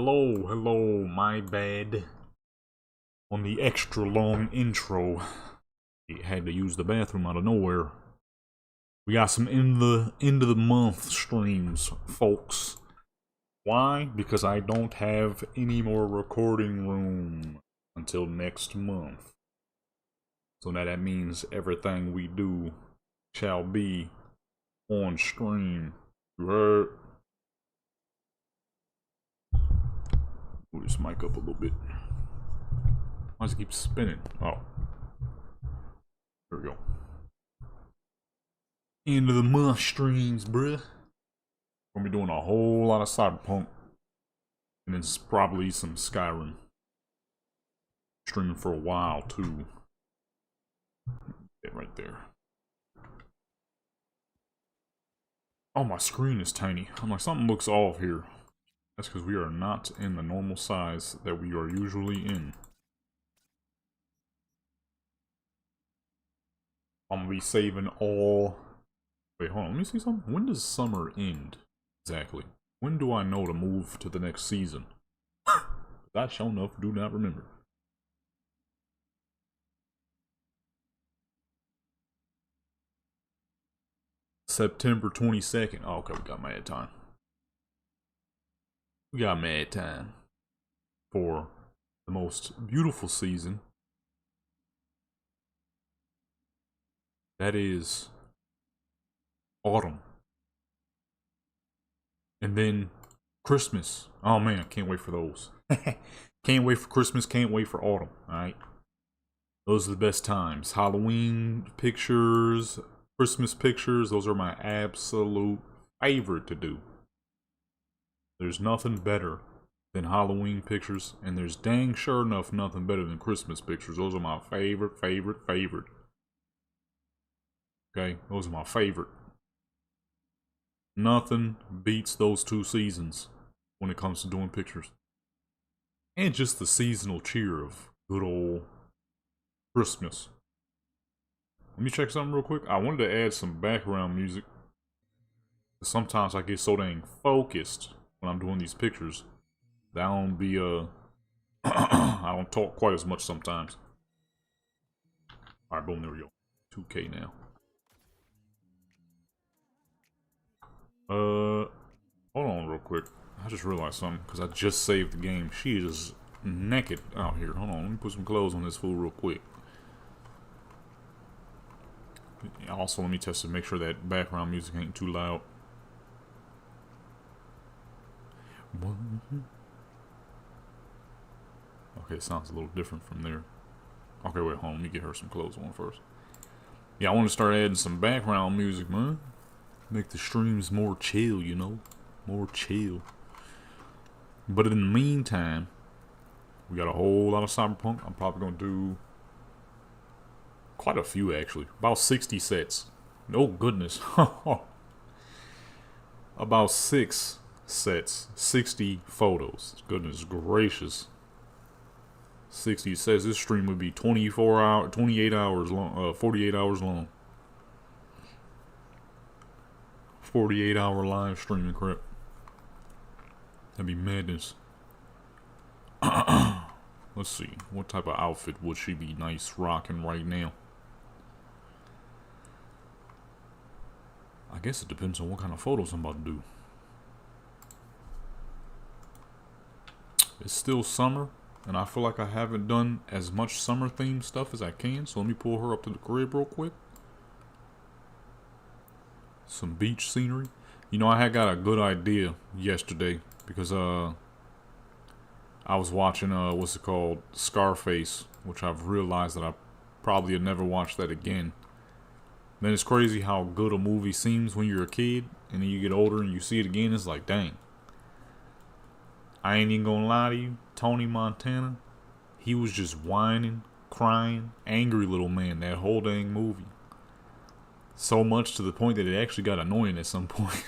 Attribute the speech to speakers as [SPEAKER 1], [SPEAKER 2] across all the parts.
[SPEAKER 1] Hello, my bad. On the extra long intro, I had to use the bathroom out of nowhere. We got some end of the month streams, folks. Why? Because I don't have any more recording room until next month. So now that means everything we do shall be on stream. You heard? Move this mic up a little bit. Why does it keep spinning? Oh. There we go. End of the month streams, bruh. We're gonna be doing a whole lot of Cyberpunk. And then probably some Skyrim. Streaming for a while, too. Yeah, right there. Oh, my screen is tiny. I'm like, something looks off here. That's because we are not in the normal size that we are usually in. I'm gonna be saving all... Wait, hold on, let me see something. When does summer end? Exactly. When do I know to move to the next season? I sure enough do not remember. September 22nd. Oh, okay, we got mad time. We got mad time for the most beautiful season. That is autumn. And then Christmas. Oh man, can't wait for those. Can't wait for Christmas, can't wait for autumn, alright? Those are the best times. Halloween pictures, Christmas pictures, those are my absolute favorite to do. There's nothing better than Halloween pictures, and there's dang sure enough nothing better than Christmas pictures. Those are my favorite. Okay, those are my favorite. Nothing beats those two seasons when it comes to doing pictures. And just the seasonal cheer of good old Christmas. Let me check something real quick. I wanted to add some background music. Sometimes I get so dang focused when I'm doing these pictures that I don't be, I don't talk quite as much sometimes. Alright, boom, there we go. 2K now. Hold on real quick. I just realized something, because I just saved the game. She is naked out here. Hold on, let me put some clothes on this fool real quick. Also, let me test to make sure that background music ain't too loud. Okay, it sounds a little different from there. Okay, wait, hold on, let me get her some clothes on first. Yeah, I want to start adding some background music, man. Make the streams more chill, you know? More chill. But in the meantime, we got a whole lot of Cyberpunk. I'm probably going to do quite a few, actually. About 60 sets. Oh, goodness. About 6 sets. 60 photos. Goodness gracious. 60 sets. This stream would be 28 hours long. 48 hours long. 48-hour live streaming crap. That'd be madness. Let's see. What type of outfit would she be nice rocking right now? I guess it depends on what kind of photos I'm about to do. It's still summer, and I feel like I haven't done as much summer themed stuff as I can, so let me pull her up to the crib real quick. Some beach scenery. You know, I had got a good idea yesterday because I was watching what's it called, Scarface, which I've realized that I probably have never watched that again. Man, it's crazy how good a movie seems when you're a kid, and then you get older and you see it again. It's like, dang. I ain't even gonna lie to you, Tony Montana, he was just whining, crying, angry little man that whole dang movie. So much to the point that it actually got annoying at some point.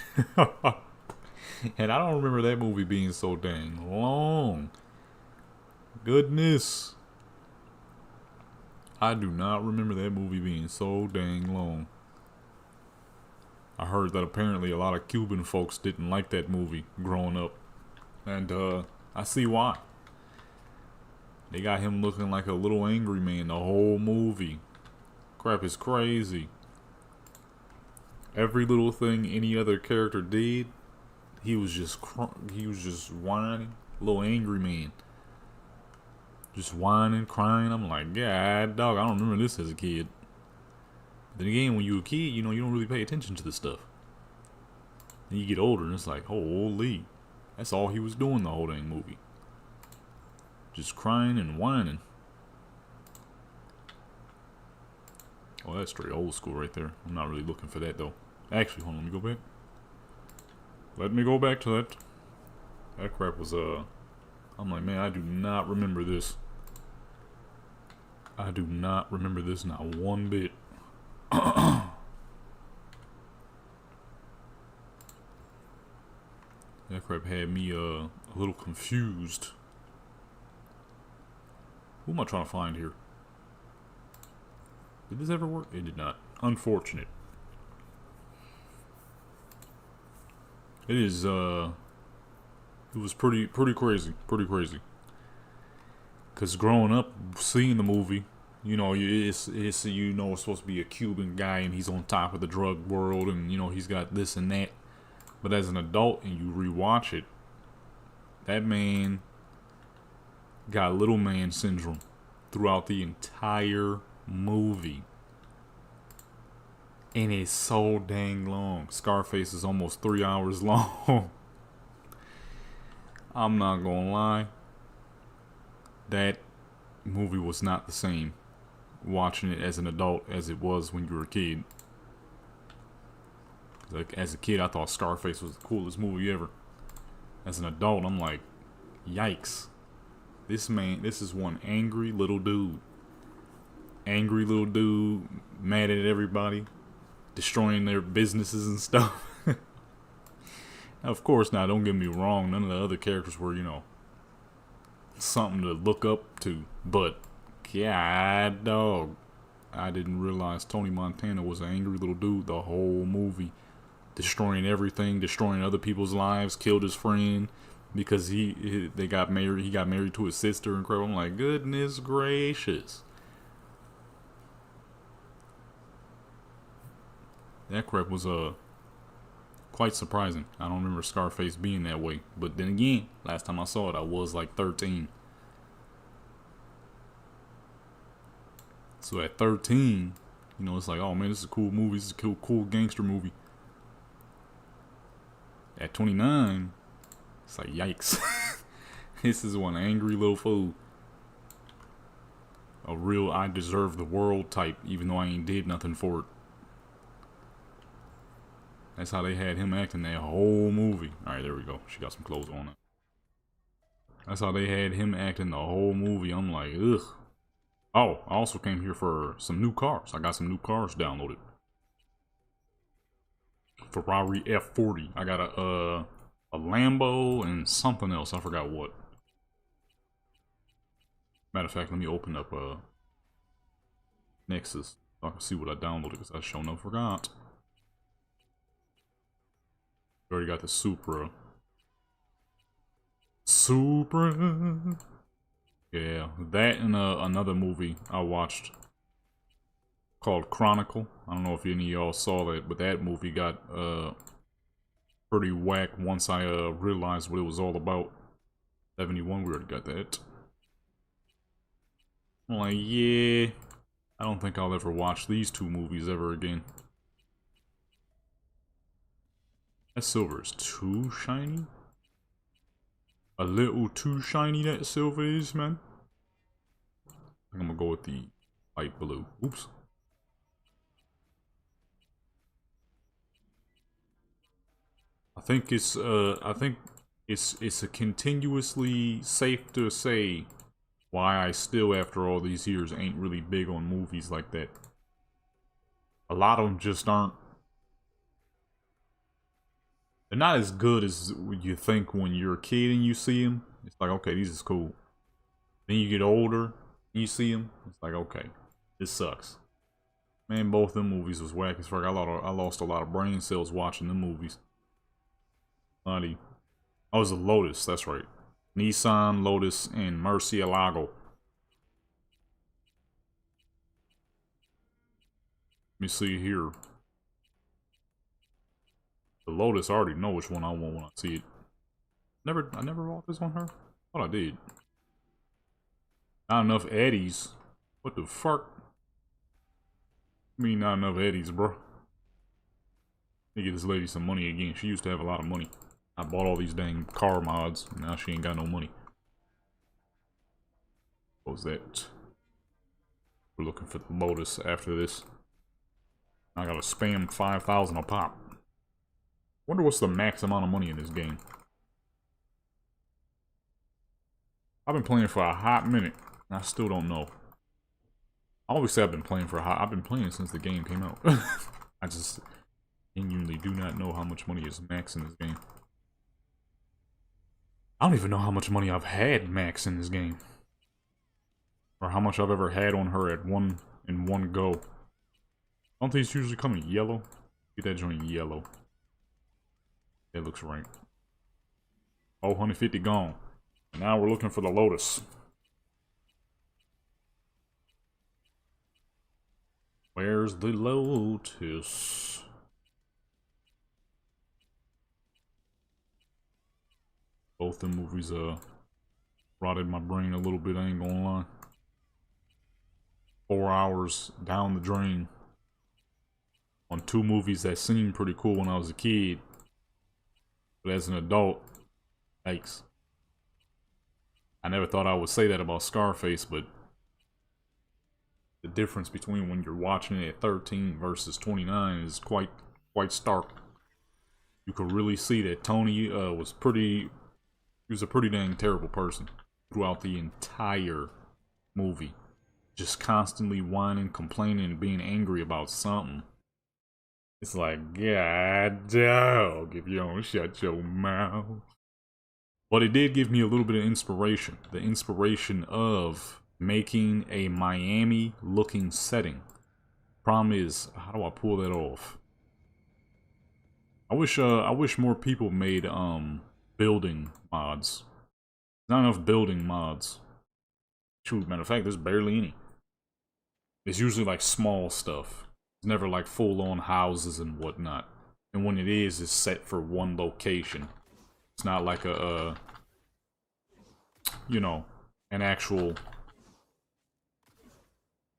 [SPEAKER 1] And I don't remember that movie being so dang long. Goodness. I do not remember that movie being so dang long. I heard that apparently a lot of Cuban folks didn't like that movie growing up. And I see why. They got him looking like a little angry man the whole movie. Crap is crazy. Every little thing any other character did, he was just whining. Little angry man. Just whining, crying. I'm like, God, dog, I don't remember this as a kid. Then again, when you're a kid, you know, you don't really pay attention to this stuff. Then you get older and it's like, holy. That's all he was doing the whole dang movie. Just crying and whining. Oh, that's straight old school right there. I'm not really looking for that though. Actually, hold on, let me go back. Let me go back to that. That crap was, I'm like, man, I do not remember this. I do not remember this not one bit. That crap had me, a little confused. Who am I trying to find here? Did this ever work? It did not. Unfortunate. It is, it was pretty crazy. Pretty crazy. Cause growing up, seeing the movie, you know, it's you know, it's supposed to be a Cuban guy and he's on top of the drug world and, you know, he's got this and that. But as an adult and you rewatch it, that man got little man syndrome throughout the entire movie. And it's so dang long. Scarface is almost 3 hours long. I'm not gonna lie. That movie was not the same watching it as an adult as it was when you were a kid. Like, as a kid, I thought Scarface was the coolest movie ever. As an adult, I'm like, yikes. This is one angry little dude. Angry little dude, mad at everybody, destroying their businesses and stuff. Now, of course, now, don't get me wrong, none of the other characters were, you know, something to look up to. But, God, dog, I didn't realize Tony Montana was an angry little dude the whole movie. Destroying everything, destroying other people's lives, killed his friend because he got married to his sister and crap. I'm like, goodness gracious. That crap was quite surprising. I don't remember Scarface being that way. But then again, last time I saw it, I was like 13. So at 13, you know, it's like, oh man, this is a cool movie. This is a cool gangster movie. At 29, it's like, yikes. This is one angry little fool. A real I deserve the world type, even though I ain't did nothing for it. That's how they had him acting that whole movie. Alright, there we go. She got some clothes on it. That's how they had him acting the whole movie. I'm like, ugh. Oh, I also came here for some new cars. I got some new cars downloaded. Ferrari F40. I got a Lambo and something else. I forgot what. Matter of fact, let me open up Nexus so I can see what I downloaded because I sure enough forgot. Already got the Supra. Yeah, that and another movie I watched called Chronicle. I don't know if any of y'all saw that, but that movie got pretty whack once I realized what it was all about. 71, we already got that. I'm like, yeah, I don't think I'll ever watch these two movies ever again. That silver is too shiny. A little too shiny that silver is, man. I'm gonna go with the light blue. Oops. I think it's a continuously safe to say why I still, after all these years, ain't really big on movies like that. A lot of them just aren't. They're not as good as you think when you're a kid and you see them. It's like, okay, these is cool. Then you get older and you see them. It's like, okay, this sucks. Man, both of them movies was whack as fuck. I lost a lot of brain cells watching them movies. Buddy. Oh, it was a Lotus, that's right. Nissan, Lotus, and Murcielago. Let me see here. The Lotus, I already know which one I want when I see it. I never bought this on her? Thought I did. Not enough Eddies. What the fuck? I mean, not enough Eddies, bro. Let me get this lady some money again. She used to have a lot of money. I bought all these dang car mods. Now she ain't got no money. What was that? We're looking for the Lotus after this. I gotta spam 5,000 a pop. Wonder what's the max amount of money in this game. I've been playing for a hot minute, and I still don't know. I always say I've been playing for a hot... I've been playing since the game came out. I just genuinely do not know how much money is max in this game. I don't even know how much money I've had max in this game. Or how much I've ever had on her in one go. Don't these usually come in yellow? Get that joint in yellow. That looks right. Oh, 150 gone. Now we're looking for the Lotus. Where's the Lotus? Both the movies rotted my brain a little bit, I ain't gonna lie. 4 hours down the drain on two movies that seemed pretty cool when I was a kid. But as an adult, yikes. I never thought I would say that about Scarface, but the difference between when you're watching it at 13 versus 29 is quite stark. You could really see that Tony was a pretty dang terrible person throughout the entire movie. Just constantly whining, complaining, and being angry about something. It's like, God dog, if you don't shut your mouth. But it did give me a little bit of inspiration. The inspiration of making a Miami-looking setting. Problem is, how do I pull that off? I wish more people made building mods. Not enough building mods. Shoot, matter of fact, there's barely any. It's usually like small stuff. It's never like full-on houses and whatnot. And when it is, it's set for one location. It's not like a, you know, an actual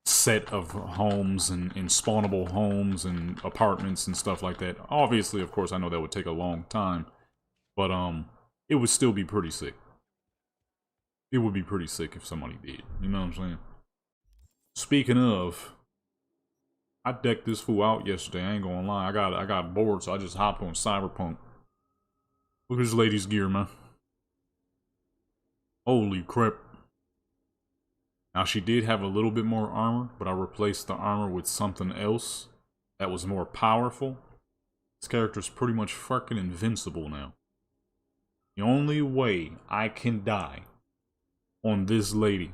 [SPEAKER 1] set of homes and spawnable homes and apartments and stuff like that. Obviously, of course, I know that would take a long time. But, it would still be pretty sick. It would be pretty sick if somebody did. You know what I'm saying? Speaking of, I decked this fool out yesterday. I ain't gonna lie. I got bored, so I just hopped on Cyberpunk. Look at this lady's gear, man. Holy crap. Now, she did have a little bit more armor, but I replaced the armor with something else that was more powerful. This character's pretty much fucking invincible now. The only way I can die on this lady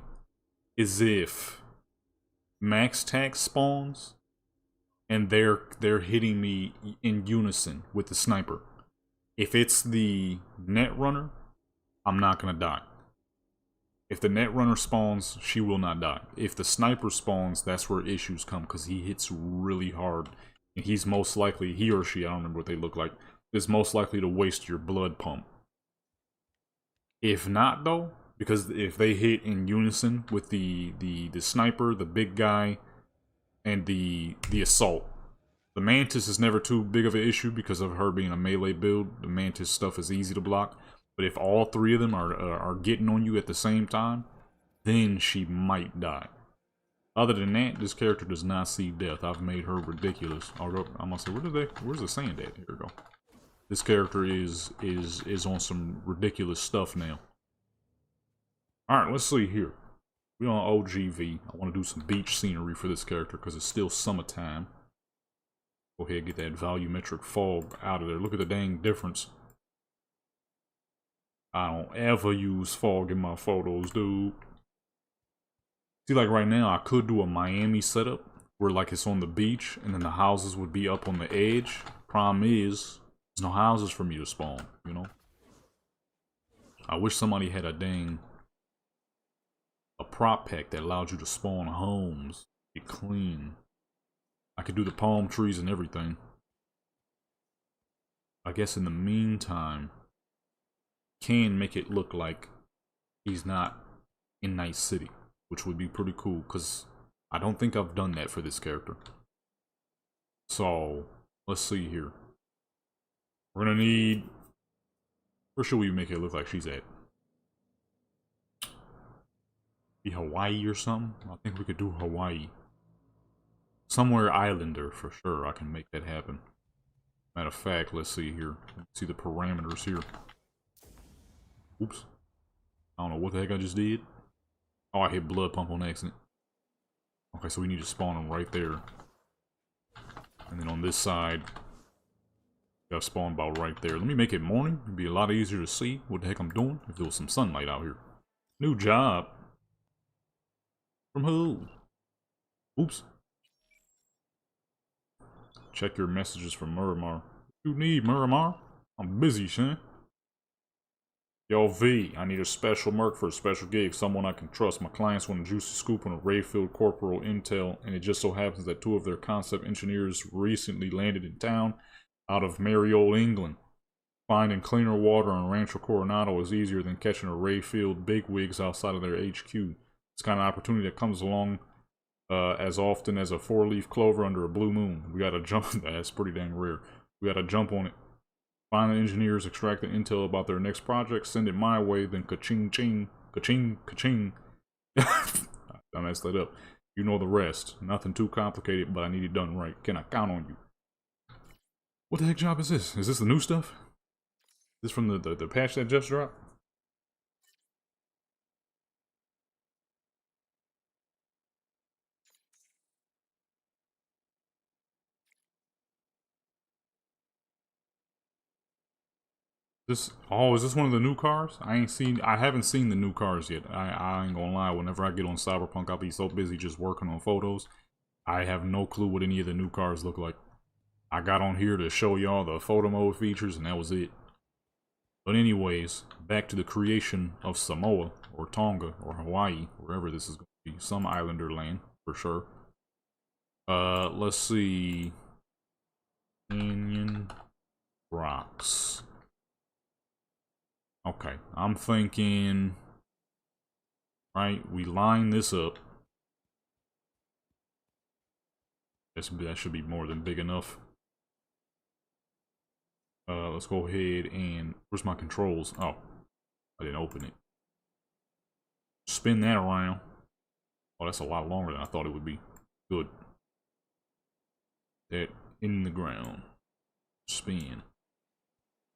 [SPEAKER 1] is if max tax spawns and they're hitting me in unison with the sniper. If it's the net runner, I'm not gonna die. If the net runner spawns, she will not die. If the sniper spawns, that's where issues come, because he hits really hard. And he's most likely, he or she, I don't remember what they look like, is most likely to waste your blood pump. If not, though, because if they hit in unison with the sniper, the big guy, and the assault, the Mantis is never too big of an issue because of her being a melee build. The Mantis stuff is easy to block. But if all three of them are getting on you at the same time, then she might die. Other than that, this character does not see death. I've made her ridiculous. I'm gonna say, where's the sand at? Here we go. This character is on some ridiculous stuff now. Alright, let's see here. We're on OGV. I want to do some beach scenery for this character because it's still summertime. Go ahead and get that volumetric fog out of there. Look at the dang difference. I don't ever use fog in my photos, dude. See, like right now, I could do a Miami setup where like it's on the beach and then the houses would be up on the edge. Problem is, there's no houses for me to spawn, you know? I wish somebody had a prop pack that allowed you to spawn homes. Get clean. I could do the palm trees and everything. I guess in the meantime, can make it look like he's not in Night City, which would be pretty cool, because I don't think I've done that for this character. So, let's see here. We're gonna need... Where should we make it look like she's at? Be Hawaii or something? I think we could do Hawaii. Somewhere islander for sure. I can make that happen. Matter of fact, let's see here. Let's see the parameters here. Oops. I don't know what the heck I just did. Oh, I hit blood pump on accident. Okay, so we need to spawn them right there. And then on this side, we got spawn about right there. Let me make it morning. It'd be a lot easier to see what the heck I'm doing if there was some sunlight out here. New job. From who? Oops. Check your messages from Miramar. You need Miramar? I'm busy, Shan. Yo, V, I need a special merc for a special gig. Someone I can trust. My clients want a juicy scoop on a Rayfield corporal intel, and it just so happens that 2 of their concept engineers recently landed in town out of merry old England. Finding cleaner water on Rancho Coronado is easier than catching a Rayfield bigwigs outside of their HQ. It's kind of opportunity that comes along as often as a 4-leaf clover under a blue moon. We gotta jump. That's pretty dang rare. We gotta jump on it. Find the engineers, extract the intel about their next project, send it my way, then ka-ching ching, ka-ching ka-ching. I messed that up. You know the rest. Nothing too complicated, but I need it done right. Can I count on you? What the heck job is this? Is this the new stuff? Is this from the patch that just dropped? Is this one of the new cars? I haven't seen the new cars yet. I ain't gonna lie, whenever I get on Cyberpunk, I'll be so busy just working on photos. I have no clue what any of the new cars look like. I got on here to show y'all the photo mode features, and that was it. But anyways, back to the creation of Samoa, or Tonga, or Hawaii, wherever this is gonna be. Some islander land, for sure. Let's see. Canyon Rocks. Okay, I'm thinking, right, we line this up. That should be more than big enough. Let's go ahead and, where's my controls? Oh, I didn't open it. Spin that around. Oh, that's a lot longer than I thought it would be. Good. That in the ground. Spin.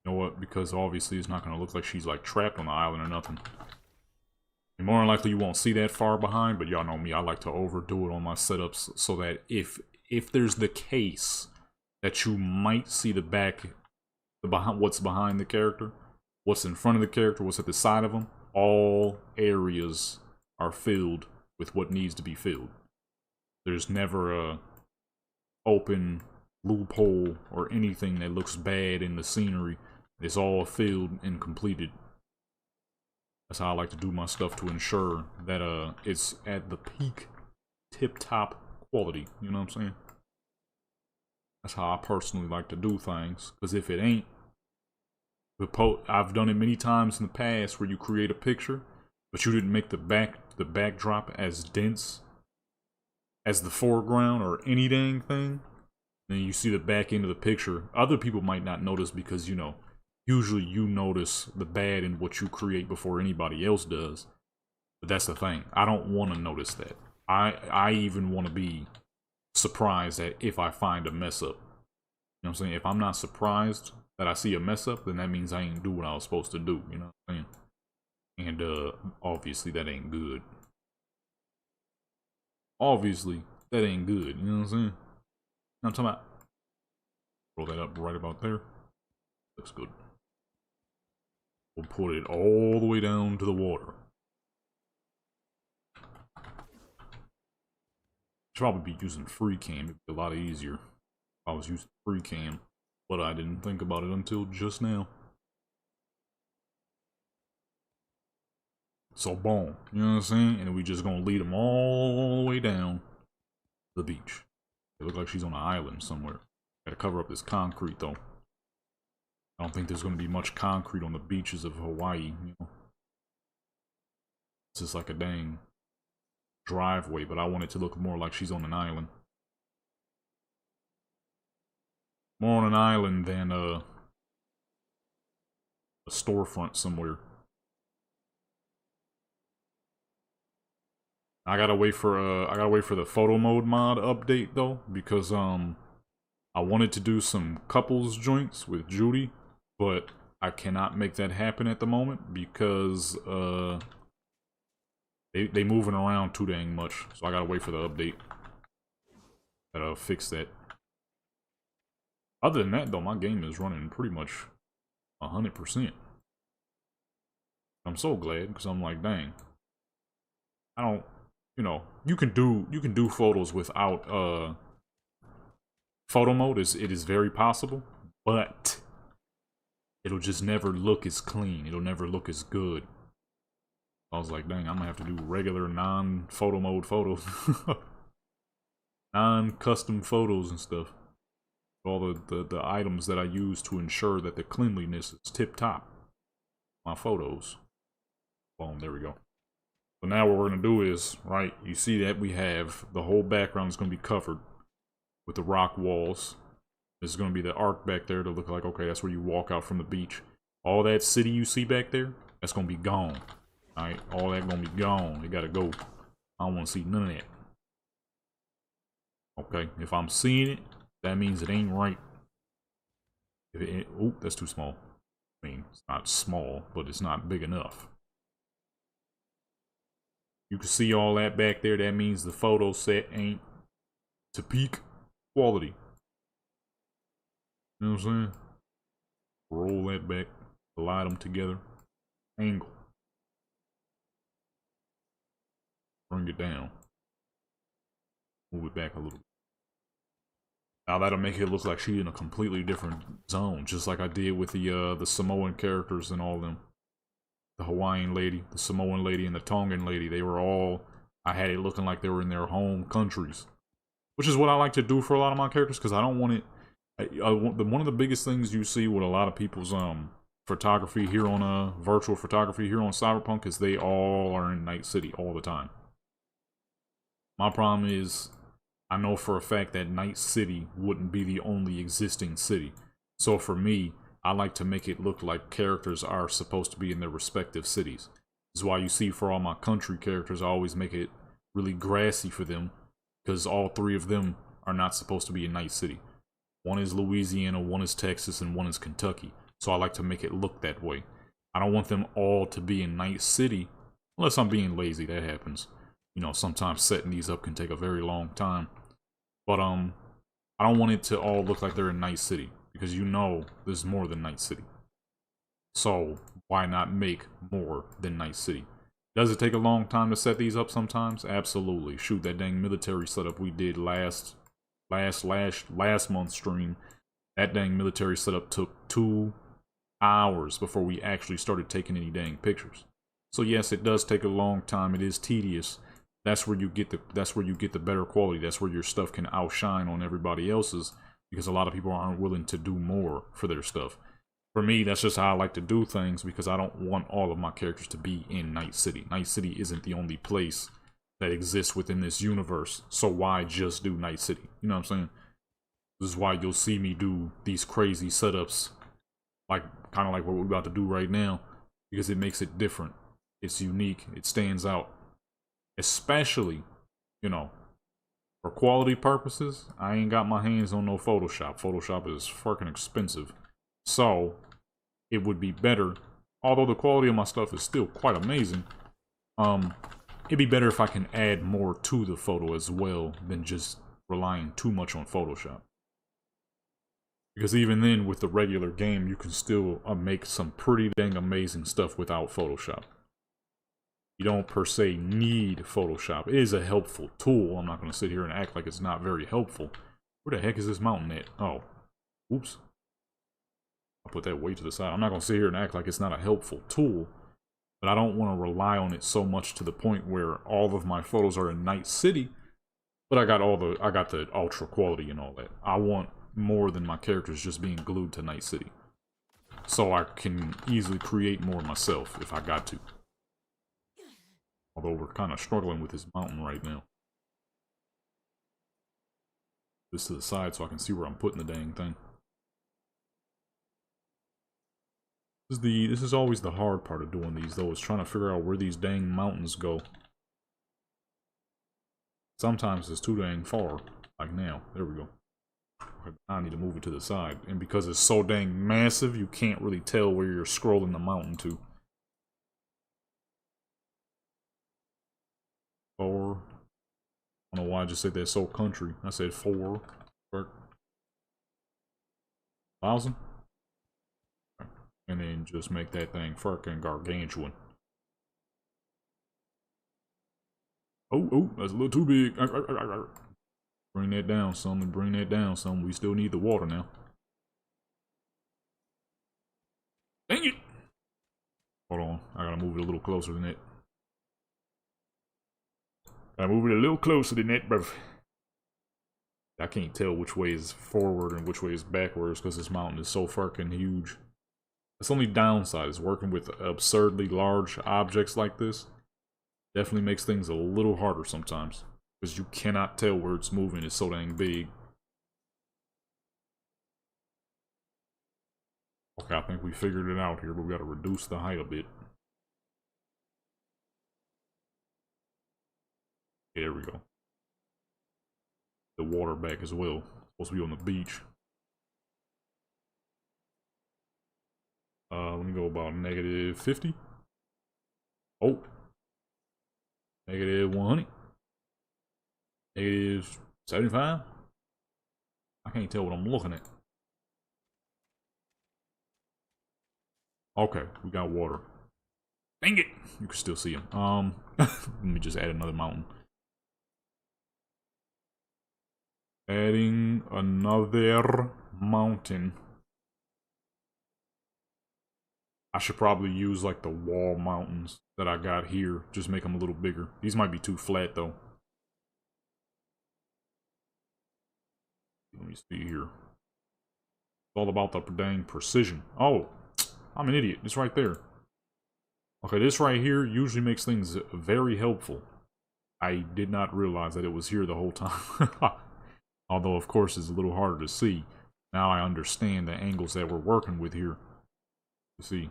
[SPEAKER 1] You know what? Because obviously it's not going to look like she's like trapped on the island or nothing. And more than likely you won't see that far behind, but y'all know me. I like to overdo it on my setups so that if there's the case that you might see the back, what's behind the character, what's in front of the character, what's at the side of them, all areas are filled with what needs to be filled. There's never a open loophole or anything that looks bad in the scenery. It's all filled and completed. That's how I like to do my stuff to ensure that it's at the peak tip-top quality. You know what I'm saying? That's how I personally like to do things. Because if it ain't, I've done it many times in the past where you create a picture, but you didn't make the backdrop as dense as the foreground or any dang thing. Then you see the back end of the picture. Other people might not notice because, you know, usually you notice the bad in what you create before anybody else does. But that's the thing. I don't want to notice that. I even want to be surprised that if I find a mess up. You know what I'm saying? If I'm not surprised that I see a mess up, then that means I ain't do what I was supposed to do. You know what I'm saying? And obviously that ain't good. Obviously that ain't good. You know what I'm saying? I'm talking about. Roll that up right about there. Looks good. We'll put it all the way down to the water. Should probably be using free cam. It'd be a lot easier if I was using free cam, but I didn't think about it until just now. So boom, you know what I'm saying? And we just gonna lead them all the way down the beach. It looks like she's on an island somewhere. Gotta cover up this concrete though. I don't think there's gonna be much concrete on the beaches of Hawaii, you know. It's just like a dang driveway, but I want it to look more like she's on an island. More on an island than a storefront somewhere. I gotta wait for the photo mode mod update though, because I wanted to do some couples joints with Judy, but I cannot make that happen at the moment because they moving around too dang much. So I gotta wait for the update that'll fix that. Other than that though, my game is running pretty much 100%. I'm so glad because I'm like, dang, I don't. You know, you can do photos without photo mode. It is very possible, but it'll just never look as clean. It'll never look as good. I was like, dang, I'm gonna have to do regular non-photo mode photos, non-custom photos and stuff. All the items that I use to ensure that the cleanliness is tip top. My photos. Boom, there we go. So now what we're going to do is, right, you see that we have the whole background is going to be covered with the rock walls. This is going to be the arc back there to look like, okay, that's where you walk out from the beach. All that city you see back there, that's going to be gone. Alright, all that going to be gone. It got to go. I don't want to see none of that. Okay, if I'm seeing it, that means it ain't right. Oh, that's too small. I mean, it's not small, but it's not big enough. You can see all that back there. That means the photo set ain't to peak quality. You know what I'm saying? Roll that back, collide them together, angle, bring it down, move it back a little bit. Now that'll make it look like she's in a completely different zone, just like I did with the Samoan characters and all of them. The Hawaiian lady, the Samoan lady, and the Tongan lady, they were all, I had it looking like they were in their home countries. Which is what I like to do for a lot of my characters, because I don't want it, one of the biggest things you see with a lot of people's photography here on, virtual photography here on Cyberpunk is they all are in Night City all the time. My problem is, I know for a fact that Night City wouldn't be the only existing city. So for me, I like to make it look like characters are supposed to be in their respective cities. This is why you see for all my country characters, I always make it really grassy for them, because all three of them are not supposed to be in Night City. One is Louisiana, one is Texas, and one is Kentucky. So I like to make it look that way. I don't want them all to be in Night City, unless I'm being lazy, that happens. You know, sometimes setting these up can take a very long time. But I don't want it to all look like they're in Night City, because you know there's more than Night City. So why not make more than Night City? Does it take a long time to set these up sometimes? Absolutely. Shoot, that dang military setup we did last month's stream, that dang military setup took 2 hours before we actually started taking any dang pictures. So yes, it does take a long time. It is tedious. That's where you get the better quality. That's where your stuff can outshine on everybody else's, because a lot of people aren't willing to do more for their stuff. For me, that's just how I like to do things, because I don't want all of my characters to be in Night City. Night City isn't the only place that exists within this universe, so why just do Night City? You know what I'm saying? This is why you'll see me do these crazy setups, like kind of like what we're about to do right now, because it makes it different. It's unique. It stands out. Especially, you know, for quality purposes, I ain't got my hands on no Photoshop. Photoshop is fucking expensive. So, it would be better, although the quality of my stuff is still quite amazing, it'd be better if I can add more to the photo as well than just relying too much on Photoshop. Because even then, with the regular game, you can still make some pretty dang amazing stuff without Photoshop. You don't per se need Photoshop. It is a helpful tool. I'm not going to sit here and act like it's not very helpful. Where the heck is this mountain at? Oh, oops. I'll put that way to the side. I'm not going to sit here and act like it's not a helpful tool. But I don't want to rely on it so much to the point where all of my photos are in Night City, but I got the ultra quality and all that. I want more than my characters just being glued to Night City. So I can easily create more myself if I got to. Although we're kind of struggling with this mountain right now. This to the side so I can see where I'm putting the dang thing. This is always the hard part of doing these though, is trying to figure out where these dang mountains go. Sometimes it's too dang far. Like now. There we go. I need to move it to the side. And because it's so dang massive, you can't really tell where you're scrolling the mountain to. 4. I don't know why I just said that so country. I said 4. 1,000? And then just make that thing fucking gargantuan. Oh, that's a little too big. Bring that down some and bring that down some. We still need the water now. Dang it! Hold on, I gotta move it a little closer than that. Gotta move it a little closer than that, bruv. I can't tell which way is forward and which way is backwards because this mountain is so fucking huge. That's the only downside, is working with absurdly large objects like this. Definitely makes things a little harder sometimes. Because you cannot tell where it's moving, it's so dang big. Okay, I think we figured it out here, but we gotta reduce the height a bit. Okay, there we go. The water back as well. It's supposed to be on the beach. Let me go about -50. Oh. -100. -75. I can't tell what I'm looking at. Okay, we got water. Dang it! You can still see him. Let me just add another mountain. Adding another mountain. I should probably use like the wall mountains that I got here. Just make them a little bigger. These might be too flat though. Let me see here. It's all about the dang precision. Oh, I'm an idiot. It's right there. Okay, this right here usually makes things very helpful. I did not realize that it was here the whole time. Although, of course, it's a little harder to see. Now I understand the angles that we're working with here. You see,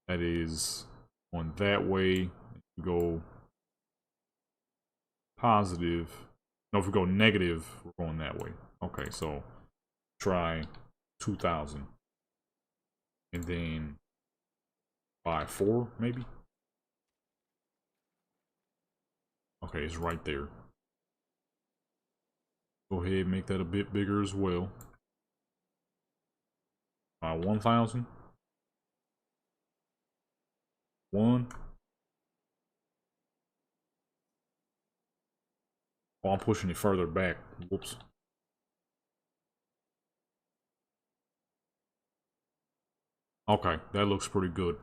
[SPEAKER 1] that is on that way. We go positive. No, if we go negative, we're going that way. Okay, so try 2,000. And then by 4, maybe? Okay, it's right there. Go ahead and make that a bit bigger as well. 1,000. 1. Oh, I'm pushing it further back. Whoops. Okay, that looks pretty good.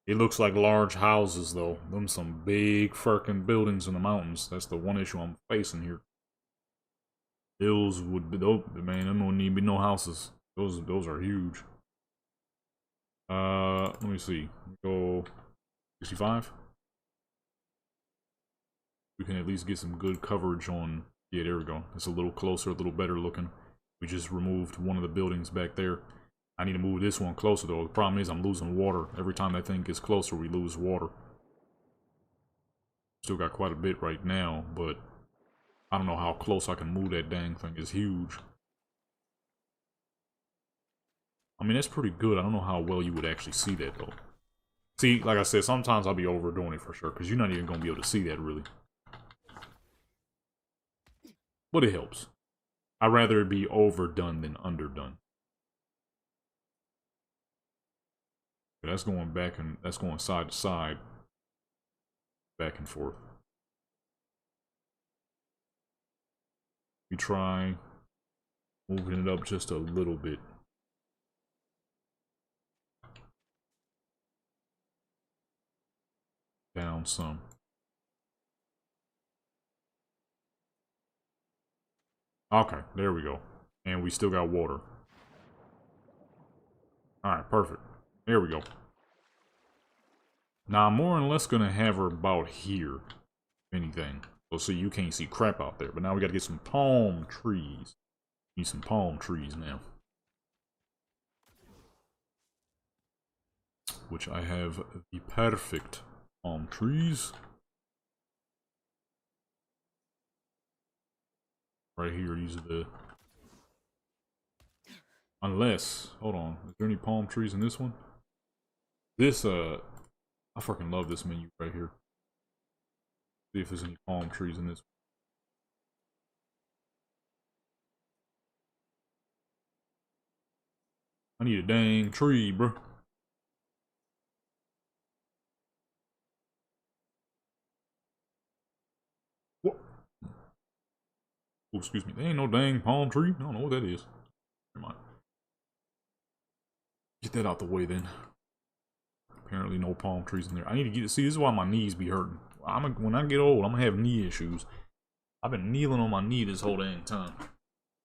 [SPEAKER 1] It looks like large houses, though. Them some big fucking buildings in the mountains. That's the one issue I'm facing here. Hills would be dope, man. Them wouldn't even be no houses. Those are huge. Let me see. Go 65. We can at least get some good coverage on. Yeah, there we go. It's a little closer, a little better looking. We just removed one of the buildings back there. I need to move this one closer though. The problem is I'm losing water. Every time that thing gets closer, we lose water. Still got quite a bit right now, but I don't know how close I can move that dang thing. It's huge. I mean, that's pretty good. I don't know how well you would actually see that though. See, like I said, sometimes I'll be overdoing it for sure, because you're not even going to be able to see that really. But it helps. I'd rather it be overdone than underdone. But that's going back and that's going side to side. Back and forth. We try moving it up just a little bit. down some. Okay, there we go. And we still got water. Alright, perfect. There we go. Now, I'm more or less gonna have her about here. If anything. So see, you can't see crap out there. But now we gotta get some palm trees. Need some palm trees now. Which I have the perfect palm trees. Right here, these are the... Unless, hold on, is there any palm trees in this one? This, I freaking love this menu right here. See if there's any palm trees in this. I need a dang tree, bro. What? Oh, excuse me. There ain't no dang palm tree. I don't know what that is. Never mind. Get that out the way then. Apparently no palm trees in there. I need to get... See, this is why my knees be hurting. When I get old, I'm gonna have knee issues. I've been kneeling on my knee this whole dang time.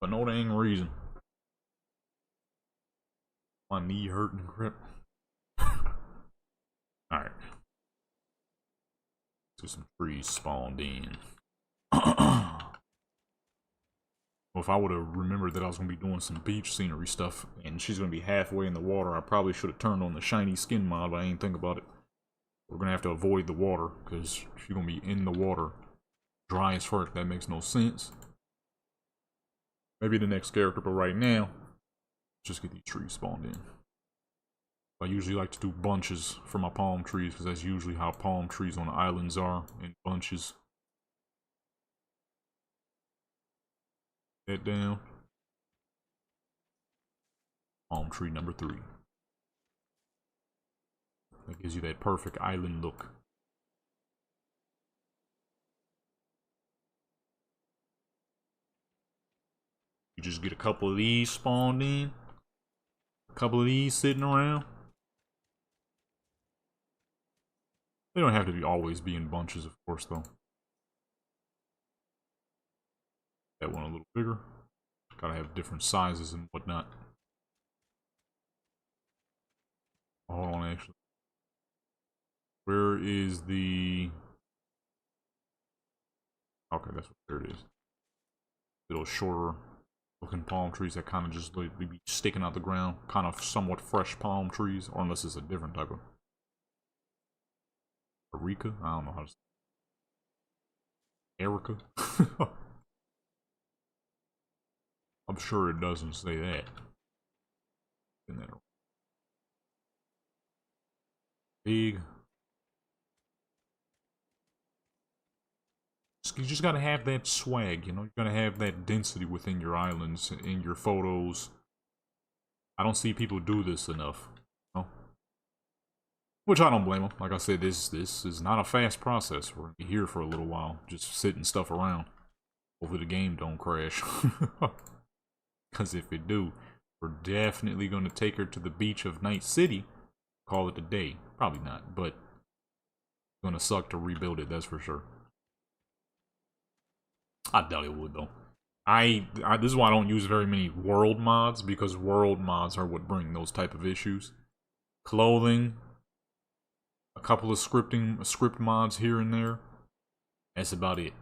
[SPEAKER 1] For no dang reason. My knee hurting crap. Alright. So some trees spawned in. Well, if I would have remembered that I was going to be doing some beach scenery stuff, and she's going to be halfway in the water, I probably should have turned on the shiny skin mod, but I ain't think about it. We're going to have to avoid the water, because she's going to be in the water. Dry as fuck, that makes no sense. Maybe the next character, but right now, just get these trees spawned in. I usually like to do bunches for my palm trees, because that's usually how palm trees on islands are, in bunches. That down. Palm tree number 3. That gives you that perfect island look. You just get a couple of these spawned in. A couple of these sitting around. They don't have to be always be in bunches, of course, though. That one a little bigger. Gotta have different sizes and whatnot. Hold on, actually. Where is the... Okay, that's what there it is. Little shorter looking palm trees that kind of just like be sticking out the ground. Kind of somewhat fresh palm trees, or unless it's a different type of... Erica? I don't know how to say it. Erica? I'm sure it doesn't say that. Big. You just gotta have that swag, you know? You gotta have that density within your islands, in your photos. I don't see people do this enough, you know? Which I don't blame them. Like I said, this is not a fast process. We're gonna be here for a little while, just sitting stuff around. Hopefully the game don't crash. Because if it do, we're definitely going to take her to the beach of Night City. Call it a day. Probably not, but it's going to suck to rebuild it, that's for sure. I doubt it would, though. This is why I don't use very many world mods, because world mods are what bring those type of issues. Clothing, a couple of script mods here and there. That's about it.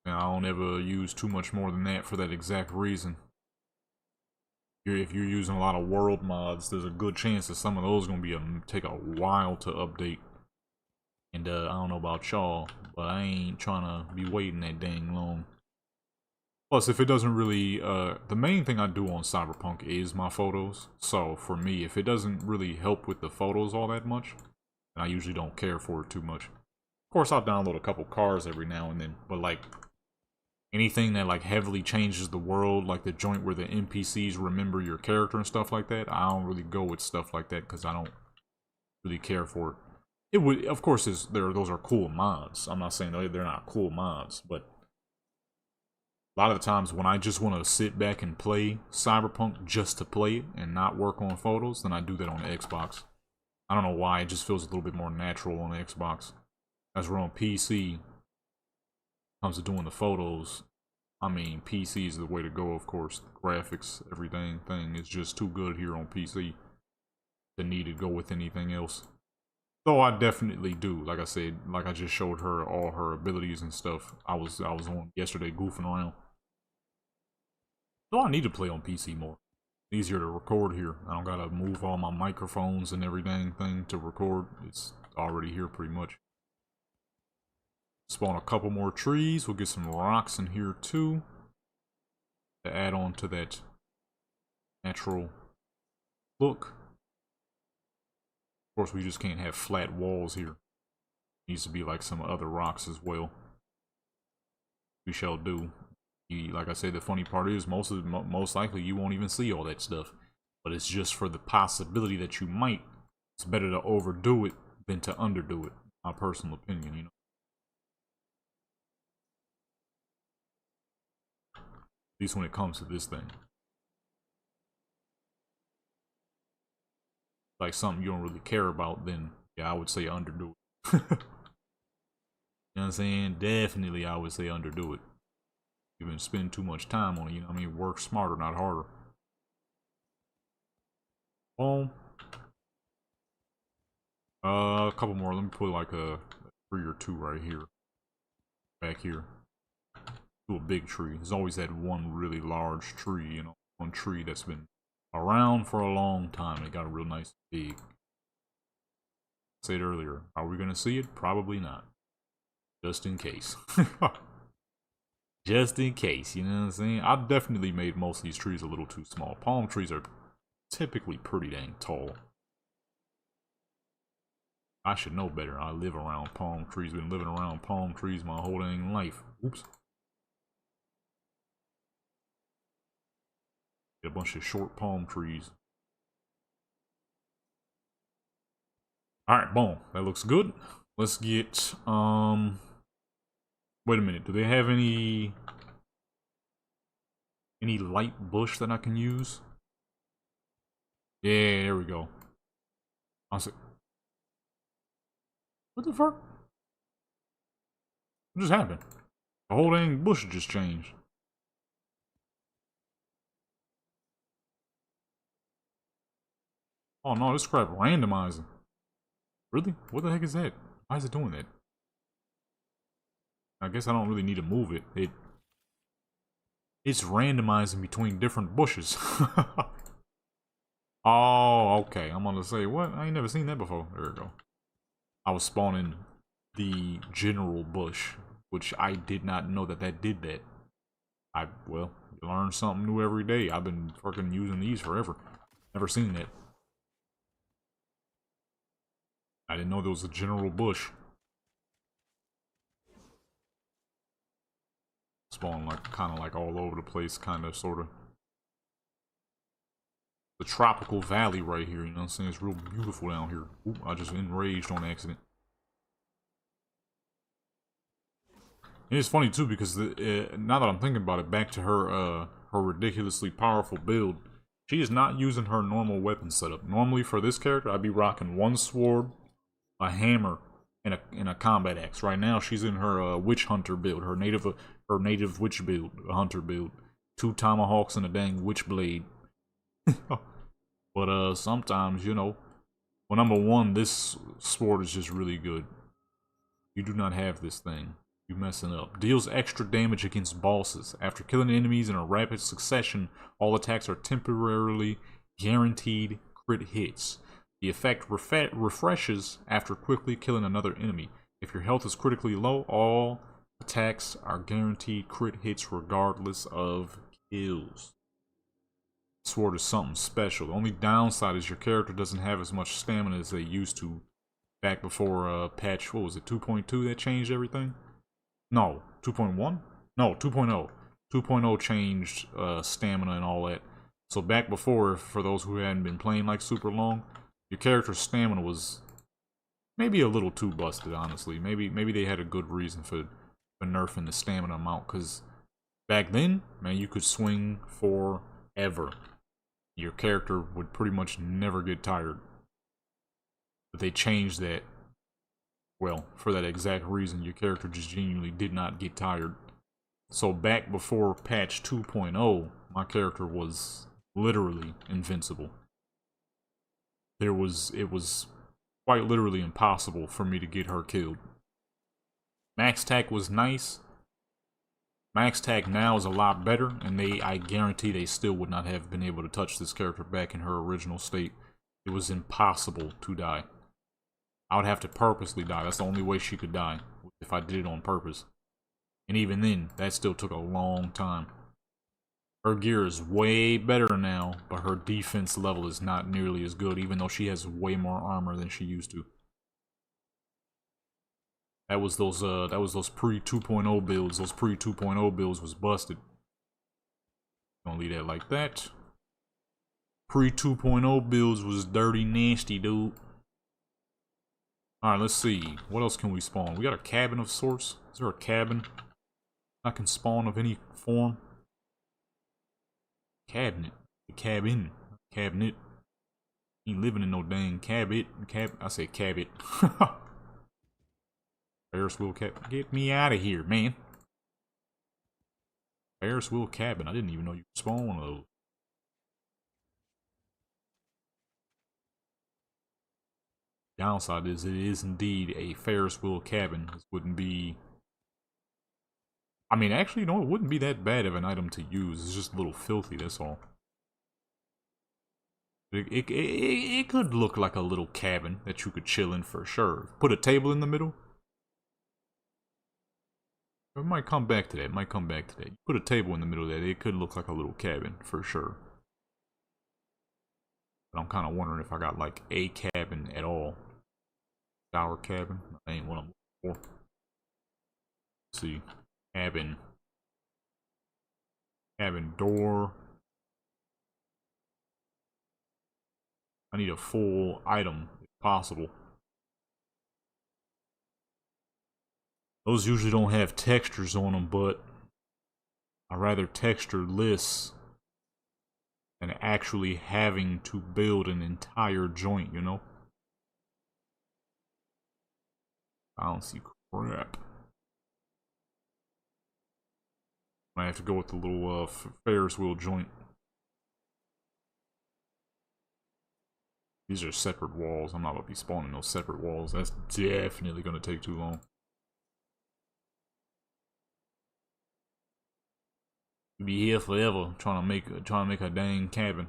[SPEAKER 1] I don't ever use too much more than that for that exact reason. If you're using a lot of world mods, there's a good chance that some of those are going to take a while to update. And I don't know about y'all, but I ain't trying to be waiting that dang long. Plus, if it doesn't really... the main thing I do on Cyberpunk is my photos. So, for me, if it doesn't really help with the photos all that much, then I usually don't care for it too much. Of course, I'll download a couple cars every now and then, but like... anything that like heavily changes the world, like the joint where the NPCs remember your character and stuff like that, I don't really go with stuff like that because I don't really care for it. It would, of course, those are cool mods. I'm not saying they're not cool mods, but a lot of the times when I just want to sit back and play Cyberpunk just to play it and not work on photos, then I do that on the Xbox. I don't know why, it just feels a little bit more natural on the Xbox. As we're on PC, comes to doing the photos, I mean, PC is the way to go, of course. The graphics, everything is just too good here on PC to need to go with anything else. Though I definitely do. Like I said, like I just showed her all her abilities and stuff. I was on yesterday goofing around. So I need to play on PC more. Easier to record here. I don't gotta move all my microphones and everything to record. It's already here pretty much. Spawn a couple more trees. We'll get some rocks in here too to add on to that natural look. Of course, we just can't have flat walls here. It needs to be like some other rocks as well. We shall do. Like I said, the funny part is most likely you won't even see all that stuff. But it's just for the possibility that you might. It's better to overdo it than to underdo it. My personal opinion, you know. At least when it comes to this thing. Like something you don't really care about, then yeah, I would say underdo it. You know what I'm saying? Definitely I would say underdo it. Even spend too much time on it, you know what I mean? Work smarter, not harder. Boom. A couple more. Let me put like a 3 or 2 right here. Back here. To a big tree. There's always that one really large tree, you know, one tree that's been around for a long time. It got a real nice big. I said earlier, are we gonna see it? Probably not. Just in case. Just in case, you know what I'm saying? I've definitely made most of these trees a little too small. Palm trees are typically pretty dang tall. I should know better. I live around palm trees. Been living around palm trees my whole dang life. Oops. Get a bunch of short palm trees. Alright, boom. That looks good. Let's get, wait a minute. Do they have any light bush that I can use? Yeah, there we go. I'll say, what the fuck? What just happened? The whole dang bush just changed. Oh no, this crap randomizing. Really? What the heck is that? Why is it doing that? I guess I don't really need to move it. It's randomizing between different bushes. Oh, okay. I'm gonna say, what? I ain't never seen that before. There we go. I was spawning the general bush, which I did not know that did that. Well, you learn something new every day. I've been fucking using these forever. Never seen that. I didn't know there was a general bush. Spawn like kind of like all over the place, kind of, sort of. The tropical valley right here, you know what I'm saying? It's real beautiful down here. Oop, I just enraged on accident. And it's funny too because now that I'm thinking about it, back to her her ridiculously powerful build, she is not using her normal weapon setup. Normally for this character, I'd be rocking one sword, a hammer, and a combat axe. Right now, she's in her witch hunter build, her native witch build, hunter build, 2 tomahawks and a dang witch blade. But sometimes, you know, well, number one, this sword is just really good. You do not have this thing. You messing up. Deals extra damage against bosses. After killing enemies in a rapid succession, all attacks are temporarily guaranteed crit hits. The effect refreshes after quickly killing another enemy. If your health is critically low, all attacks are guaranteed crit hits regardless of kills. Sword is something special. The only downside is your character doesn't have as much stamina as they used to back before patch, what was it, 2.2 that changed everything? No, 2.1? No, 2.0. 2.0 changed stamina and all that. So back before, for those who hadn't been playing like super long, your character's stamina was maybe a little too busted, honestly. Maybe they had a good reason for nerfing the stamina amount, because back then, man, you could swing forever. Your character would pretty much never get tired. But they changed that, well, for that exact reason. Your character just genuinely did not get tired. So back before patch 2.0, my character was literally invincible. It was quite literally impossible for me to get her killed. Max Tac was nice. Max Tac now is a lot better, and I guarantee they still would not have been able to touch this character back in her original state. It was impossible to die. I would have to purposely die. That's the only way she could die, if I did it on purpose. And even then, that still took a long time. Her gear is way better now, but her defense level is not nearly as good, even though she has way more armor than she used to. That was those pre 2.0 builds. Those pre 2.0 builds was busted. Gonna leave that like that. Pre 2.0 builds was dirty nasty, dude. Alright, let's see. What else can we spawn? We got a cabin of sorts. Is there a cabin I can spawn of any form? Cabinet. The cabin. Cabinet. Ain't living in no dang cabin. I said cabin. Ferris wheel cabin. Get me out of here, man. Ferris wheel cabin. I didn't even know you could spawn one of those. Downside is it is indeed a Ferris wheel cabin. This wouldn't be... I mean, actually, no, it wouldn't be that bad of an item to use. It's just a little filthy, that's all. It could look like a little cabin that you could chill in for sure. Put a table in the middle. It might come back to that. Put a table in the middle of that. It could look like a little cabin for sure. But I'm kind of wondering if I got like a cabin at all. Shower cabin. That ain't what I'm looking for. Let's see. Cabin. Cabin door. I need a full item if possible. Those usually don't have textures on them, but I rather textureless than actually having to build an entire joint, you know? I don't see crap. I have to go with the little Ferris wheel joint. These are separate walls. I'm not going to be spawning those separate walls. That's definitely going to take too long. Be here forever trying to make a dang cabin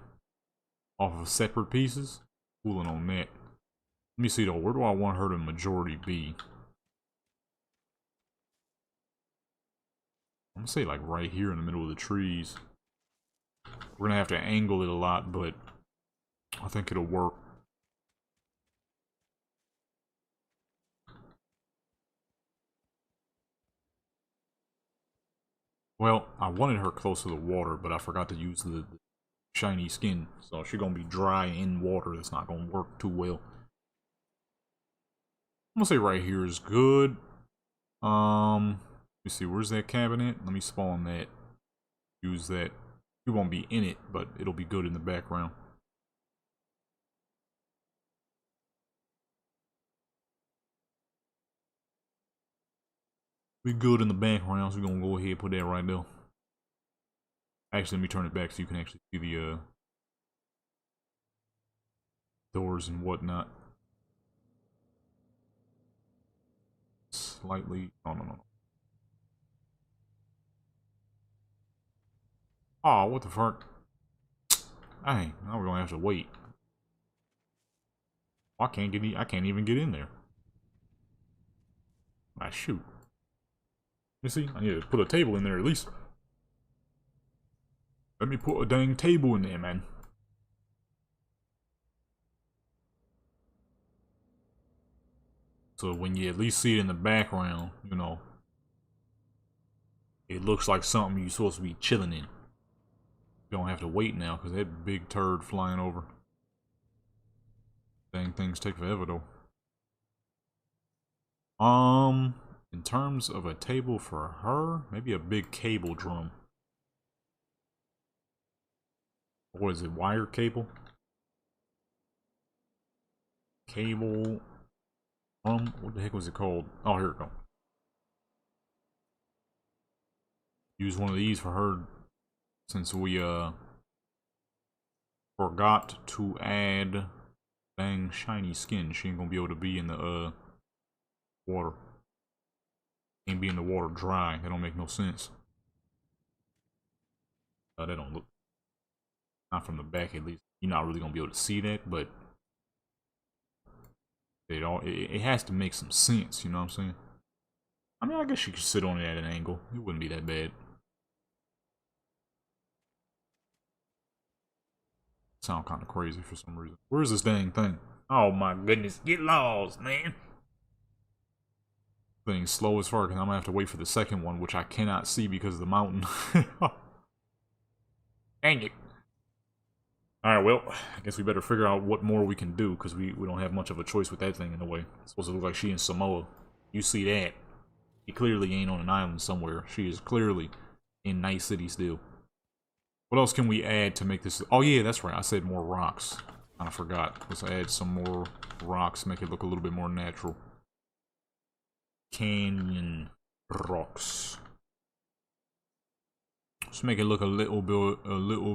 [SPEAKER 1] off of separate pieces. Cooling on that. Let me see though. Where do I want her to majority be? I'm gonna say like right here in the middle of the trees. We're gonna have to angle it a lot, but I think it'll work. Well, I wanted her close to the water, but I forgot to use the shiny skin. So she's gonna be dry in water. That's not gonna work too well. I'm gonna say right here is good. Let me see, where's that cabinet? Let me spawn that. Use that. It won't be in it, but it'll be good in the background. Be good in the background, so we're gonna go ahead and put that right there. Actually, let me turn it back so you can actually see the doors and whatnot. Slightly. Oh, no. Oh, what the fuck? Dang, now we're gonna have to wait. I can't even get in there. Ah, shoot. You see, I need to put a table in there at least. Let me put a dang table in there, man. So when you at least see it in the background, you know, it looks like something you're supposed to be chilling in. You don't have to wait now, because that big turd flying over. Dang things take forever, though. In terms of a table for her, maybe a big cable drum. What is it, wire cable? cable from, what the heck was it called? Oh, here we go. Use one of these for her, since we forgot to add dang shiny skin. She ain't gonna be able to be in the water. Can't be in the water dry. That don't make no sense. That don't look, not from the back at least. You're not really gonna be able to see that, but it has to make some sense, you know what I'm saying? I mean, I guess you could sit on it at an angle. It wouldn't be that bad. Sound kind of crazy for some reason. Where's this dang thing? Oh my goodness, get lost, man. Thing's slow as fuck, and I'm gonna have to wait for the second one, which I cannot see because of the mountain. Dang it. Alright, well, I guess we better figure out what more we can do, because we don't have much of a choice with that thing in the way. It's supposed to look like she in Samoa. You see that? She clearly ain't on an island somewhere. She is clearly in Night City still. What else can we add to make this? Oh yeah, that's right. I said more rocks. I forgot. Let's add some more rocks, make it look a little bit more natural. Canyon rocks. Let's make it look a little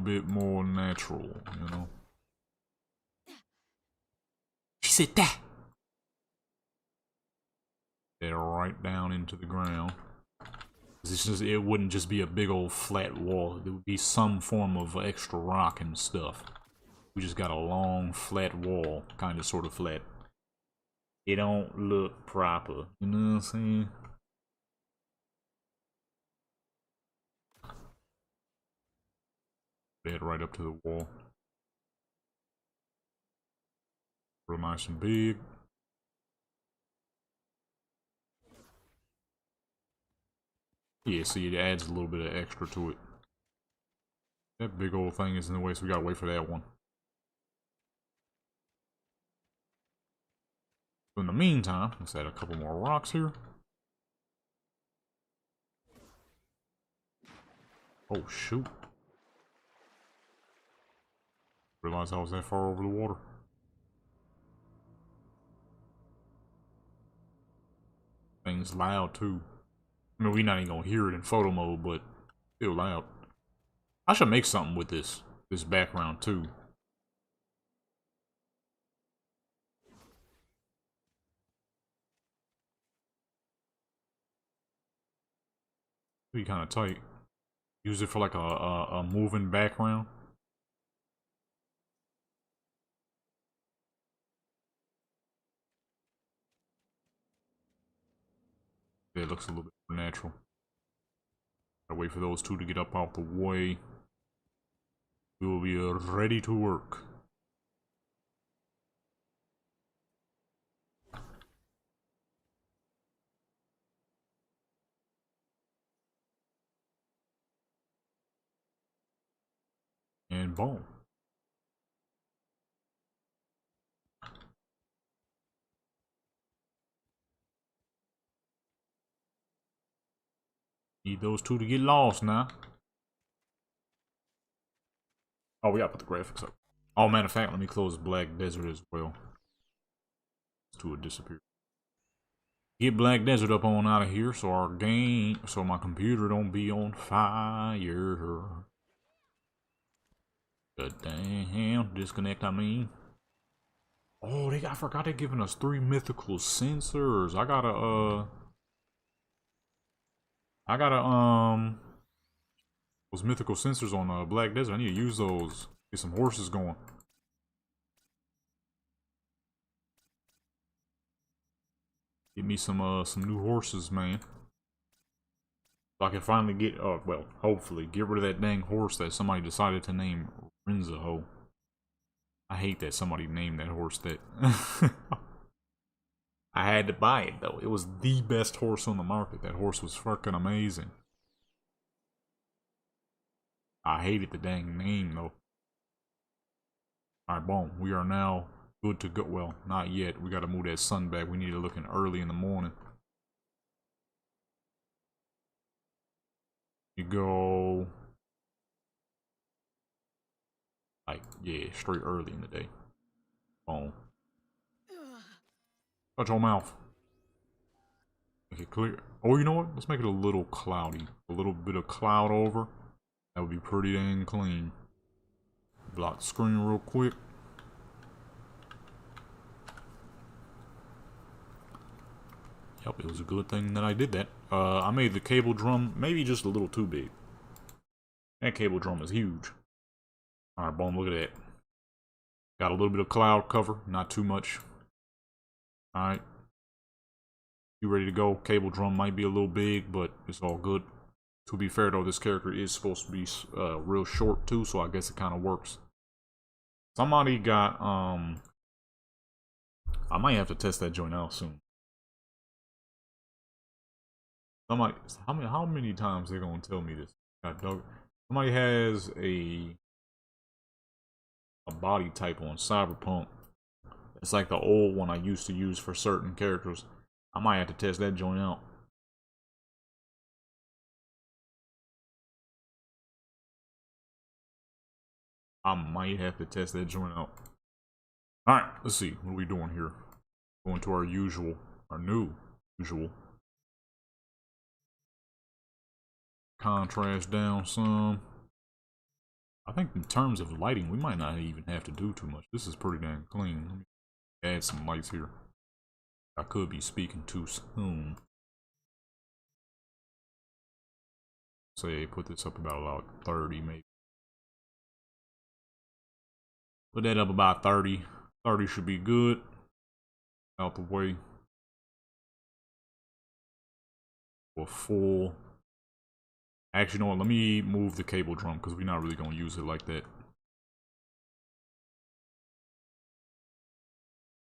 [SPEAKER 1] bit more natural, you know. She said that. They're right down into the ground. It's just, it wouldn't just be a big old flat wall. There would be some form of extra rock and stuff. We just got a long flat wall, kind of sort of flat. It don't look proper, you know what I'm saying? Bed right up to the wall. Real nice and big. Yeah, see, it adds a little bit of extra to it. That big old thing is in the way, so we gotta wait for that one. So in the meantime, let's add a couple more rocks here. Oh, shoot. Realized I was that far over the water. Thing's loud, too. I mean, we're not even gonna hear it in photo mode, but still loud. I should make something with this background, too. Be kind of tight. Use it for like a moving background. Yeah, it looks a little bit more natural. Gotta wait for those two to get up out the way. We will be ready to work. And boom. Need those two to get lost now. Oh, we gotta put the graphics up. Oh, matter of fact, let me close Black Desert as well. These two will disappear. Get Black Desert up on out of here so our game, so my computer don't be on fire. Good damn, disconnect, I mean. Oh, I forgot they're giving us 3 mythical sensors. I gotta, those mythical sensors on Black Desert. I need to use those. Get some horses going. Get me some new horses, man. So I can finally get, well, hopefully, get rid of that dang horse that somebody decided to name Renzo. I hate that somebody named that horse that. I had to buy it, though. It was the best horse on the market. That horse was fucking amazing. I hated the dang name, though. Alright, boom. We are now good to go. Well, not yet. We gotta move that sun back. We need to look in early in the morning. You go... like, yeah, straight early in the day. Boom. Shut your mouth. Make it clear. Oh, you know what? Let's make it a little cloudy. A little bit of cloud over. That would be pretty dang clean. Block the screen real quick. Yep, it was a good thing that I did that. I made the cable drum maybe just a little too big. That cable drum is huge. Alright, boom, look at that. Got a little bit of cloud cover, not too much. Alright. You ready to go? Cable drum might be a little big, but it's all good. To be fair though, this character is supposed to be real short too, so I guess it kind of works. Somebody got, I might have to test that joint out soon. Somebody, how many times they gonna tell me this? Somebody has a body type on Cyberpunk. It's like the old one I used to use for certain characters. I might have to test that joint out. I might have to test that joint out. Alright, let's see. What are we doing here? Going to our usual, our new usual. Contrast down some. I think in terms of lighting, we might not even have to do too much. This is pretty dang clean. Let me add some lights here. I could be speaking too soon. Say, put this up about 30 maybe. Put that up about 30. 30 should be good. Out the way. For full. Actually, you know what? Let me move the cable drum because we're not really going to use it like that.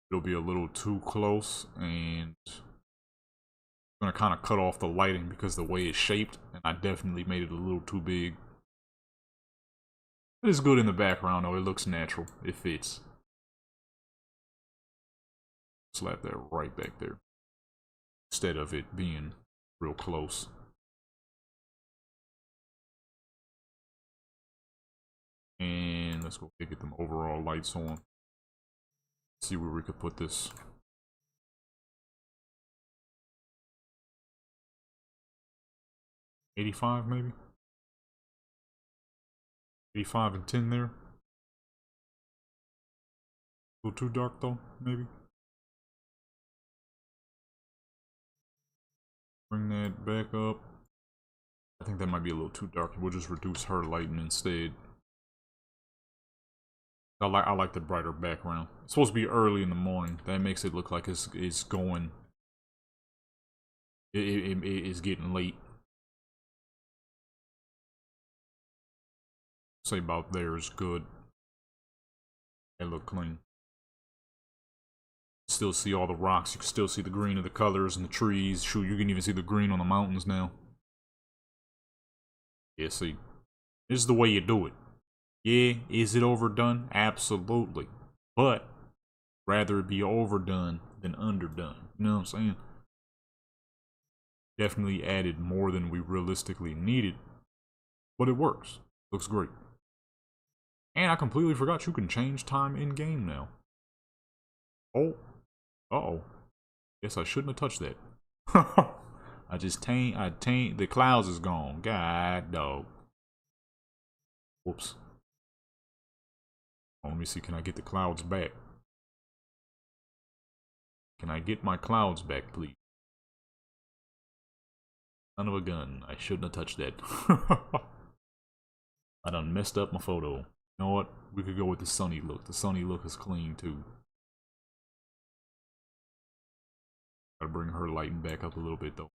[SPEAKER 1] It'll be a little too close and I'm going to kind of cut off the lighting because the way it's shaped, and I definitely made it a little too big. It is good in the background though. It looks natural. It fits. Slap that right back there instead of it being real close. And let's go get them overall lights on. See where we could put this. 85 maybe? 85 and 10 there. A little too dark though, maybe. Bring that back up. I think that might be a little too dark. We'll just reduce her lighting instead. I like the brighter background. It's supposed to be early in the morning. That makes it look like it's going. It's getting late. Say about there is good. They look clean. Still see all the rocks. You can still see the green of the colors and the trees. Shoot, you can even see the green on the mountains now. Yeah, see. This is the way you do it. Yeah, is it overdone? Absolutely. But rather it be overdone than underdone. You know what I'm saying? Definitely added more than we realistically needed. But it works. Looks great. And I completely forgot you can change time in game now. Oh. Uh-oh. Guess I shouldn't have touched that. I taint, the clouds is gone. God dog. Whoops. Oh, let me see, can I get the clouds back? Can I get my clouds back, please? Son of a gun. I shouldn't have touched that. I done messed up my photo. You know what? We could go with the sunny look. The sunny look is clean, too. Gotta bring her lighting back up a little bit, though.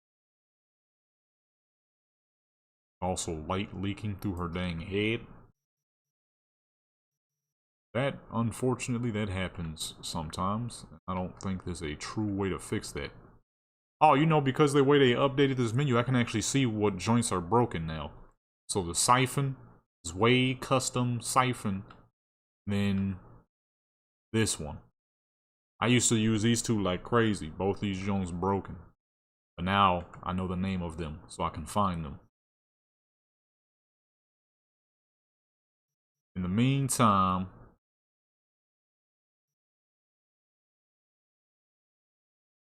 [SPEAKER 1] Also, light leaking through her dang head. That, unfortunately, that happens sometimes. I don't think there's a true way to fix that. Oh, you know, because the way they updated this menu, I can actually see what joints are broken now. So the siphon is way custom siphon than this one. I used to use these two like crazy. Both these joints broken. But now I know the name of them, so I can find them. In the meantime,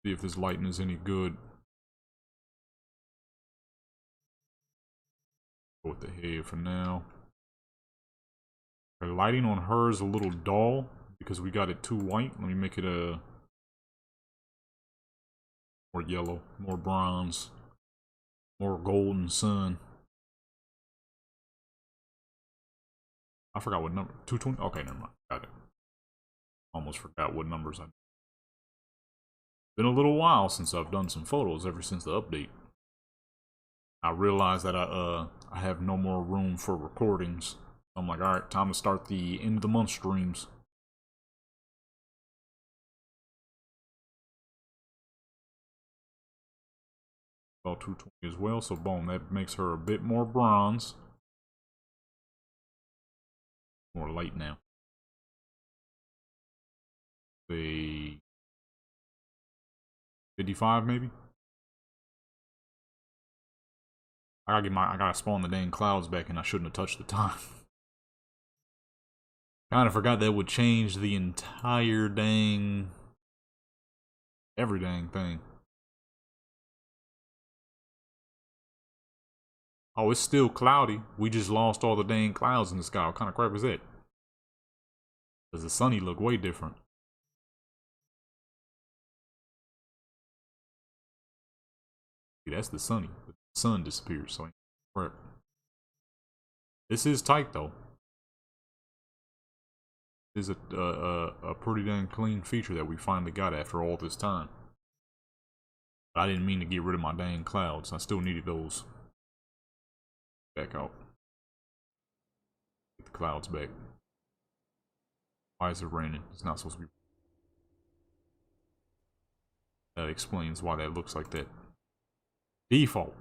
[SPEAKER 1] See if this lighting is any good. Go with the head for now. The lighting on her is a little dull because we got it too white. Let me make it a more yellow, more bronze, more golden sun. I forgot what number. 220? Okay, never mind. Got it. Almost forgot what numbers I. Been a little while since I've done some photos ever since the update. I realized that I have no more room for recordings. I'm like, alright, time to start the end of the month streams. About 220 as well, so boom, that makes her a bit more bronze. More light now. Say 55 maybe? I gotta spawn the dang clouds back and I shouldn't have touched the time. Kinda forgot that would change the entire dang every dang thing. Oh, it's still cloudy. We just lost all the dang clouds in the sky. What kind of crap is that? Does the sunny look way different? See, that's the sunny. The sun disappears, so crap. This is tight though. This is a pretty dang clean feature that we finally got after all this time. But I didn't mean to get rid of my dang clouds. I still needed those. Back out. Get the clouds back. Why is it raining? It's not supposed to be. That explains why that looks like that. Default.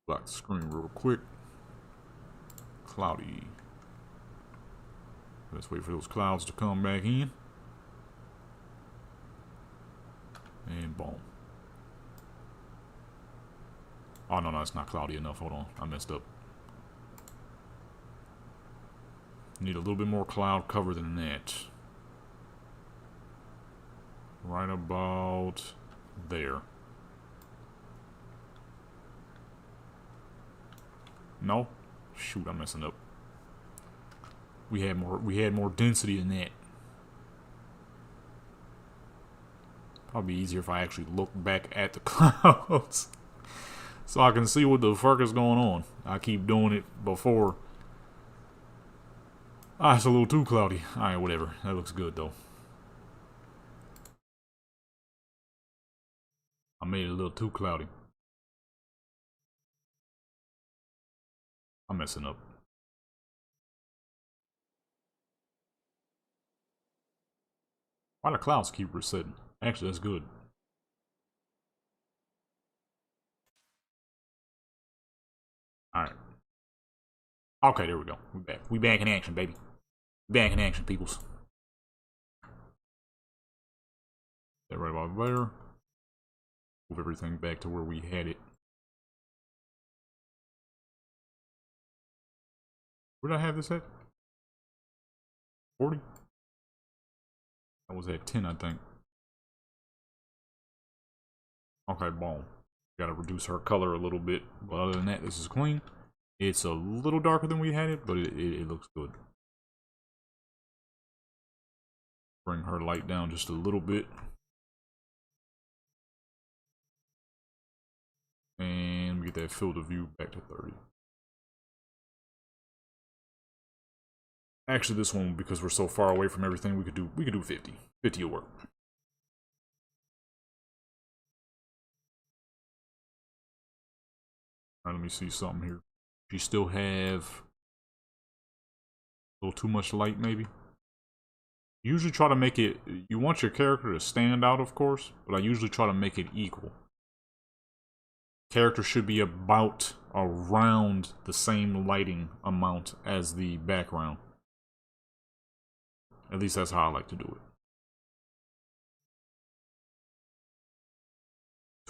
[SPEAKER 1] Black the screen real quick. Cloudy. Let's wait for those clouds to come back in. And boom. Oh, no, it's not cloudy enough. Hold on. I messed up. Need a little bit more cloud cover than that. Right about there. No? Shoot, I'm messing up. We had more density than that. Probably easier if I actually look back at the clouds. So I can see what the fuck is going on. I keep doing it before. Ah, it's a little too cloudy. Alright, whatever. That looks good though. I made it a little too cloudy. I'm messing up. Why do clouds keep resetting? Actually, that's good. Alright. Okay, there we go. We back. We back in action, baby. Back in action, peoples. That right about there. Move everything back to where we had it. Where did I have this at? 40? That was at 10, I think. Okay, boom. Gotta reduce her color a little bit. But other than that, this is clean. It's a little darker than we had it, but it looks good. Bring her light down just a little bit. And we get that field of view back to 30. Actually, this one, because we're so far away from everything, we could do 50. 50 will work. Alright, let me see something here. You still have a little too much light, maybe? Usually try to make it, you want your character to stand out, of course, but I usually try to make it equal. Character should be about around the same lighting amount as the background. At least that's how I like to do it.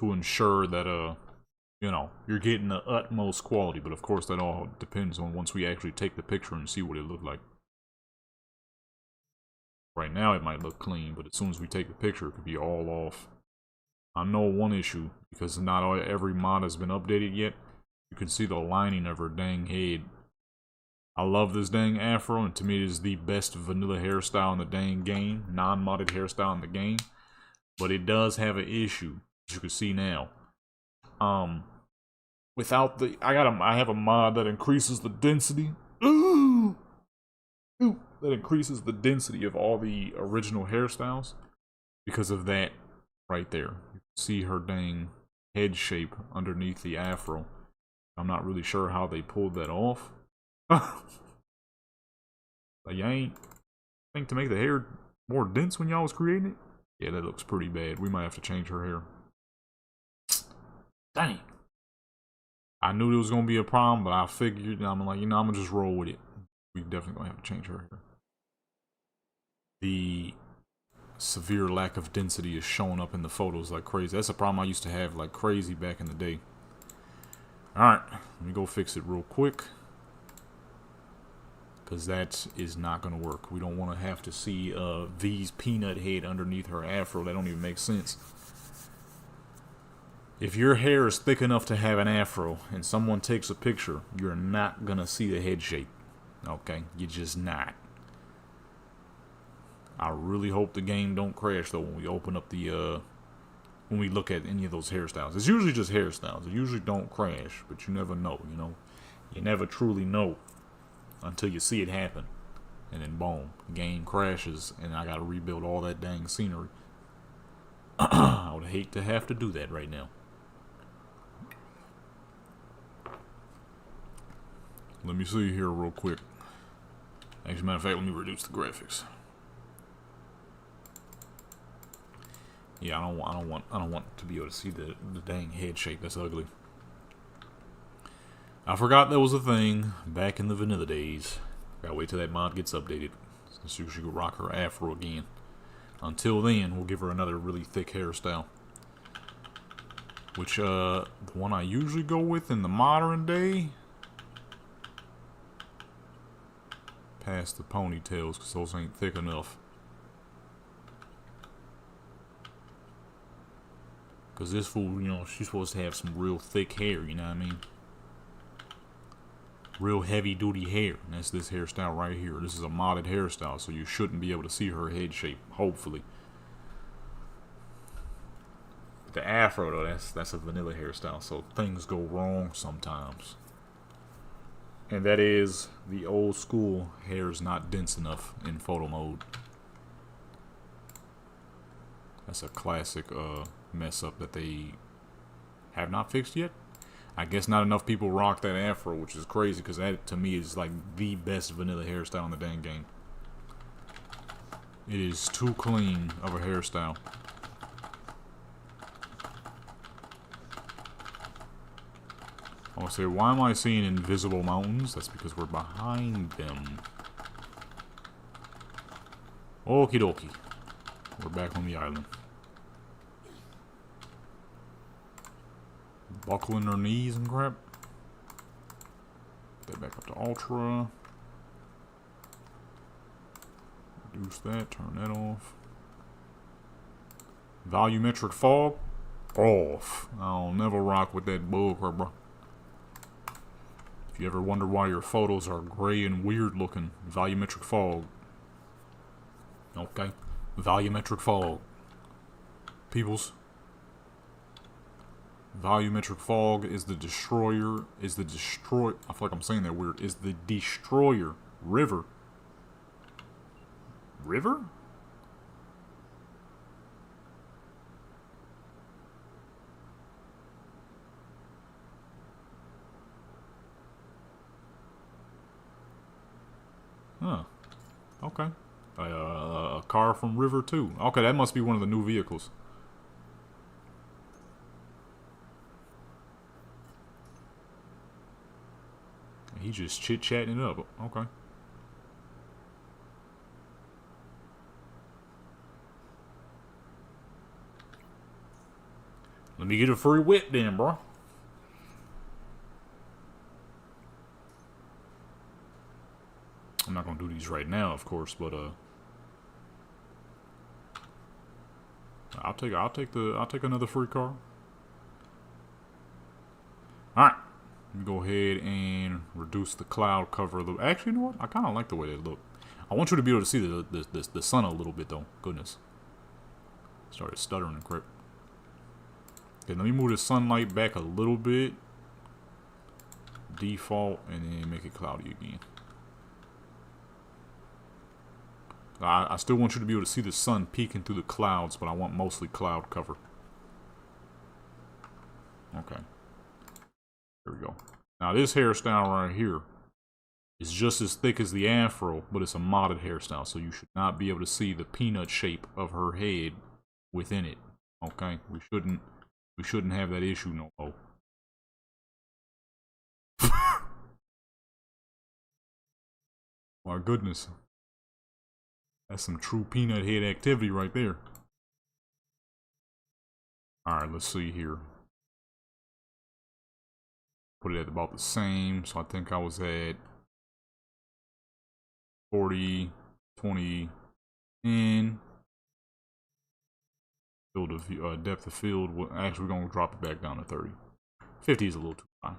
[SPEAKER 1] To ensure that, you know, you're getting the utmost quality, but of course that all depends on once we actually take the picture and see what it looked like. Right now it might look clean, but as soon as we take the picture, it could be all off. I know one issue, because not every mod has been updated yet. You can see the lining of her dang head. I love this dang afro, and to me it is the best vanilla hairstyle in the dang game. Non-modded hairstyle in the game. But it does have an issue, as you can see now. Without the... I have a mod that increases the density. Ooh! Ooh! That increases the density of all the original hairstyles. Because of that right there. You can see her dang head shape underneath the afro. I'm not really sure how they pulled that off. Like, you ain't think to make the hair more dense when y'all was creating it? Yeah, that looks pretty bad. We might have to change her hair. Dang. I knew there was gonna be a problem, but I figured, I'm like, I'm gonna just roll with it. We definitely gonna have to change her hair. The severe lack of density is showing up in the photos like crazy. That's a problem I used to have like crazy back in the day. Alright, let me go fix it real quick. Because that is not going to work. We don't want to have to see V's peanut head underneath her afro. That don't even make sense. If your hair is thick enough to have an afro and someone takes a picture, you're not going to see the head shape. Okay? You're just not. I really hope the game don't crash though when we open up the when we look at any of those hairstyles. It's usually just hairstyles. It usually don't crash, but you never know, you know. You never truly know until you see it happen. And then boom, the game crashes and I gotta rebuild all that dang scenery. I would hate to have to do that right now. Let me see here real quick. As a matter of fact, let me reduce the graphics. Yeah, I don't want to be able to see the dang head shape. That's ugly. I forgot that was a thing back in the vanilla days. Gotta wait till that mod gets updated so she can rock her afro again. Until then, we'll give her another really thick hairstyle. Which, the one I usually go with in the modern day, past the ponytails, because those ain't thick enough. Because this fool, you know, she's supposed to have some real thick hair, you know what I mean? Real heavy duty hair. And that's this hairstyle right here. This is a modded hairstyle, so you shouldn't be able to see her head shape, hopefully. The afro though, that's a vanilla hairstyle, so things go wrong sometimes. And that is the old school hair is not dense enough in photo mode. That's a classic mess up that they have not fixed yet. I guess not enough people rock that afro, which is crazy because that to me is like the best vanilla hairstyle in the dang game. It is too clean of a hairstyle. I want to say, why am I seeing invisible mountains? That's because we're behind them. Okie dokie. We're back on the island. Buckling her knees and crap. Put that back up to ultra. Reduce that, turn that off. Volumetric fog? Off. I'll never rock with that bullcrap, bro. If you ever wonder why your photos are gray and weird looking, volumetric fog. Okay? Volumetric fog. Peoples. Volumetric fog is the destroyer, I feel like I'm saying that weird, is the destroyer. River. River? Huh. Okay. A car from River 2. Okay, that must be one of the new vehicles. He just chit-chatting it up. Okay. Let me get a free whip then, bro. I'm not gonna do these right now, of course, but I'll take another free car. Alright. Go ahead and reduce the cloud cover a little. Actually, you know what? I kind of like the way they look. I want you to be able to see the sun a little bit, though. Goodness. Started stuttering and crap. Okay, let me move the sunlight back a little bit. Default, and then make it cloudy again. I still want you to be able to see the sun peeking through the clouds, but I want mostly cloud cover. Okay. There we go. Now this hairstyle right here is just as thick as the afro, but it's a modded hairstyle, so you should not be able to see the peanut shape of her head within it. Okay? We shouldn't have that issue no more. My goodness. That's some true peanut head activity right there. Alright, let's see here. Put it at about the same, so I think I was at 40, 20, and field of depth of field. Actually, we're gonna drop it back down to 30. 50 is a little too high.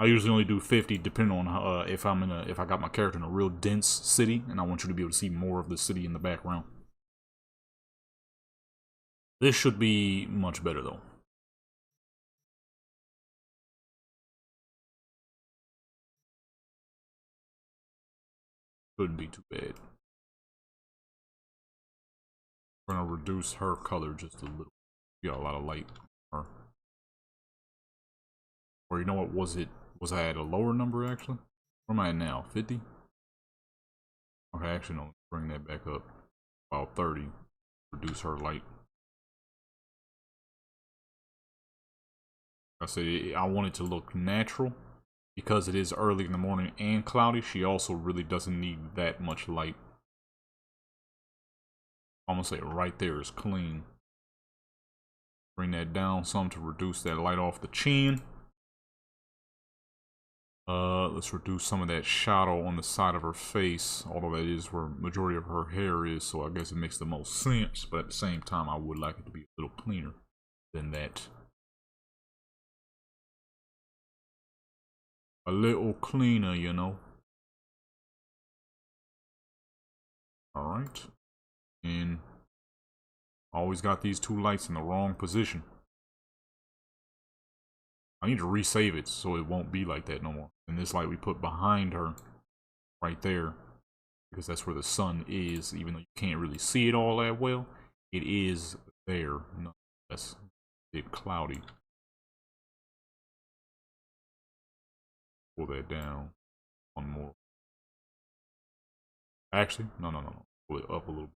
[SPEAKER 1] I usually only do 50 depending on if I got my character in a real dense city, and I want you to be able to see more of the city in the background. This should be much better though. Shouldn't be too bad. We're gonna reduce her color just a little. We got a lot of light on her. Or you know what, was I at a lower number actually? Where am I at now? 50? Okay, actually no, bring that back up. About 30. Reduce her light. I said I want it to look natural. Because it is early in the morning and cloudy, she also really doesn't need that much light. I'm gonna say right there is clean. Bring that down some to reduce that light off the chin. Let's reduce some of that shadow on the side of her face, although that is where majority of her hair is, so I guess it makes the most sense, but at the same time I would like it to be a little cleaner than that. A little cleaner, you know. Alright. And always got these two lights in the wrong position. I need to resave it so it won't be like that no more. And this light we put behind her right there, because that's where the sun is, even though you can't really see it all that well, it is there. No, that's a bit cloudy. Pull that down. One more. Actually, no. Pull it up a little bit.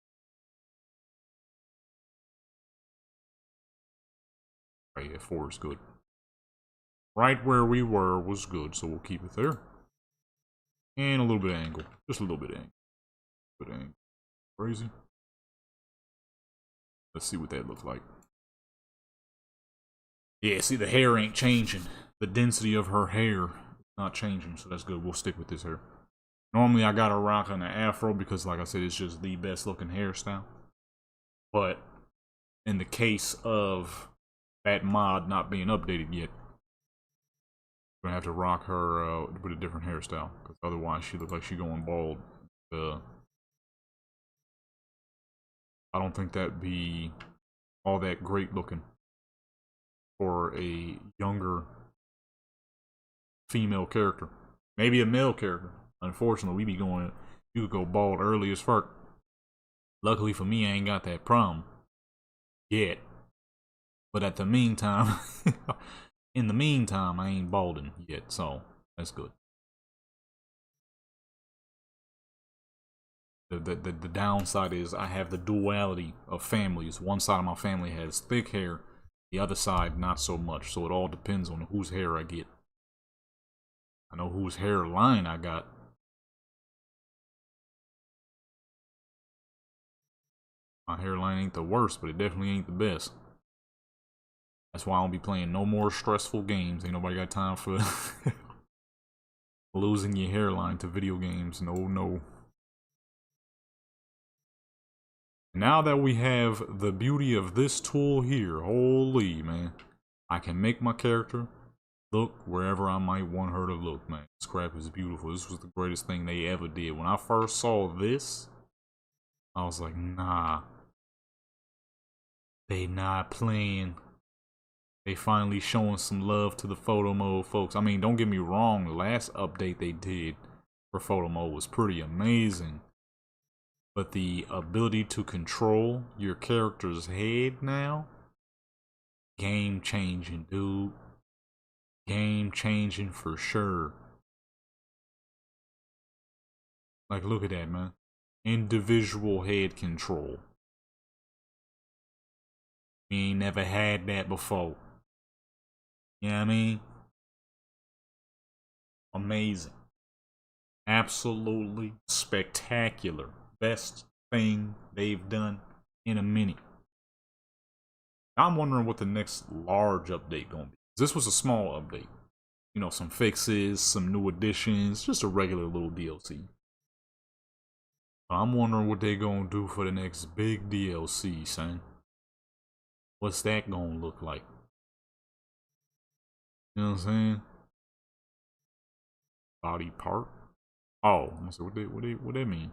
[SPEAKER 1] Right, yeah, 4 is good. Right where we were was good, so we'll keep it there. And a little bit of angle. Just a little bit of angle. Good angle. Crazy. Let's see what that looks like. Yeah, see, the hair ain't changing. The density of her hair is not changing, so that's good. We'll stick with this hair. Normally, I got her rocking an afro because, like I said, it's just the best looking hairstyle. But in the case of that mod not being updated yet, I'm gonna have to rock her with a different hairstyle, because otherwise she looks like she's going bald. I don't think that'd be all that great looking for a younger female character. Maybe a male character. Unfortunately, you could go bald early as fuck. Luckily for me, I ain't got that problem yet. But at the meantime, in the meantime, I ain't balding yet, so that's good. The downside is I have the duality of families. One side of my family has thick hair, the other side not so much. So it all depends on whose hair I get. I know whose hairline I got. My hairline ain't the worst, but it definitely ain't the best. That's why I don't be playing no more stressful games. Ain't nobody got time for losing your hairline to video games. No. Now that we have the beauty of this tool here, holy man, I can make my character look wherever I might want her to look, man. This crap is beautiful. This was the greatest thing they ever did. When I first saw this, I was like, nah, they not playing. They finally showing some love to the photo mode, folks. I mean, don't get me wrong, the last update they did for photo mode was pretty amazing. But the ability to control your character's head now, game changing, dude. Game changing for sure. Like, look at that, man. Individual head control. We ain't never had that before. You know what I mean? Amazing. Absolutely spectacular. Best thing they've done in a minute. I'm wondering what the next large update gonna be. This was a small update. You know, some fixes, some new additions, just a regular little DLC. I'm wondering what they gonna do for the next big DLC, son. What's that gonna look like? You know what I'm saying? Body part. Oh, so what they mean?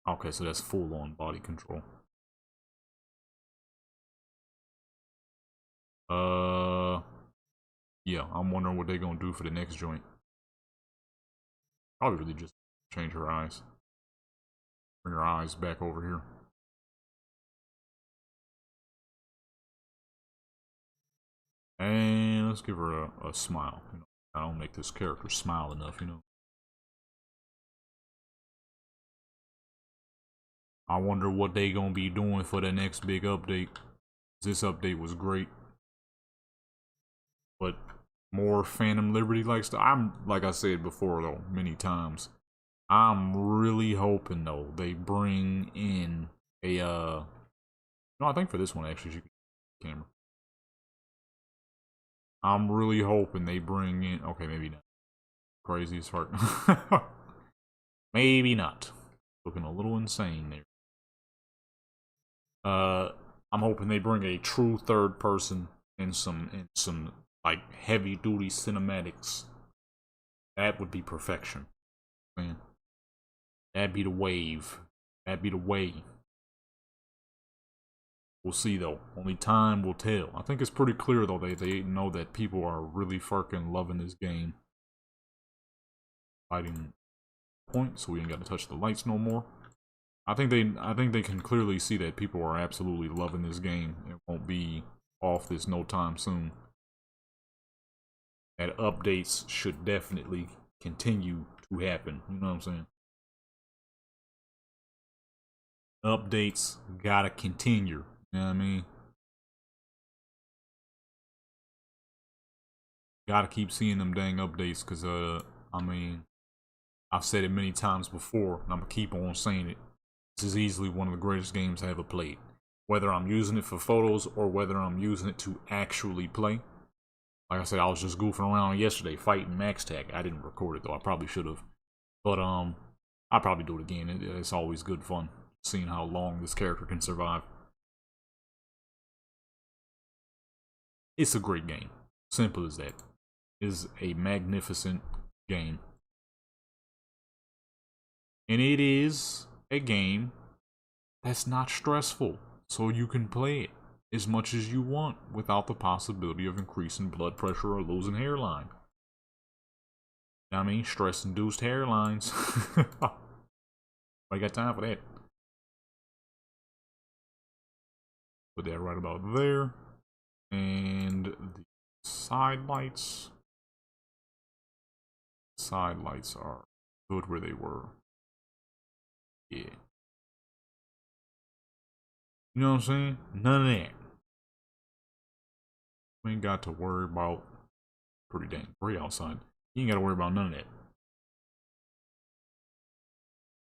[SPEAKER 1] Okay, so that's full on body control. Yeah, I'm wondering what they're gonna do for the next joint. Probably really just change her eyes. Bring her eyes back over here. And let's give her a smile. You know, I don't make this character smile enough, you know. I wonder what they gonna be doing for the next big update. This update was great, but more Phantom Liberty like stuff. I'm like I said before though, many times. I'm really hoping though they bring in a no, I think for this one actually you can camera. I'm really hoping they bring in okay, maybe not. Crazy as fuck. Maybe not. Looking a little insane there. I'm hoping they bring a true third person in some like heavy duty cinematics. That would be perfection. Man. That'd be the wave. That'd be the way. We'll see though. Only time will tell. I think it's pretty clear though they know that people are really fucking loving this game. Lighting point, so we ain't got to touch the lights no more. I think they can clearly see that people are absolutely loving this game. It won't be off this no time soon. That updates should definitely continue to happen. You know what I'm saying? Updates gotta continue. You know what I mean? Gotta keep seeing them dang updates, cause I mean, I've said it many times before, and I'm gonna keep on saying it. This is easily one of the greatest games I ever played. Whether I'm using it for photos or whether I'm using it to actually play. Like I said, I was just goofing around yesterday fighting Max Tag. I didn't record it though. I probably should have. But I'll probably do it again. It's always good fun seeing how long this character can survive. It's a great game. Simple as that. It is a magnificent game. And it is a game that's not stressful. So you can play it as much as you want without the possibility of increasing blood pressure or losing hairline. I mean, stress-induced hairlines. I got time for that. Put that right about there. And the side lights. Side lights are good where they were. Yeah. You know what I'm saying? None of that. We ain't got to worry about pretty dang gray outside. You ain't got to worry about none of that.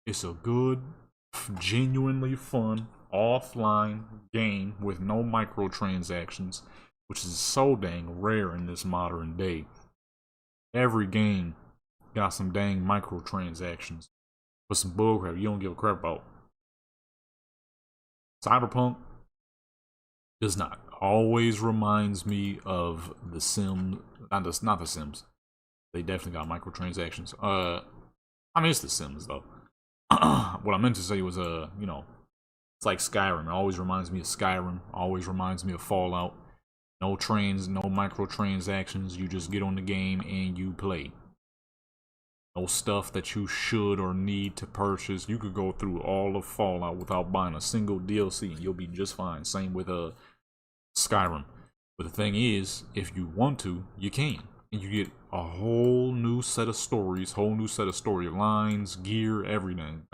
[SPEAKER 1] It's a good, genuinely fun, offline game with no microtransactions, which is so dang rare in this modern day. Every game got some dang microtransactions. for some bullcrap you don't give a crap about. Cyberpunk does not. Always reminds me of The Sims. Not The Sims. They definitely got microtransactions. I mean, it's The Sims though. What I meant to say was, you know, it's like Skyrim. It always reminds me of Skyrim. Always reminds me of Fallout. No trains, no microtransactions. You just get on the game and you play. No stuff that you should or need to purchase. You could go through all of Fallout without buying a single DLC and you'll be just fine. Same with Skyrim. But the thing is, if you want to, you can. And you get a whole new set of stories, whole new set of storylines, gear, everything.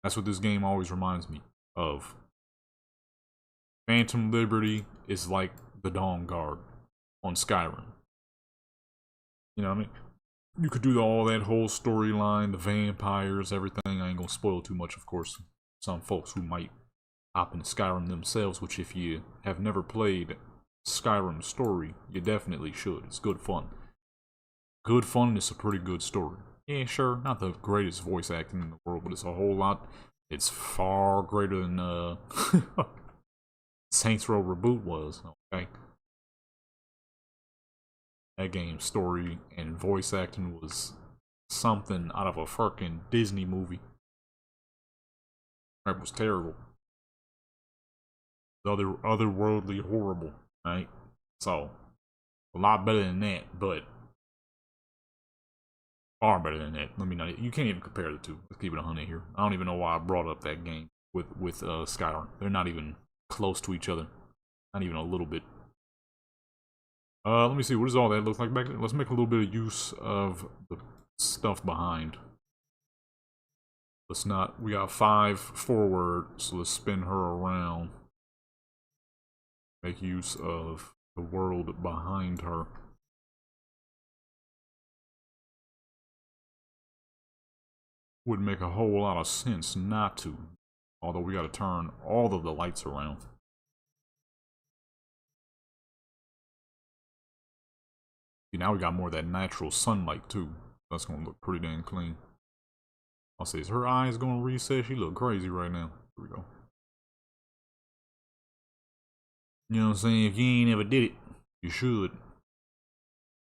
[SPEAKER 1] That's what this game always reminds me of. Phantom Liberty is like the Dawn Guard on Skyrim. You know what I mean? You could do all that whole storyline, the vampires, everything. I ain't gonna spoil too much, of course. Some folks who might hop into Skyrim themselves, which if you have never played Skyrim story, you definitely should. It's good fun. Good fun, and it's a pretty good story. Yeah, sure, not the greatest voice acting in the world, but it's a whole lot. It's far greater than Saints Row Reboot was, okay? That game's story and voice acting was something out of a fucking Disney movie. That was terrible. Otherworldly horrible, right? So, a lot better than that, but far better than that. Let me not. You can't even compare the two. Let's keep it 100 here. I don't even know why I brought up that game with Skyrim. They're not even close to each other. Not even a little bit. Let me see. What does all that look like back there? Let's make a little bit of use of the stuff behind. Let's not. We got 5 forward, so let's spin her around. Make use of the world behind her. Would make a whole lot of sense not to. Although we gotta turn all of the lights around. See, now we got more of that natural sunlight too. That's gonna look pretty dang clean. I'll say, is her eyes gonna reset? She look crazy right now. Here we go. You know what I'm saying? If you ain't ever did it, you should.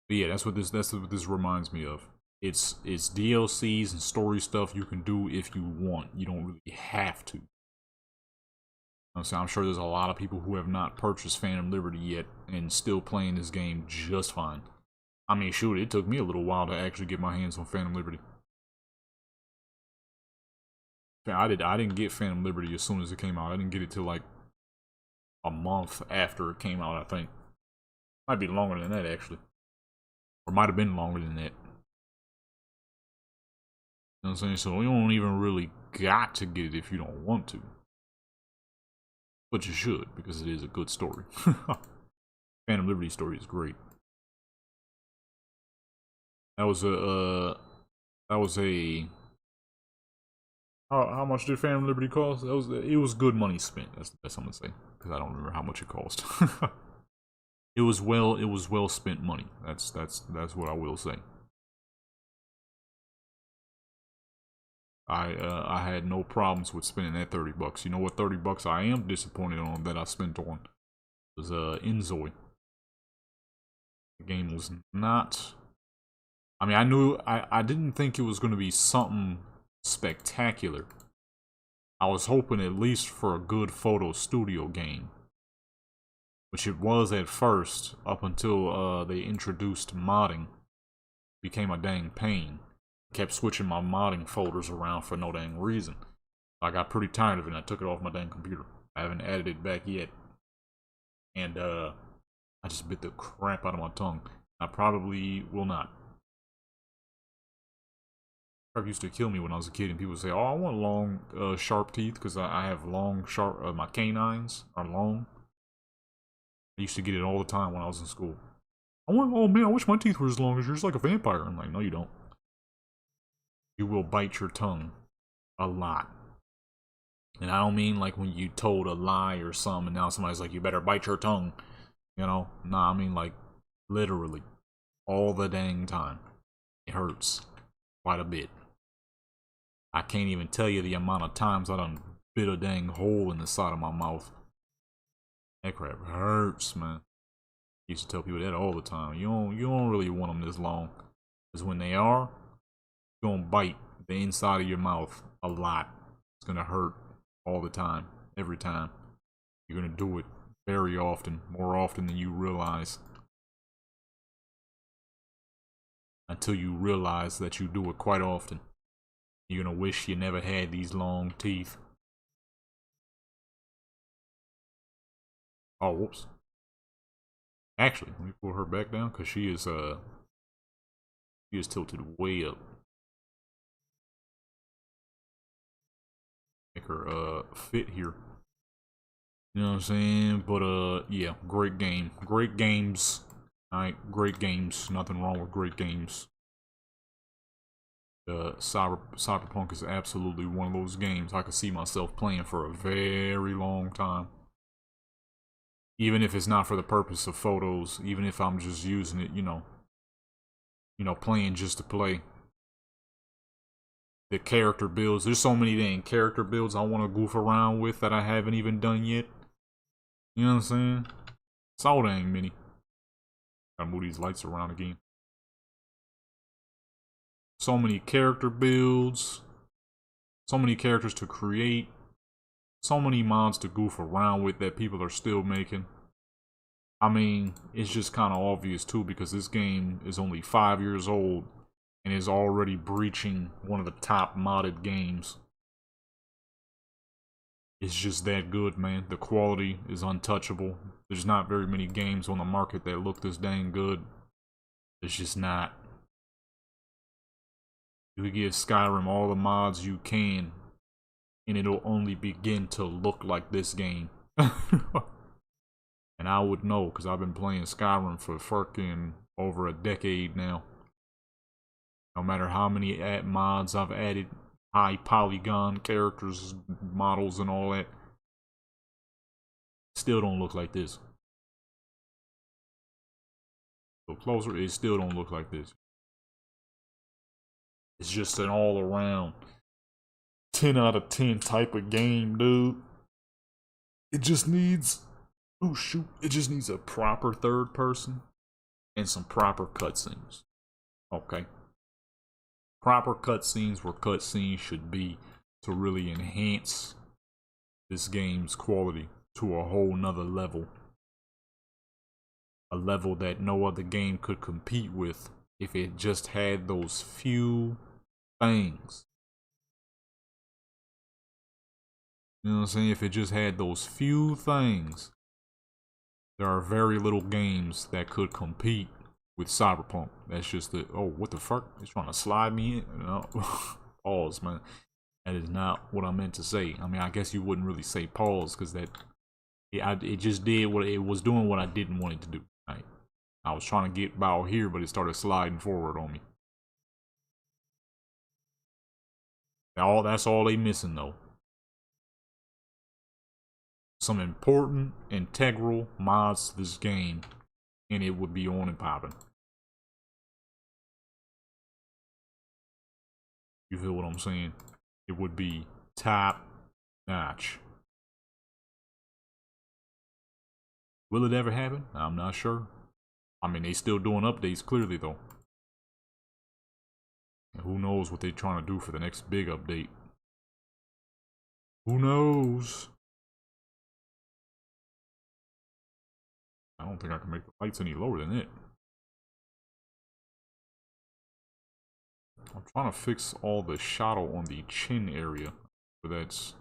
[SPEAKER 1] But yeah, that's what this reminds me of. It's DLCs and story stuff you can do if you want. You don't really have to. I'm sure there's a lot of people who have not purchased Phantom Liberty yet and still playing this game just fine. I mean, shoot, it took me a little while to actually get my hands on Phantom Liberty. I didn't get Phantom Liberty as soon as it came out. I didn't get it till like a month after it came out, I think. Might be longer than that, actually. Or might have been longer than that. You know what I'm saying? So you don't even really got to get it if you don't want to. But you should, because it is a good story. Phantom Liberty story is great. That was a how much did Phantom Liberty cost? It was good money spent. That's the best I'm gonna say, because I don't remember how much it cost. It was well spent money. That's what I will say. I had no problems with spending that $30. You know what $30 I am disappointed on that I spent on was Inzoi. The game was not. I mean, I didn't think it was going to be something spectacular. I was hoping at least for a good photo studio game, which it was at first, up until they introduced modding. Became a dang pain. Kept switching my modding folders around for no dang reason. I got pretty tired of it and I took it off my dang computer. I haven't added it back yet. And I just bit the crap out of my tongue. I probably will not. It used to kill me when I was a kid and people would say, oh, I want long, sharp teeth because I have long, sharp, my canines are long. I used to get it all the time when I was in school. Oh man, I wish my teeth were as long as yours, like a vampire. I'm like, no you don't. You will bite your tongue a lot. And I don't mean like when you told a lie or something and now somebody's like, you better bite your tongue. You know? Nah, I mean like literally all the dang time. It hurts quite a bit. I can't even tell you the amount of times I done bit a dang hole in the side of my mouth. That crap hurts, man. I used to tell people that all the time. You don't really want them this long, because when they are, you're gonna bite the inside of your mouth a lot. It's gonna hurt all the time, every time. You're gonna do it very often, more often than you realize. Until you realize that you do it quite often. You're gonna wish you never had these long teeth. Oh, whoops. Actually, let me pull her back down, because she is tilted way up. Make her fit here. You know what I'm saying? But yeah, great game. Great games. Alright, great games. Nothing wrong with great games. Cyberpunk is absolutely one of those games I could see myself playing for a very long time. Even if it's not for the purpose of photos, even if I'm just using it, playing just to play. The character builds, there's so many dang character builds I want to goof around with that I haven't even done yet. You know what I'm saying? So dang many. Gotta move these lights around again. So many character builds. So many characters to create. So many mods to goof around with that people are still making. I mean, it's just kind of obvious too, because this game is only 5 years old and is already breaching one of the top modded games. It's just that good, man. The quality is untouchable. There's not very many games on the market that look this dang good. It's just not. You could give Skyrim all the mods you can, and it'll only begin to look like this game. And I would know, because I've been playing Skyrim for fucking over a decade now. No matter how many mods I've added, high polygon characters, models, and all that, still don't look like this. So closer, it still don't look like this. It's just an all-around 10 out of 10 type of game, dude. It just needs, oh shoot, it just needs a proper third person and some proper cutscenes. Okay. Proper cutscenes where cutscenes should be to really enhance this game's quality to a whole nother level. A level that no other game could compete with if it just had those few things. You know what I'm saying? If it just had those few things, there are very little games that could compete with Cyberpunk. That's just the, oh, what the fuck? It's trying to slide me in? No. Pause, man. That is not what I meant to say. I mean, I guess you wouldn't really say pause, because that, it just did what it was doing, what I didn't want it to do. Right? I was trying to get about here, but it started sliding forward on me. That's all they missing, though. Some important, integral mods to this game, and it would be on and popping. You feel what I'm saying? It would be top notch. Will it ever happen? I'm not sure. I mean, they still doing updates, clearly, though. And who knows what they're trying to do for the next big update. Who knows? I don't think I can make the lights any lower than it. I'm trying to fix all the shadow on the chin area. But that's...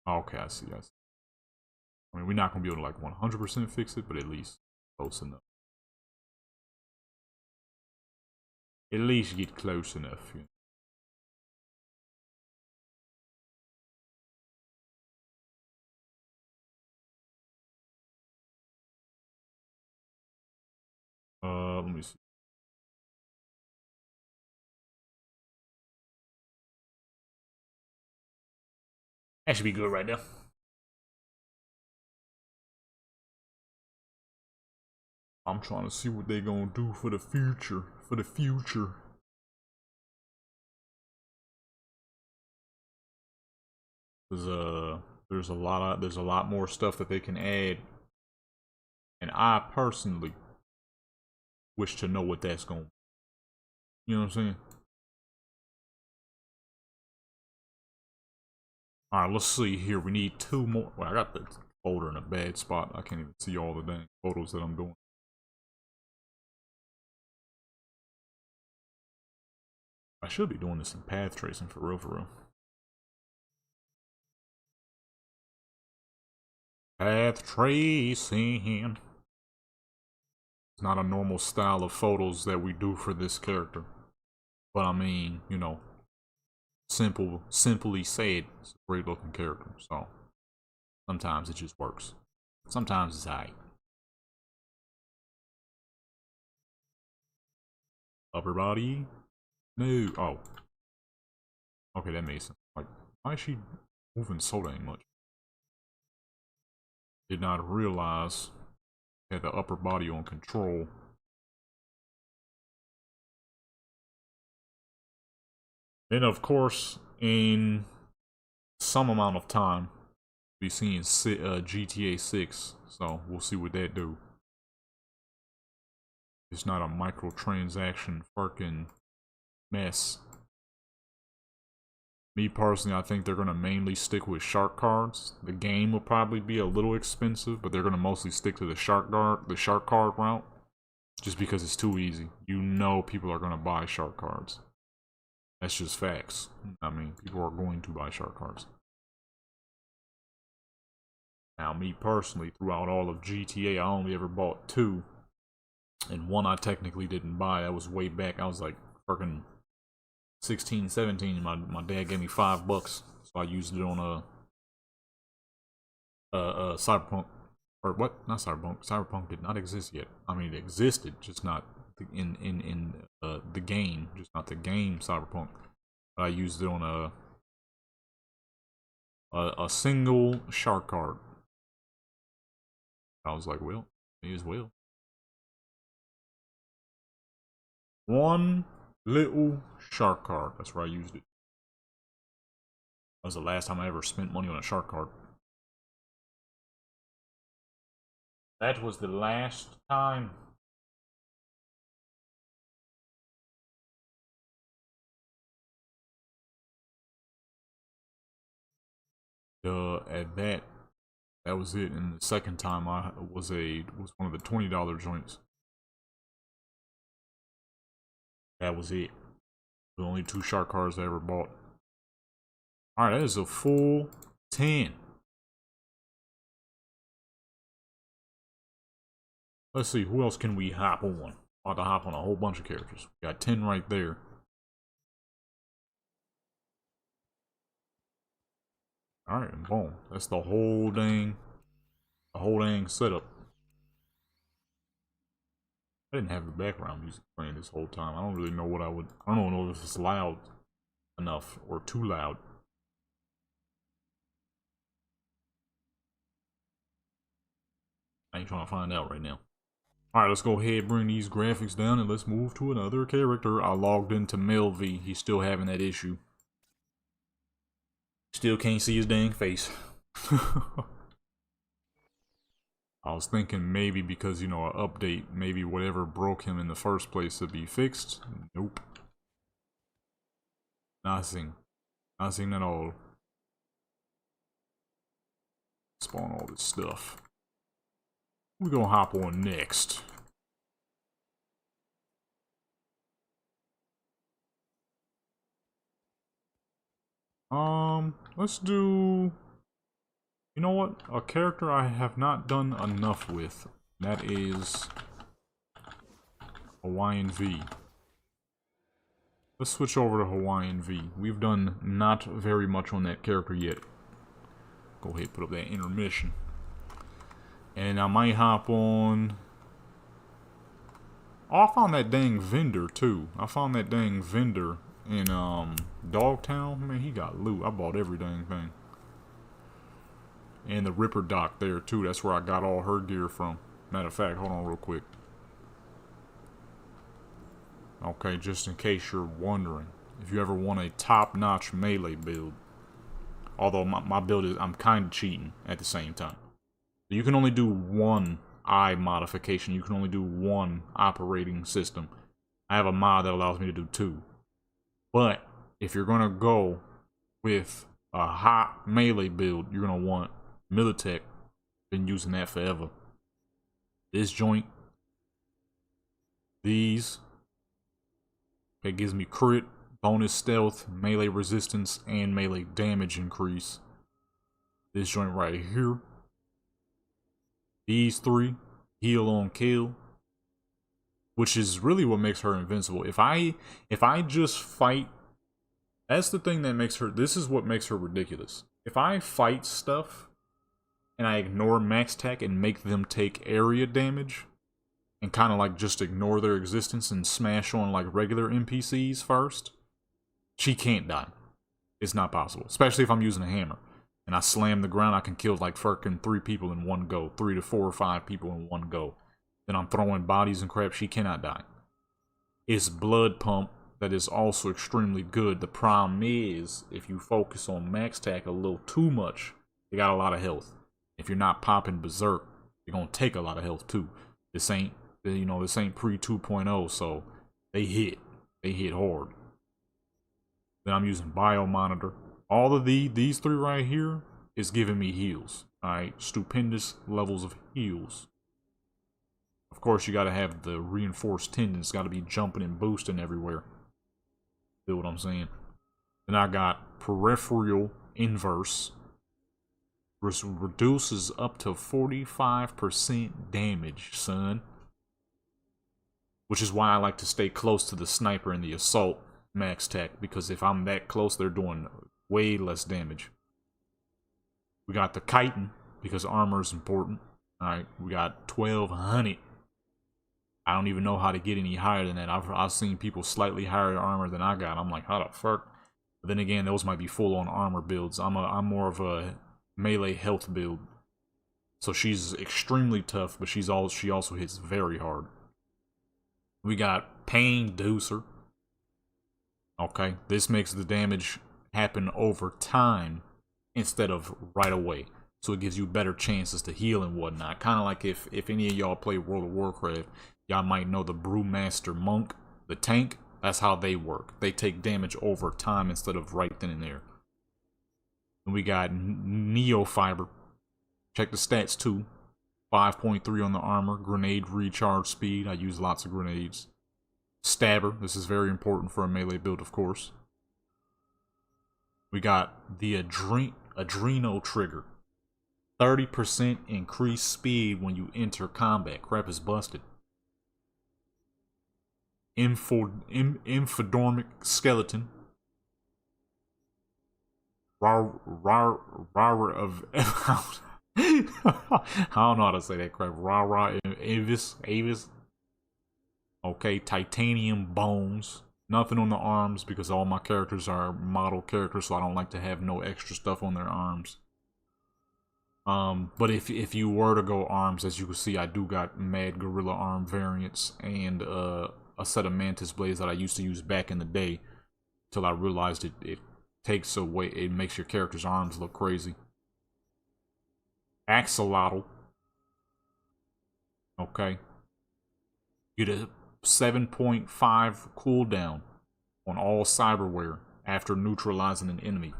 [SPEAKER 1] Okay, I see. I mean, we're not going to be able to like 100% fix it, but at least close enough. At least get close enough. You know? Let me see. That should be good right now. I'm trying to see what they gonna do for the future. There's a lot more stuff that they can add, and I personally wish to know what that's going to be. You know what I'm saying? Alright, let's see here. We need 2 more. Well, I got the folder in a bad spot. I can't even see all the dang photos that I'm doing. I should be doing this in path tracing for real, for real. Path tracing. It's not a normal style of photos that we do for this character. But I mean, you know, simply said, it's a great looking character. So sometimes it just works. Sometimes it's alright. Upper body? No. Oh. Okay, that makes sense. Like, why is she moving so dang much? Did not realize had the upper body on control. Then, of course, in some amount of time, we'll be seeing GTA 6. So we'll see what that do. It's not a microtransaction fucking mess. Me personally, I think they're gonna mainly stick with shark cards. The game will probably be a little expensive, but they're gonna mostly stick to the shark card route, just because it's too easy. You know, people are gonna buy shark cards. That's just facts. I mean, people are going to buy shark cards. Now, me personally, throughout all of GTA, I only ever bought 2. And 1 I technically didn't buy. That was way back. I was like fucking 16, 17. My dad gave me $5. So I used it on Cyberpunk. Or what? Not Cyberpunk. Cyberpunk did not exist yet. I mean, it existed, just not in the game. Just not the game Cyberpunk. But I used it on a single shark card. I was like, well, may as well. 1 little shark card. That's where I used it. That was the last time I ever spent money on a shark card. That was the last time. At that was it. And the second time I was one of the $20 joints. That was it. The only 2 shark cards I ever bought. Alright, that is a full 10. Let's see, who else can we hop on? About to hop on a whole bunch of characters. We got 10 right there. Alright, and boom. That's the whole dang setup. I didn't have the background music playing this whole time. I don't really know what I don't know if it's loud enough or too loud. I ain't trying to find out right now. Alright, let's go ahead and bring these graphics down and let's move to another character. I logged into Melv. He's still having that issue. Still can't see his dang face. I was thinking maybe because, you know, an update, maybe whatever broke him in the first place would be fixed. Nope. Nothing. Nothing at all. Spawn all this stuff. We're gonna hop on next. Let's do... You know what? A character I have not done enough with. That is... Hawaiian V. Let's switch over to Hawaiian V. We've done not very much on that character yet. Go ahead and put up that intermission. And I might hop on... Oh, I found that dang vendor, too. I found that dang vendor in, Dogtown. Man, he got loot. I bought every dang thing. And the Ripper dock there, too. That's where I got all her gear from. Matter of fact, hold on real quick. Okay, just in case you're wondering. If you ever want a top-notch melee build, Although my build is, I'm kind of cheating at the same time. You can only do one eye modification. You can only do one operating system. I have a mod that allows me to do 2. But if you're going to go with a hot melee build, you're going to want Militech. Been using that forever. This joint. These. It gives me crit, bonus stealth, melee resistance, and melee damage increase. This joint right here. These 3. Heal on kill. Which is really what makes her invincible. If I just fight, that's the thing that makes her, this is what makes her ridiculous. If I fight stuff and I ignore max attack and make them take area damage and kind of like just ignore their existence and smash on like regular NPCs first, she can't die. It's not possible, especially if I'm using a hammer and I slam the ground. I can kill like fucking 3 people in one go, 3 to 4 or 5 people in one go. Then I'm throwing bodies and crap. She cannot die. It's blood pump that is also extremely good. The problem is, if you focus on max attack a little too much, you got a lot of health. If you're not popping berserk, you're gonna take a lot of health too. This ain't, you know, this ain't pre 2.0, so they hit hard. Then I'm using bio monitor. All of these 3 right here is giving me heals. All right, stupendous levels of heals. Of course, you gotta have the reinforced tendons. Gotta be jumping and boosting everywhere. Feel what I'm saying? Then I got peripheral inverse. Reduces up to 45% damage, son. Which is why I like to stay close to the sniper and the assault max tech. Because if I'm that close, they're doing way less damage. We got the chitin, because armor is important. Alright, we got 1200. I don't even know how to get any higher than that. I've seen people slightly higher armor than I got. I'm like, how the fuck? But then again, those might be full-on armor builds. I'm more of a melee health build. So she's extremely tough, but she also hits very hard. We got Pain Deucer. Okay, this makes the damage happen over time instead of right away. So it gives you better chances to heal and whatnot. Kind of like if any of y'all play World of Warcraft, y'all might know the Brewmaster Monk, the tank. That's how they work. They take damage over time instead of right then and there. And we got Neofiber. Check the stats too. 5.3 on the armor. Grenade recharge speed. I use lots of grenades. Stabber. This is very important for a melee build, of course. We got the Adreno Trigger. 30% increased speed when you enter combat. Crap is busted. Infodormic Skeleton. Rara of I don't know how to say that crap. Rara Avis. Okay, Titanium Bones. Nothing on the arms because all my characters are model characters, so I don't like to have no extra stuff on their arms. But if you were to go arms, as you can see, I do got Mad Gorilla arm variants and a set of Mantis blades that I used to use back in the day, till I realized it takes away, it makes your character's arms look crazy. Axolotl. Okay. Get a 7.5 cooldown on all cyberware after neutralizing an enemy.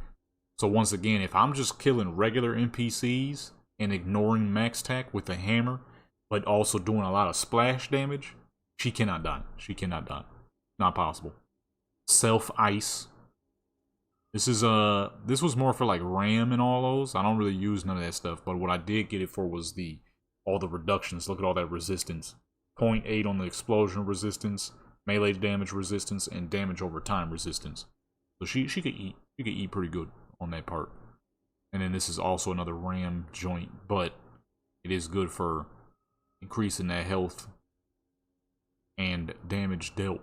[SPEAKER 1] So once again, if I'm just killing regular NPCs and ignoring max attack with the hammer, but also doing a lot of splash damage, she cannot die. She cannot die. Not possible. Self-ice. This was more for like RAM and all those. I don't really use none of that stuff, but what I did get it for was all the reductions. Look at all that resistance. 0.8 on the explosion resistance, melee damage resistance, and damage over time resistance. So she could eat. She could eat pretty good on that part. And then this is also another RAM joint, but it is good for increasing that health and damage dealt.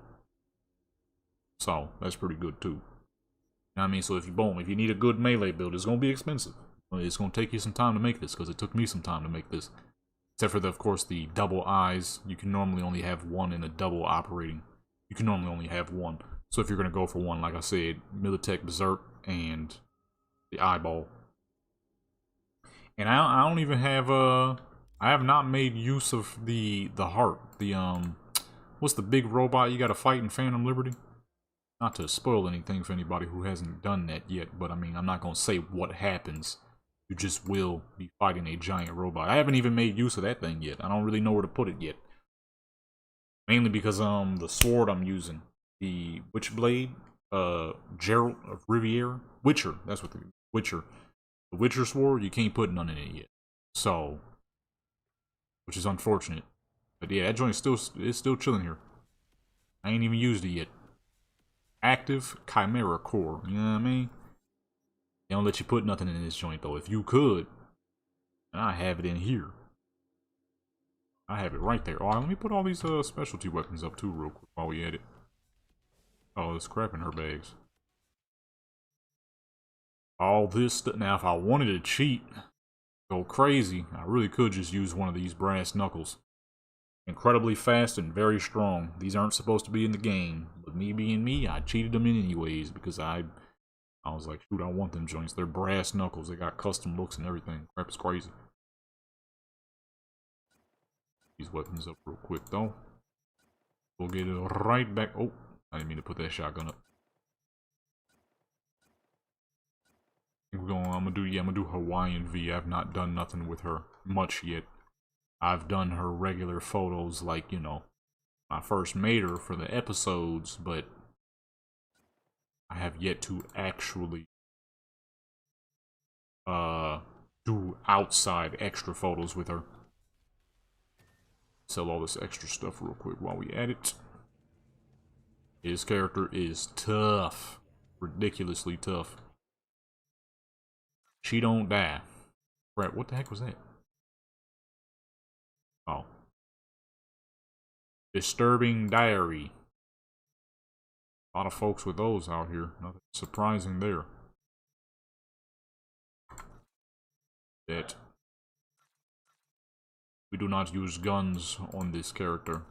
[SPEAKER 1] So that's pretty good too. You know what I mean? So if you need a good melee build, it's gonna be expensive. It's gonna take you some time to make this, because it took me some time to make this. Except for of course the double eyes. You can normally only have one in a double operating. You can normally only have one. So if you're gonna go for one, like I said, Militech Berserk and The eyeball. And I don't even have I have not made use of the heart. The what's the big robot you got to fight in Phantom Liberty? Not to spoil anything for anybody who hasn't done that yet, but I mean, I'm not gonna say what happens. You just will be fighting a giant robot. I haven't even made use of that thing yet. I don't really know where to put it yet. Mainly because the sword I'm using, the Witchblade, Gerald of Riviera, Witcher. That's what the Witcher. The Witcher sword, you can't put none in it yet. So, which is unfortunate. But yeah, that joint is still chilling here. I ain't even used it yet. Active Chimera Core. You know what I mean? They don't let you put nothing in this joint though. If you could, and I have it in here. I have it right there. Oh, let me put all these specialty weapons up too real quick while we at it. Oh, there's crap in her bags. All this now, if I wanted to cheat, go crazy, I really could just use one of these brass knuckles. Incredibly fast and very strong. These aren't supposed to be in the game, but me being me, I cheated them in anyways because I was like, shoot, I want them joints. They're brass knuckles. They got custom looks and everything. Crap is crazy. These weapons up real quick though. We'll get it right back. Oh, I didn't mean to put that shotgun up. I'm gonna do Hawaiian V. I've not done nothing with her much yet. I've done her regular photos, like, you know, I first made her for the episodes, but I have yet to actually do outside extra photos with her. Sell all this extra stuff real quick while we at it. His character is tough. Ridiculously tough. She don't die. Right, what the heck was that? Oh. Disturbing Diary. A lot of folks with those out here. Nothing surprising there. That we do not use guns on this character.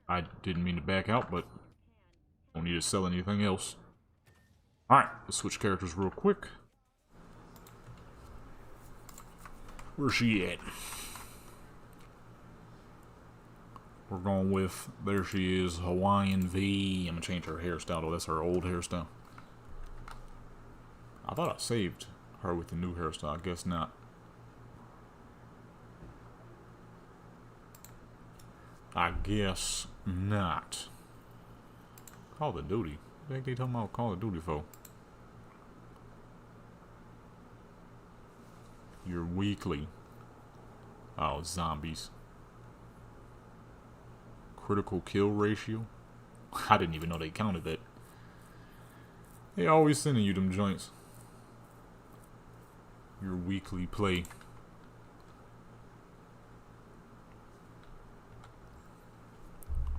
[SPEAKER 1] I didn't mean to back out, but don't need to sell anything else. Alright, let's switch characters real quick. Where's she at? We're going with, there she is, Hawaiian V. I'm gonna change her hairstyle though, that's her old hairstyle. I thought I saved her with the new hairstyle, I guess not. I guess not. Call of Duty? What the heck they talking about Call of Duty for? You're weekly. Oh, zombies. Critical kill ratio? I didn't even know they counted that. They always sending you them joints. Your weekly play.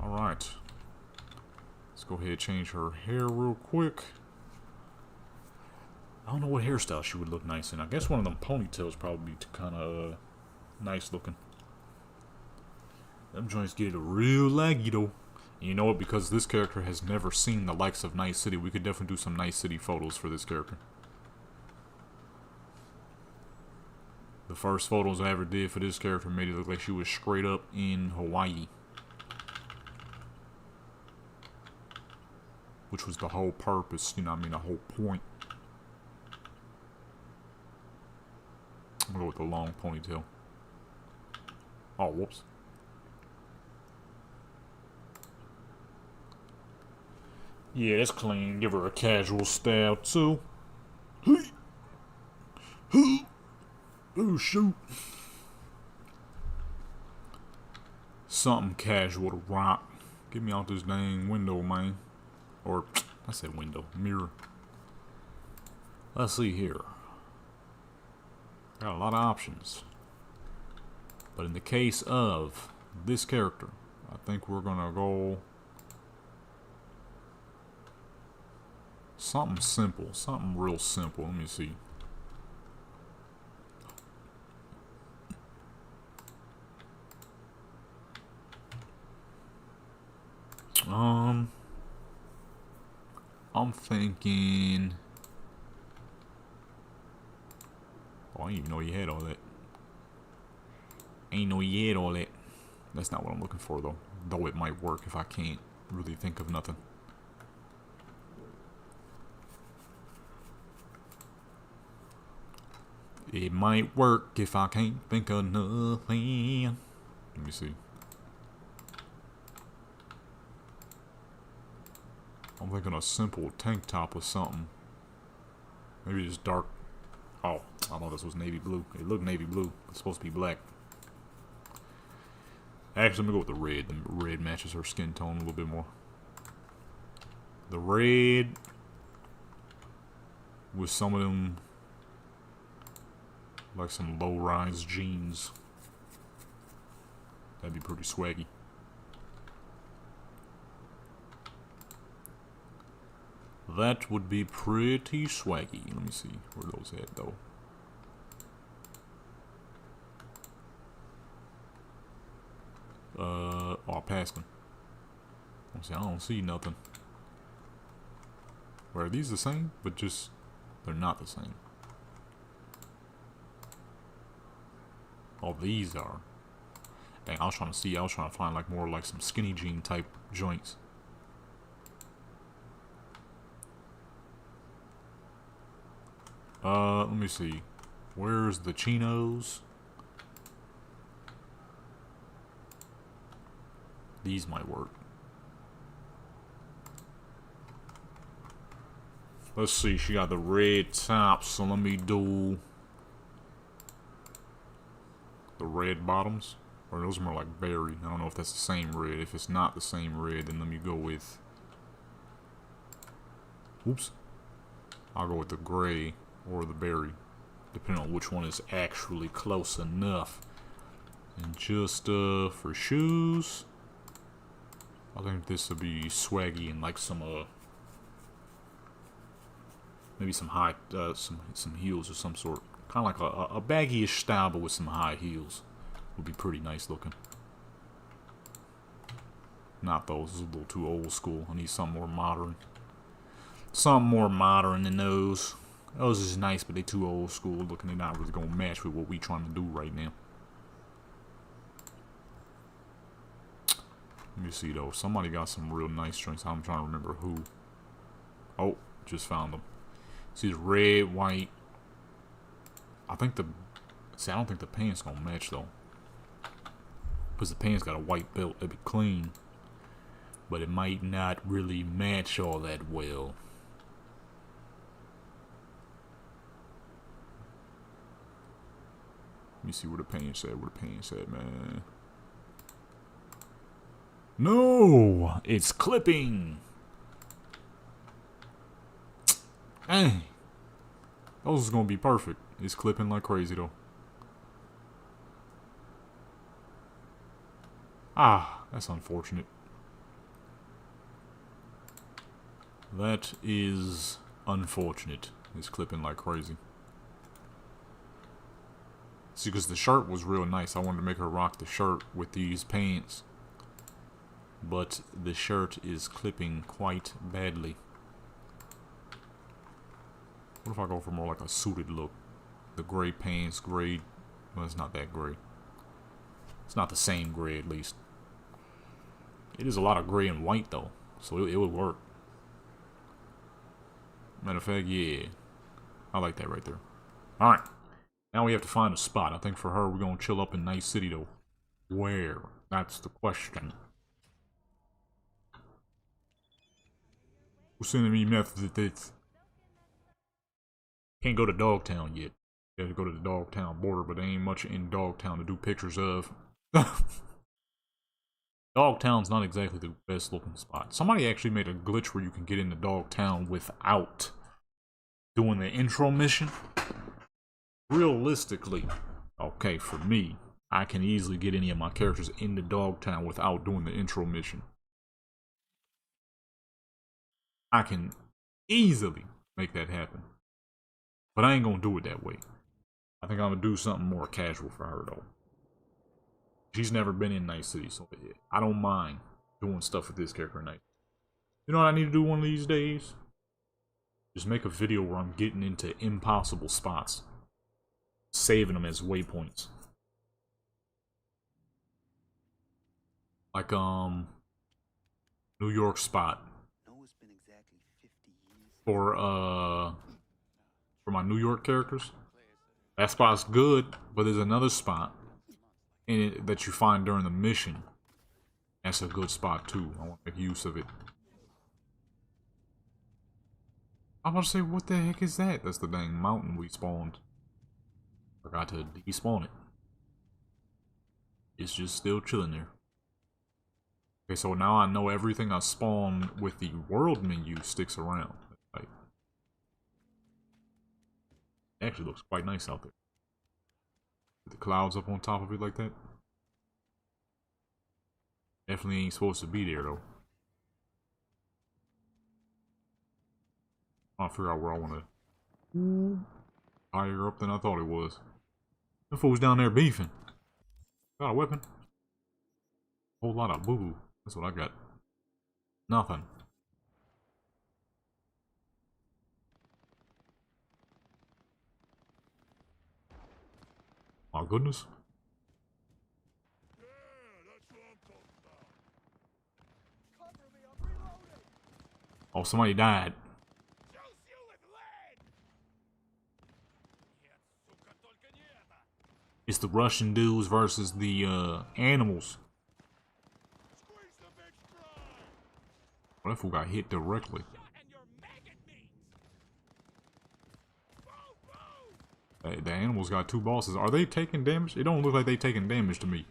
[SPEAKER 1] Alright. Let's go ahead and change her hair real quick. I don't know what hairstyle she would look nice in. I guess one of them ponytails probably be kind of nice looking. Them joints get real laggy though. And you know what? Because this character has never seen the likes of Night City, we could definitely do some Night City photos for this character. The first photos I ever did for this character made it look like she was straight up in Hawaii. Which was the whole purpose, you know what I mean, the whole point. I'm gonna go with the long ponytail. Oh, whoops. Yeah, that's clean. Give her a casual style, too. Oh, shoot. Something casual to rock. Get me out this dang window, man. Or, I said window. Mirror. Let's see here. Got a lot of options. But in the case of this character, I think we're gonna go something simple. Something real simple. Let me see. I'm thinking I didn't even know he had all that. I didn't know he had all that. That's not what I'm looking for, though. Though it might work if I can't really think of nothing. It might work if I can't think of nothing. Let me see. I'm thinking a simple tank top or something. Maybe just dark. Oh, I thought this was navy blue. It looked navy blue. It's supposed to be black. Actually, I'm gonna go with the red. The red matches her skin tone a little bit more. The red with some of them, like some low-rise jeans. That'd be pretty swaggy. That would be pretty swaggy. Let me see where those at, though. Oh, I passed them. I don't see nothing. Where are these the same? But just, they're not the same. Oh, these are. Dang, I was trying to find like more like some skinny jean type joints. Let me see. Where's the chinos? These might work. Let's see, she got the red tops, so let me do the red bottoms. Or those are more like berry. I don't know if that's the same red. If it's not the same red, then let me go with... Oops. I'll go with the gray or the berry, depending on which one is actually close enough. And just for shoes, I think this would be swaggy and like some maybe some high some heels or some sort, kind of like a baggy-ish style, but with some high heels would be pretty nice looking. Not those. This is a little too old school. I need something more modern. Something more modern than those. Those is nice, but they too old school looking. They're not really gonna match with what we trying to do right now. Let me see though. Somebody got some real nice joints. I'm trying to remember who. Oh, just found them. See the red, white. I think the. See, I don't think the pants gonna match though. Because the pants got a white belt. It'd be clean. But it might not really match all that well. Let me see where the pants at. Where the pants at, man. No! It's clipping! Dang. Those is gonna be perfect. It's clipping like crazy though. Ah, that's unfortunate. That is unfortunate. It's clipping like crazy. See, because the shirt was real nice. I wanted to make her rock the shirt with these pants. But the shirt is clipping quite badly. What if I go for more like a suited look? The gray pants, gray... Well, it's not that gray. It's not the same gray, at least. It is a lot of gray and white, though. So it would work. Matter of fact, yeah. I like that right there. Alright. Now we have to find a spot. I think for her, we're going to chill up in Night City, though. Where? That's the question. Who's sending me methods of this? Can't go to Dogtown yet. You have to go to the Dogtown border, but there ain't much in Dogtown to do pictures of. Dogtown's not exactly the best looking spot. Somebody actually made a glitch where you can get into Dogtown without doing the intro mission. Realistically, okay, for me, I can easily get any of my characters into Dogtown without doing the intro mission. I can easily make that happen. But I ain't gonna do it that way. I think I'm gonna do something more casual for her, though. She's never been in Night City, so I don't mind doing stuff with this character at night. You know what I need to do one of these days? Just make a video where I'm getting into impossible spots. saving them as waypoints. Like New York spot. For my New York characters. That spot's good, but there's another spot in it that you find during the mission. That's a good spot too. I want to make use of it. I'm about to say, what the heck is that? That's the dang mountain we spawned. Forgot to despawn it. It's just still chilling there. Okay, so now I know everything I spawn with the world menu sticks around. Like, it actually looks quite nice out there. With the clouds up on top of it like that. Definitely ain't supposed to be there though. I'll figure out where I want to. Higher up than I thought it was. The fool's down there beefing. Got a weapon? Whole lot of boo boo. That's what I got. Nothing. My goodness. Oh, somebody died. It's the Russian dudes versus the animals. Well, that fool got hit directly. The animals got two bosses. Are they taking damage? It don't look like they taking damage to me.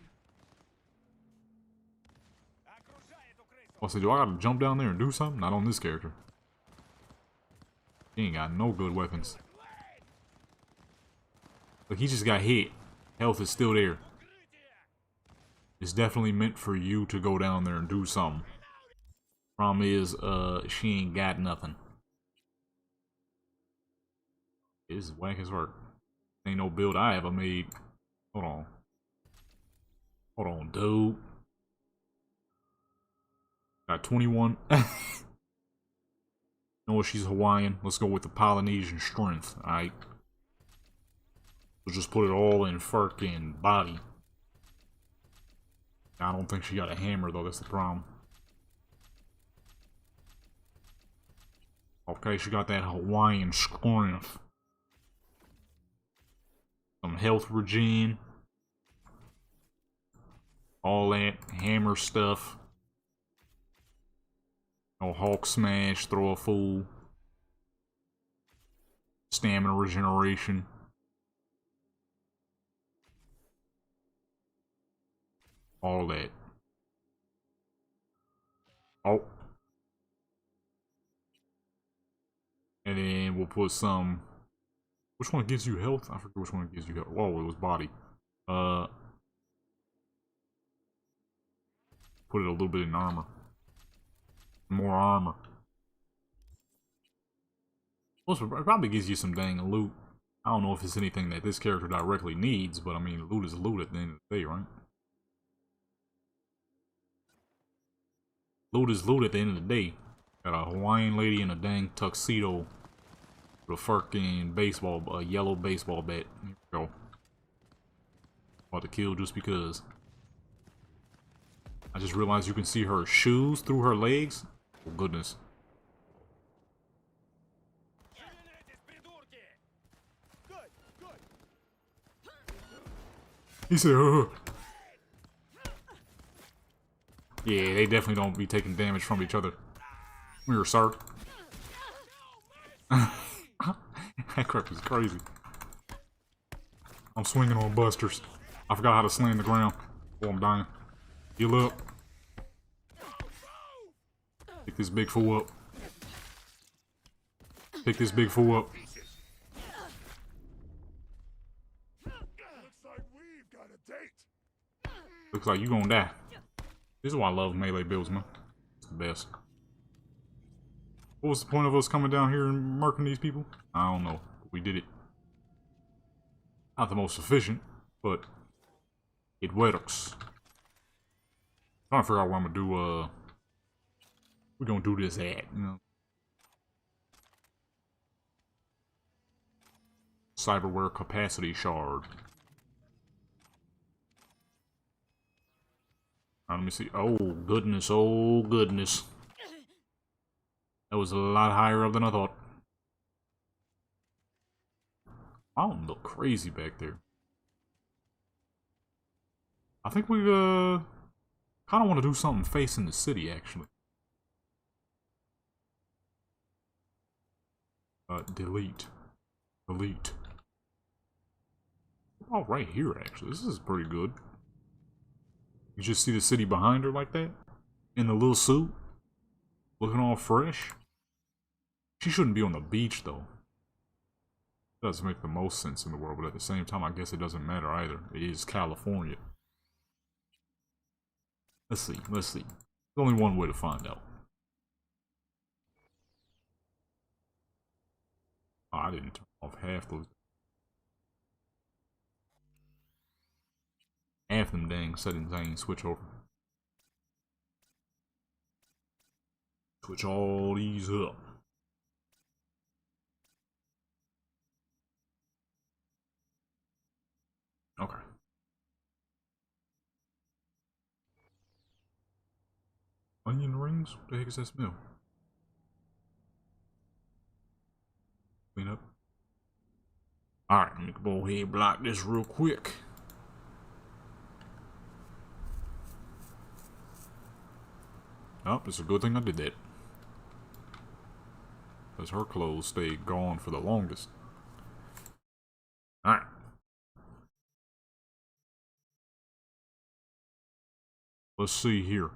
[SPEAKER 1] Oh, so do I gotta jump down there and do something? Not on this character. He ain't got no good weapons. Look, he just got hit. Health is still there. It's definitely meant for you to go down there and do something. Problem is, she ain't got nothing. This is whack as work. Ain't no build I ever made. Hold on. Hold on, dude. Got 21. No, she's Hawaiian. Let's go with the Polynesian strength, alright? So just put it all in fucking body. I don't think she got a hammer though, that's the problem. Okay, she got that Hawaiian strength. Some health regen. All that hammer stuff. No Hulk smash, throw a fool. Stamina regeneration. All that. Oh. And then we'll put some. Which one gives you health? I forget which one gives you health. Whoa, it was body. Put it a little bit in armor. More armor. Also, it probably gives you some dang loot. I don't know if it's anything that this character directly needs, but I mean, loot is loot at the end of the day, right? Loot is loot at the end of the day. Got a Hawaiian lady in a dang tuxedo with a fucking baseball, a yellow baseball bat. Here we go. About to kill just because. I just realized you can see her shoes through her legs. Oh, goodness. He said, yeah, they definitely don't be taking damage from each other. Come here, sir. That crap is crazy. I'm swinging on busters. I forgot how to slam the ground. Oh, I'm dying. Heal up. Pick this big fool up. Pick this big fool up. Looks like you gonna die. This is why I love melee builds, man. It's the best. What was the point of us coming down here and murking these people? I don't know. We did it. Not the most efficient, but it works. I'm trying to figure out where I'm gonna do, we're gonna do this at, you know. Cyberware capacity shard. Let me see. Oh, goodness. Oh, goodness. That was a lot higher up than I thought. Mountain look crazy back there. I think we, kind of want to do something facing the city, actually. Delete. Delete. Oh, right here, actually. This is pretty good. You just see the city behind her like that? In the little suit? Looking all fresh? She shouldn't be on the beach, though. Doesn't make the most sense in the world, but at the same time, I guess it doesn't matter either. It is California. Let's see, let's see. There's only one way to find out. Oh, I didn't turn off half those. Half them dang settings I ain't switch over. Switch all these up. Okay. Onion rings? What the heck is that smell? Clean up. Alright, let me go ahead and block this real quick. Oh, it's a good thing I did that. Because her clothes stayed gone for the longest. Alright. Let's see here.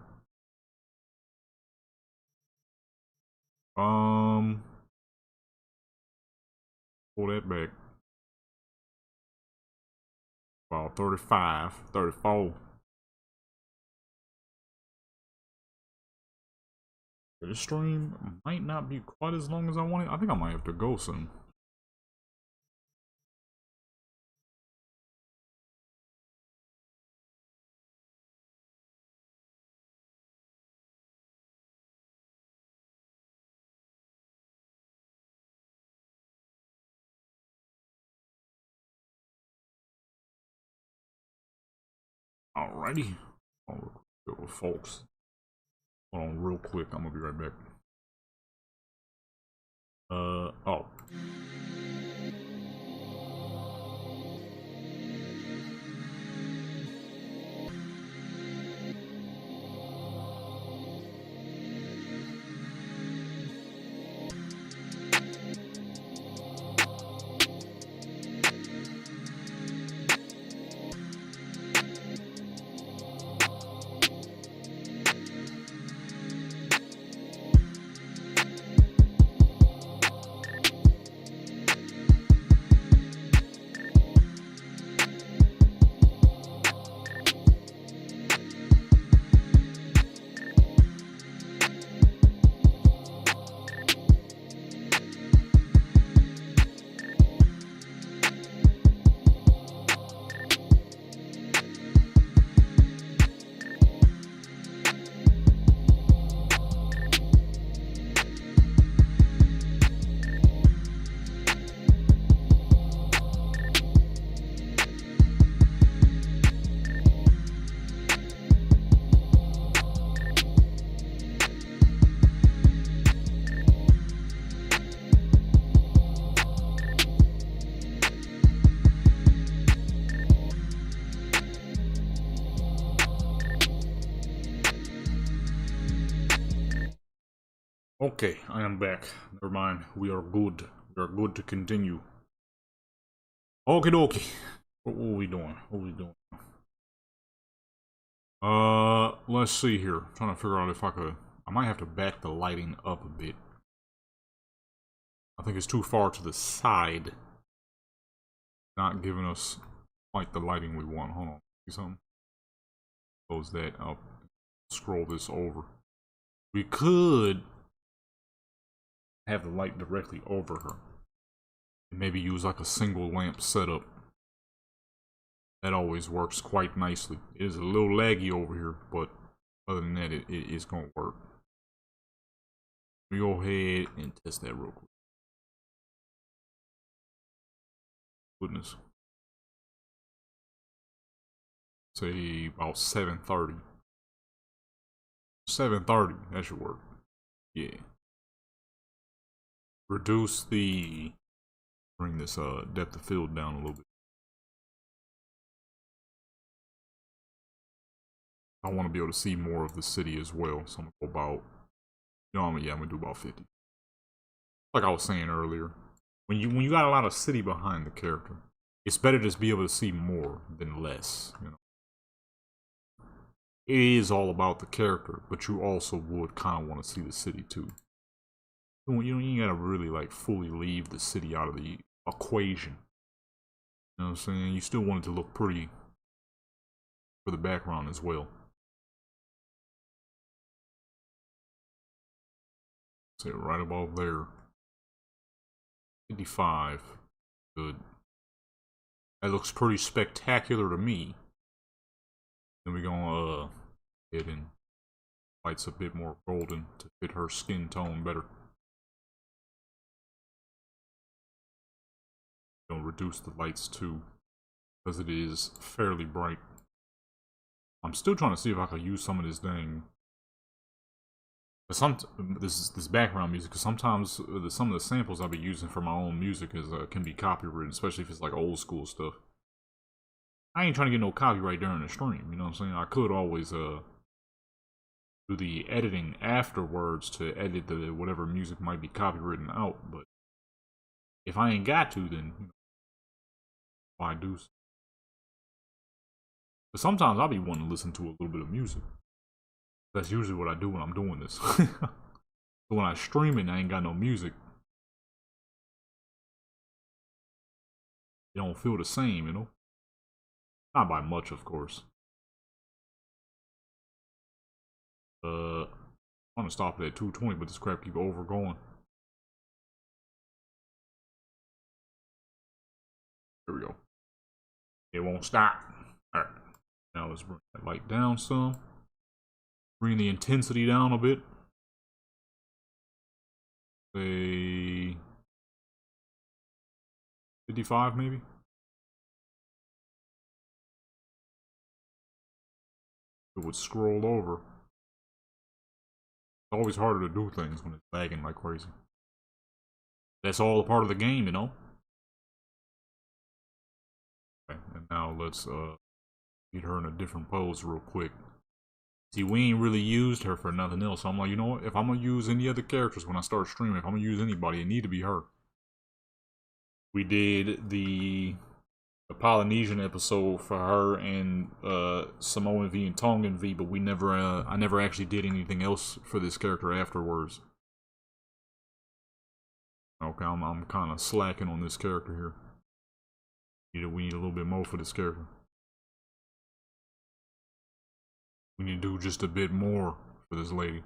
[SPEAKER 1] Pull that back. About 35, 34. This stream might not be quite as long as I wanted. I think I might have to go soon. Alrighty. Oh, folks. Hold on real quick. I'm gonna be right back. Oh. Okay, I am back. Never mind. We are good. We are good to continue. Okie dokie. What are we doing? What are we doing? Let's see here. I'm trying to figure out if I could. I might have to back the lighting up a bit. I think it's too far to the side. Not giving us quite the lighting we want. Hold on. See something? Close that up. Scroll this over. We could have the light directly over her. And maybe use like a single lamp setup. That always works quite nicely. It is a little laggy over here, but other than that, it is going to work. Let me go ahead and test that real quick. Goodness. Say about 7:30. 7:30, that should work. Yeah. Reduce the, bring this depth of field down a little bit. I want to be able to see more of the city as well, so I'm gonna go about, you know, I'm gonna do about 50. Like I was saying earlier, when you got a lot of city behind the character, it's better to just be able to see more than less. You know, it is all about the character, but you also would kind of want to see the city too. You gotta really like fully leave the city out of the equation. You know what I'm saying? You still want it to look pretty for the background as well. Say right above there. 55. Good. That looks pretty spectacular to me. Then we're gonna get in lights a bit more golden to fit her skin tone better. Gonna reduce the lights too, because it is fairly bright. I'm still trying to see if I could use some of this dang this background music, because sometimes some of the samples I'll be using for my own music can be copyrighted, especially if it's like old school stuff. I ain't trying to get no copyright during the stream, you know what I'm saying? I could always do the editing afterwards to edit the whatever music might be copywritten out, but if I ain't got to, then you know, why do so? But sometimes I'll be wanting to listen to a little bit of music. That's usually what I do when I'm doing this. But when I stream it and I ain't got no music, it don't feel the same, you know? Not by much, of course. I want to stop it at 220, but this crap keep over going. There we go. It won't stop. Alright. Now let's bring that light down some. Bring the intensity down a bit. Say 55 maybe? It would scroll over. It's always harder to do things when it's lagging like crazy. That's all a part of the game, you know? Okay, and now let's get her in a different pose real quick. See, we ain't really used her for nothing else. So I'm like, you know what? If I'm gonna use any other characters when I start streaming, if I'm gonna use anybody, it need to be her. We did the Polynesian episode for her and Samoan V and Tongan V, but we never I never actually did anything else for this character afterwards. Okay, I'm kind of slacking on this character here. We need a little bit more for this character. We need to do just a bit more for this lady.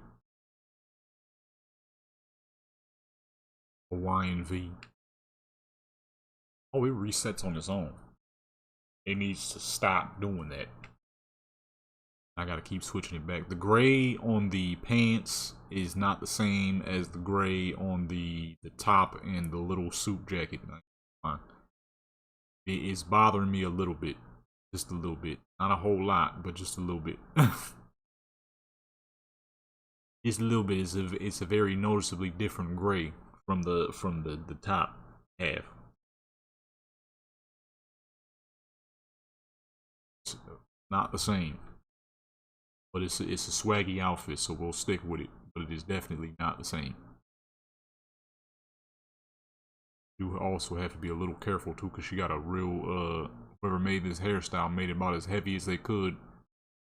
[SPEAKER 1] Hawaiian V. Oh, it resets on its own. It needs to stop doing that. I gotta keep switching it back. The gray on the pants is not the same as the gray on the top and the little suit jacket. It is bothering me a little bit. Just a little bit. Not a whole lot, but just a little bit. Just a little bit. It's a very noticeably different gray from the top half. It's not the same. But it's a swaggy outfit, so we'll stick with it. But it is definitely not the same. You also have to be a little careful too, because she got a real whoever made this hairstyle made it about as heavy as they could.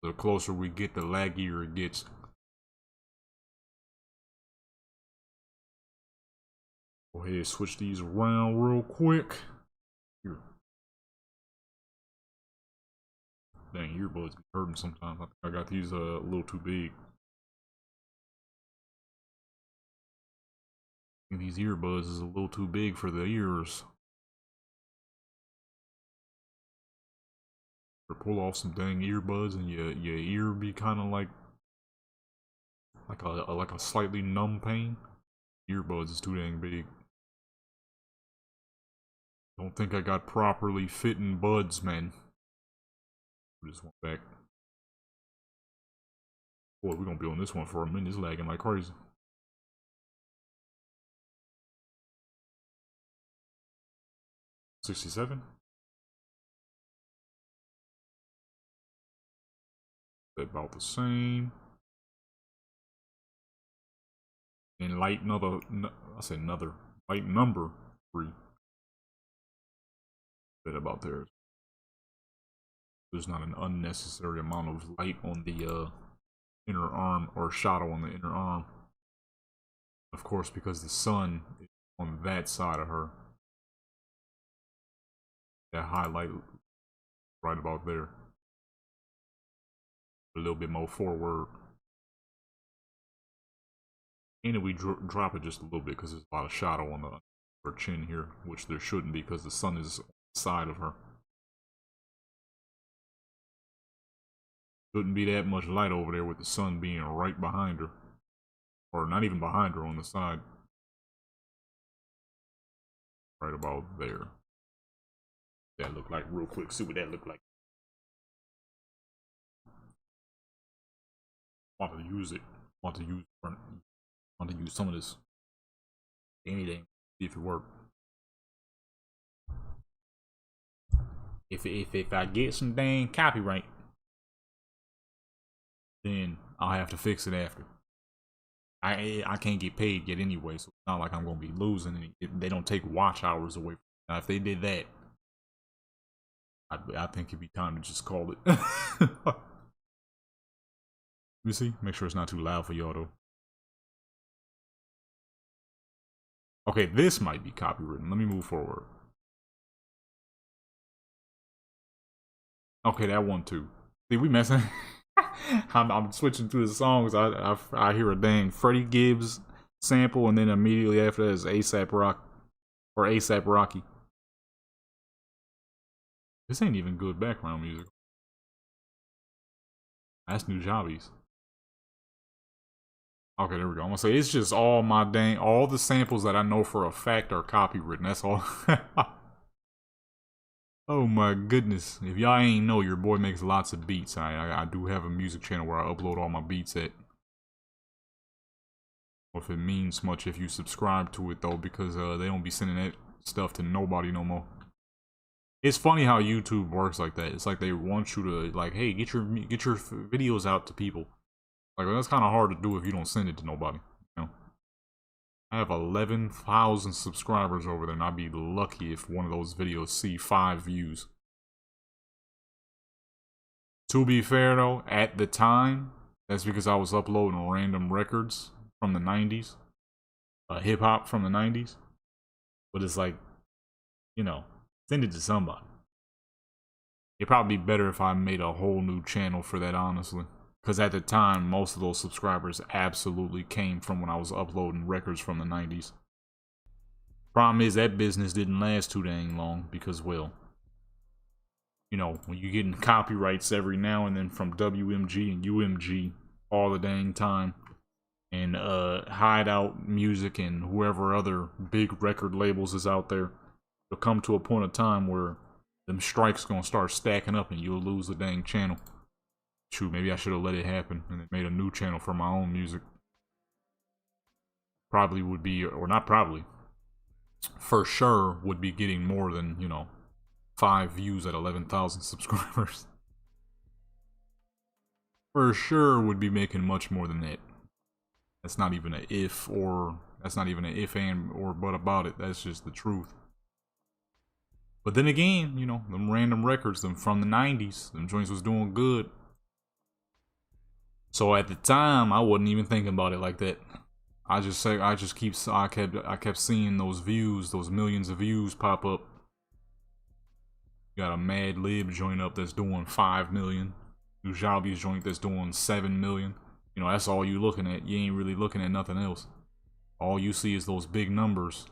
[SPEAKER 1] The closer we get, the laggier it gets. Go ahead and switch these around real quick. Here. Dang, earbuds be hurting sometimes. I think I got these a little too big. I think these earbuds is a little too big for the ears. Or pull off some dang earbuds and your ear be kind of like a slightly numb pain. Earbuds is too dang big. Don't think I got properly fitting buds, man. Just went back. Boy, we're gonna be on this one for a minute. It's lagging like crazy. $67. About the same. And light another. I said another. Light number 3. Bit about there. There's not an unnecessary amount of light on the inner arm, or shadow on the inner arm. Of course, because the sun is on that side of her. That highlight right about there. A little bit more forward. And if we drop it just a little bit, because there's a lot of shadow on her chin here, which there shouldn't be because the sun is on the side of her. Shouldn't be that much light over there with the sun being right behind her. Or not even behind her, on the side. Right about there. That look like real quick. See what that look like. Want to use it. Want to use some of this. Anything. See if it works. If I get some dang copyright, then I'll have to fix it after. I can't get paid yet anyway, so it's not like I'm gonna be losing any. They don't take watch hours away. Now, if they did that, I think it'd be time to just call it. You see? Make sure it's not too loud for y'all though. Okay, this might be copywritten. Let me move forward. Okay, that one too. See, we messing. I'm switching through the songs. I hear a dang Freddie Gibbs sample, and then immediately after that is ASAP Rock or ASAP Rocky. This ain't even good background music. That's New Jobbies. Okay, there we go. I'm gonna say it's just all the samples that I know for a fact are copywritten. That's all. Oh my goodness. If y'all ain't know, your boy makes lots of beats. I do have a music channel where I upload all my beats at. Or if it means much if you subscribe to it though, because they don't be sending that stuff to nobody no more. It's funny how YouTube works like that. It's like they want you to, like, hey, get your videos out to people. Like, well, that's kind of hard to do if you don't send it to nobody, you know? I have 11,000 subscribers over there, and I'd be lucky if one of those videos see 5 views. To be fair, though, at the time, that's because I was uploading random records from the 90s. Hip-hop from the 90s. But it's like, you know, send it to somebody. It'd probably be better if I made a whole new channel for that, honestly. Because at the time, most of those subscribers absolutely came from when I was uploading records from the 90s. Problem is, that business didn't last too dang long because, well, you know, when you're getting copyrights every now and then from WMG and UMG all the dang time, and Hideout Music and whoever other big record labels is out there, there'll come to a point of time where them strikes gonna start stacking up and you'll lose the dang channel. Shoot, maybe I should have let it happen and then made a new channel for my own music. Probably would be, or not probably, for sure would be getting more than, you know, 5 views at 11,000 subscribers. For sure would be making much more than that. That's not even an if or, that's not even an if and or but about it. That's just the truth. But then again, you know, them random records, them from the 90s, them joints was doing good. So at the time, I wasn't even thinking about it like that. I kept seeing those views, those millions of views pop up. You got a Mad Lib joint up that's doing 5 million. New Jobbies joint that's doing 7 million. You know, that's all you looking at. You ain't really looking at nothing else. All you see is those big numbers.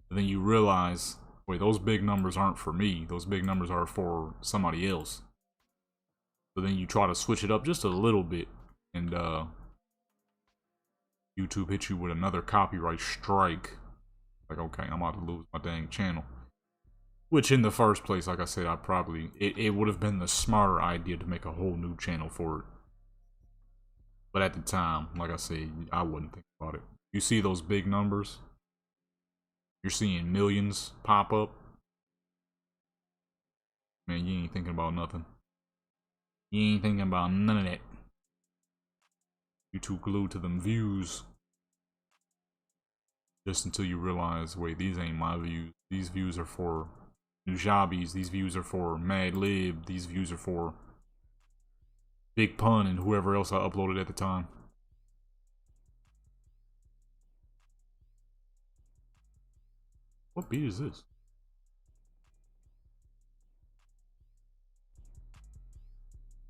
[SPEAKER 1] And then you realize, wait, those big numbers aren't for me. Those big numbers are for somebody else. So then you try to switch it up just a little bit, and YouTube hits you with another copyright strike. Like, okay, I'm about to lose my dang channel. Which in the first place, like I said, it would have been the smarter idea to make a whole new channel for it. But at the time, like I said, I wouldn't think about it. You see those big numbers? You're seeing millions pop up. Man, you ain't thinking about nothing. You ain't thinking about none of that. You too glued to them views. Just until you realize, wait, these ain't my views. These views are for Nujabis. These views are for Mad Lib. These views are for Big Pun and whoever else I uploaded at the time. What beat is this?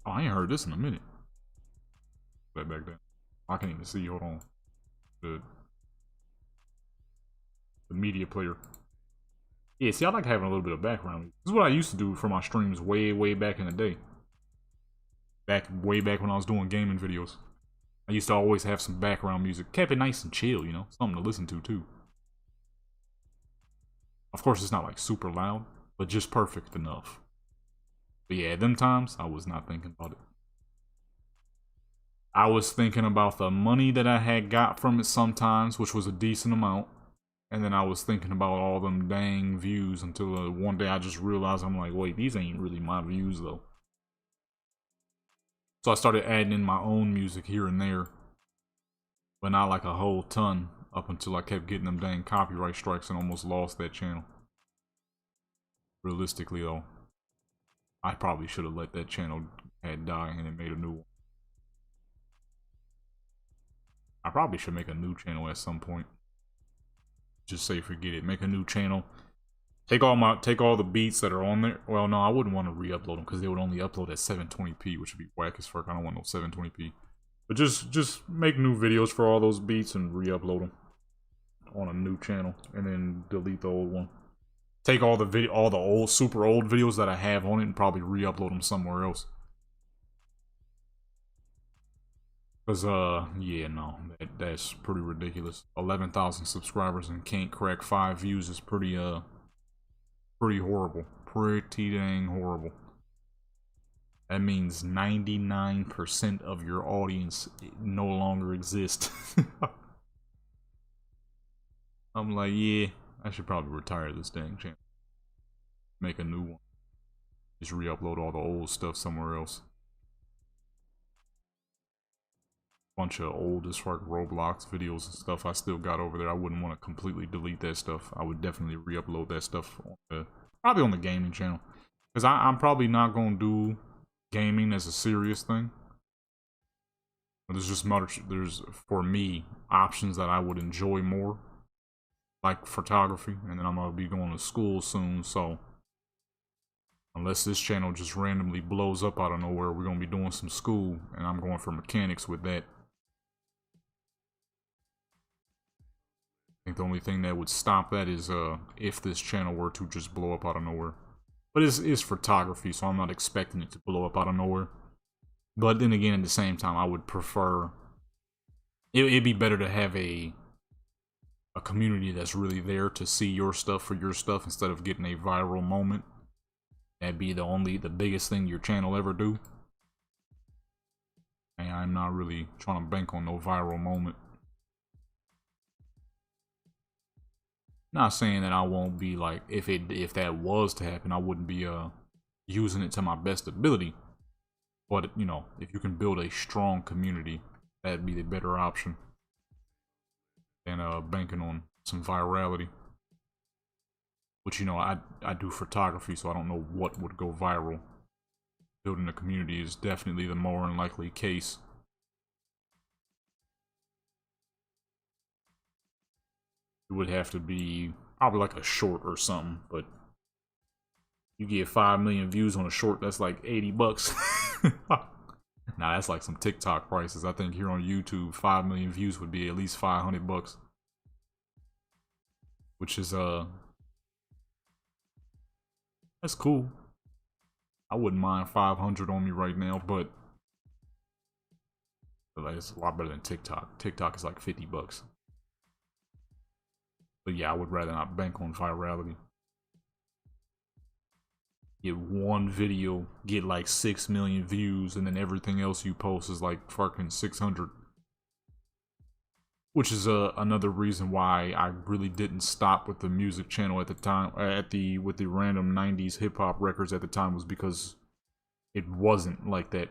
[SPEAKER 1] Oh, I ain't heard this in a minute. That back then. I can't even see. Hold on. The media player. Yeah, see, I like having a little bit of background. This is what I used to do for my streams way back in the day. Way back when I was doing gaming videos. I used to always have some background music. Kept it nice and chill, you know? Something to listen to, too. Of course, it's not, like, super loud, but just perfect enough. But yeah, them times, I was not thinking about it. I was thinking about the money that I had got from it sometimes, which was a decent amount. And then I was thinking about all them dang views until one day I just realized, I'm like, wait, these ain't really my views, though. So I started adding in my own music here and there. But not like a whole ton, up until I kept getting them dang copyright strikes and almost lost that channel. Realistically, though, I probably should have let that channel die and then made a new one. I probably should make a new channel at some point. Just say forget it. Make a new channel. Take all the beats that are on there. Well, no, I wouldn't want to re-upload them because they would only upload at 720p, which would be whack as fuck. I don't want no 720p. But just make new videos for all those beats and re-upload them on a new channel, and then delete the old one. Take all the old, super old videos that I have on it, and probably re-upload them somewhere else. Cause yeah, no, that's pretty ridiculous. 11,000 subscribers and can't crack 5 views is pretty horrible. Pretty dang horrible. That means 99% of your audience no longer exists. I'm like, yeah, I should probably retire this dang channel. Make a new one. Just re-upload all the old stuff somewhere else. Bunch of old as fuck Roblox videos and stuff I still got over there. I wouldn't want to completely delete that stuff. I would definitely re-upload that stuff on probably on the gaming channel. Because I'm probably not going to do gaming as a serious thing. There's just there's, for me, options that I would enjoy more. Like photography. And then I'm going to be going to school soon, so unless this channel just randomly blows up out of nowhere, we're going to be doing some school, and I'm going for mechanics with that. I think the only thing that would stop that is if this channel were to just blow up out of nowhere. But it's photography, so I'm not expecting it to blow up out of nowhere. But then again, at the same time, I would prefer... It'd be better to have a community that's really there to see your stuff for your stuff instead of getting a viral moment. That'd be the biggest thing your channel ever do. And I'm not really trying to bank on no viral moment. Not saying that I won't be like, if that was to happen, I wouldn't be using it to my best ability. But, you know, if you can build a strong community, that'd be the better option than banking on some virality. Which, you know, I do photography, so I don't know what would go viral. Building a community is definitely the more unlikely case. It would have to be probably like a short or something, but you get 5 million views on a short, that's like 80 bucks. Nah, that's like some TikTok prices. I think here on YouTube, 5 million views would be at least 500 bucks. Which is, that's cool. I wouldn't mind 500 on me right now, but it's a lot better than TikTok. TikTok is like 50 bucks. But yeah, I would rather not bank on virality. get one video get like 6 million views, and then everything else you post is like fucking 600. Which is another reason why I really didn't stop with the music channel at the time, with the random 90s hip hop records at the time, was because it wasn't like that.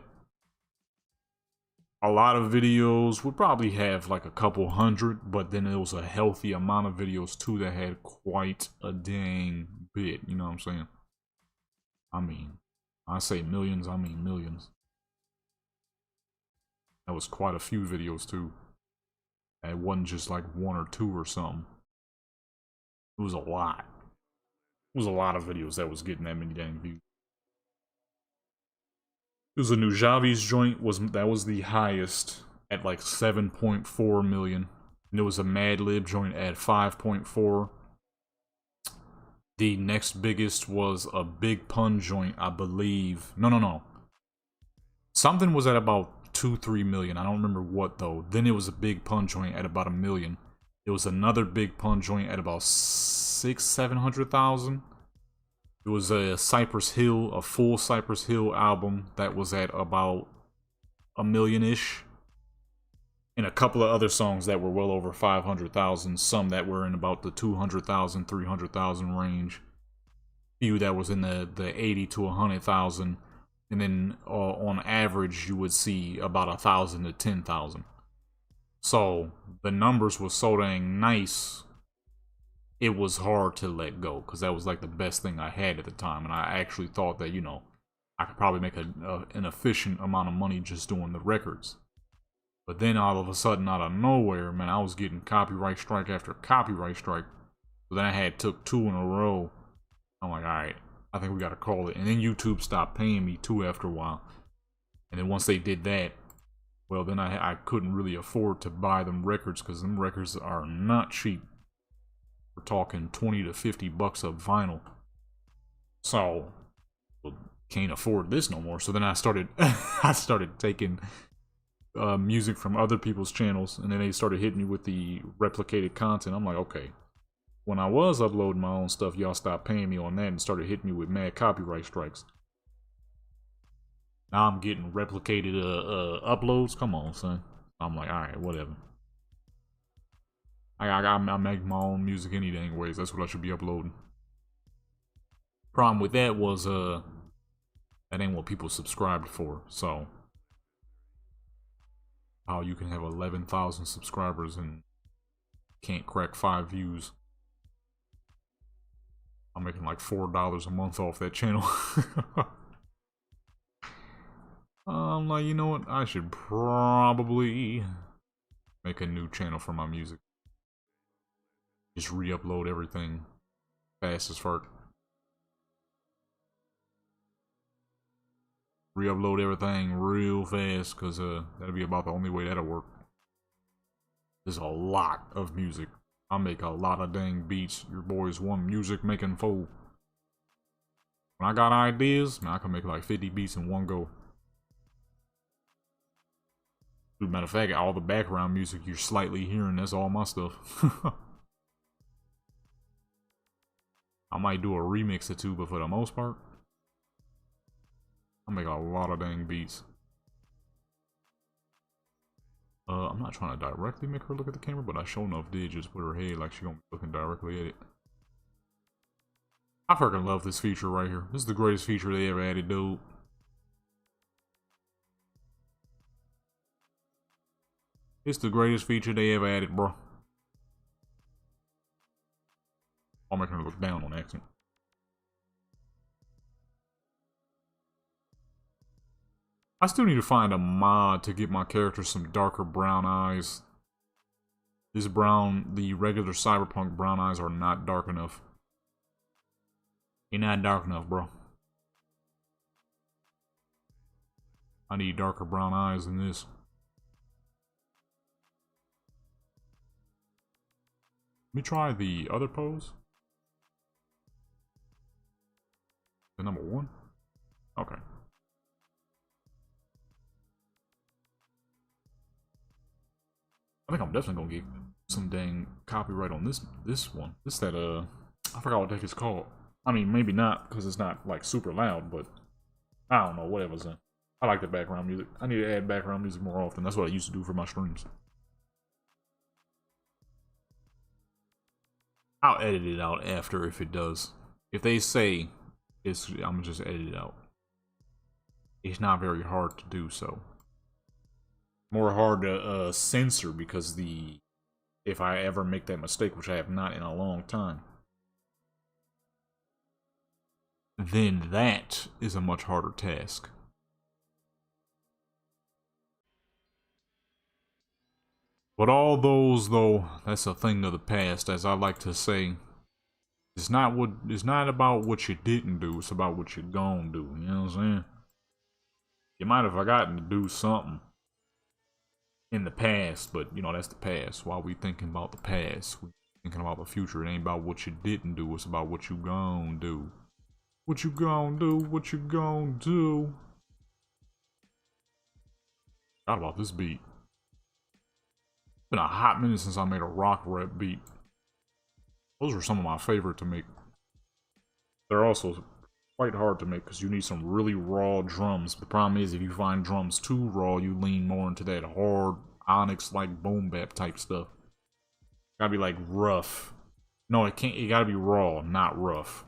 [SPEAKER 1] A lot of videos would probably have like a couple hundred, but then it was a healthy amount of videos too that had quite a dang bit, you know what I'm saying? I mean, I say millions, I mean millions. That was quite a few videos too. It wasn't just like one or two or something. It was a lot. It was a lot of videos that was getting that many dang views. It was a new Javi's joint, that was the highest at like 7.4 million. And it was a Mad Lib joint at 5.4. The next biggest was a Big Pun joint, I believe. No. Something was at about 2-3 million. I don't remember what though. Then it was a Big Pun joint at about 1 million. It was another Big Pun joint at about 600,000-700,000. It was a Cypress Hill, a full Cypress Hill album that was at about 1 million-ish. And a couple of other songs that were well over 500,000. Some that were in about the 200,000, 300,000 range. Few that was in the 80 to 100,000. And then on average, you would see about 1,000 to 10,000. So the numbers were so dang nice, it was hard to let go, because that was like the best thing I had at the time. And I actually thought that, you know, I could probably make an efficient amount of money just doing the records. But then all of a sudden, out of nowhere, man, I was getting copyright strike after copyright strike. So then I took 2 in a row. I'm like, alright, I think we gotta call it. And then YouTube stopped paying me too after a while. And then once they did that, well, then I couldn't really afford to buy them records, because them records are not cheap. We're talking 20 to 50 bucks of vinyl. So, well, can't afford this no more. So then I started taking music from other people's channels, and then they started hitting me with the replicated content. I'm like, okay. When I was uploading my own stuff, y'all stopped paying me on that and started hitting me with mad copyright strikes. Now I'm getting replicated uploads. Come on, son. I'm like, alright, whatever. I make my own music any dang ways. That's what I should be uploading. Problem with that was, that ain't what people subscribed for. So, how you can have 11,000 subscribers and can't crack 5 views. I'm making like $4 a month off that channel. I'm like, you know what? I should probably make a new channel for my music. Just re-upload everything fast as fuck. Re-upload everything real fast, because that'll be about the only way that'll work. There's a lot of music. I make a lot of dang beats. Your boy's one music making fool. When I got ideas, man, I can make like 50 beats in one go. Matter of fact, all the background music you're slightly hearing, that's all my stuff. I might do a remix or two, but for the most part, I make a lot of dang beats. I'm not trying to directly make her look at the camera, but I sure enough did just put her head like she gonna be looking directly at it. I freaking love this feature right here. This is the greatest feature they ever added, dude. It's the greatest feature they ever added, bro. I'm making her look down on accident. I still need to find a mod to get my character some darker brown eyes. This brown, the regular Cyberpunk brown eyes are not dark enough. They're not dark enough, bro. I need darker brown eyes than this. Let me try the other pose. The number 1? Okay. I think I'm definitely gonna get some dang copyright on this one. This that I forgot what the heck it's called. I mean, maybe not because it's not like super loud, but I don't know, whatever's in. I like the background music. I need to add background music more often. That's what I used to do for my streams. I'll edit it out after if it does. If they say it's, I'm gonna just edit it out. It's not very hard to do so. More hard to censor because if I ever make that mistake, which I have not in a long time, then that is a much harder task. But all those, though, that's a thing of the past, as I like to say. It's not about what you didn't do, it's about what you're gonna do, you know what I'm saying? You might have forgotten to do something in the past, but you know, that's the past. While we thinking about the past, we thinking about the future. It ain't about what you didn't do, it's about what you gonna do. What you gonna do, what you gonna do. Forgot about this beat. Been a hot minute since I made a rock rap beat. Those are some of my favorite to make. They're also quite hard to make because you need some really raw drums. The problem is if you find drums too raw, you lean more into that hard Onyx like boom bap type stuff. Gotta be like rough. No, it can't. It gotta be raw, not rough.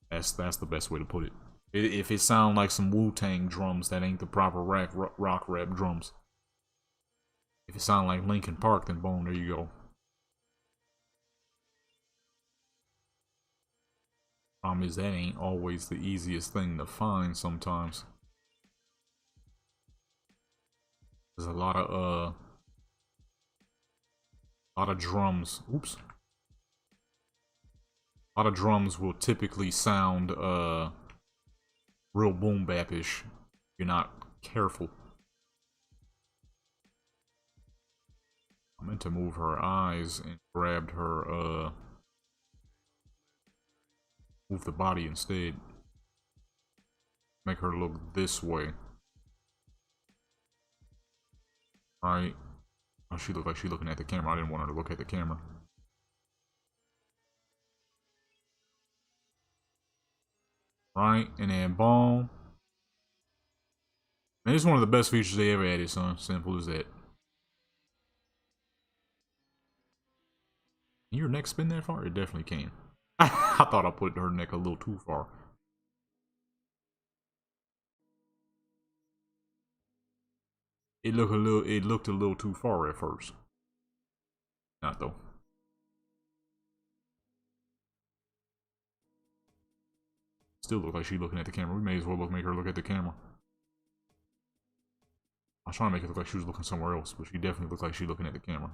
[SPEAKER 1] That's the best way to put it. If it sound like some Wu-Tang drums, that ain't the proper rock rap drums. If it sound like Linkin Park, then boom, there you go. Problem is that ain't always the easiest thing to find sometimes. There's a lot of drums. Oops. A lot of drums will typically sound real boom bap-ish if you're not careful. I meant to move her eyes and grabbed her move the body instead. Make her look this way. Right. Oh, she looked like she's looking at the camera. I didn't want her to look at the camera. Right, and then boom. Man, it's one of the best features they ever added, son. Simple as that. Can your neck spin that far? It definitely can. I thought I put her neck a little too far. It looked a little too far at first. Not though. Still look like she's looking at the camera. We may as well make her look at the camera. I was trying to make it look like she was looking somewhere else, but she definitely looked like she's looking at the camera.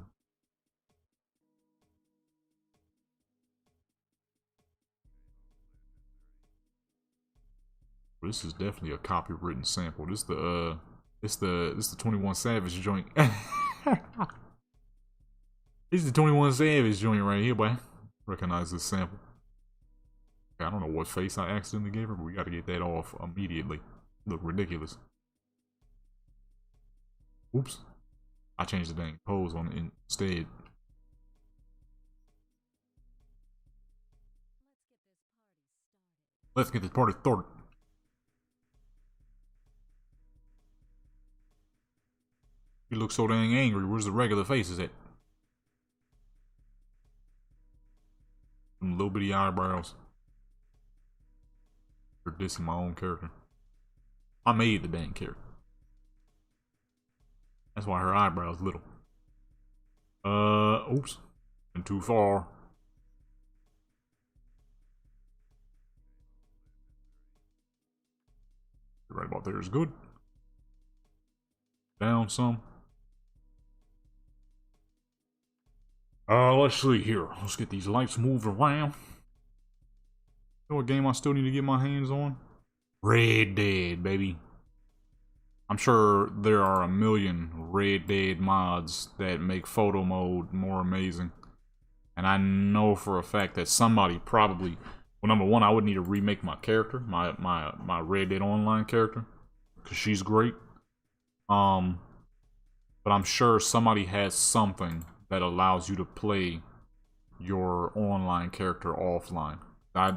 [SPEAKER 1] This is definitely a copywritten sample. This the 21 Savage joint. This is the 21 Savage joint right here, boy. Recognize this sample. Okay, I don't know what face I accidentally gave her, but we gotta get that off immediately. Look ridiculous. Oops. I changed the dang pose on it instead. Let's get this party started. You look so dang angry. Where's the regular faces at? Some little bitty eyebrows. You're dissing my own character. I made the dang character. That's why her eyebrows little. Oops. Been too far. Right about there is good. Down some. Let's see here. Let's get these lights moved around. You know what game I still need to get my hands on? Red Dead, baby. I'm sure there are a million Red Dead mods that make photo mode more amazing. And I know for a fact that somebody probably... Well, number one, I would need to remake my character. My Red Dead Online character. Because she's great. But I'm sure somebody has something that allows you to play your online character offline.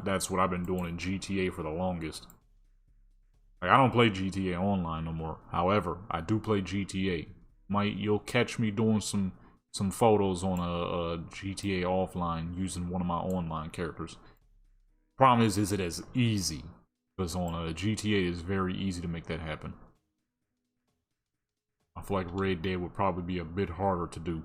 [SPEAKER 1] That's what I've been doing in GTA for the longest. Like, I don't play GTA Online no more. However, I do play GTA. You'll catch me doing some photos on a GTA offline using one of my online characters. Problem is it as easy? Because on a GTA, it's very easy to make that happen. I feel like Red Dead would probably be a bit harder to do.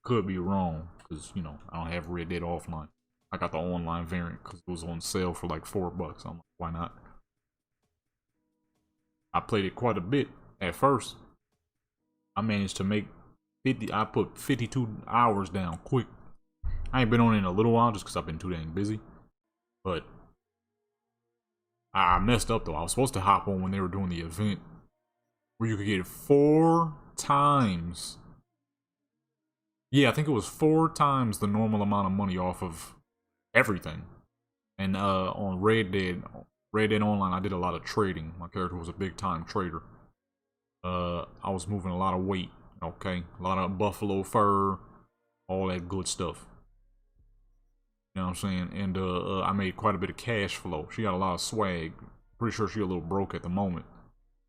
[SPEAKER 1] Could be wrong, because, you know, I don't have Red Dead offline. I got the online variant because it was on sale for like $4. I'm like, why not? I played it quite a bit at first. I managed to make 50. I put 52 hours down quick. I ain't been on it in a little while just because I've been too dang busy. But I messed up though. I was supposed to hop on when they were doing the event where you could get 4 times. Yeah, I think it was 4 times the normal amount of money off of everything. And on Red Dead Online, I did a lot of trading. My character was a big time trader. I was moving a lot of weight. Okay, a lot of buffalo fur, all that good stuff. You know what I'm saying? And I made quite a bit of cash flow. She got a lot of swag. Pretty sure she's a little broke at the moment.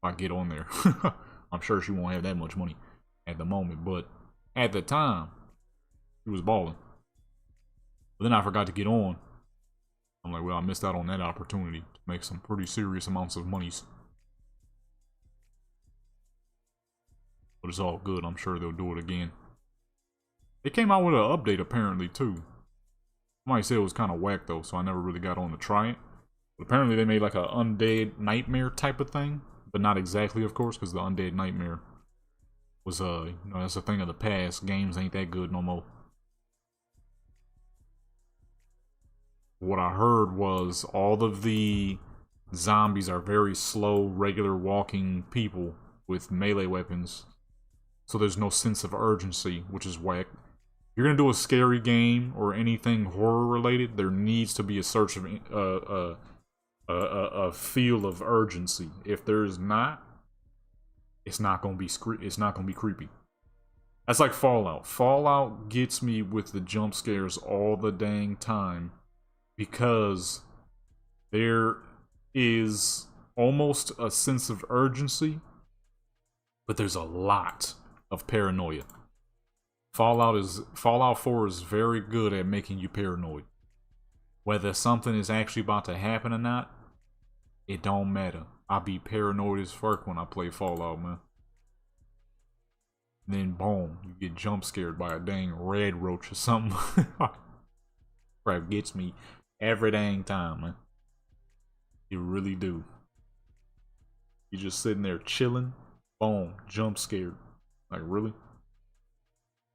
[SPEAKER 1] If I get on there, I'm sure she won't have that much money at the moment. But at the time, she was balling. But then I forgot to get on. I'm like, well, I missed out on that opportunity to make some pretty serious amounts of monies. But it's all good. I'm sure they'll do it again. They came out with an update apparently too. Somebody said it was kind of whack though, so I never really got on to try it. But apparently they made like a Undead Nightmare type of thing, but not exactly, of course, because the Undead Nightmare was you know, that's a thing of the past. Games ain't that good no more. What I heard was all of the zombies are very slow, regular walking people with melee weapons. So there's no sense of urgency, which is whack. If you're gonna do a scary game or anything horror related, there needs to be a search of a feel of urgency. If there's not, it's not gonna be creepy. That's like Fallout. Fallout gets me with the jump scares all the dang time because there is almost a sense of urgency, but there's a lot of paranoia. Fallout 4 is very good at making you paranoid. Whether something is actually about to happen or not, it don't matter. I be paranoid as fuck when I play Fallout, man. And then boom, you get jump scared by a dang red roach or something. Crap gets me every dang time, man. You really do. You just sitting there chilling, boom, jump scared. Like, really?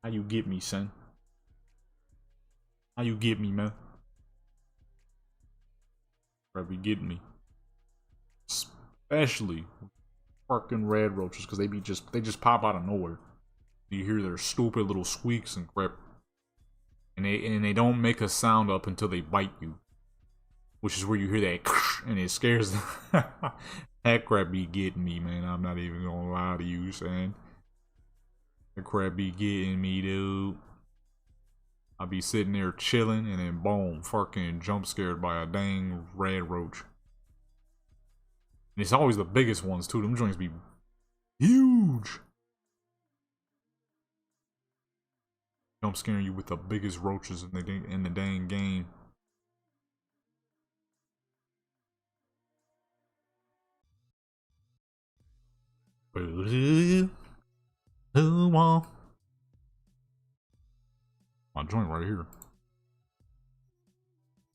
[SPEAKER 1] How you get me, son? How you get me, man? Probably getting me. Especially fucking red roaches, because they just pop out of nowhere. You hear their stupid little squeaks and crap. And they don't make a sound up until they bite you. Which is where you hear that and it scares them. That crap be getting me, man. I'm not even gonna lie to you, son. That crap be getting me, dude. I'll be sitting there chilling and then boom, fucking jump scared by a dang red roach. And it's always the biggest ones too. Them joints be huge. Jump scaring you with the biggest roaches in the dang game. My joint right here.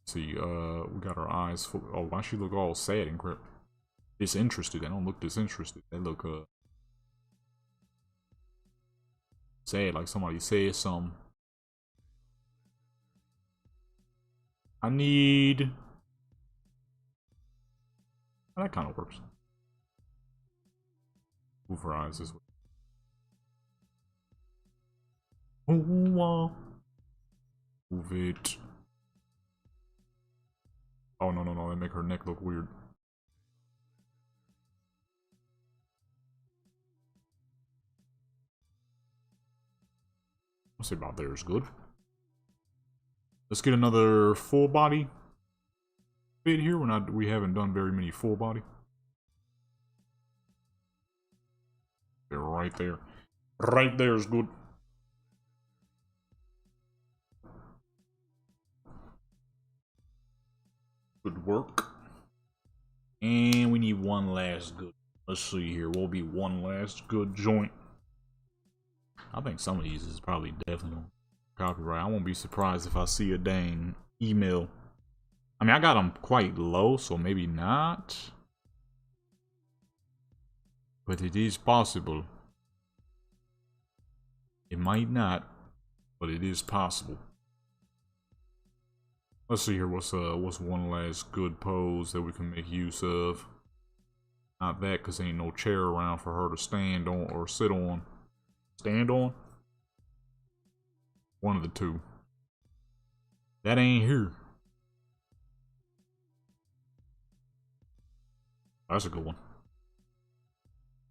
[SPEAKER 1] Let's see, we got our eyes full. Oh, why she look all sad and crap? Disinterested. They don't look disinterested. They look sad, like somebody said something. I need. That kind of works. Move her eyes this way. Move it. Oh, no. That make her neck look weird. Let's see about there is good. Let's get another full body. fit here. We haven't done very many full body. They're right there. Right there is good. Good work. And we need one last good. Let's see here. What will be one last good joint? I think some of these is probably definitely copyright. I won't be surprised if I see a dang email. I mean, I got them quite low, so maybe not. But it is possible. It might not, but it is possible. Let's see here. What's one last good pose that we can make use of? Not that, cause ain't no chair around for her to stand on or sit on. Stand on? One of the two. That ain't here. That's a good one.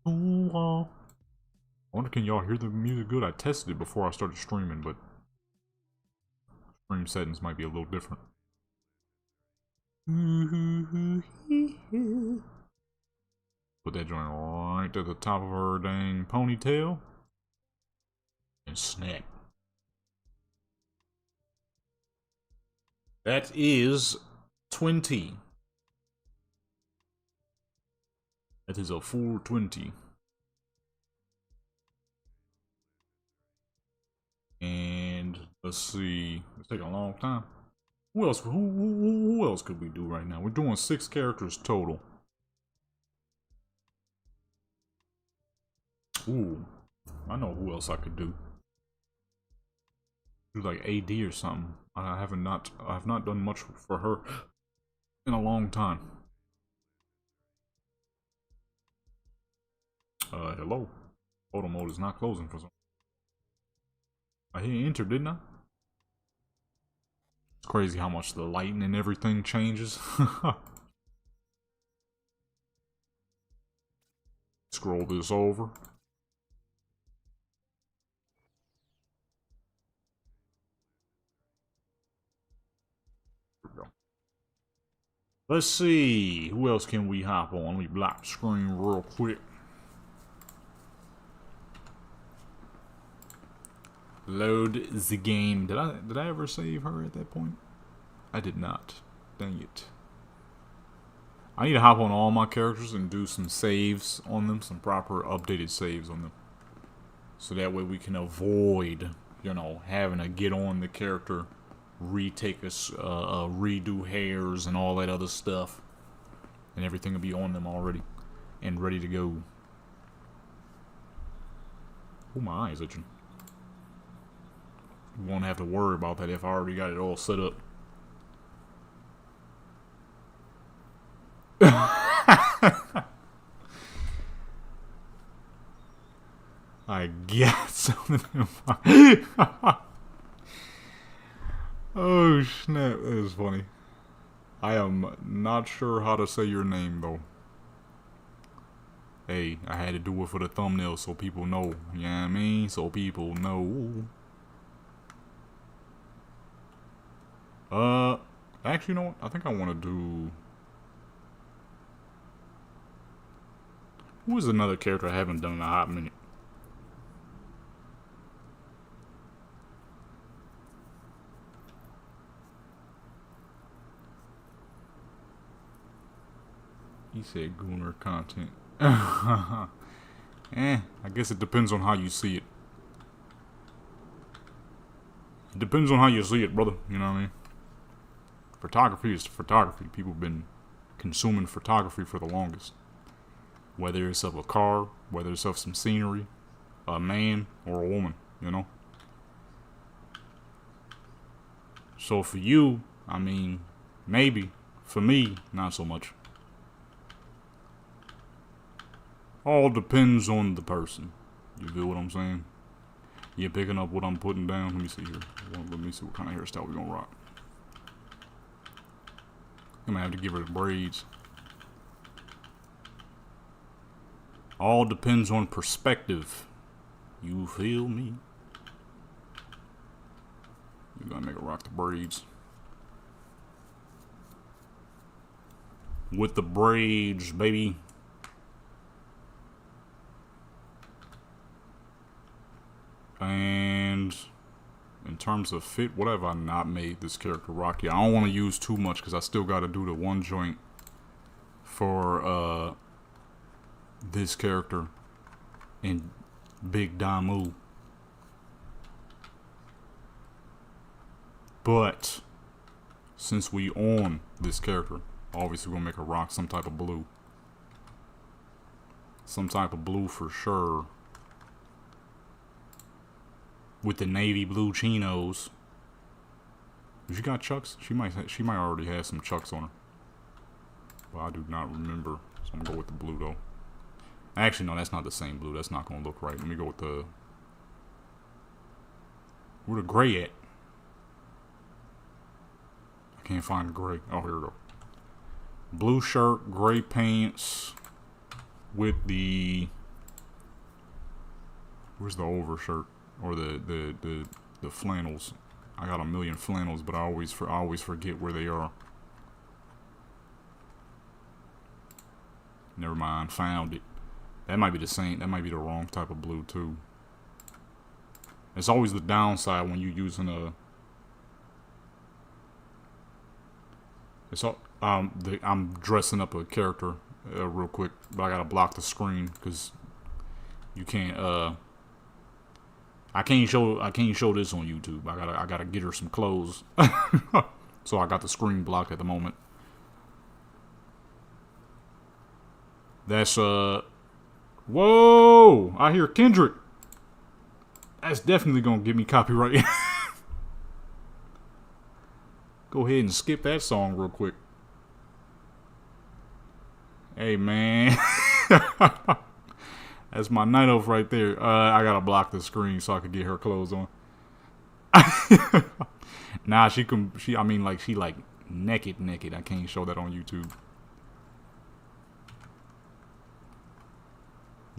[SPEAKER 1] Ooh, I wonder, can y'all hear the music good? I tested it before I started streaming, but stream settings might be a little different. Put that joint right at the top of her dang ponytail. And snap. That is 20. That is a full 20. And let's see. It's taking a long time. Who else? Who else could we do right now? We're doing 6 characters total. Ooh, I know who else I could do. Do like AD or something. I have not done much for her in a long time. Hello. Photo mode is not closing for some. I hit enter, didn't I? It's crazy how much the lighting and everything changes. Scroll this over. Here we go. Let's see. Who else can we hop on? Let me block the screen real quick. Load the game. Did I ever save her at that point? I did not. Dang it. I need to hop on all my characters and do some saves on them, some proper updated saves on them. So that way we can avoid, you know, having to get on the character, retake us, redo hairs and all that other stuff. And everything will be on them already and ready to go. Oh, my eyes itching. You won't have to worry about that if I already got it all set up. I guess. Oh snap, that is funny. I am not sure how to say your name though. Hey, I had to do it for the thumbnail so people know. You know what I mean? So people know. Actually, you know what? I think I want to do... Who is another character I haven't done in a hot minute? He said Gooner content. I guess it depends on how you see it. It depends on how you see it, brother. You know what I mean? Photography is photography. People have been consuming photography for the longest. Whether it's of a car, whether it's of some scenery, a man or a woman, you know? So for you, I mean, maybe. For me, not so much. All depends on the person. You feel what I'm saying? You picking up what I'm putting down? Let me see here. Let me see what kind of hairstyle we're gonna rock. I'm gonna have to give her the braids. All depends on perspective. You feel me? You're gonna make her rock the braids. with the braids, baby. And in terms of fit, what have I not made this character rocky? I don't want to use too much because I still got to do the one joint for this character in Big Damu. But since we own this character, obviously we're gonna make her rock some type of blue. Some type of blue for sure. With the navy blue chinos. She got chucks? She might already have some chucks on her. But I do not remember. So I'm gonna go with the blue though. Actually no, that's not the same blue. That's not gonna look right. Let me go with the... Where the gray at? I can't find gray. Oh, here we go. Blue shirt, gray pants with the... Where's the overshirt? Or the flannels. I got a million flannels, but I always forget where they are. Never mind, found it. That might be the same. That might be the wrong type of blue too. It's always the downside when you're using a. It's all. I'm dressing up a character real quick, but I gotta block the screen because you can't. I can't show this on YouTube. I gotta get her some clothes. So I got the screen blocked at the moment. That's whoa! I hear Kendrick. That's definitely gonna give me copyright. Go ahead and skip that song real quick. Hey man. That's my night off right there. I gotta block the screen so I could get her clothes on. Nah, she like naked. I can't show that on YouTube.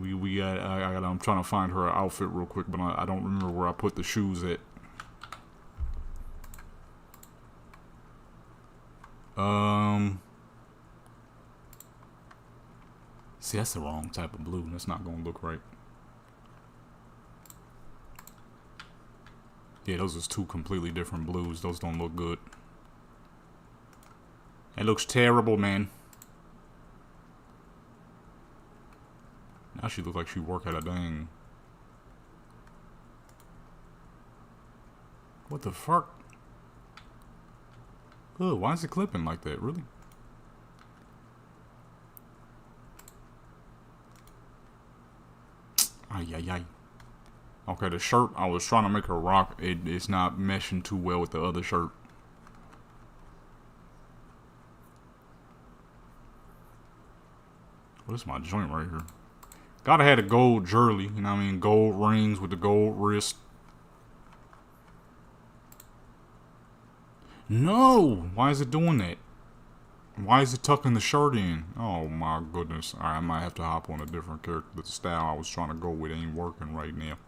[SPEAKER 1] I'm trying to find her outfit real quick, but I don't remember where I put the shoes at. See, that's the wrong type of blue. That's not gonna look right. Yeah, those are two completely different blues. Those don't look good. It looks terrible, man. Now she looks like she work at a dang. What the fuck? Oh, why is it clipping like that? Really? Ay. Okay, the shirt, I was trying to make her rock. It's not meshing too well with the other shirt. What is my joint right here? Gotta have a gold jersey, you know what I mean? Gold rings with the gold wrist. No! Why is it doing that? Why is it tucking the shirt in? Oh my goodness. Alright, I might have to hop on a different character. The style I was trying to go with ain't working right now.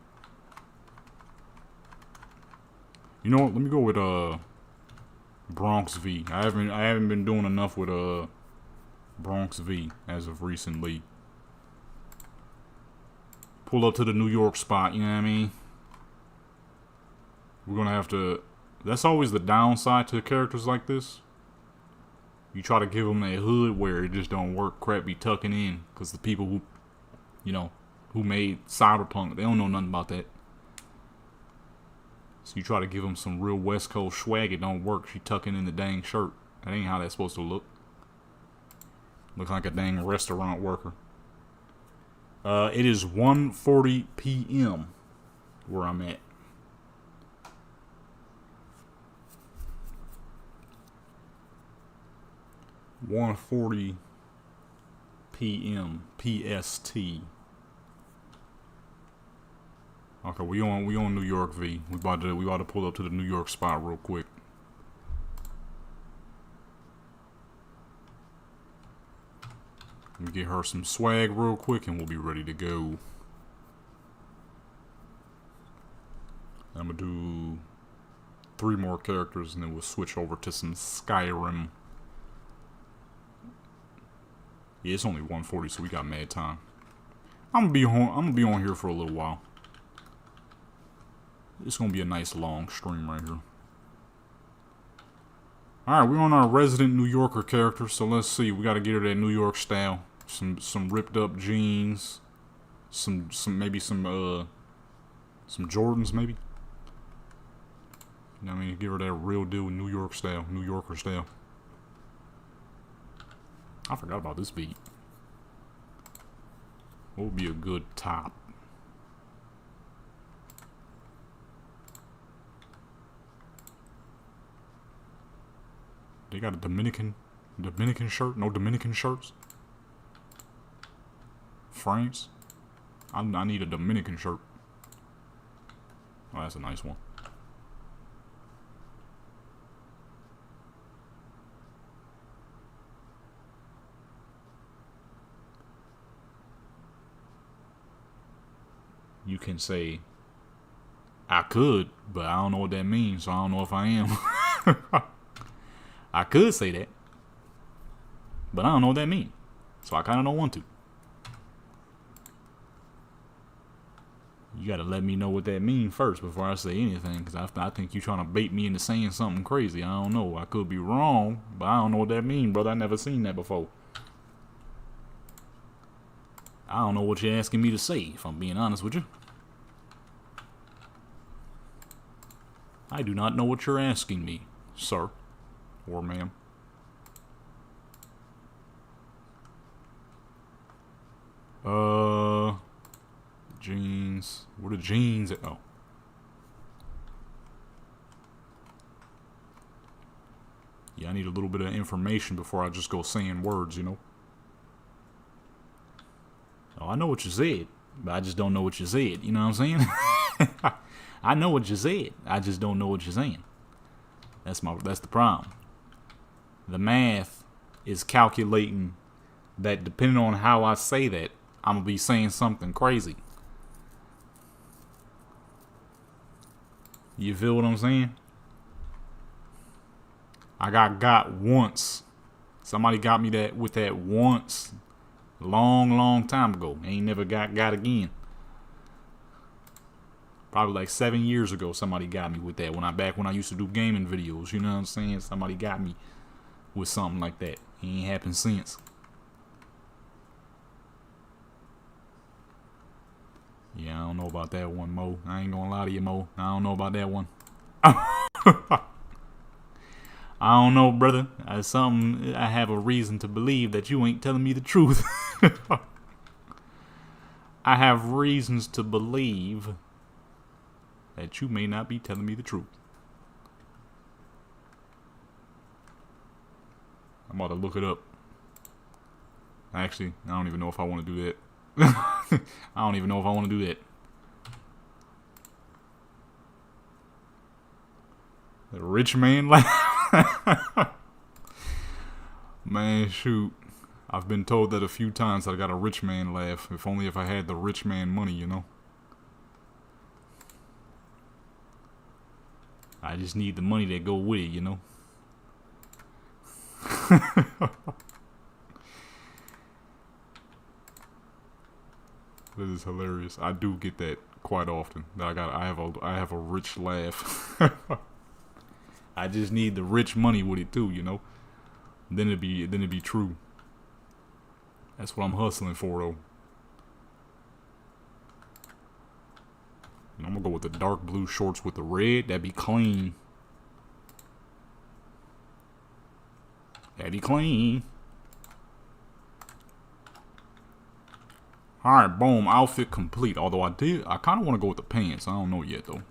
[SPEAKER 1] You know what? Let me go with Bronx V. I haven't been doing enough with Bronx V as of recently. Pull up to the New York spot, you know what I mean? We're gonna have to... That's always the downside to characters like this. You try to give them that hood where it just don't work. Crap be tucking in. Because the people who, you know, who made Cyberpunk, they don't know nothing about that. So you try to give them some real West Coast swag, it don't work. She tucking in the dang shirt. That ain't how that's supposed to look. Looks like a dang restaurant worker. It is 1:40 p.m. where I'm at. (1:40 p.m. PST). Okay, we on New York V. We about to pull up to the New York spot real quick. Let me get her some swag real quick and we'll be ready to go. I'm gonna do 3 more characters and then we'll switch over to some Skyrim. Yeah, it's only 1:40, so we got mad time. I'm gonna be on here for a little while. It's gonna be a nice long stream right here. Alright, we're on our resident New Yorker character, so let's see. We gotta get her that New York style. Some ripped up jeans. Maybe some Jordans maybe. You know what I mean? Give her that real deal New York style, New Yorker style. I forgot about this beat. What would be a good top? They got a Dominican shirt? No Dominican shirts? France? I need a Dominican shirt. Oh, that's a nice one. You can say, I could, but I don't know what that means, so I don't know if I am. I could say that, but I don't know what that means, so I kind of don't want to. You gotta let me know what that means first before I say anything, because I think you're trying to bait me into saying something crazy. I don't know. I could be wrong, but I don't know what that means, brother. I never seen that before. I don't know what you're asking me to say, if I'm being honest with you. I do not know what you're asking me, sir. Or ma'am. Jeans. Where the jeans at? Oh. Yeah, I need a little bit of information before I just go saying words, you know? Oh, I know what you said, but I just don't know what you said, you know what I'm saying? I know what you said, I just don't know what you're saying. That's the problem. The math is calculating that depending on how I say that, I'm gonna be saying something crazy. You feel what I'm saying? I got once. Somebody got me that with that once. Long time ago. Ain't never got again. Probably like 7 years ago somebody got me with that. Back when I used to do gaming videos, you know what I'm saying? Somebody got me with something like that. It ain't happened since. Yeah, I don't know about that one, Mo. I ain't gonna lie to you, Mo. I don't know about that one. I don't know, brother. I have a reason to believe that you ain't telling me the truth. I have reasons to believe that you may not be telling me the truth. I'm about to look it up. Actually, I don't even know if I want to do that. I don't even know if I want to do that. The rich man laugh. Man, shoot. I've been told that a few times that I got a rich man laugh. If only if I had the rich man money, you know. I just need the money that go with it, you know. This is hilarious. I do get that quite often. That I have a rich laugh. I just need the rich money with it too, you know. Then it'd be true. That's what I'm hustling for though. And I'm gonna go with the dark blue shorts with the red. That'd be clean. That'd be clean. Alright, boom, outfit complete. Although I kind of want to go with the pants. I don't know yet, though.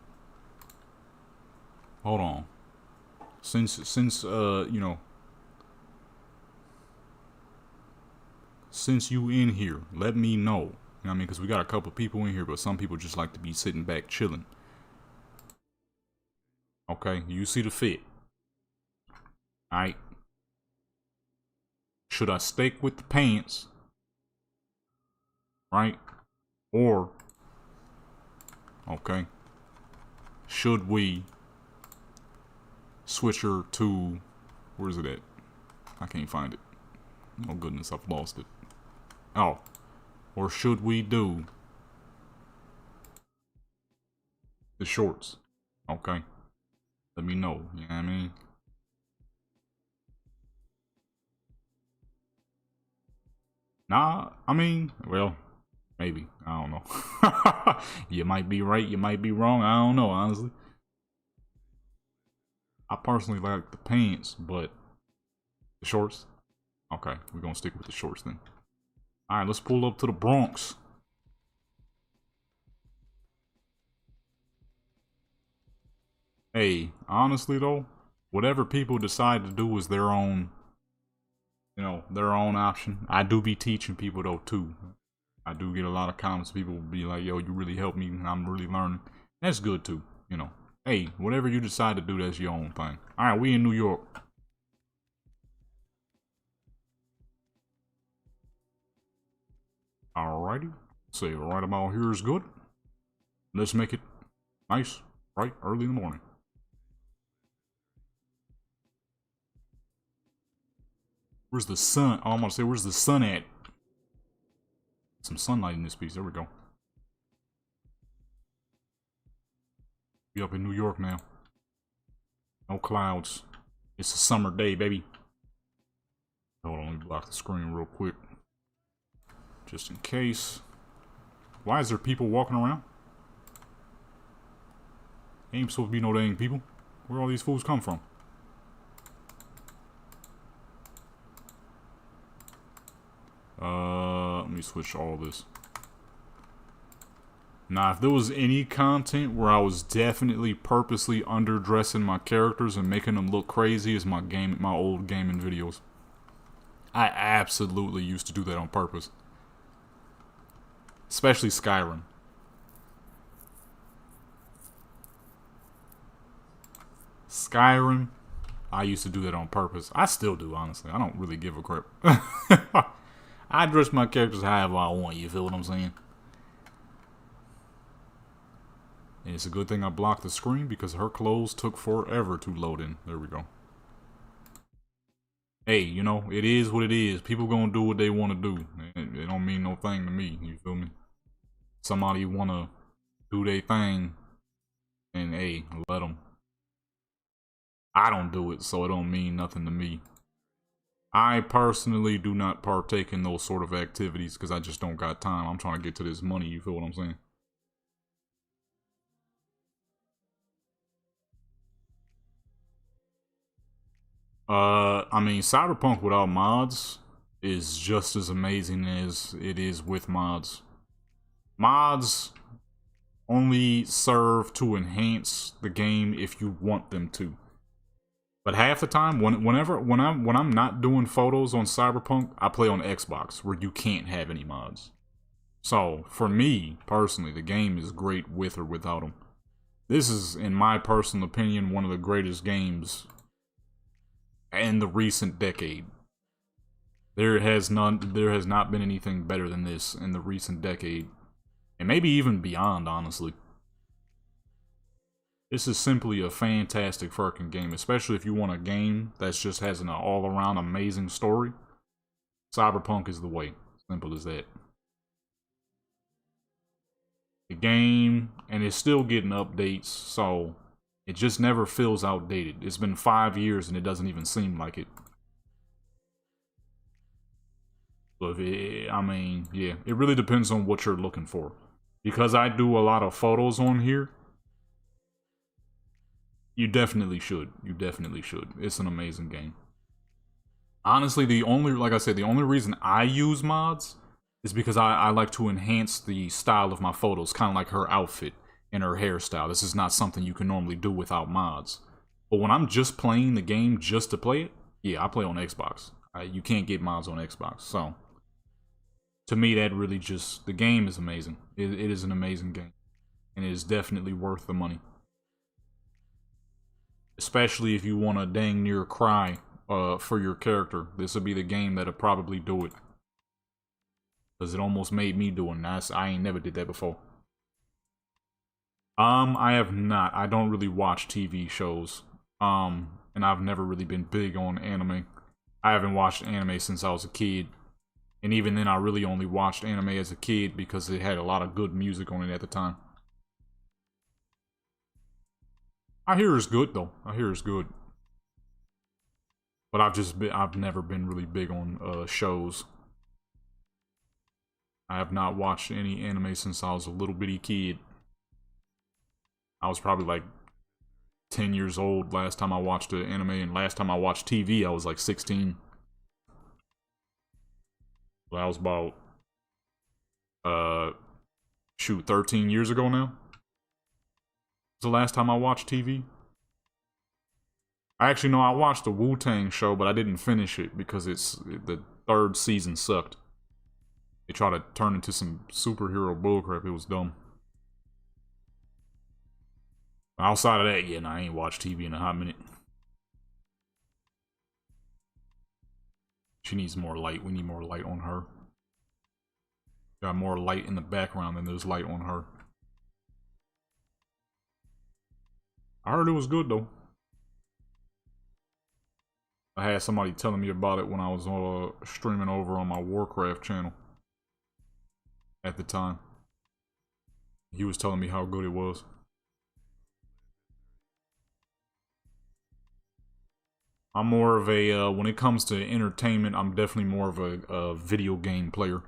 [SPEAKER 1] Hold on. Since you know, since you in here, let me know. You know what I mean? Because we got a couple people in here, but some people just like to be sitting back chilling. Okay, you see the fit. Alright. Should I stick with the pants? Right? Or, okay, should we switch her to, where is it at? I can't find it. Oh goodness, I've lost it. Oh. Or should we do the shorts? Okay. Let me know. You know what I mean? Nah, I mean, well, maybe. I don't know. You might be right, you might be wrong. I don't know, honestly. I personally like the pants, but the shorts? Okay, we're gonna stick with the shorts then. Alright, let's pull up to the Bronx. Hey, honestly though, whatever people decide to do is their own, you know, their own option. I do be teaching people though too. I do get a lot of comments. People will be like, yo, you really helped me and I'm really learning. That's good too, you know. Hey, whatever you decide to do, that's your own thing. Alright, we in New York. Alrighty. Say right about here is good. Let's make it nice, bright, early in the morning. Where's the sun? Oh, I'm gonna say, where's the sun at? Some sunlight in this piece. There we go. We up in New York now. No clouds. It's a summer day, baby. Hold on, let me block the screen real quick. Just in case. Why is there people walking around? Ain't supposed to be no dang people. Where all these fools come from? Let me switch all this. Now, if there was any content where I was definitely purposely underdressing my characters and making them look crazy, is my old gaming videos. I absolutely used to do that on purpose. Especially Skyrim. Skyrim, I used to do that on purpose. I still do, honestly. I don't really give a crap. I dress my characters however I want, you feel what I'm saying? And it's a good thing I blocked the screen because her clothes took forever to load in. There we go. Hey, you know, it is what it is. People gonna do what they want to do. It don't mean no thing to me, you feel me? Somebody wanna do their thing, and hey, let them. I don't do it, so it don't mean nothing to me. I personally do not partake in those sort of activities because I just don't got time. I'm trying to get to this money, you feel what I'm saying? I mean, Cyberpunk without mods is just as amazing as it is with mods. Mods only serve to enhance the game if you want them to. But half the time, when I'm not doing photos on Cyberpunk, I play on Xbox where you can't have any mods. So for me personally, the game is great with or without them. This is, in my personal opinion, one of the greatest games in the recent decade. There has not been anything better than this in the recent decade, and maybe even beyond, honestly. This is simply a fantastic fucking game, especially if you want a game that just has an all-around amazing story. Cyberpunk is the way. Simple as that. The game, and it's still getting updates, so it just never feels outdated. It's been 5 years and it doesn't even seem like it. But I mean, yeah, it really depends on what you're looking for. Because I do a lot of photos on here, you definitely should. You definitely should. It's an amazing game. Honestly, like I said, the only reason I use mods is because I like to enhance the style of my photos, kind of like her outfit and her hairstyle. This is not something you can normally do without mods. But when I'm just playing the game just to play it, yeah, I play on Xbox. You can't get mods on Xbox, so to me that really just, the game is amazing. It is an amazing game, and it is definitely worth the money. Especially if you want to dang near cry for your character, this would be the game that'll probably do it. Because it almost made me do it. I ain't never did that before. I have not. I don't really watch TV shows. And I've never really been big on anime. I haven't watched anime since I was a kid. And even then, I really only watched anime as a kid because it had a lot of good music on it at the time. I hear it's good though. I hear it's good. But I've never been really big on shows. I have not watched any anime since I was a little bitty kid. I was probably like 10 years old last time I watched an anime, and last time I watched TV, I was like 16. That was about, shoot, 13 years ago now. Was the last time I watched TV. I actually know I watched the Wu-Tang show, but I didn't finish it because the third season sucked. They tried to turn into some superhero bullcrap. It was dumb. Outside of that, yeah, I ain't watched TV in a hot minute. She needs more light. We need more light on her. Got more light in the background than there's light on her. I heard it was good, though. I had somebody telling me about it when I was streaming over on my Warcraft channel. At the time. He was telling me how good it was. I'm more of a, when it comes to entertainment, I'm definitely more of a video game player.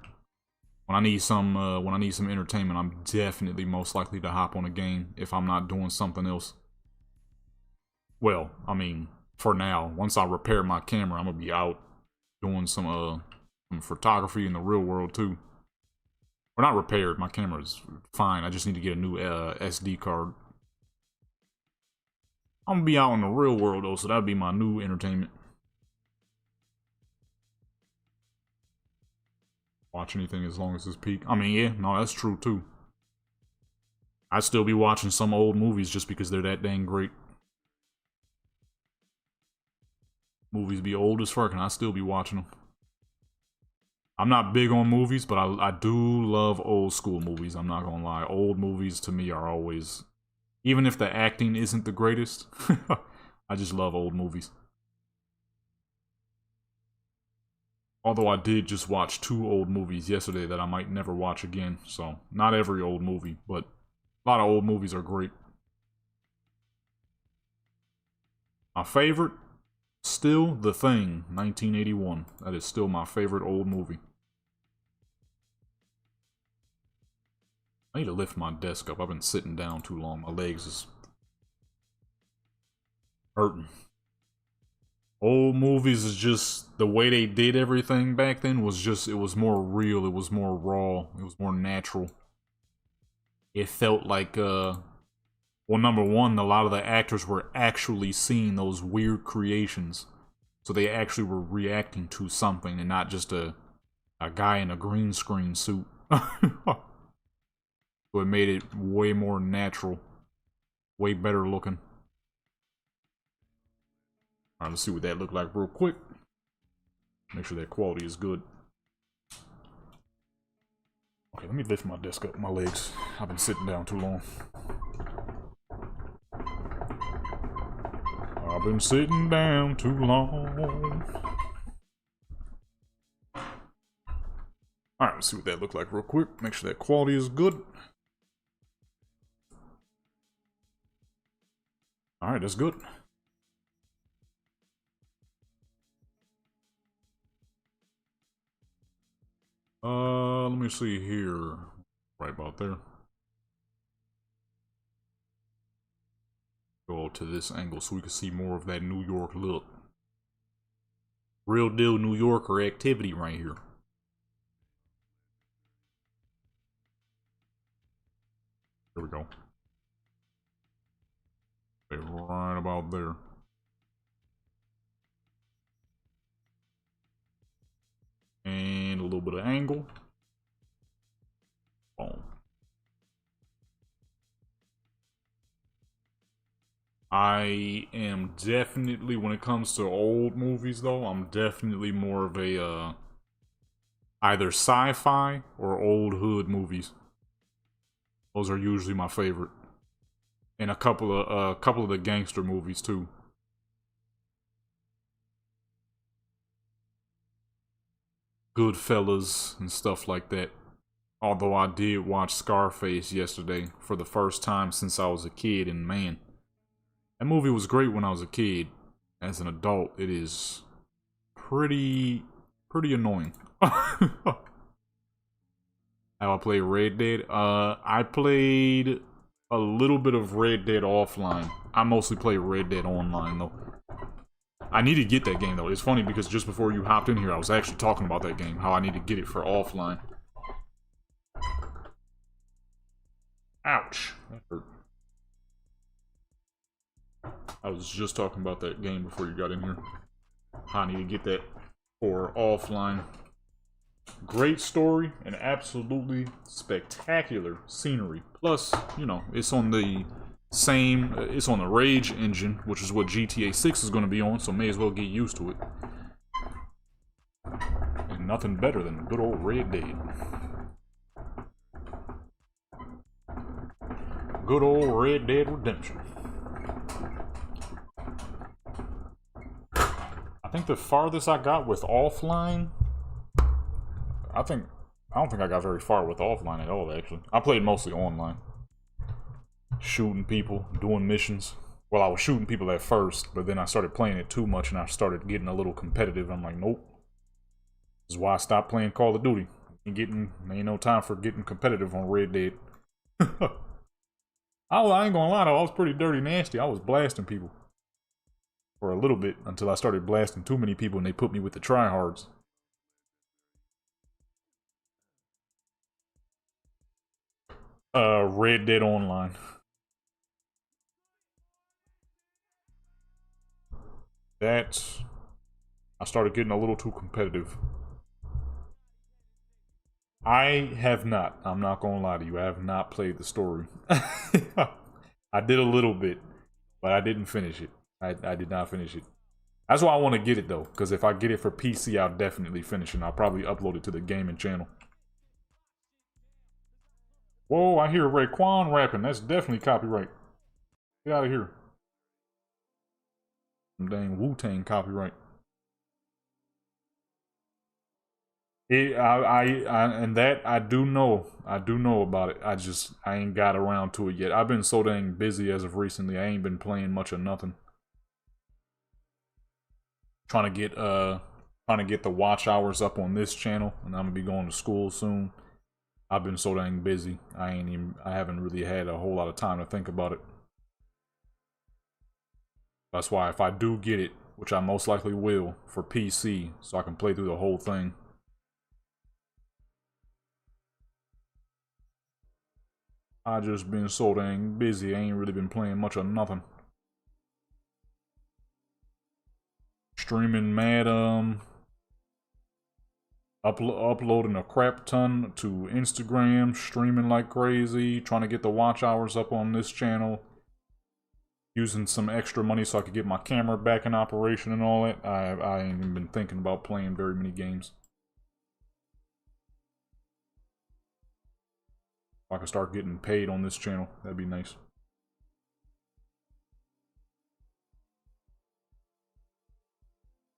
[SPEAKER 1] When I need some entertainment, I'm definitely most likely to hop on a game if I'm not doing something else. Well, I mean, for now, once I repair my camera, I'm gonna be out doing some photography in the real world too. Or not repaired, my camera's fine. I just need to get a new SD card. I'm gonna be out in the real world though, so that'd be my new entertainment. Watch anything as long as it's peak. I mean, yeah, no, that's true too. I'd still be watching some old movies just because they're that dang great. Movies be old as fuck and I still be watching them. I'm not big on movies, but I do love old school movies. I'm not gonna lie. Old movies to me are always... Even if the acting isn't the greatest, I just love old movies. Although I did just watch 2 old movies yesterday that I might never watch again. So, not every old movie, but a lot of old movies are great. My favorite? Still The Thing, 1981. That is still my favorite old movie. I need to lift my desk up. I've been sitting down too long. My legs is hurting. Old movies is just the way they did everything back then was just, it was more real, it was more raw, it was more natural. It felt like, well, number one, a lot of the actors were actually seeing those weird creations. So they actually were reacting to something and not just a guy in a green screen suit. So it made it way more natural. Way better looking. Alright, let's see what that looked like real quick. Make sure that quality is good. Okay, let me lift my desk up, my legs. I've been sitting down too long. I've been sitting down too long. Alright, let's see what that looked like real quick. Make sure that quality is good. Alright, that's good. Let me see here. Right about there. Go to this angle so we can see more of that New York look. Real deal New Yorker activity right here. There we go. Okay, right about there. And a little bit of angle. Boom. I am definitely, when it comes to old movies though, I'm definitely more of a, either sci-fi or old hood movies. Those are usually my favorite. And a couple of the gangster movies too. Goodfellas and stuff like that. Although I did watch Scarface yesterday for the first time since I was a kid, and man, that movie was great when I was a kid. As an adult, it is pretty annoying. How I play Red Dead? I played a little bit of Red Dead offline. I mostly play Red Dead online though. I need to get that game though. It's funny because just before you hopped in here, I was actually talking about that game, how I need to get it for offline. Ouch. That hurt. I was just talking about that game before you got in here. I need to get that for offline. Great story and absolutely spectacular scenery. Plus, you know, it's on the same, it's on the Rage engine, which is what GTA 6 is going to be on, so may as well get used to it. And nothing better than good old Red Dead. Good old Red Dead Redemption. I think the farthest I got with offline, I don't think I got very far with offline at all, actually. I played mostly online. Shooting people, doing missions. Well, I was shooting people at first, but then I started playing it too much and I started getting a little competitive. I'm like, nope. This is why I stopped playing Call of Duty. Ain't no time for getting competitive on Red Dead. I ain't gonna lie though, I was pretty dirty nasty. I was blasting people. For a little bit, until I started blasting too many people and they put me with the tryhards. Red Dead Online. I started getting a little too competitive. I have not. I'm not gonna lie to you. I have not played the story. I did a little bit, but I didn't finish it. I did not finish it. That's why I want to get it though, because if I get it for PC, I'll definitely finish it. And I'll probably upload it to the gaming channel. Whoa, I hear Raekwon rapping. That's definitely copyright. Get out of here. Some dang Wu-Tang copyright. And that I do know about it. I ain't got around to it yet. I've been so dang busy as of recently. I ain't been playing much of nothing. Trying to get the watch hours up on this channel, and I'm gonna be going to school soon. I've been so dang busy. I haven't really had a whole lot of time to think about it. That's why if I do get it, which I most likely will for PC, so I can play through the whole thing. I just been so dang busy. I ain't really been playing much of nothing. Streaming mad, uploading a crap ton to Instagram, streaming like crazy, trying to get the watch hours up on this channel, using some extra money so I could get my camera back in operation and all that. I ain't even been thinking about playing very many games. If I could start getting paid on this channel, that'd be nice.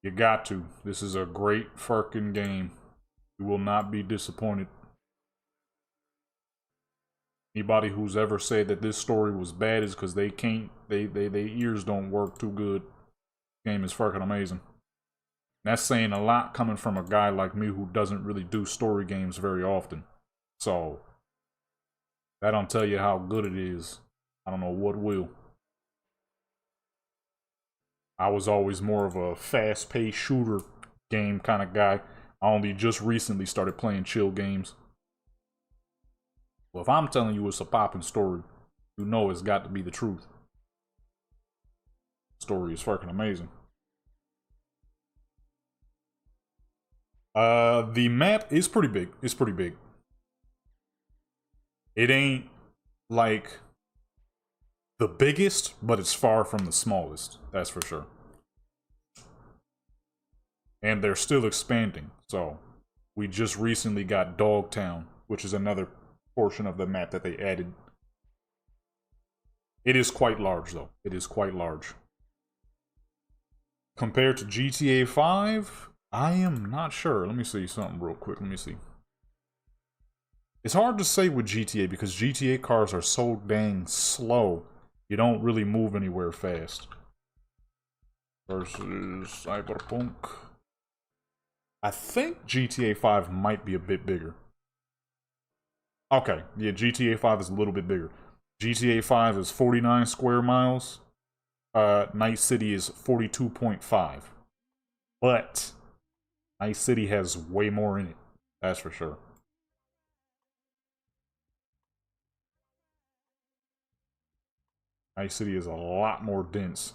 [SPEAKER 1] You got to. This is a great fucking game. You will not be disappointed. Anybody who's ever said that this story was bad is because they can't, their ears don't work too good. The game is fucking amazing. That's saying a lot coming from a guy like me who doesn't really do story games very often. So, that don't tell you how good it is. I don't know what will. I was always more of a fast-paced shooter game kind of guy. I only just recently started playing chill games. Well, if I'm telling you it's a poppin' story, you know it's got to be the truth. The story is fucking amazing. The map is pretty big. It's pretty big. It ain't like the biggest, but it's far from the smallest. That's for sure. And they're still expanding. So, we just recently got Dogtown, which is another portion of the map that they added. It is quite large, though. It is quite large. Compared to GTA 5, I am not sure. Let me see something real quick. Let me see. It's hard to say with GTA because GTA cars are so dang slow. You don't really move anywhere fast. Versus Cyberpunk. I think GTA 5 might be a bit bigger. Okay, yeah, GTA 5 is a little bit bigger. GTA 5 is 49 square miles. Night City is 42.5. But Night City has way more in it. That's for sure. Night City is a lot more dense.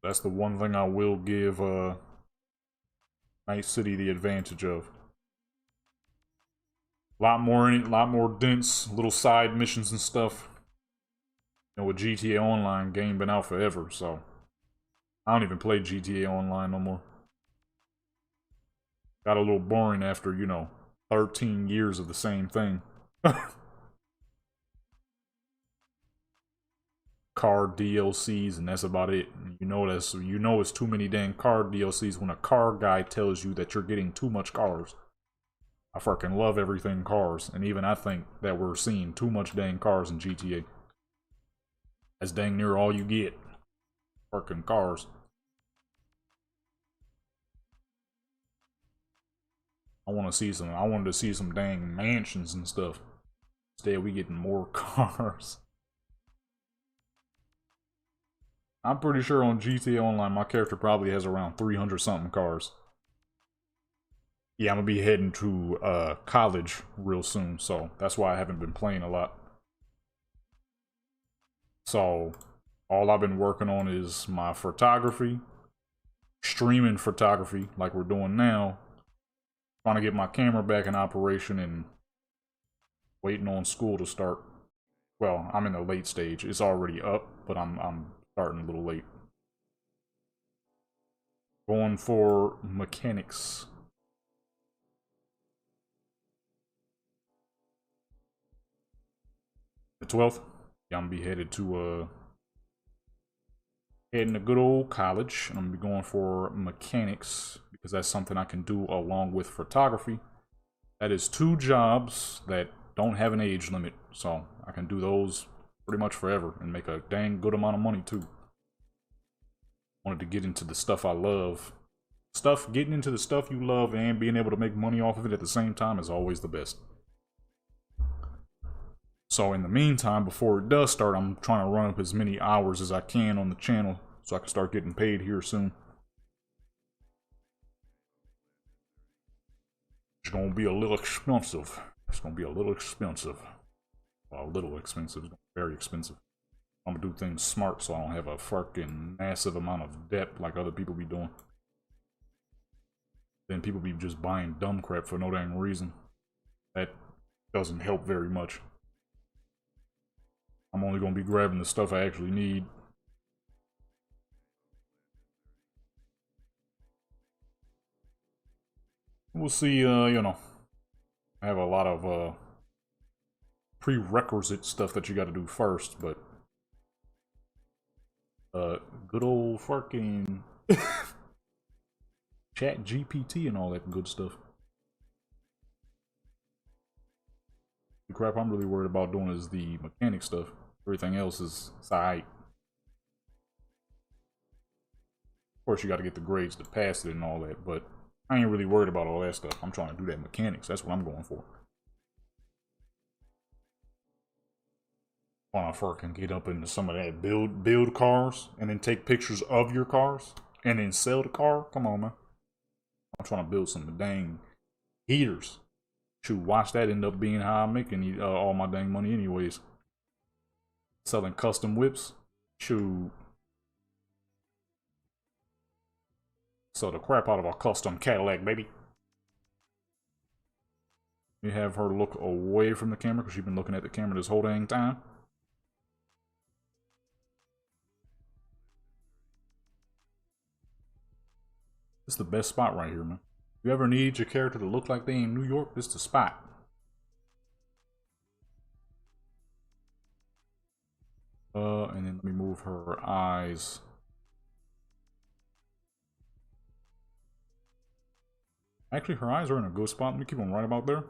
[SPEAKER 1] That's the one thing I will give Night City the advantage of. A lot more in it, a lot more dense, little side missions and stuff. You know, with GTA Online, game been out forever, so I don't even play GTA Online no more. Got a little boring after, you know, 13 years of the same thing. Car DLCs, and that's about it. You know it's too many dang car DLCs when a car guy tells you that you're getting too much cars. I fucking love everything cars, and even I think that we're seeing too much dang cars in GTA. That's dang near all you get. Fucking cars. I wanted to see some dang mansions and stuff. Instead we getting more cars. I'm pretty sure on GTA Online my character probably has around 300 something cars. Yeah, I'm gonna be heading to college real soon, so that's why I haven't been playing a lot. So all I've been working on is my photography, streaming photography like we're doing now, trying to get my camera back in operation, and waiting on school to start. Well, I'm in the late stage. It's already up, but I'm starting a little late. Going for mechanics. The 12th. Yeah, I'm gonna be headed to heading to good old college, and I'm gonna be going for mechanics because that's something I can do along with photography. That is 2 jobs that don't have an age limit, so I can do those pretty much forever and make a dang good amount of money too. Wanted to get into the stuff I love. Getting into the stuff you love and being able to make money off of it at the same time is always the best. So in the meantime, before it does start, I'm trying to run up as many hours as I can on the channel so I can start getting paid here soon. It's gonna be a little expensive. It's gonna be a little expensive. Well, a little expensive. Very expensive. I'm gonna do things smart so I don't have a fucking massive amount of debt like other people be doing. Then people be just buying dumb crap for no dang reason. That doesn't help very much. I'm only gonna be grabbing the stuff I actually need. We'll see, you know, I have a lot of prerequisite stuff that you gotta do first, but good old fucking Chat GPT and all that good stuff. The crap I'm really worried about doing is the mechanic stuff. Everything else is alright. Of course, you got to get the grades to pass it and all that, but I ain't really worried about all that stuff. I'm trying to do that mechanics. That's what I'm going for. Want to fucking get up into some of that build cars and then take pictures of your cars and then sell the car. Come on, man. I'm trying to build some dang heaters. Shoot, watch that end up being how I'm making all my dang money anyways. Selling custom whips. Shoot. Sell the crap out of a custom Cadillac, baby. You have her look away from the camera because she's been looking at the camera this whole dang time. This is the best spot right here, man. If you ever need your character to look like they in New York, this is the spot. And then let me move her eyes. Actually, her eyes are in a good spot. Let me keep them right about there.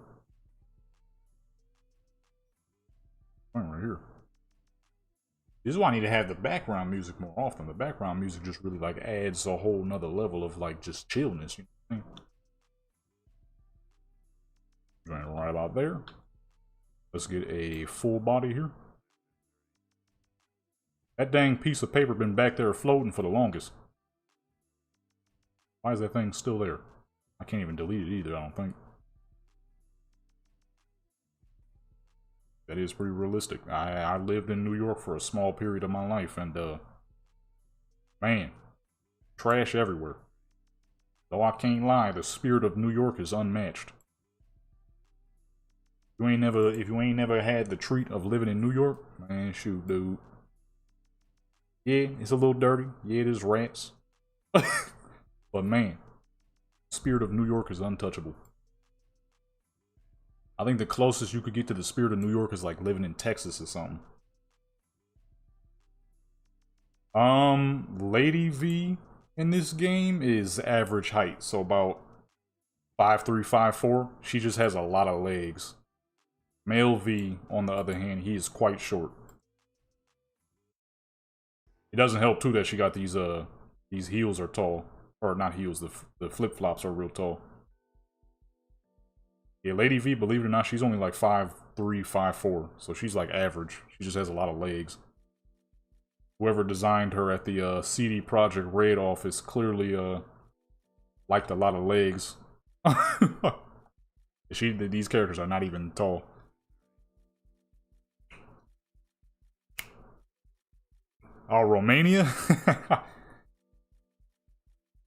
[SPEAKER 1] Right here. This is why I need to have the background music more often. The background music just really like adds a whole nother level of like just chillness. You know what I mean? Right about there. Let's get a full body here. That dang piece of paper been back there floating for the longest. Why is that thing still there? I can't even delete it either, I don't think. That is pretty realistic. I lived in New York for a small period of my life, and man, trash everywhere. Though I can't lie, the spirit of New York is unmatched. If you ain't never had the treat of living in New York, man, shoot, dude. Yeah, it's a little dirty. Yeah, there's rats. But man, the spirit of New York is untouchable. I think the closest you could get to the spirit of New York is like living in Texas or something. Lady V in this game is average height, so about 5'3", 5'4". She just has a lot of legs. Male V, on the other hand, he is quite short. It doesn't help too that she got these heels are tall, or not heels. The flip flops are real tall. Yeah, Lady V, believe it or not, she's only like 5'3", 5'4", so she's like average. She just has a lot of legs. Whoever designed her at the CD Projekt Red office clearly liked a lot of legs. These characters are not even tall. Oh, Romania?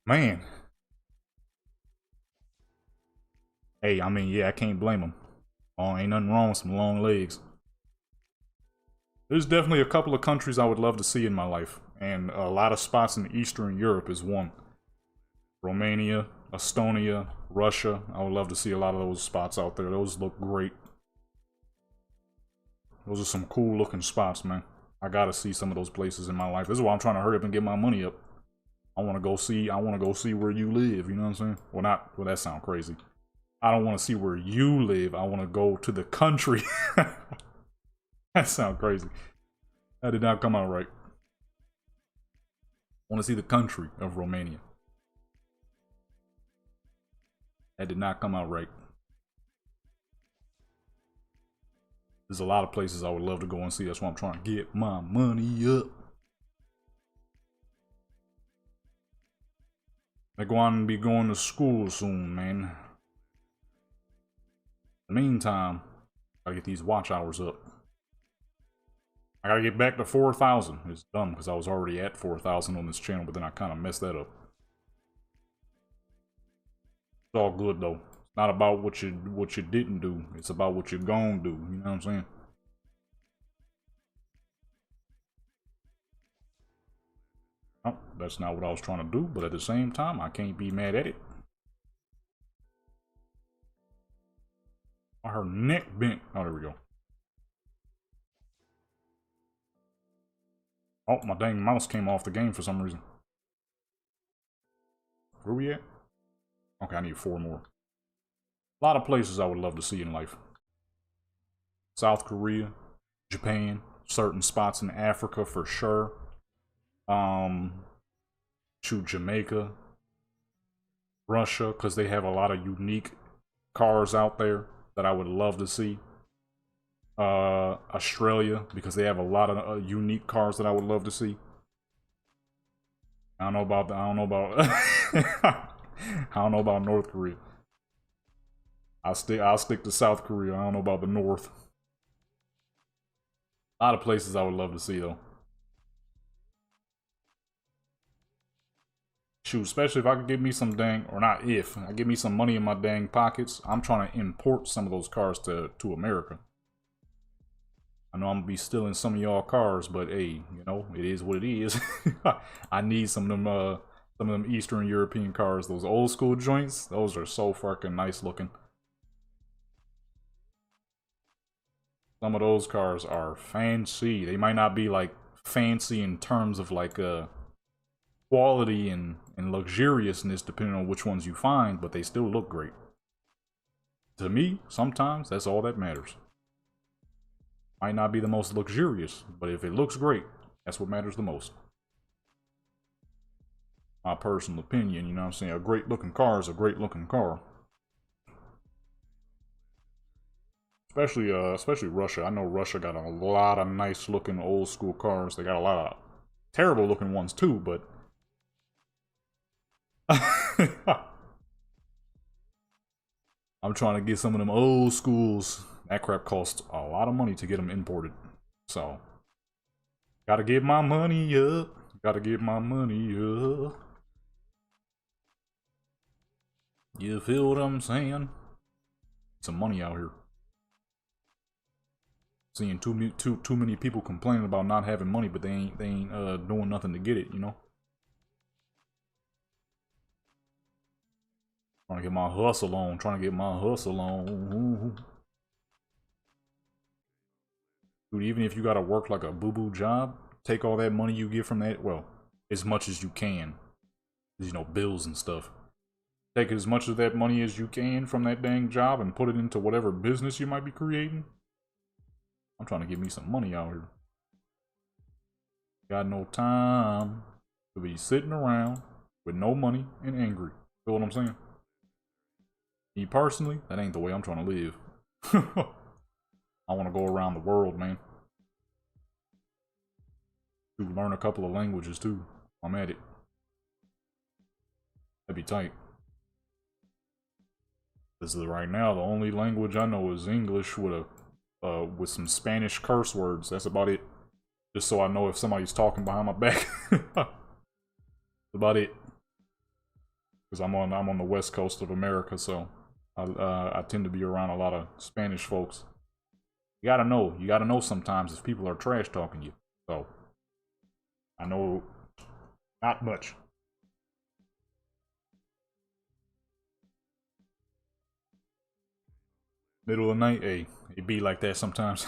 [SPEAKER 1] Man. Hey, I mean, yeah, I can't blame them. Oh, ain't nothing wrong with some long legs. There's definitely a couple of countries I would love to see in my life, and a lot of spots in Eastern Europe is one. Romania, Estonia, Russia. I would love to see a lot of those spots out there. Those look great. Those are some cool looking spots, man. I gotta see some of those places in my life. This is why I'm trying to hurry up and get my money up. I wanna go see where you live, you know what I'm saying? Well, that sounds crazy. I don't want to see where you live. I want to go to the country. That sounds crazy. That did not come out right. I want to see the country of Romania. That did not come out right. There's a lot of places I would love to go and see. That's why I'm trying to get my money up. They're going to be going to school soon, man. In the meantime, I gotta get these watch hours up. I gotta get back to 4,000. It's dumb because I was already at 4,000 on this channel, but then I kind of messed that up. It's all good though. It's not about what you didn't do. It's about what you're gonna do. You know what I'm saying? Oh, that's not what I was trying to do, but at the same time, I can't be mad at it. Her neck bent. Oh, there we go. Oh, my dang mouse came off the game for some reason. Where we at? Okay, I need 4 more. A lot of places I would love to see in life. South Korea, Japan, certain spots in Africa for sure. Jamaica, Russia, because they have a lot of unique cars out there that I would love to see. Australia, because they have a lot of unique cars that I would love to see. I don't know about I don't know about North Korea. I'll stick to South Korea. I don't know about the North. A lot of places I would love to see though. Shoot, especially if I could get me some dang, or not if, I get me some money in my dang pockets. I'm trying to import some of those cars to America. I know I'm gonna be stealing some of y'all cars, but hey, you know, it is what it is. I need some of them Eastern European cars. Those old school joints, those are so fucking nice looking. Some of those cars are fancy. They might not be like fancy in terms of like quality and luxuriousness, depending on which ones you find, but they still look great. To me, sometimes that's all that matters. Might not be the most luxurious, but if it looks great, that's what matters the most. My personal opinion, you know what I'm saying? A great looking car is a great looking car. Especially Russia. I know Russia got a lot of nice looking old school cars. They got a lot of terrible looking ones too, but I'm trying to get some of them old schools. That crap costs a lot of money to get them imported. So, gotta get my money up. Gotta get my money up. You feel what I'm saying? Some money out here. Seeing too many people complaining about not having money, but they ain't doing nothing to get it, you know. Trying to get my hustle on. Trying to get my hustle on. Dude, even if you gotta work like a boo-boo job, take all that money you get from that, well, as much as you can. You know, bills and stuff. Take as much of that money as you can from that dang job and put it into whatever business you might be creating. I'm trying to get me some money out here. Got no time to be sitting around with no money and angry. Feel what I'm saying? Me personally, that ain't the way I'm trying to live. I want to go around the world, man. To learn a couple of languages too. I'm at it. That'd be tight. This is right now the only language I know is English with some Spanish curse words. That's about it. Just so I know if somebody's talking behind my back. That's about it. Because I'm on the west coast of America, so I tend to be around a lot of Spanish folks. You gotta know sometimes if people are trash talking you. So I know not much. Middle of the night, hey, it be like that sometimes.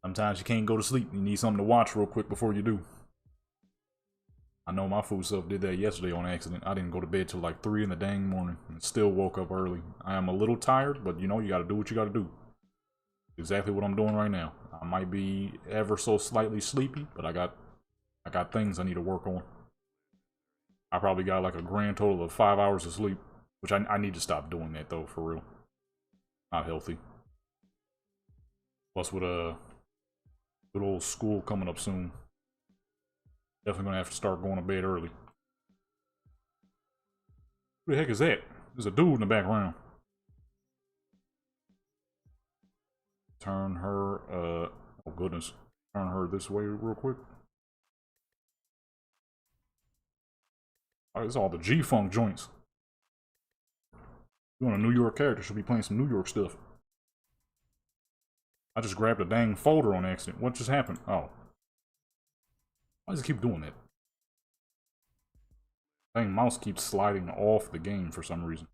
[SPEAKER 1] Sometimes you can't go to sleep. You need something to watch real quick before you do. I know my food self did that yesterday on accident. I didn't go to bed till like 3 in the dang morning and still woke up early. I am a little tired, but you know, you gotta do what you gotta do. Exactly what I'm doing right now. I might be ever so slightly sleepy, but I got things I need to work on. I probably got like a grand total of 5 hours of sleep, which I need to stop doing that though, for real. Not healthy. Plus with a good old school coming up soon. Definitely gonna have to start going to bed early. Who the heck is that? There's a dude in the background. Turn her, oh goodness. Turn her this way real quick. Oh, it's all the G-Funk joints. You want a New York character, should be playing some New York stuff. I just grabbed a dang folder on accident. What just happened? Oh. Why does it keep doing that? Dang mouse keeps sliding off the game for some reason.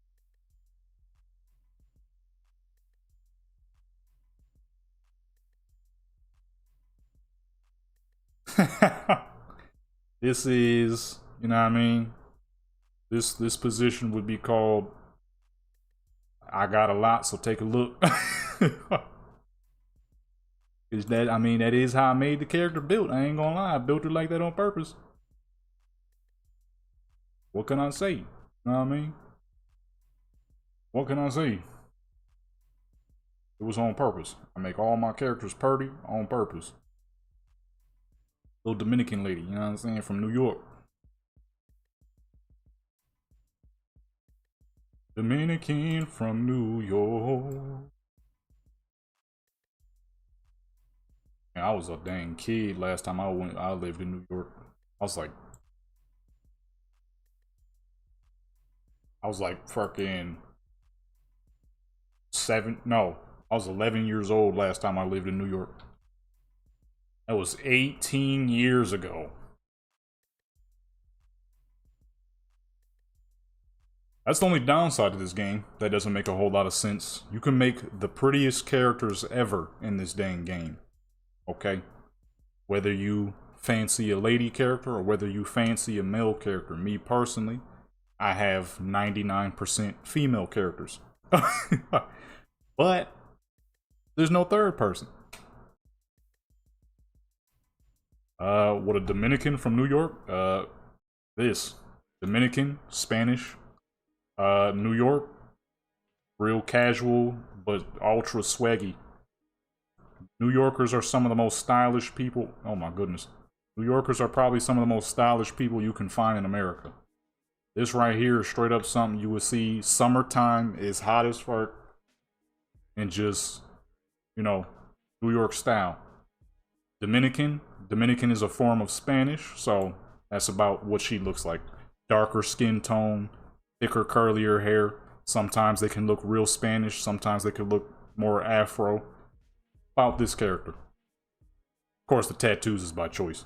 [SPEAKER 1] This is, you know what I mean? This position would be called I got a lot, so take a look. Is that, I mean, that is how I made the character built. I ain't gonna lie, I built it like that on purpose. What can I say? You know what I mean? What can I say? It was on purpose. I make all my characters purty on purpose. Little Dominican lady, you know what I'm saying, from New York. Dominican from New York. Man, I was a dang kid last time I lived in New York. I was like fucking I was 11 years old last time I lived in New York. That was 18 years ago. That's the only downside to this game. That doesn't make a whole lot of sense. You can make the prettiest characters ever in this dang game. Okay? Whether you fancy a lady character or whether you fancy a male character. Me personally, I have 99% female characters. But there's no third person. What, a Dominican from New York? This. Dominican, Spanish, New York. Real casual, but ultra swaggy. New Yorkers are some of the most stylish people. Oh my goodness. New Yorkers are probably some of the most stylish people you can find in America. This right here is straight up something you will see. Summertime is hot as fuck. And just, you know, New York style. Dominican is a form of Spanish, so that's about what she looks like. Darker skin tone, thicker, curlier hair. Sometimes they can look real Spanish, sometimes they could look more Afro. About this character. Of course, the tattoos is by choice.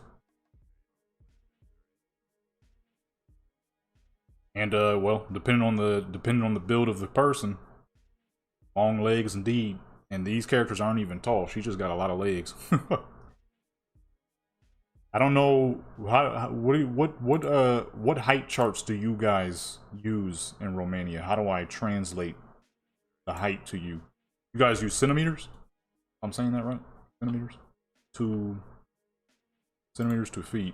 [SPEAKER 1] And well, depending on the build of the person, long legs indeed. And these characters aren't even tall. She just got a lot of legs. I don't know what height charts do you guys use in Romania? How do I translate the height to you? You guys use centimeters? I'm saying that right? Centimeters to feet.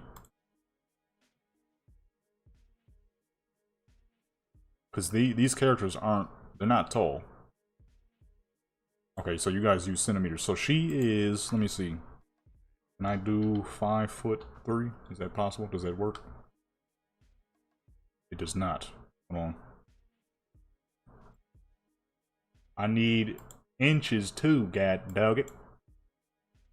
[SPEAKER 1] Because these characters they're not tall. Okay, so you guys use centimeters. So she is, let me see. Can I do 5'3"? Is that possible? Does that work? It does not. Hold on. I need inches too, god dog it.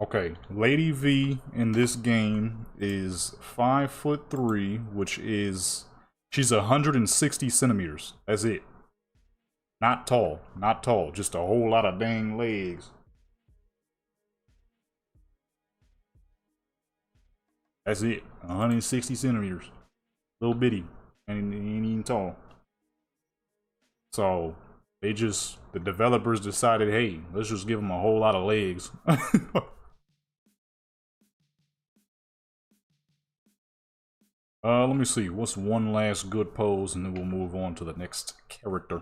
[SPEAKER 1] Okay, Lady V in this game is 5'3", which is, she's 160 centimeters. That's it. Not tall, not tall, just a whole lot of dang legs. That's it, 160 centimeters. Little bitty, and ain't even tall. So, the developers decided, hey, let's just give them a whole lot of legs. Let me see, what's one last good pose, and then we'll move on to the next character.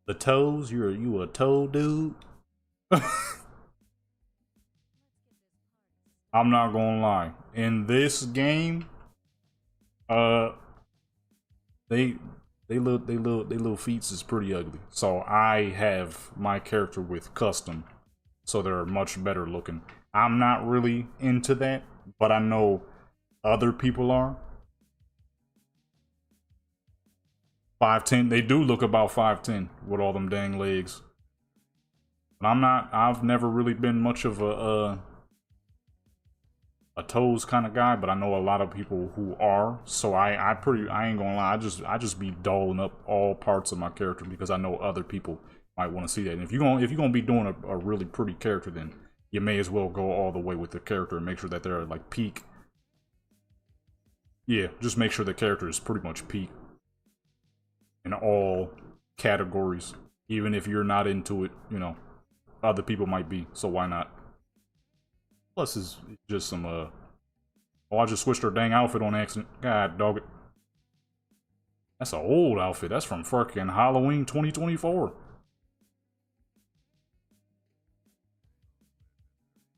[SPEAKER 1] The toes? You a toe dude? I'm not gonna lie. In this game, they little feet is pretty ugly. So I have my character with custom, so they're much better looking. I'm not really into that, but I know other people are. 5'10", they do look about 5'10" with all them dang legs. But I've never really been much of a toes kind of guy, but I know a lot of people who are. So I ain't gonna lie, I just be dolling up all parts of my character because I know other people might want to see that. And if you're gonna be doing a really pretty character, then you may as well go all the way with the character and make sure that they're like peak. Yeah, just make sure the character is pretty much peak in all categories. Even if you're not into it, you know, other people might be, so why not? Plus, it's just some, oh, I just switched her dang outfit on accident. God dog it. That's an old outfit. That's from fucking Halloween 2024.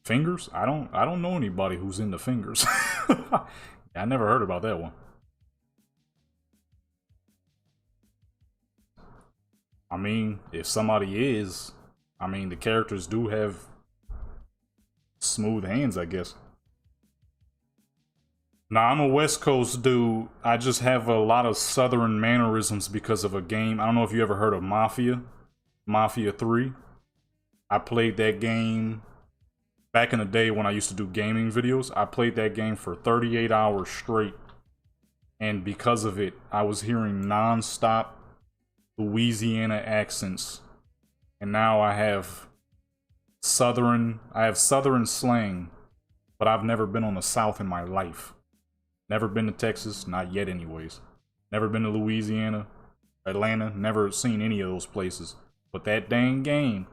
[SPEAKER 1] Fingers? I don't know anybody who's into fingers. I never heard about that one. I mean, if somebody is, I mean, the characters do have smooth hands, I guess. Nah, I'm a West Coast dude. I just have a lot of Southern mannerisms because of a game. I don't know if you ever heard of Mafia 3. I played that game back in the day when I used to do gaming videos. I played that game for 38 hours straight. And because of it, I was hearing non-stop Louisiana accents, and now I have southern slang, but I've never been on the South in my life. Never been to Texas, not yet anyways. Never been to Louisiana, Atlanta, never seen any of those places. But that dang game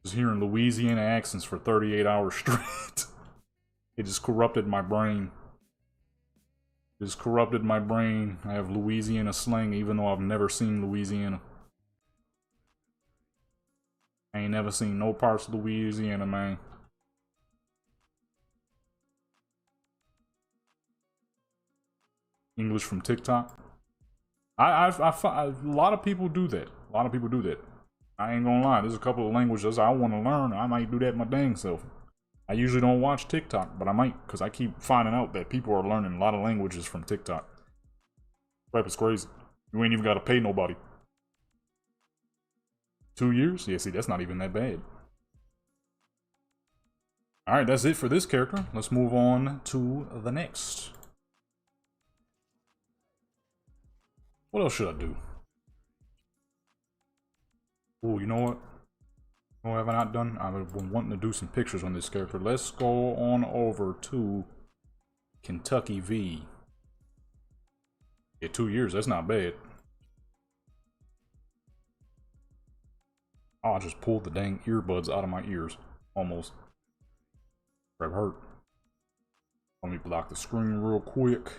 [SPEAKER 1] is hearing Louisiana accents for 38 hours straight. It just corrupted my brain. It just corrupted my brain. I have Louisiana slang even though I've never seen Louisiana. I ain't never seen no parts of Louisiana, man. English from TikTok. A lot of people do that. A lot of people do that. I ain't gonna lie. There's a couple of languages I want to learn. I might do that my dang self. I usually don't watch TikTok, but I might, because I keep finding out that people are learning a lot of languages from TikTok. Crap is crazy. You ain't even got to pay nobody. 2 years? Yeah, see, that's not even that bad. Alright, that's it for this character. Let's move on to the next. What else should I do? Oh, you know what? What have I not done? I've been wanting to do some pictures on this character. Let's go on over to Kentucky V. Yeah, 2 years. That's not bad. Oh, I just pulled the dang earbuds out of my ears. Almost. That hurt. Let me block the screen real quick.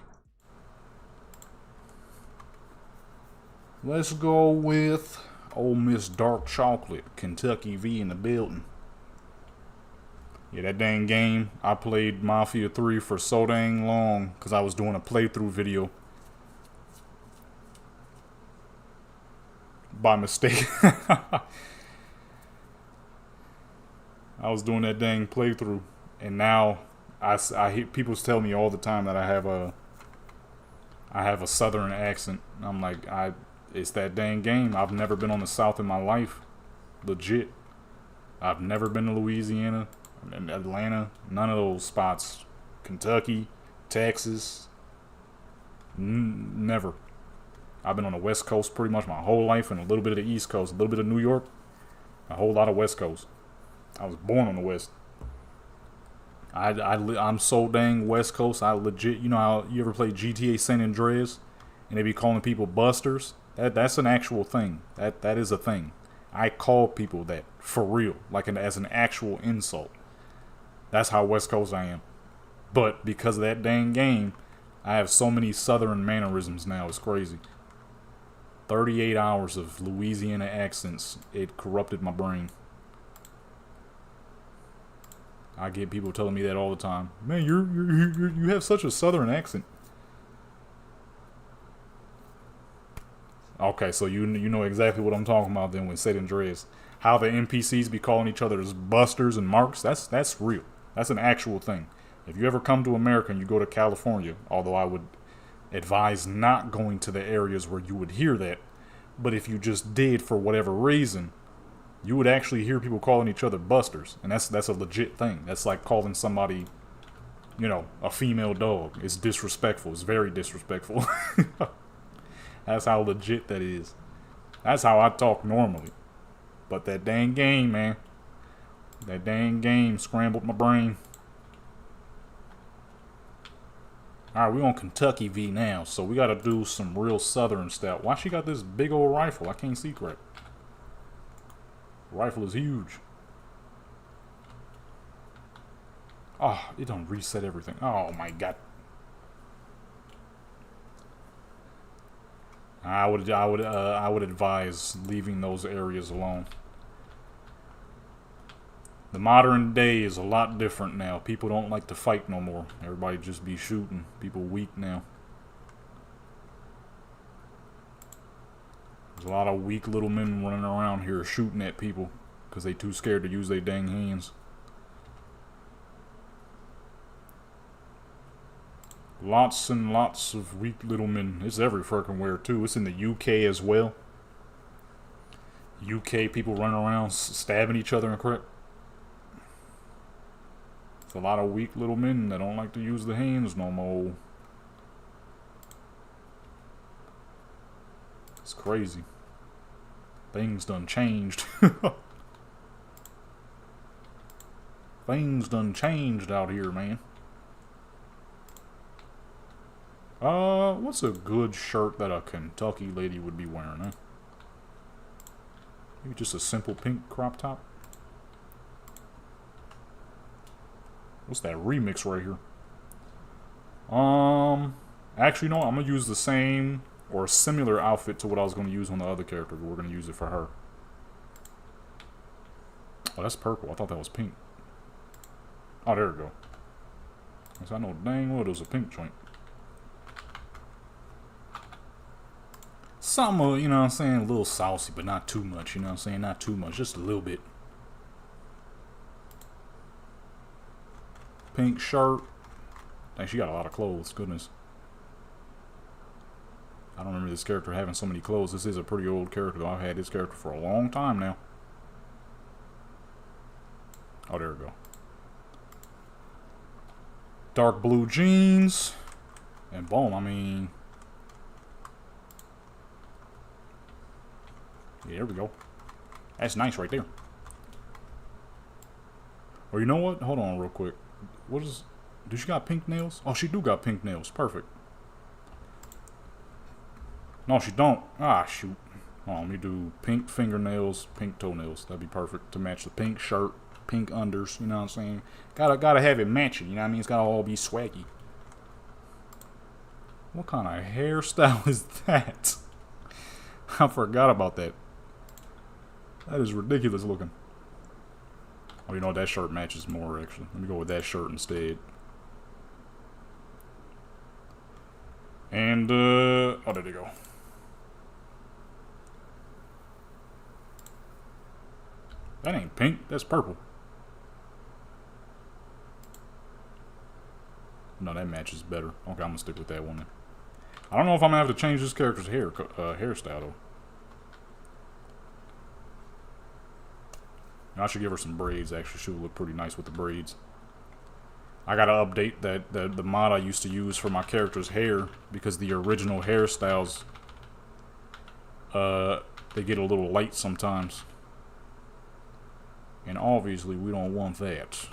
[SPEAKER 1] Let's go with Old Miss Dark Chocolate, Kentucky V in the building. Yeah, that dang game. I played Mafia 3 for so dang long because I was doing a playthrough video. By mistake. I was doing that dang playthrough. And now I hear people tell me all the time that I have a southern accent. I'm like, it's that dang game. I've never been on the South in my life. Legit. I've never been to Louisiana, Atlanta, none of those spots. Kentucky, Texas. Never. I've been on the West Coast pretty much my whole life and a little bit of the East Coast, a little bit of New York, a whole lot of West Coast. I was born on the West. I'm so dang West Coast. I legit, you know how you ever play GTA San Andreas and they be calling people busters? That's an actual thing. That is a thing. I call people that for real, like as an actual insult. That's how West Coast I am. But because of that dang game, I have so many Southern mannerisms now. It's crazy. 38 hours of Louisiana accents. It corrupted my brain. I get people telling me that all the time. Man, you have such a Southern accent. Okay, so you know exactly what I'm talking about then when San Andreas. How the NPCs be calling each other as busters and marks. That's real. That's an actual thing. If you ever come to America and you go to California, although I would advise not going to the areas where you would hear that, but if you just did for whatever reason, you would actually hear people calling each other busters, and that's a legit thing. That's like calling somebody, you know, a female dog. It's disrespectful. It's very disrespectful. That's how legit that is. That's how I talk normally. But that dang game, man. That dang game scrambled my brain. Alright, we on Kentucky V now, so we gotta do some real southern stuff. Why she got this big old rifle? I can't see correct. The rifle is huge. Oh, it don't reset everything. Oh my god. I would advise leaving those areas alone. The modern day is a lot different now. People don't like to fight no more. Everybody just be shooting. People weak now. There's a lot of weak little men running around here shooting at people because they too scared to use their dang hands. Lots and lots of weak little men. It's every freaking where too. It's in the UK as well. UK people running around stabbing each other and crap. It's a lot of weak little men that don't like to use the hands no more. It's crazy. Things done changed. Things done changed out here, man. What's a good shirt that a Kentucky lady would be wearing, huh? Maybe just a simple pink crop top. What's that remix right here? Actually, no, I'm gonna use the same or a similar outfit to what I was gonna use on the other character, but we're gonna use it for her. Oh, that's purple. I thought that was pink. Oh, there we go. I know dang well it was a pink joint. Some, you know what I'm saying, a little saucy, but not too much, you know what I'm saying? Not too much, just a little bit. Pink shirt. Dang, she got a lot of clothes, goodness. I don't remember this character having so many clothes. This is a pretty old character, though. I've had this character for a long time now. Oh, there we go. Dark blue jeans. And boom, I mean... yeah, there we go. That's nice right there. Or you know what? Hold on real quick. What is... does she got pink nails? Oh, she do got pink nails. Perfect. No, she don't. Ah, shoot. Hold on, let me do pink fingernails, pink toenails. That'd be perfect to match the pink shirt, pink unders. You know what I'm saying? Gotta have it matching. You know what I mean? It's gotta all be swaggy. What kind of hairstyle is that? I forgot about that. That is ridiculous looking. Oh, you know what? That shirt matches more, actually. Let me go with that shirt instead. And, oh, there they go. That ain't pink. That's purple. No, that matches better. Okay, I'm gonna stick with that one then. I don't know if I'm gonna have to change this character's hairstyle, though. I should give her some braids, actually. She would look pretty nice with the braids. I gotta update the mod I used to use for my character's hair, because the original hairstyles, they get a little light sometimes. And obviously, we don't want that.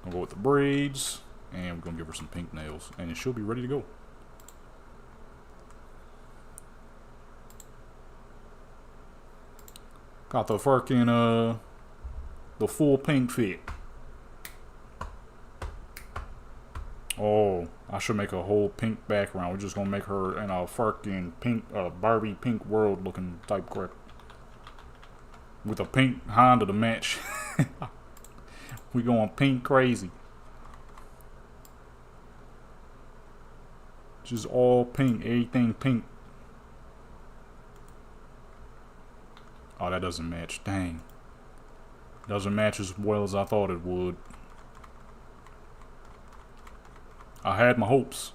[SPEAKER 1] I'll go with the braids, and we're gonna give her some pink nails, and she'll be ready to go. Got the fucking, the full pink fit. Oh, I should make a whole pink background. We're just gonna make her in a fucking pink, Barbie pink world looking type crap. With a pink Honda to match. We going pink crazy. Just all pink, everything pink. Oh, that doesn't match. Dang. Doesn't match as well as I thought it would. I had my hopes,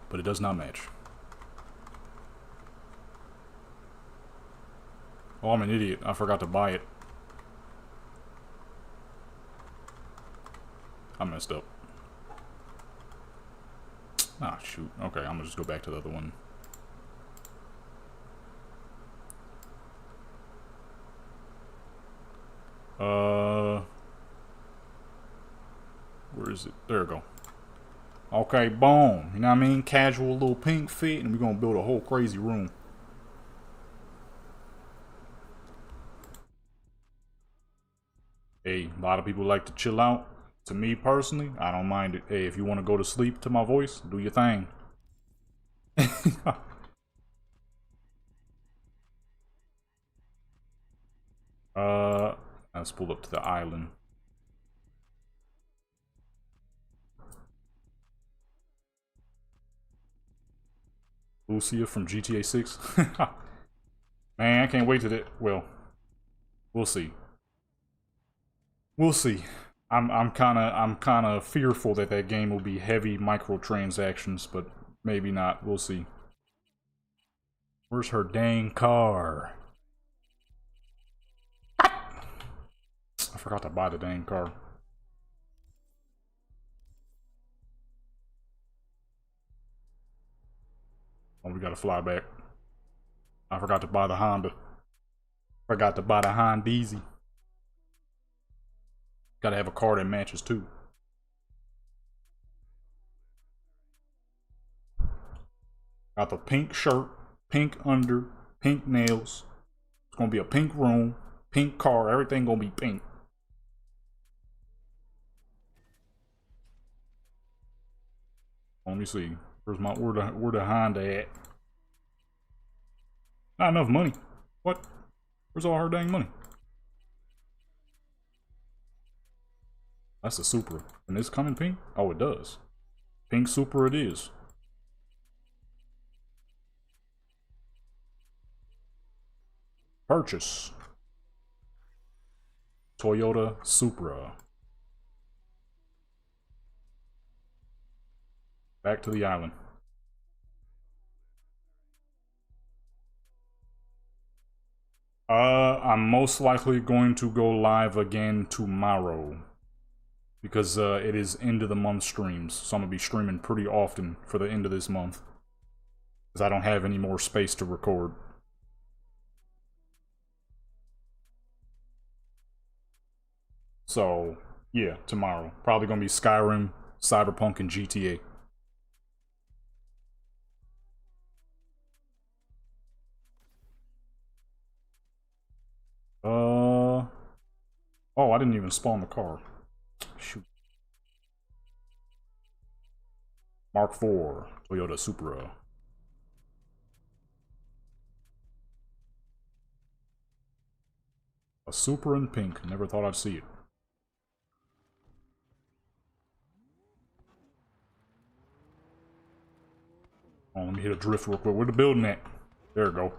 [SPEAKER 1] but it does not match. Oh, I'm an idiot. I forgot to buy it. I messed up. Ah, shoot. Okay, I'm gonna just go back to the other one. Where is it? There we go. Okay, boom. You know what I mean? Casual little pink fit, and we're gonna build a whole crazy room. Hey, a lot of people like to chill out. To me personally, I don't mind it. Hey, if you want to go to sleep to my voice, do your thing. Let's pull up to the island. Lucia from GTA 6. Man, I can't wait to that. Well, we'll see. We'll see. I'm kind of fearful that that game will be heavy microtransactions, but maybe not. We'll see. Where's her dang car? I forgot to buy the dang car. Oh, we gotta fly back. I forgot to buy the Honda. Forgot to buy the Honda Easy. Gotta have a car that matches too. Got the pink shirt, pink under, pink nails. It's gonna be a pink room, pink car. Everything gonna be pink. Let me see. Where's my where the Honda at? Not enough money. What? Where's all her dang money? That's a Supra. And it's coming pink? Oh, it does. Pink Supra it is. Purchase. Toyota Supra. Back to the island. I'm most likely going to go live again tomorrow. Because it is end of the month streams. So I'm going to be streaming pretty often for the end of this month. Because I don't have any more space to record. So, yeah, tomorrow. Probably going to be Skyrim, Cyberpunk, and GTA. Oh, I didn't even spawn the car. Shoot. Mark IV, Toyota Supra. A Supra in pink. Never thought I'd see it. Oh, let me hit a drift real quick. Where the building at? There we go.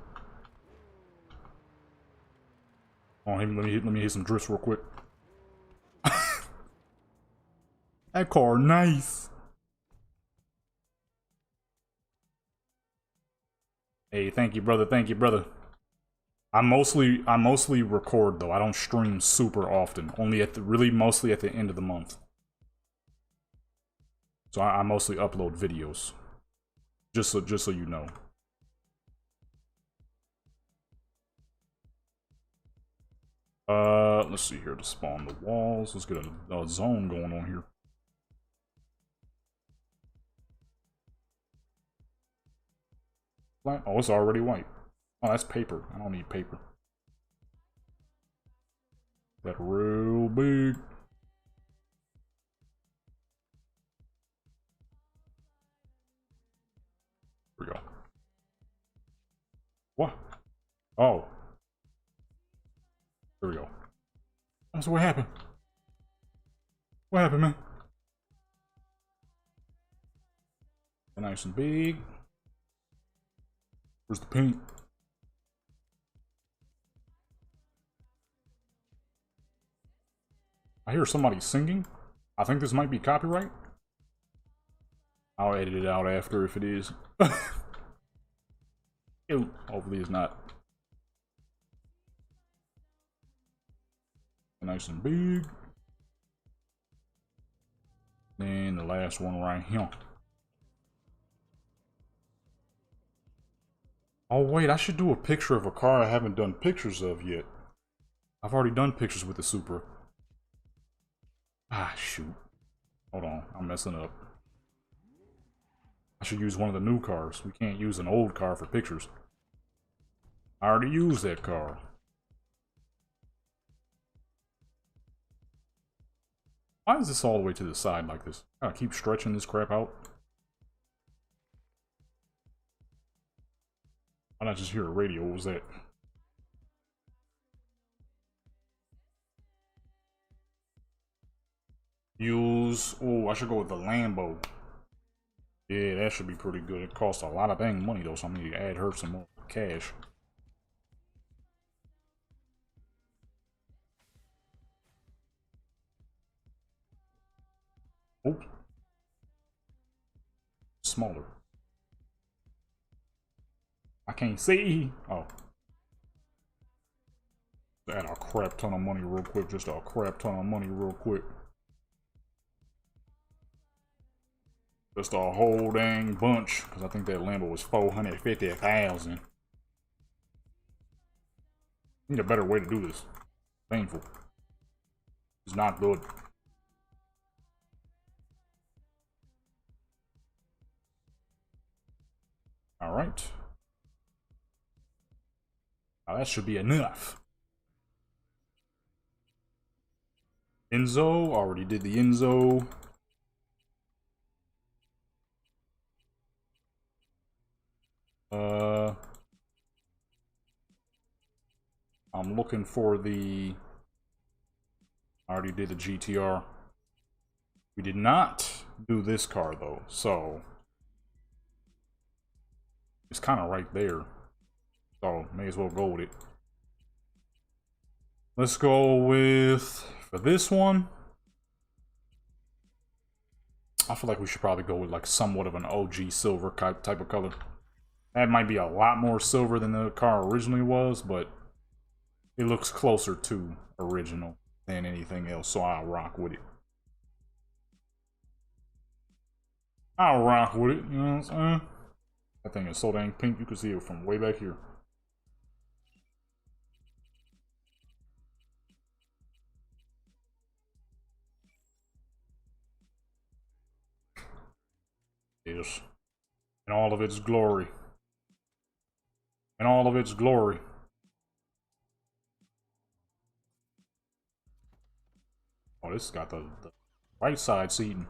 [SPEAKER 1] Oh, let me hit some drifts real quick. That car, nice. Hey, thank you, brother. Thank you, brother. I mostly record though. I don't stream super often. Only at the mostly at the end of the month. So I mostly upload videos. Just so you know. Let's see here to spawn the walls. Let's get a zone going on here. Oh, it's already white. Oh, that's paper. I don't need paper. That real big. Here we go. What? Oh. There we go. So what happened? What happened, man? Nice and big. Where's the paint? I hear somebody singing. I think this might be copyright. I'll edit it out after if it is. Ew, hopefully it's not. Nice and big. Then the last one right here. Oh wait, I should do a picture of a car I haven't done pictures of yet. I've already done pictures with the Supra. Ah, shoot. Hold on, I'm messing up. I should use one of the new cars. We can't use an old car for pictures. I already used that car. Why is this all the way to the side like this? I gotta keep stretching this crap out. Why not just hear a radio? What was that? Use... Oh, I should go with the Lambo. Yeah, that should be pretty good. It costs a lot of dang money though, so I'm gonna add her some more cash. Oh. Smaller. I can't see. Oh. Add a crap ton of money real quick. Just a crap ton of money real quick. Just a whole dang bunch. Because I think that Lambo was $450,000. Need a better way to do this. Painful. It's not good. Alright. Now that should be enough. Enzo, already did the Enzo. I'm looking for the... I already did the GTR. We did not do this car though, so... It's kind of right there. So, may as well go with it. Let's go with... For this one... I feel like we should probably go with like somewhat of an OG silver type of color. That might be a lot more silver than the car originally was, but... It looks closer to original than anything else, so I'll rock with it. I'll rock with it, you know what I'm saying? That thing is so dang pink, you can see it from way back here. Yes. In all of its glory. In all of its glory. Oh, this has got the right side seating.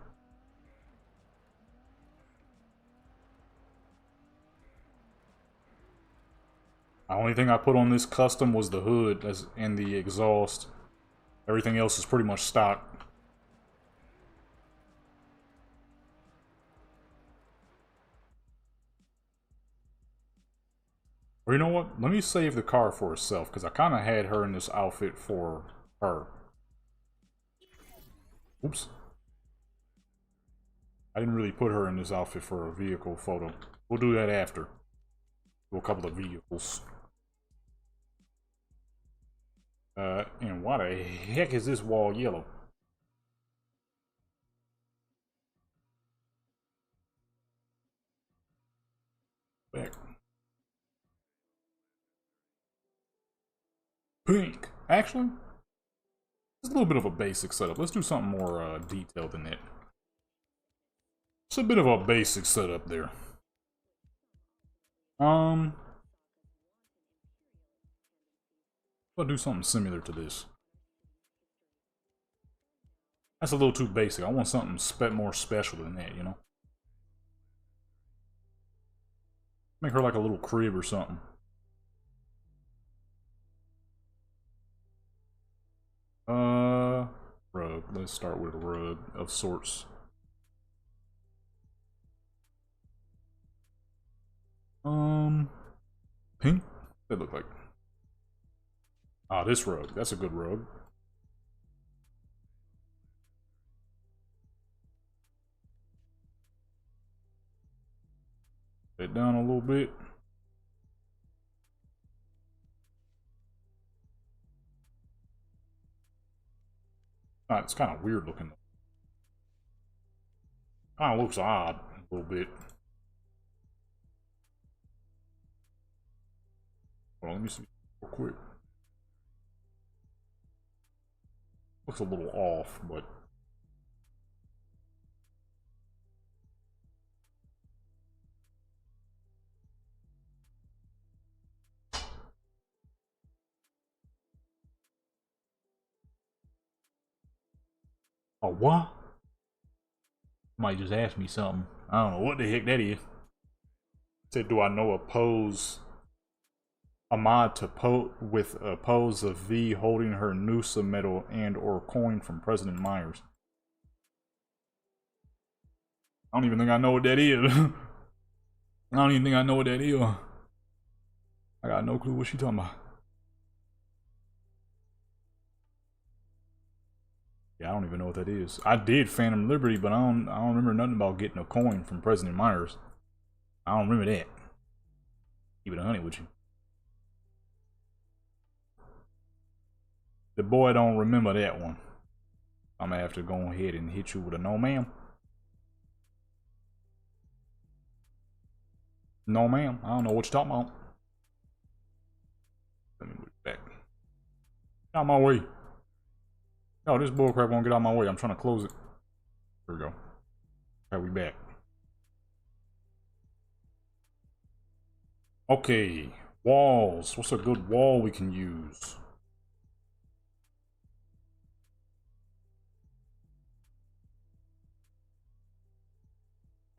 [SPEAKER 1] The only thing I put on this custom was the hood and the exhaust. Everything else is pretty much stock. Or you know what? Let me save the car for herself, because I kind of had her in this outfit for her. Oops. I didn't really put her in this outfit for a vehicle photo. We'll do that after. Do a couple of vehicles. And why the heck is this wall yellow? Back. Pink. Actually, it's a little bit of a basic setup. Let's do something more detailed than that. It's a bit of a basic setup there. I'll do something similar to this. That's a little too basic. I want something more special than that, you know? Make her like a little crib or something. Rug. Let's start with a rug of sorts. Pink? They look like... Ah, this rug. That's a good rug. It down a little bit. It's kind of weird looking. Kind of looks odd a little bit. Well, let me see real quick. Looks a little off, but... Oh, what? Might just ask me something. I don't know what the heck that is. Said, do I know a mod to pose of V holding her Noosa medal and or coin from President Myers? I don't even think I know what that is. I don't even think I know what that is. I got no clue what she talking about. Yeah, I don't even know what that is. I did Phantom Liberty, but I don't remember nothing about getting a coin from President Myers. I don't remember that. Keep it 100 with you. The boy don't remember that one. I'm gonna have to go ahead and hit you with a no ma'am. No ma'am. I don't know what you're talking about. Let me move back. Get out of my way. No, this bullcrap won't get out of my way. I'm trying to close it. There we go. Okay, we back. Okay, walls. What's a good wall we can use?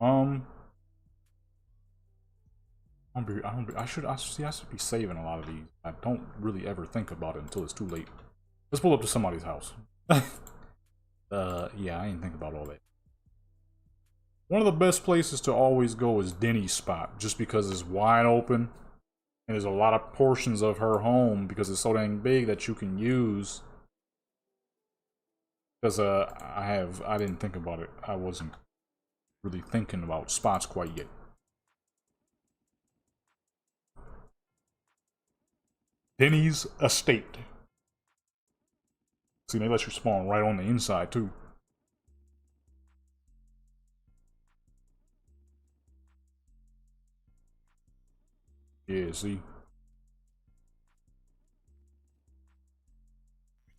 [SPEAKER 1] Um, I should be saving a lot of these. I don't really ever think about it until it's too late. Let's pull up to somebody's house. Yeah, I didn't think about all that. One of the best places to always go is Denny's spot, just because it's wide open. And there's a lot of portions of her home because it's so dang big that you can use. Because I didn't think about it. I wasn't really thinking about spots quite yet. Denny's estate. See, they let you spawn right on the inside too. Yeah, see.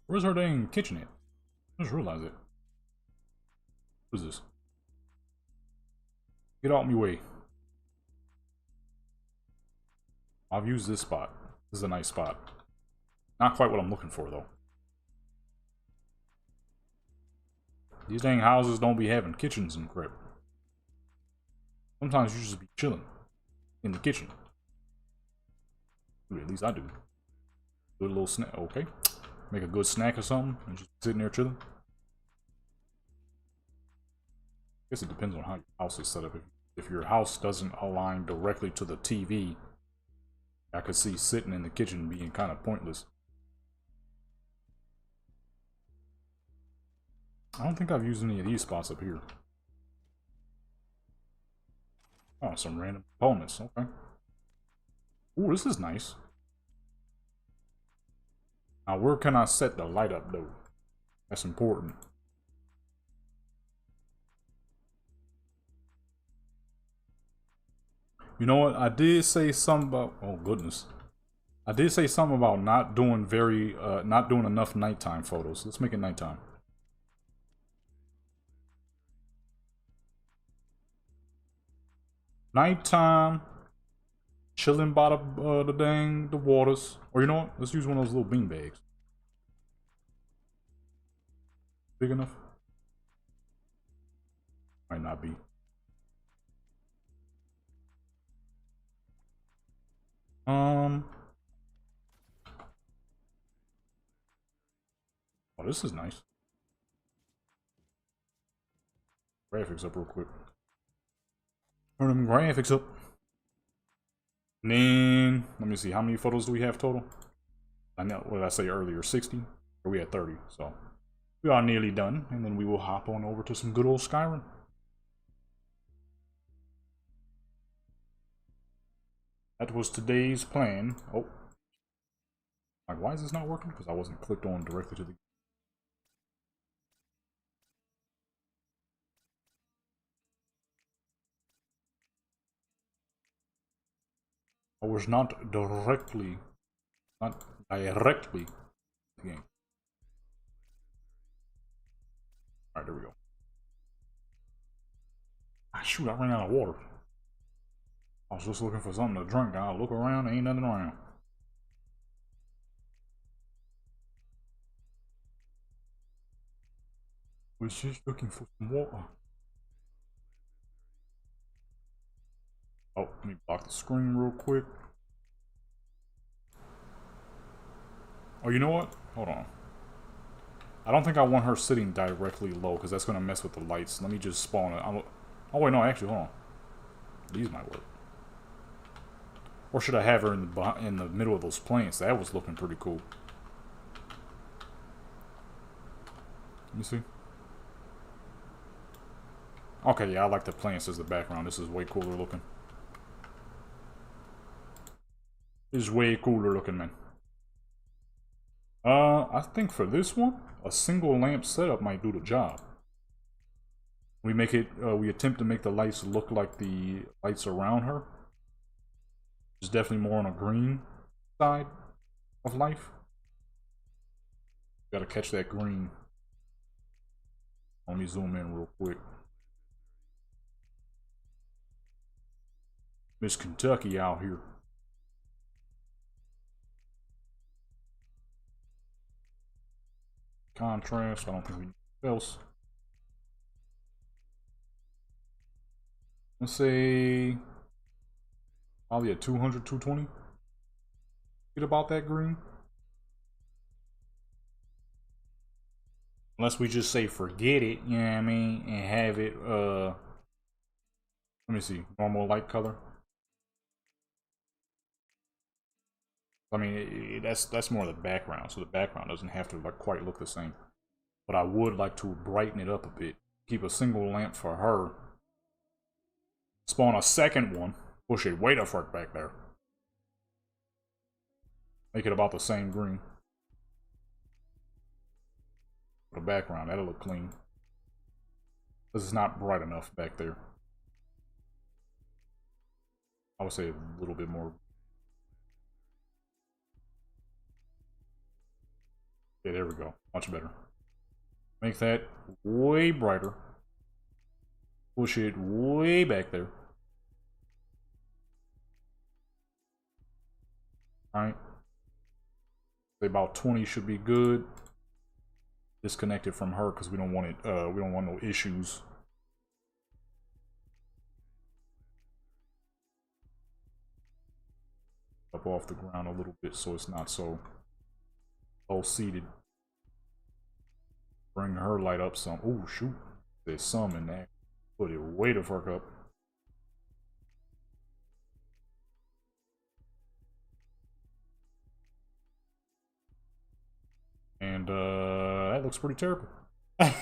[SPEAKER 1] Where's her dang kitchen at? I just realized it. What is this? Get out of my way. I've used this spot. This is a nice spot. Not quite what I'm looking for, though. These dang houses don't be having kitchens and crap. Sometimes you just be chilling in the kitchen. At least I do. Do a little snack. Okay. Make a good snack or something and just sitting there chilling. I guess it depends on how your house is set up. If your house doesn't align directly to the TV, I could see sitting in the kitchen being kind of pointless. I don't think I've used any of these spots up here. Oh, some random components. Okay. Ooh, this is nice. Now, where can I set the light up, though? That's important. You know what? I did say something about... Oh, goodness. I did say something about not doing enough nighttime photos. Let's make it nighttime. Nighttime. Chilling by the waters. Or you know what? Let's use one of those little bean bags. Big enough? Might not be. Oh, this is nice. Graphics up real quick. Turn them graphics up. And then, let me see, how many photos do we have total? I know, what did I say earlier, 60? Or we had 30, so we are nearly done, and then we will hop on over to some good old Skyrim. That was today's plan. Oh. Like, why is this not working? Because I wasn't clicked on directly to the... I was not directly the game. Alright, there we go. Ah, shoot, I ran out of water. I was just looking for something to drink. I look around, ain't nothing around. Was just looking for some water. Oh, let me block the screen real quick. Oh, you know what? Hold on. I don't think I want her sitting directly low because that's going to mess with the lights. Let me just spawn it. Oh, wait, no, actually, hold on. These might work. Or should I have her in the middle of those plants? That was looking pretty cool. Let me see. Okay, yeah, I like the plants as the background. This is way cooler looking. This is way cooler looking, man. I think for this one, a single lamp setup might do the job. We make it, we attempt to make the lights look like the lights around her. It's definitely more on a green side of life. Gotta catch that green. Let me zoom in real quick. Miss Kentucky out here. contrast. I don't think we need anything else. Let's say probably at 200, 220. Get about that green. Unless we just say forget it, you know what I mean, and have it let me see, normal light color. I mean, that's more the background, so the background doesn't have to like quite look the same. But I would like to brighten it up a bit. Keep a single lamp for her. Spawn a second one. Push it way the fuck back there. Make it about the same green. The background, that'll look clean. This is not bright enough back there. I would say a little bit more. Yeah, there we go. Much better. Make that way brighter. Push it way back there. Alright. Say about 20 should be good. Disconnect it from her because we don't want it, we don't want no issues. Up off the ground a little bit so it's not so low seated. Bring her light up some. Oh shoot. There's some in there. Put it way the fuck up. And that looks pretty terrible. That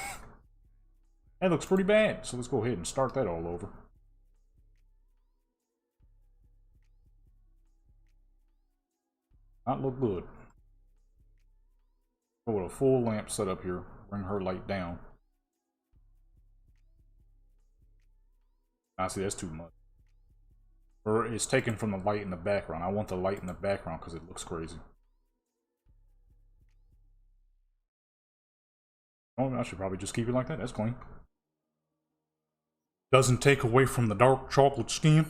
[SPEAKER 1] looks pretty bad. So let's go ahead and start that all over. Not look good. Go with a full lamp set up here. Bring her light down. I see that's too much. Or it's taken from the light in the background. I want the light in the background because it looks crazy. Oh, I should probably just keep it like that. That's clean. Doesn't take away from the dark chocolate skin.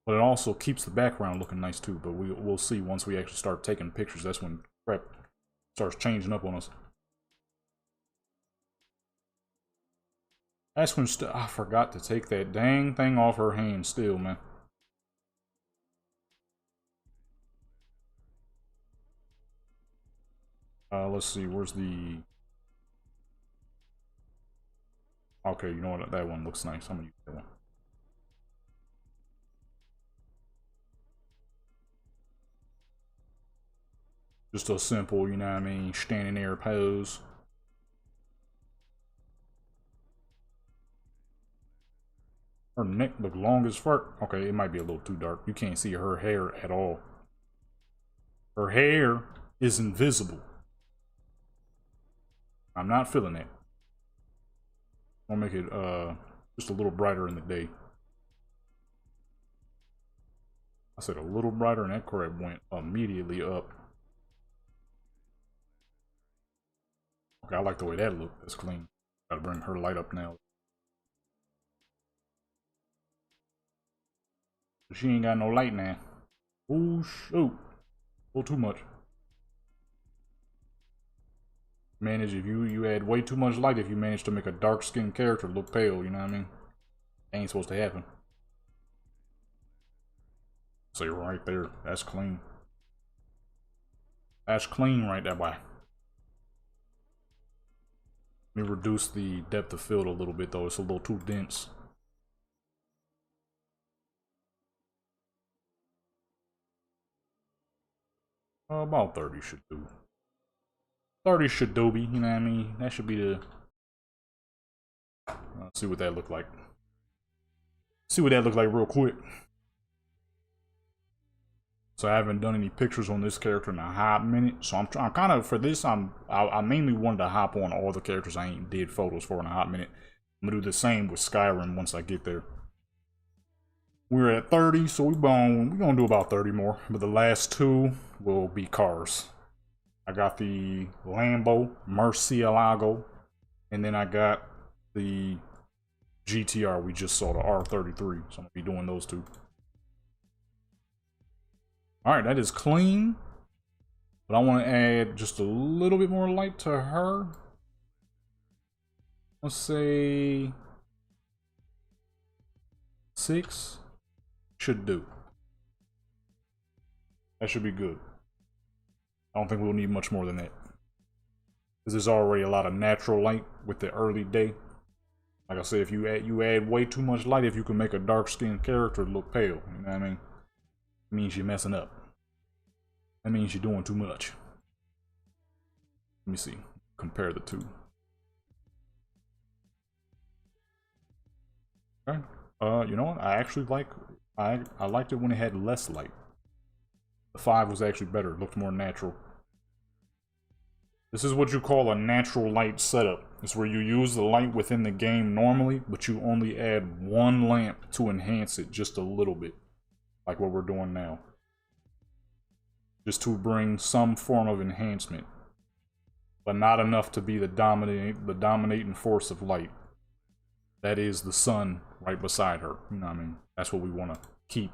[SPEAKER 1] But it also keeps the background looking nice too. But we'll see once we actually start taking pictures. That's when crap starts changing up on us. That's when I forgot to take that dang thing off her hand still, man. Let's see, where's the... Okay, you know what? That one looks nice. I'm gonna use that one. Just a simple, you know what I mean, standing there pose. Her neck look long as fuck. Okay, it might be a little too dark. You can't see her hair at all. Her hair is invisible. I'm not feeling that. I'll make it just a little brighter in the day. I said a little brighter and that crap went immediately up. Okay, I like the way that looked. That's clean. Gotta bring her light up now. She ain't got no light now. Oh shoot. A little too much. Manage if you add way too much light if you manage to make a dark skinned character look pale, you know what I mean? Ain't supposed to happen. So right there, that's clean. That's clean right there, boy. Let me reduce the depth of field a little bit though, it's a little too dense. About 30 should do. 30 should do be, you know what I mean? That should be the... Let's see what that look like. See what that look like real quick. So I haven't done any pictures on this character in a hot minute. So I'm kind of, for this, I mainly wanted to hop on all the characters I ain't did photos for in a hot minute. I'm gonna do the same with Skyrim once I get there. We're at 30, so we're gonna do about 30 more. But the last two will be cars. I got the Lambo Murcielago, and then I got the GTR we just saw, the R33. So I'm gonna be doing those two. Alright, that is clean. But I want to add just a little bit more light to her. Let's say 6 should do. That should be good. I don't think we'll need much more than that. Because there's already a lot of natural light with the early day. Like I said, if you add way too much light, if you can make a dark-skinned character look pale, you know what I mean? It means you're messing up. That means you're doing too much. Let me see. Compare the two. Okay. You know what? I actually I liked it when it had less light. The 5 was actually better. It looked more natural. This is what you call a natural light setup. It's where you use the light within the game normally, but you only add one lamp to enhance it just a little bit. Like what we're doing now. Just to bring some form of enhancement. But not enough to be the dominating force of light. That is the sun right beside her. You know what I mean? That's what we want to keep.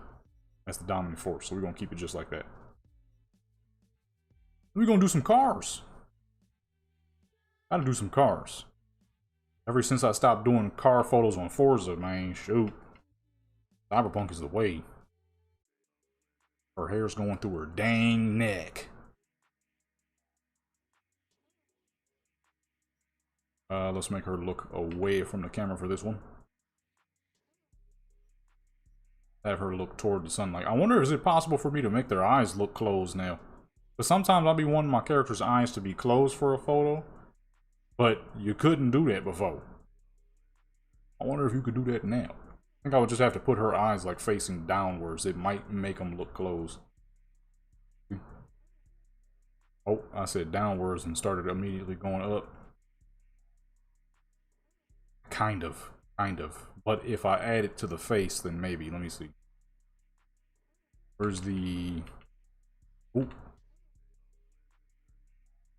[SPEAKER 1] That's the dominant force. So we're going to keep it just like that. We're going to do some cars. Gotta do some cars. Ever since I stopped doing car photos on Forza, man, shoot. Cyberpunk is the way. Her hair's going through her dang neck. Let's make her look away from the camera for this one. Have her look toward the sunlight. I wonder, is it possible for me to make their eyes look closed now? But sometimes I'll be wanting my character's eyes to be closed for a photo. But you couldn't do that before. I wonder if you could do that now. I think I would just have to put her eyes like facing downwards. It might make them look closed. Oh, I said downwards and started immediately going up. Kind of. But if I add it to the face, then maybe. Let me see. Where's the... Ooh.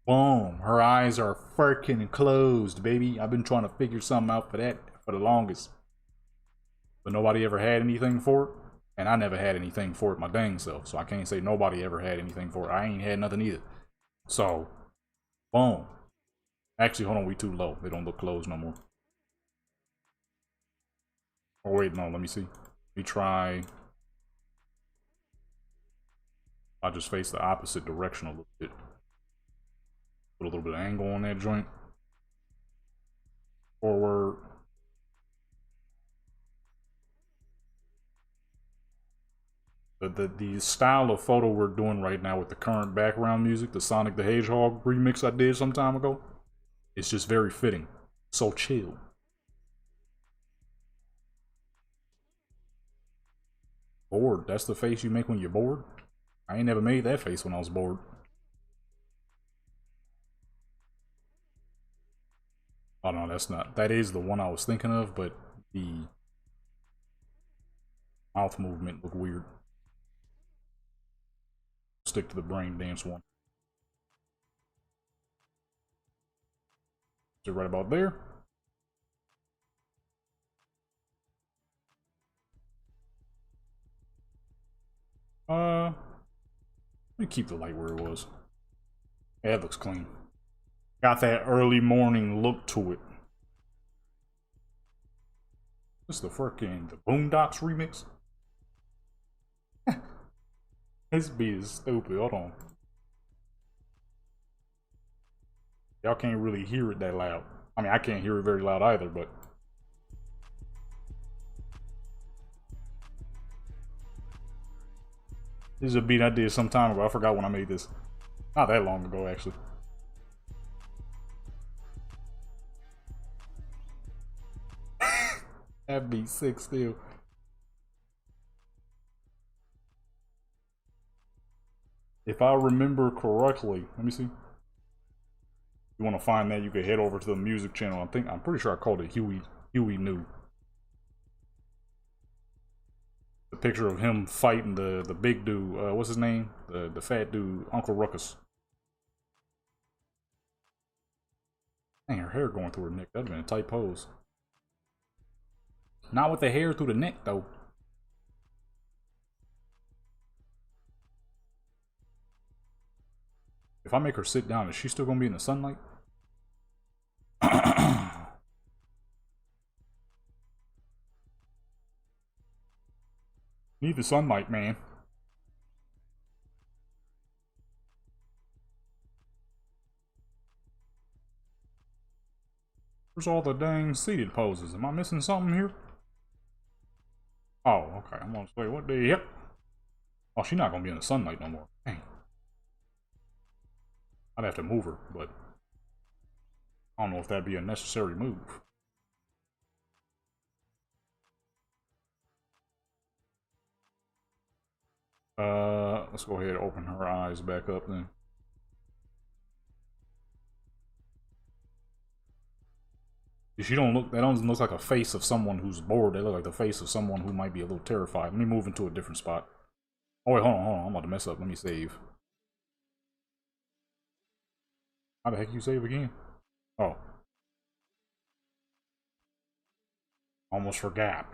[SPEAKER 1] Boom. Her eyes are freaking closed, baby. I've been trying to figure something out for that for the longest. But nobody ever had anything for it. And I never had anything for it my dang self. So I can't say nobody ever had anything for it. I ain't had nothing either. So, boom. Actually, hold on. We too low. They don't look closed no more. Oh, wait. No, let me see. Let me try. I'll just face the opposite direction a little bit. Put a little bit of angle on that joint. Forward. The style of photo we're doing right now with the current background music, the Sonic the Hedgehog remix I did some time ago, it's just very fitting. So chill. Bored. That's the face you make when you're bored? I ain't never made that face when I was bored. Oh no, that's not. That is the one I was thinking of, but the mouth movement looked weird. Stick to the brain dance one. Is it right about there? Let me keep the light where it was. Yeah, it looks clean. Got that early morning look to it. This is the Boondocks remix? This beat is stupid. Hold on. Y'all can't really hear it that loud. I mean, I can't hear it very loud either, but... This is a beat I did some time ago. I forgot when I made this. Not that long ago, actually. That beat sick still. If I remember correctly, let me see. If you want to find that, you can head over to the music channel. I'm pretty sure I called it Huey New. The picture of him fighting the big dude. What's his name? The fat dude, Uncle Ruckus. Dang, her hair going through her neck. That'd been a tight pose. Not with the hair through the neck, though. If I make her sit down, is she still gonna be in the sunlight? Need the sunlight, man. Where's all the dang seated poses? Am I missing something here? Oh, okay. I'm gonna say, what the hell? Oh, she's not gonna be in the sunlight no more. Dang. I'd have to move her, but I don't know if that'd be a necessary move. Let's go ahead and open her eyes back up then. She don't look, that doesn't look like a face of someone who's bored. They look like the face of someone who might be a little terrified. Let me move into a different spot. Oh wait, hold on. I'm about to mess up. Let me save. How the heck you save again? Oh. Almost forgot.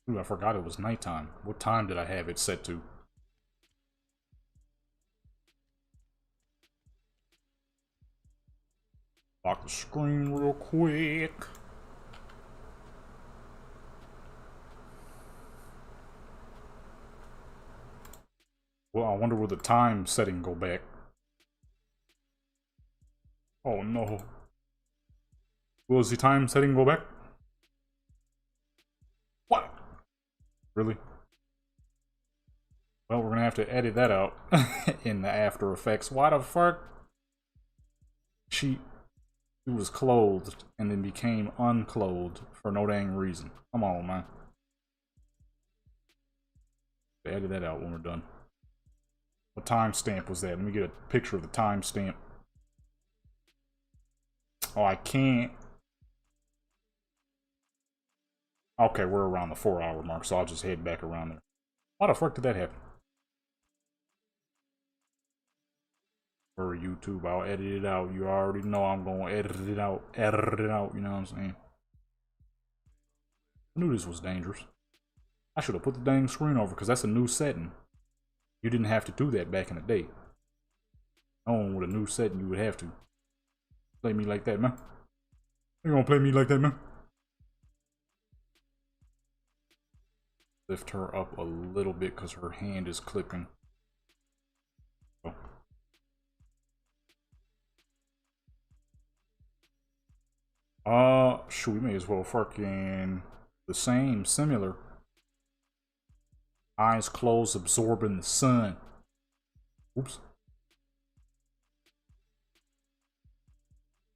[SPEAKER 1] Ooh, I forgot it was nighttime. What time did I have it set to? Lock the screen real quick. Well, I wonder where the time setting go back. Oh no. Will the time setting go back? What? Really? Well, we're gonna have to edit that out in the After Effects. Why the fuck? She was clothed and then became unclothed for no dang reason. Come on, man. Edit that out when we're done. What timestamp was that? Let me get a picture of the timestamp. Oh, I can't. Okay, we're around the 4-hour mark, so I'll just head back around there. Why the fuck did that happen? For YouTube, I'll edit it out. You already know I'm gonna edit it out. Edit it out, you know what I'm saying? I knew this was dangerous. I should have put the dang screen over, because that's a new setting. You didn't have to do that back in the day. No one with a new setting, you would have to. Play me like that, man. You gonna play me like that, man? Lift her up a little bit because her hand is clipping. Shoot, we may as well fucking the same, similar. Eyes closed, absorbing the sun. Oops.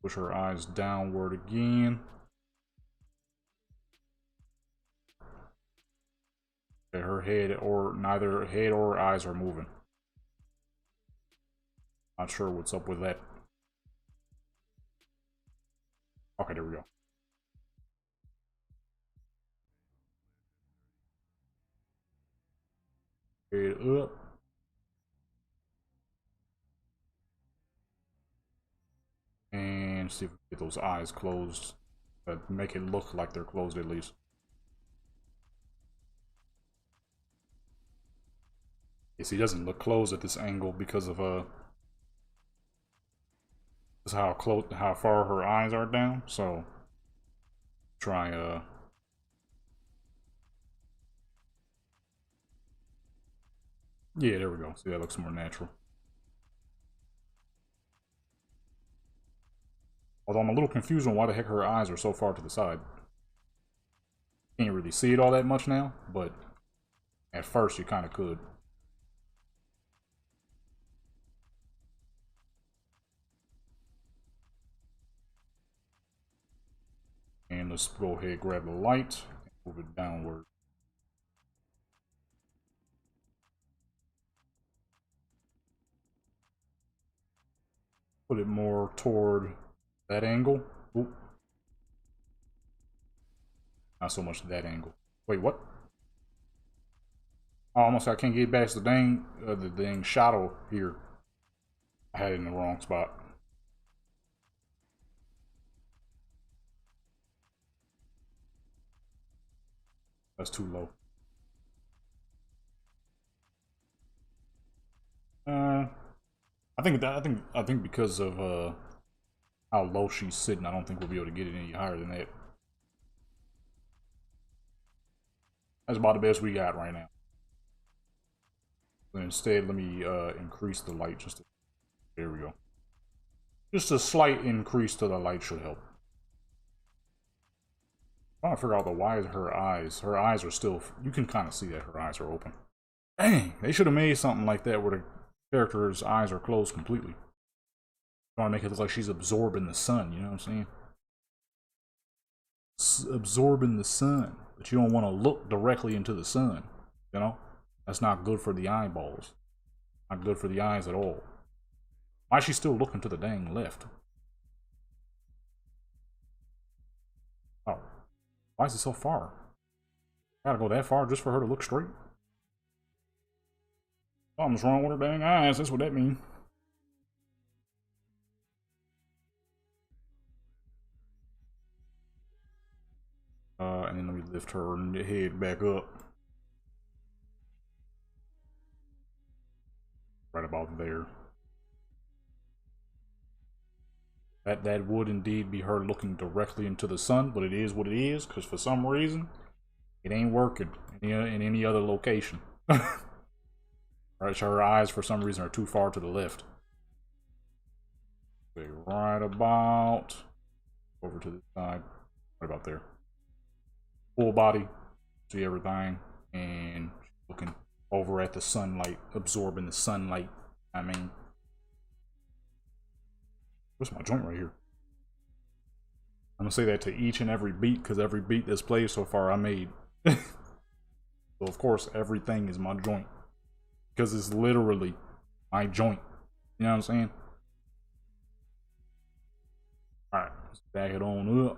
[SPEAKER 1] Push her eyes downward again. Okay, her head or neither head or eyes are moving. Not sure what's up with that. Okay, there we go. Head up. And see if we can get those eyes closed. Make it look like they're closed at least. Yes, he doesn't look closed at this angle because of this is how far her eyes are down. So try yeah, there we go. See, that looks more natural. Although I'm a little confused on why the heck her eyes are so far to the side. Can't really see it all that much now, but at first you kind of could. And let's go ahead and grab the light and move it downward. Put it more toward that angle. Oop. Not so much that angle. Wait, what? Oh, almost I can't get past the dang shadow here. I had it in the wrong spot. That's too low. I think because of how low she's sitting, I don't think we'll be able to get it any higher than that. That's about the best we got right now. But instead, let me increase the light just. There we go. Just a slight increase to the light should help. I'm trying to figure out why is her eyes. Her eyes are still. You can kind of see that her eyes are open. Dang, they should have made something like that where the character's eyes are closed completely. I want to make it look like she's absorbing the sun, you know what I'm saying? Absorbing the sun. But you don't want to look directly into the sun, you know? That's not good for the eyeballs. Not good for the eyes at all. Why is she still looking to the dang left? Oh. Why is it so far? Gotta go that far just for her to look straight? Something's wrong with her dang eyes, that's what that means. And then let me lift her head back up. Right about there. That would indeed be her looking directly into the sun, but it is what it is, because for some reason, it ain't working in any other location. Right, so her eyes for some reason are too far to the left. Okay, right about over to the side. Right about there. Full body, see everything, and looking over at the sunlight, absorbing the sunlight. I mean, what's my joint right here? I'm gonna say that to each and every beat, because every beat that's played so far I made. So of course everything is my joint, because it's literally my joint. You know what I'm saying? Alright, let's back it on up.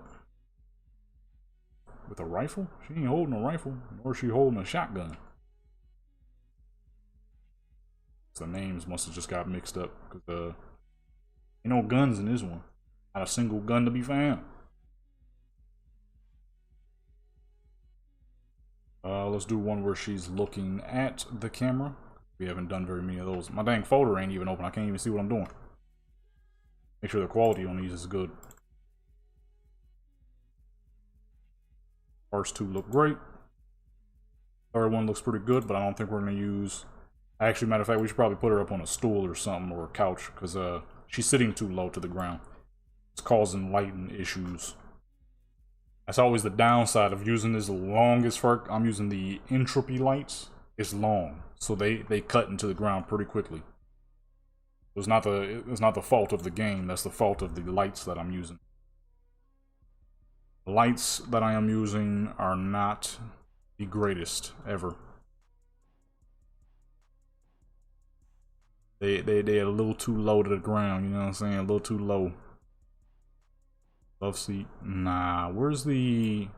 [SPEAKER 1] With a rifle? She ain't holding a rifle, nor is she holding a shotgun. So the names must have just got mixed up, because ain't no guns in this one. Not a single gun to be found. Let's do one where she's looking at the camera. We haven't done very many of those. My dang folder ain't even open. I can't even see what I'm doing. Make sure the quality on these is good. First two look great. Third one looks pretty good, but I don't think we're going to use... Actually, matter of fact, we should probably put her up on a stool or something, or a couch, because she's sitting too low to the ground. It's causing lighting issues. That's always the downside of using this longest fork. I'm using the entropy lights. It's long, so they cut into the ground pretty quickly. It's not the fault of the game. That's the fault of the lights that I'm using. The lights that I am using are not the greatest ever. They're a little too low to the ground. You know what I'm saying? A little too low. Love seat. Nah, where's it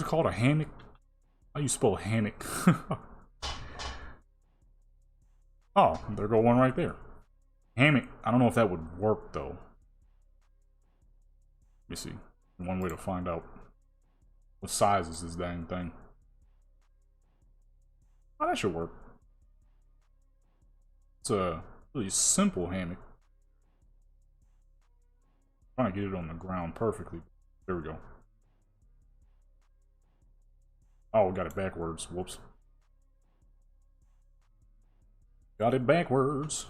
[SPEAKER 1] called? A hammock? How you spell hammock? Oh, there go one right there. Hammock. I don't know if that would work though. Let me see. One way to find out what size is this dang thing. Oh, that should work. It's a really simple hammock. Trying to get it on the ground perfectly. There we go. Oh, got it backwards. Whoops. Got it backwards.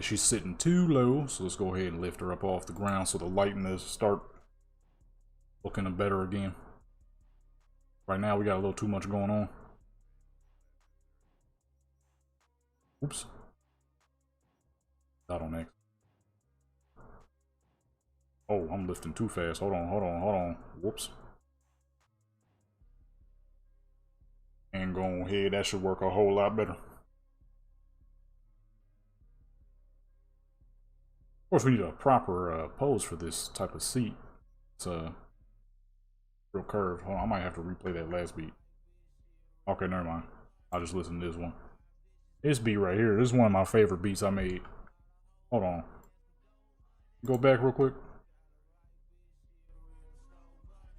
[SPEAKER 1] She's sitting too low, so let's go ahead and lift her up off the ground so the lighting start looking better again. Right now we got a little too much going on. Oops. Not on X. Oh, I'm lifting too fast. Hold on. Whoops. And go ahead. That should work a whole lot better. Of course, we need a proper pose for this type of seat. It's real curved. Hold on, I might have to replay that last beat. Okay, never mind. I'll just listen to this one. This beat right here, this is one of my favorite beats I made. Hold on. Go back real quick.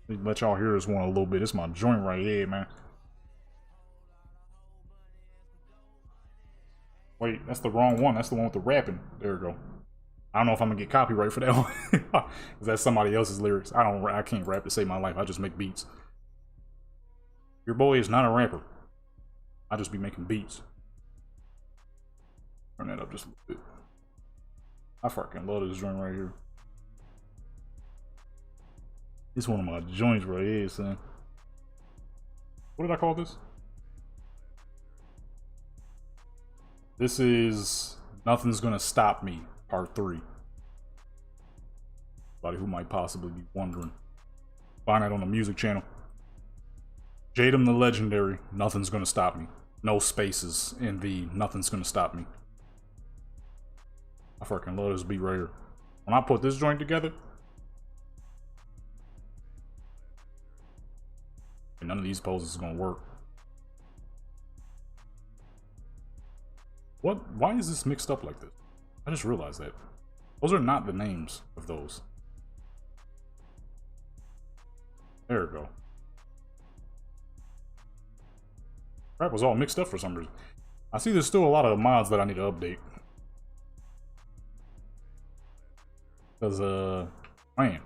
[SPEAKER 1] Let y'all hear this one a little bit. It's my joint right here, man. Wait, that's the wrong one. That's the one with the rapping. There we go. I don't know if I'm gonna get copyright for that one. Cause that's somebody else's lyrics. I can't rap to save my life. I just make beats. Your boy is not a rapper. I just be making beats. Turn that up just a little bit. I fucking love this joint right here. It's one of my joints right here, son. What did I call this? This is Nothing's Gonna Stop Me, Part 3. Somebody who might possibly be wondering. Find that on the music channel. Jadam the Legendary, Nothing's Gonna Stop Me. No spaces in the Nothing's Gonna Stop Me. I fucking love this beat right here. When I put this joint together, none of these poses is gonna work. What? Why is this mixed up like this? I just realized that. Those are not the names of those. There we go. Crap was all mixed up for some reason. I see there's still a lot of mods that I need to update. Because, man,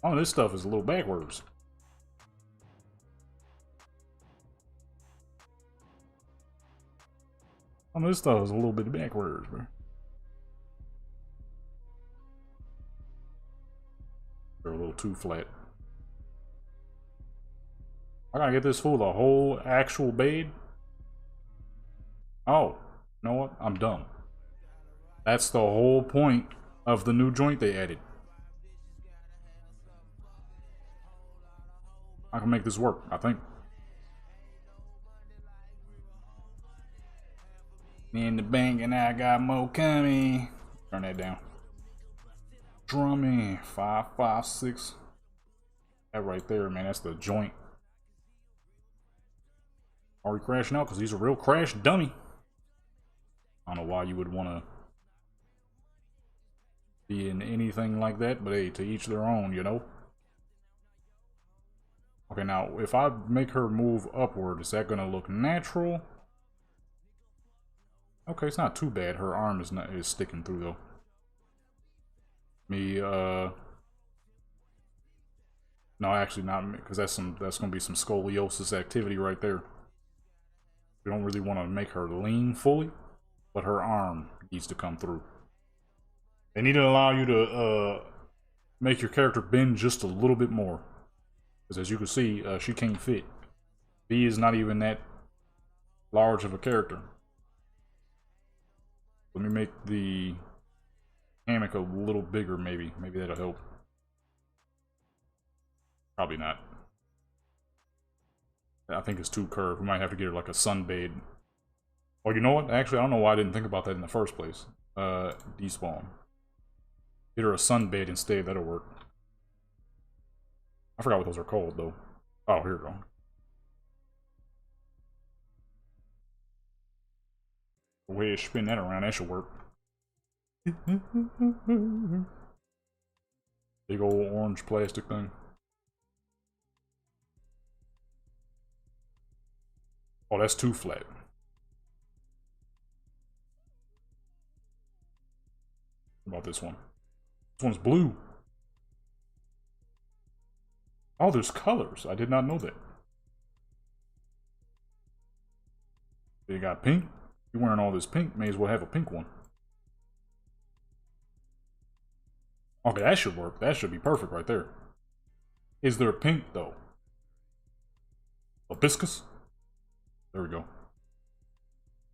[SPEAKER 1] all of this stuff is a little backwards. Some of this stuff is a little bit backwards, bro. They're a little too flat. I gotta get this fool the whole actual bed. Oh, you know what? I'm dumb. That's the whole point of the new joint they added. I can make this work, I think. Me in the bank and I got more coming. Turn that down. Drumming 556. That right there, man. That's the joint. Are we crashing out? Because he's a real crash dummy. I don't know why you would want to be in anything like that, but hey, to each their own, you know? Okay, now, if I make her move upward, is that going to look natural? Okay, it's not too bad. Her arm is sticking through, though. No, actually not, because that's gonna be some scoliosis activity right there. We don't really want to make her lean fully, but her arm needs to come through. They need to allow you to make your character bend just a little bit more, because as you can see, she can't fit. B is not even that large of a character. Let me make the hammock a little bigger, maybe. Maybe that'll help. Probably not. I think it's too curved. We might have to get her like a sunbathe. Oh, you know what? Actually, I don't know why I didn't think about that in the first place. Despawn. Get her a sunbathe instead. That'll work. I forgot what those are called, though. Oh, here we go. The way you spin that around, that should work. Big old orange plastic thing. Oh, that's too flat. What about this one? This one's blue. Oh, there's colors. I did not know that. You got pink. You're wearing all this pink. May as well have a pink one. Okay, that should work. That should be perfect right there. Is there pink, though? Hibiscus? There we go.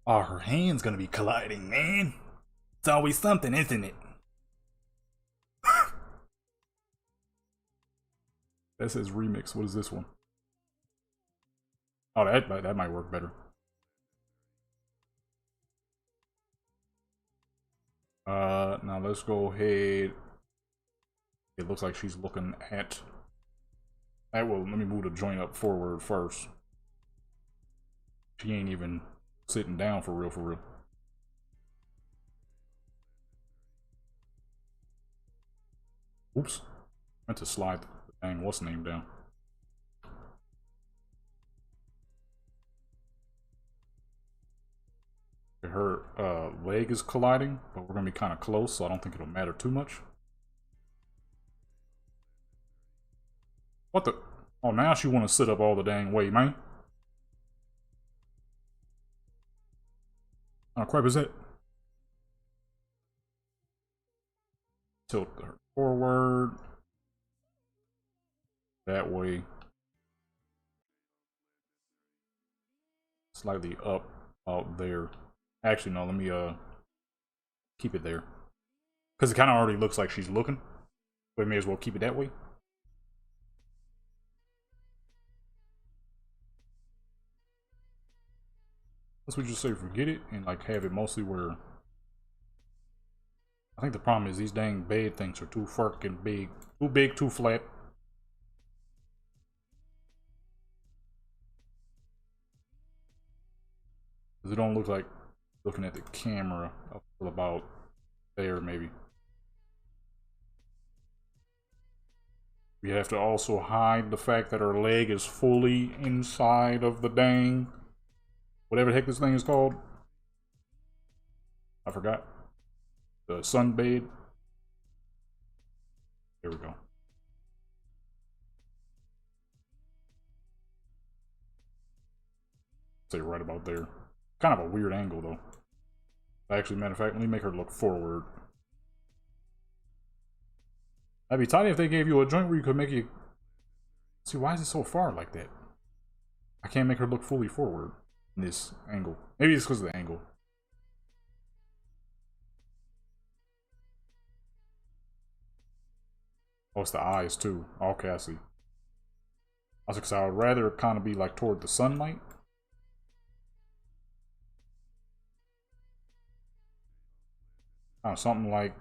[SPEAKER 1] Oh, her hand's gonna be colliding, man. It's always something, isn't it? That says remix. What is this one? Oh, that might work better. Now let's go ahead. It looks like she's looking at. Well, let me move the joint up forward first. She ain't even sitting down for real, for real. Oops. Meant to slide the dang what's name down. Her leg is colliding, but we're gonna be kind of close, so I don't think it'll matter too much. What the? Oh, now she want to sit up all the dang way, man. Oh, crap, is it? Tilt her forward. That way. Slightly up out there. Actually, no, let me keep it there. Because it kind of already looks like she's looking. But we may as well keep it that way. Let's we just say forget it and like have it mostly where I think the problem is these dang bed things are too fucking big. Too big, too flat. It don't look like looking at the camera up till about there maybe. We have to also hide the fact that her leg is fully inside of the dang whatever the heck this thing is called. I forgot. The sunbed. There we go. Say right about there. Kind of a weird angle though. Actually, matter of fact, let me make her look forward. That'd be tight if they gave you a joint where you could make it. See, why is it so far like that? I can't make her look fully forward in this angle. Maybe it's because of the angle. Oh, it's the eyes too. Okay, I see. I was like, so I would rather kind of be like toward the sunlight. Something like,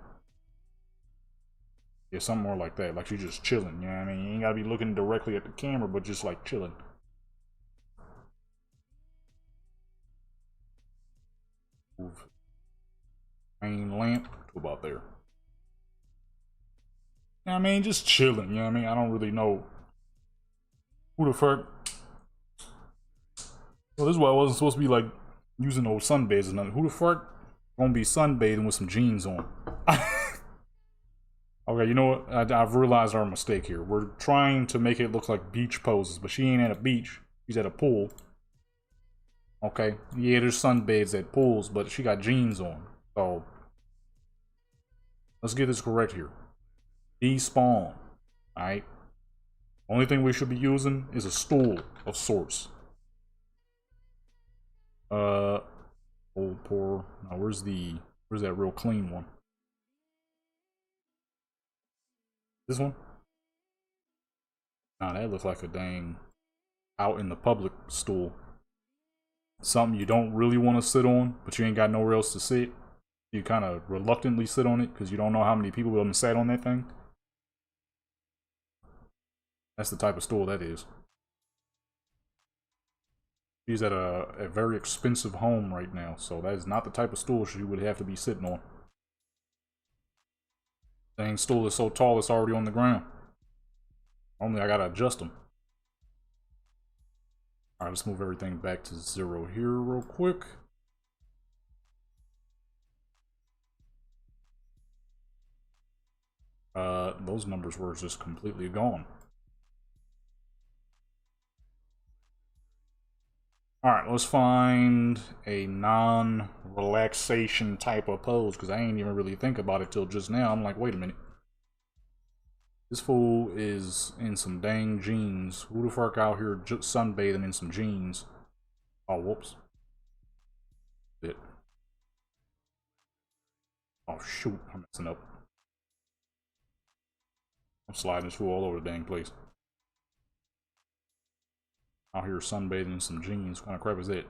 [SPEAKER 1] yeah, something more like that. Like she's just chilling, you know what I mean? You ain't gotta be looking directly at the camera, but just like chilling. Move main lamp to about there. You know what I mean? Just chilling, you know what I mean? I don't really know who the fuck. Well, this is why I wasn't supposed to be like using those sunbathers and nothing. Who the fuck gonna be sunbathing with some jeans on? Okay, you know what? I've realized our mistake here. We're trying to make it look like beach poses, but she ain't at a beach. She's at a pool. Okay, yeah, there's sunbeds at pools, but she got jeans on. So, let's get this correct here. Despawn. Alright? Only thing we should be using is a stool of sorts. Old pour. Now, where's that real clean one? This one? Nah, that looks like a dang out in the public stool. Something you don't really want to sit on, but you ain't got nowhere else to sit. You kind of reluctantly sit on it because you don't know how many people will have sat on that thing. That's the type of stool that is. She's at a very expensive home right now, so that is not the type of stool she would have to be sitting on. Dang stool is so tall it's already on the ground. Only I gotta adjust them. Alright, let's move everything back to 0 here real quick. Those numbers were just completely gone. Alright, let's find a non-relaxation type of pose, because I ain't even really think about it till just now. I'm like, wait a minute. This fool is in some dang jeans. Who the fuck out here just sunbathing in some jeans? Oh, whoops. Shit. Oh, shoot. I'm messing up. I'm sliding this fool all over the dang place. Out here sunbathing in some jeans. What kind of crap is that?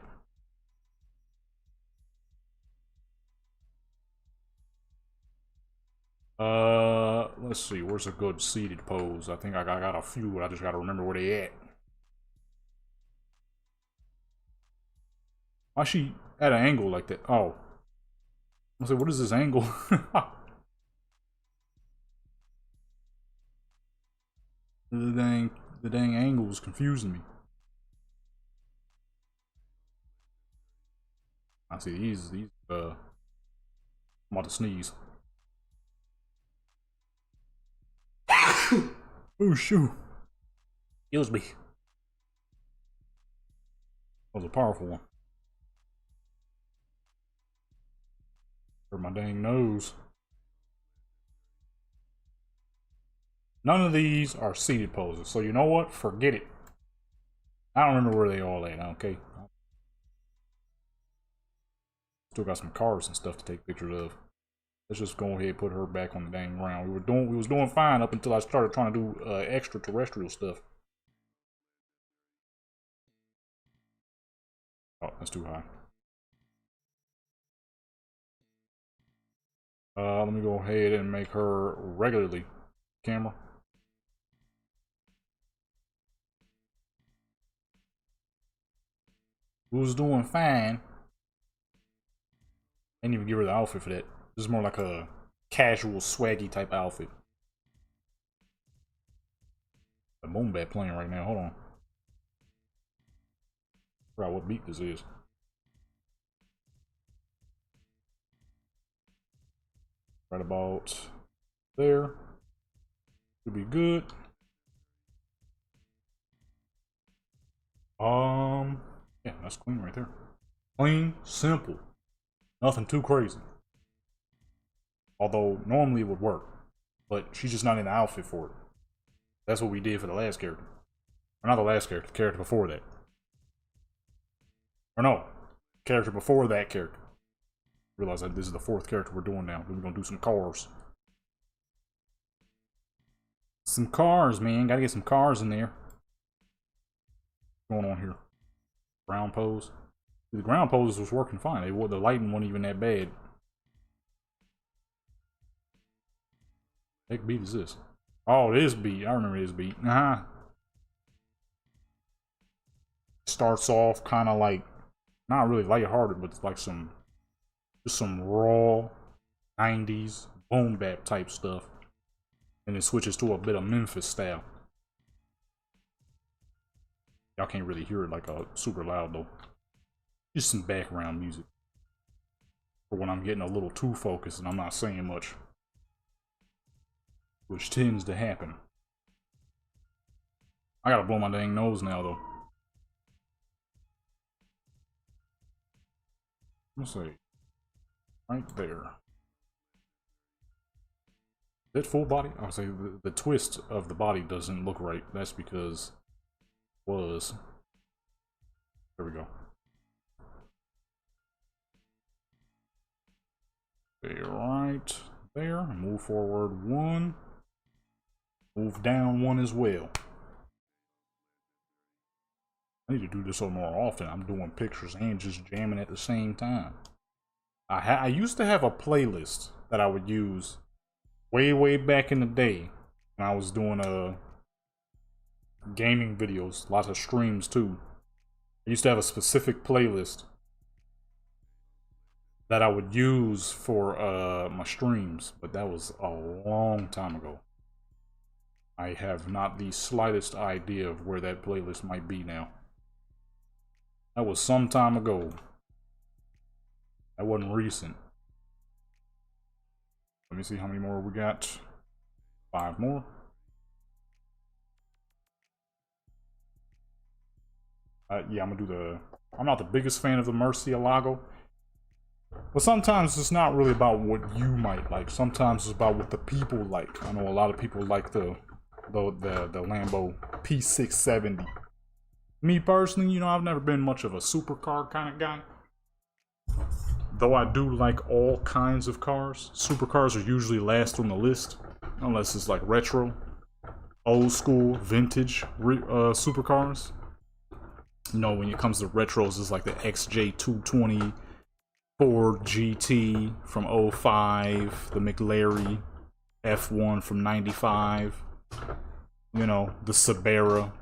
[SPEAKER 1] Let's see. Where's a good seated pose? I think I got a few, but I just gotta remember where they at. Why she at an angle like that? Oh. I said, what is this angle? The dang angle is confusing me. I see these I'm about to sneeze. Oh, shoot. Excuse me. That was a powerful one. Hurt my dang nose. None of these are seated poses, so you know what? Forget it. I don't remember where they all at, okay? Still got some cars and stuff to take pictures of. Let's just go ahead and put her back on the dang ground. We was doing fine up until I started trying to do extraterrestrial stuff. Oh, that's too high. Let me go ahead and make her regularly. Camera. We was doing fine. I didn't even give her the outfit for that. This is more like a casual, swaggy type outfit. The boom bat playing right now. Hold on. I forgot what beat this is. Right about there. Should be good. Yeah, that's clean right there. Clean, simple. Nothing too crazy. Although normally it would work, but she's just not in the outfit for it. That's what we did for the last character. Or not the last character, the character before that. Or no, character before that character. Realize that this is the fourth character we're doing now. We're gonna do some cars. Some cars, man. Gotta get some cars in there. What's going on here? Ground pose. The ground pose was working fine. The lighting wasn't even that bad. Heck beat is this? Oh, this beat. I remember this beat. Starts off kind of like, not really lighthearted, but it's like just some raw 90s boom bap type stuff. And it switches to a bit of Memphis style. Y'all can't really hear it like super loud though. Just some background music. For when I'm getting a little too focused and I'm not saying much. Which tends to happen. I gotta blow my dang nose now though. Let's see. Right there. That full body? I would say the twist of the body doesn't look right. That's because it was. There we go. Okay, right there. Move forward one. Move down one as well. I need to do this a little more often. I'm doing pictures and just jamming at the same time. I used to have a playlist that I would use way back in the day when I was doing gaming videos, lots of streams too. I used to have a specific playlist that I would use for my streams, but that was a long time ago. I have not the slightest idea of where that playlist might be now. That was some time ago. That wasn't recent. Let me see how many more we got. 5 more. Yeah, I'm gonna do I'm not the biggest fan of the Murcielago. But sometimes it's not really about what you might like. Sometimes it's about what the people like. I know a lot of people like the Lambo P670. Me personally, you know, I've never been much of a supercar kind of guy. Though I do like all kinds of cars. Supercars are usually last on the list. Unless it's like retro, old school, vintage supercars. You know, when it comes to retros, it's like the XJ220 Ford GT from 05, the McLaren F1 from 95, you know, the Subaru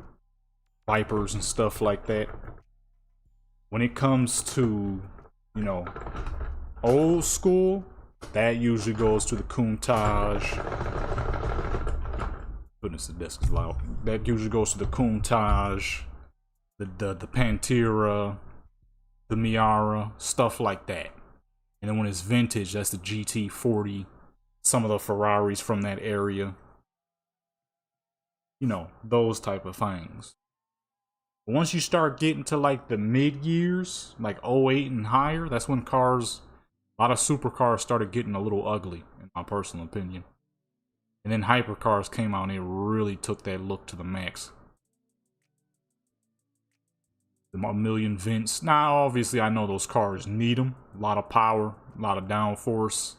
[SPEAKER 1] Vipers and stuff like that. When it comes to, you know, old school, that usually goes to the Countach. Goodness, the desk is loud. That usually goes to the Countach, the Pantera, the Miata, stuff like that. And then when it's vintage, that's the GT40, some of the Ferraris from that area. You know, those type of things. But once you start getting to like the mid years, like '08 and higher, that's when cars, a lot of supercars started getting a little ugly, in my personal opinion. And then hypercars came out and it really took that look to the max. The million vents. Now, obviously, I know those cars need them. A lot of power, a lot of downforce,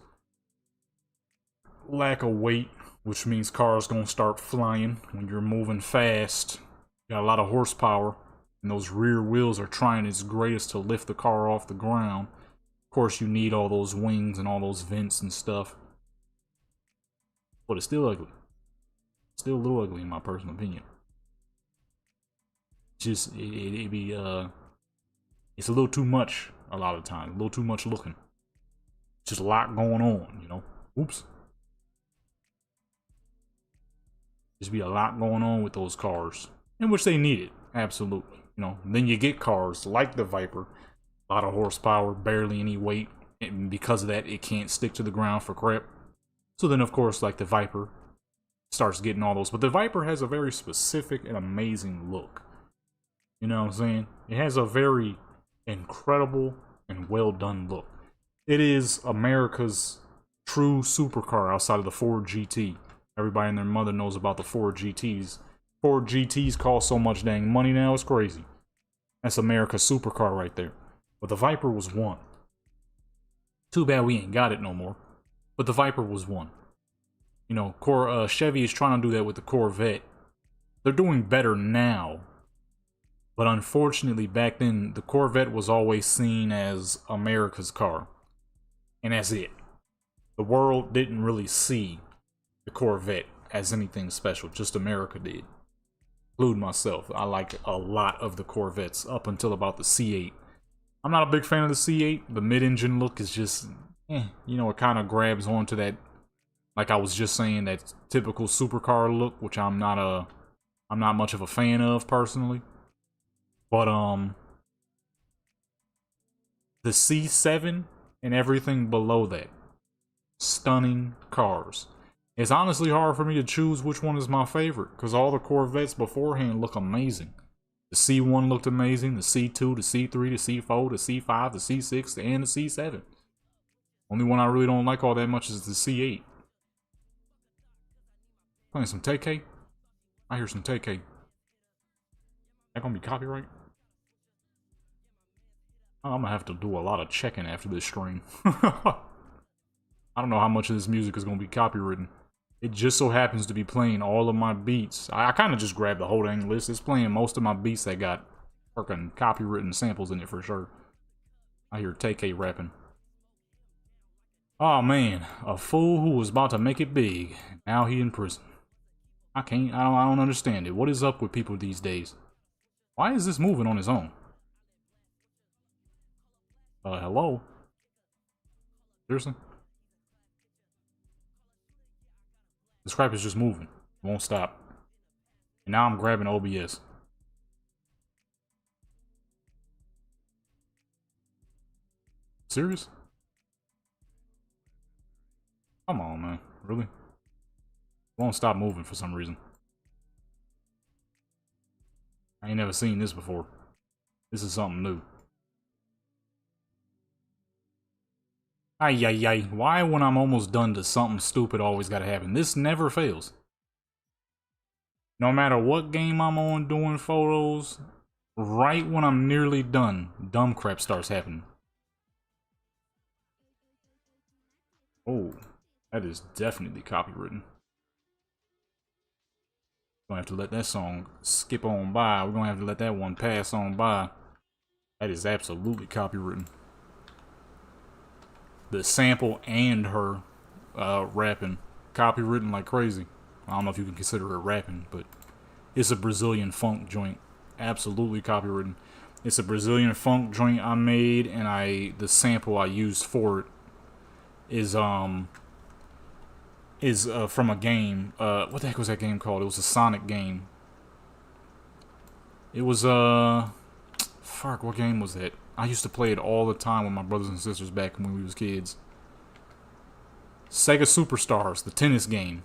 [SPEAKER 1] lack of weight, which means cars gonna start flying when you're moving fast. You got a lot of horsepower, and those rear wheels are trying its greatest to lift the car off the ground. Of course, you need all those wings and all those vents and stuff. But it's still ugly. Still a little ugly in my personal opinion. Just it'd be it's a little too much a lot of times, a little too much looking. Just a lot going on, you know. Oops. Just be a lot going on with those cars, in which they need it, absolutely. You know, then you get cars like the Viper, a lot of horsepower, barely any weight, and because of that, it can't stick to the ground for crap. So then, of course, like the Viper starts getting all those, but the Viper has a very specific and amazing look. You know what I'm saying? It has a very incredible and well done look. It is America's true supercar outside of the Ford GT. Everybody and their mother knows about the Ford GTs. Ford GTs cost so much dang money now, it's crazy. That's America's supercar right there. But the Viper was one. Too bad we ain't got it no more. But the Viper was one. You know, Chevy is trying to do that with the Corvette. They're doing better now. But unfortunately, back then, the Corvette was always seen as America's car. And that's it. The world didn't really see the Corvette as anything special. Just America did. Including myself. I like a lot of the Corvettes up until about the C8. I'm not a big fan of the C8. The mid-engine look is just, you know, it kind of grabs onto that, like I was just saying, that typical supercar look, which I'm not much of a fan of personally. But the C7 and everything below that, stunning cars. It's honestly hard for me to choose which one is my favorite, because all the Corvettes beforehand look amazing. The C1 looked amazing, the C2, the C3, the C4, the C5, the C6, and the C7. Only one I really don't like all that much is the C8. Playing some TK? I hear some TK. That gonna be copyright? I'm gonna have to do a lot of checking after this stream. I don't know how much of this music is gonna be copywritten. It just so happens to be playing all of my beats. I kind of just grabbed the whole dang list. It's playing most of my beats that got fucking copywritten samples in it for sure. I hear TK rapping. Oh man, a fool who was about to make it big. Now he in prison. I don't understand it. What is up with people these days? Why is this moving on its own? Hello? Seriously? This crap is just moving. It won't stop. And now I'm grabbing OBS. Serious? Come on, man. Really? It won't stop moving for some reason. I ain't never seen this before. This is something new. Ay, ay, ay. Why when I'm almost done does something stupid always gotta happen? This never fails. No matter what game I'm on doing photos, right when I'm nearly done, dumb crap starts happening. Oh, that is definitely copywritten. We're gonna have to let that song skip on by. We're gonna have to let that one pass on by. That is absolutely copywritten. The sample and her rapping, copywritten like crazy. I don't know if you can consider it rapping, but it's a Brazilian funk joint. Absolutely copywritten. It's a Brazilian funk joint I made, and the sample I used for it is from a game. What the heck was that game called? It was a Sonic game. It was fuck, what game was that? I used to play it all the time with my brothers and sisters back when we was kids. Sega Superstars, the tennis game.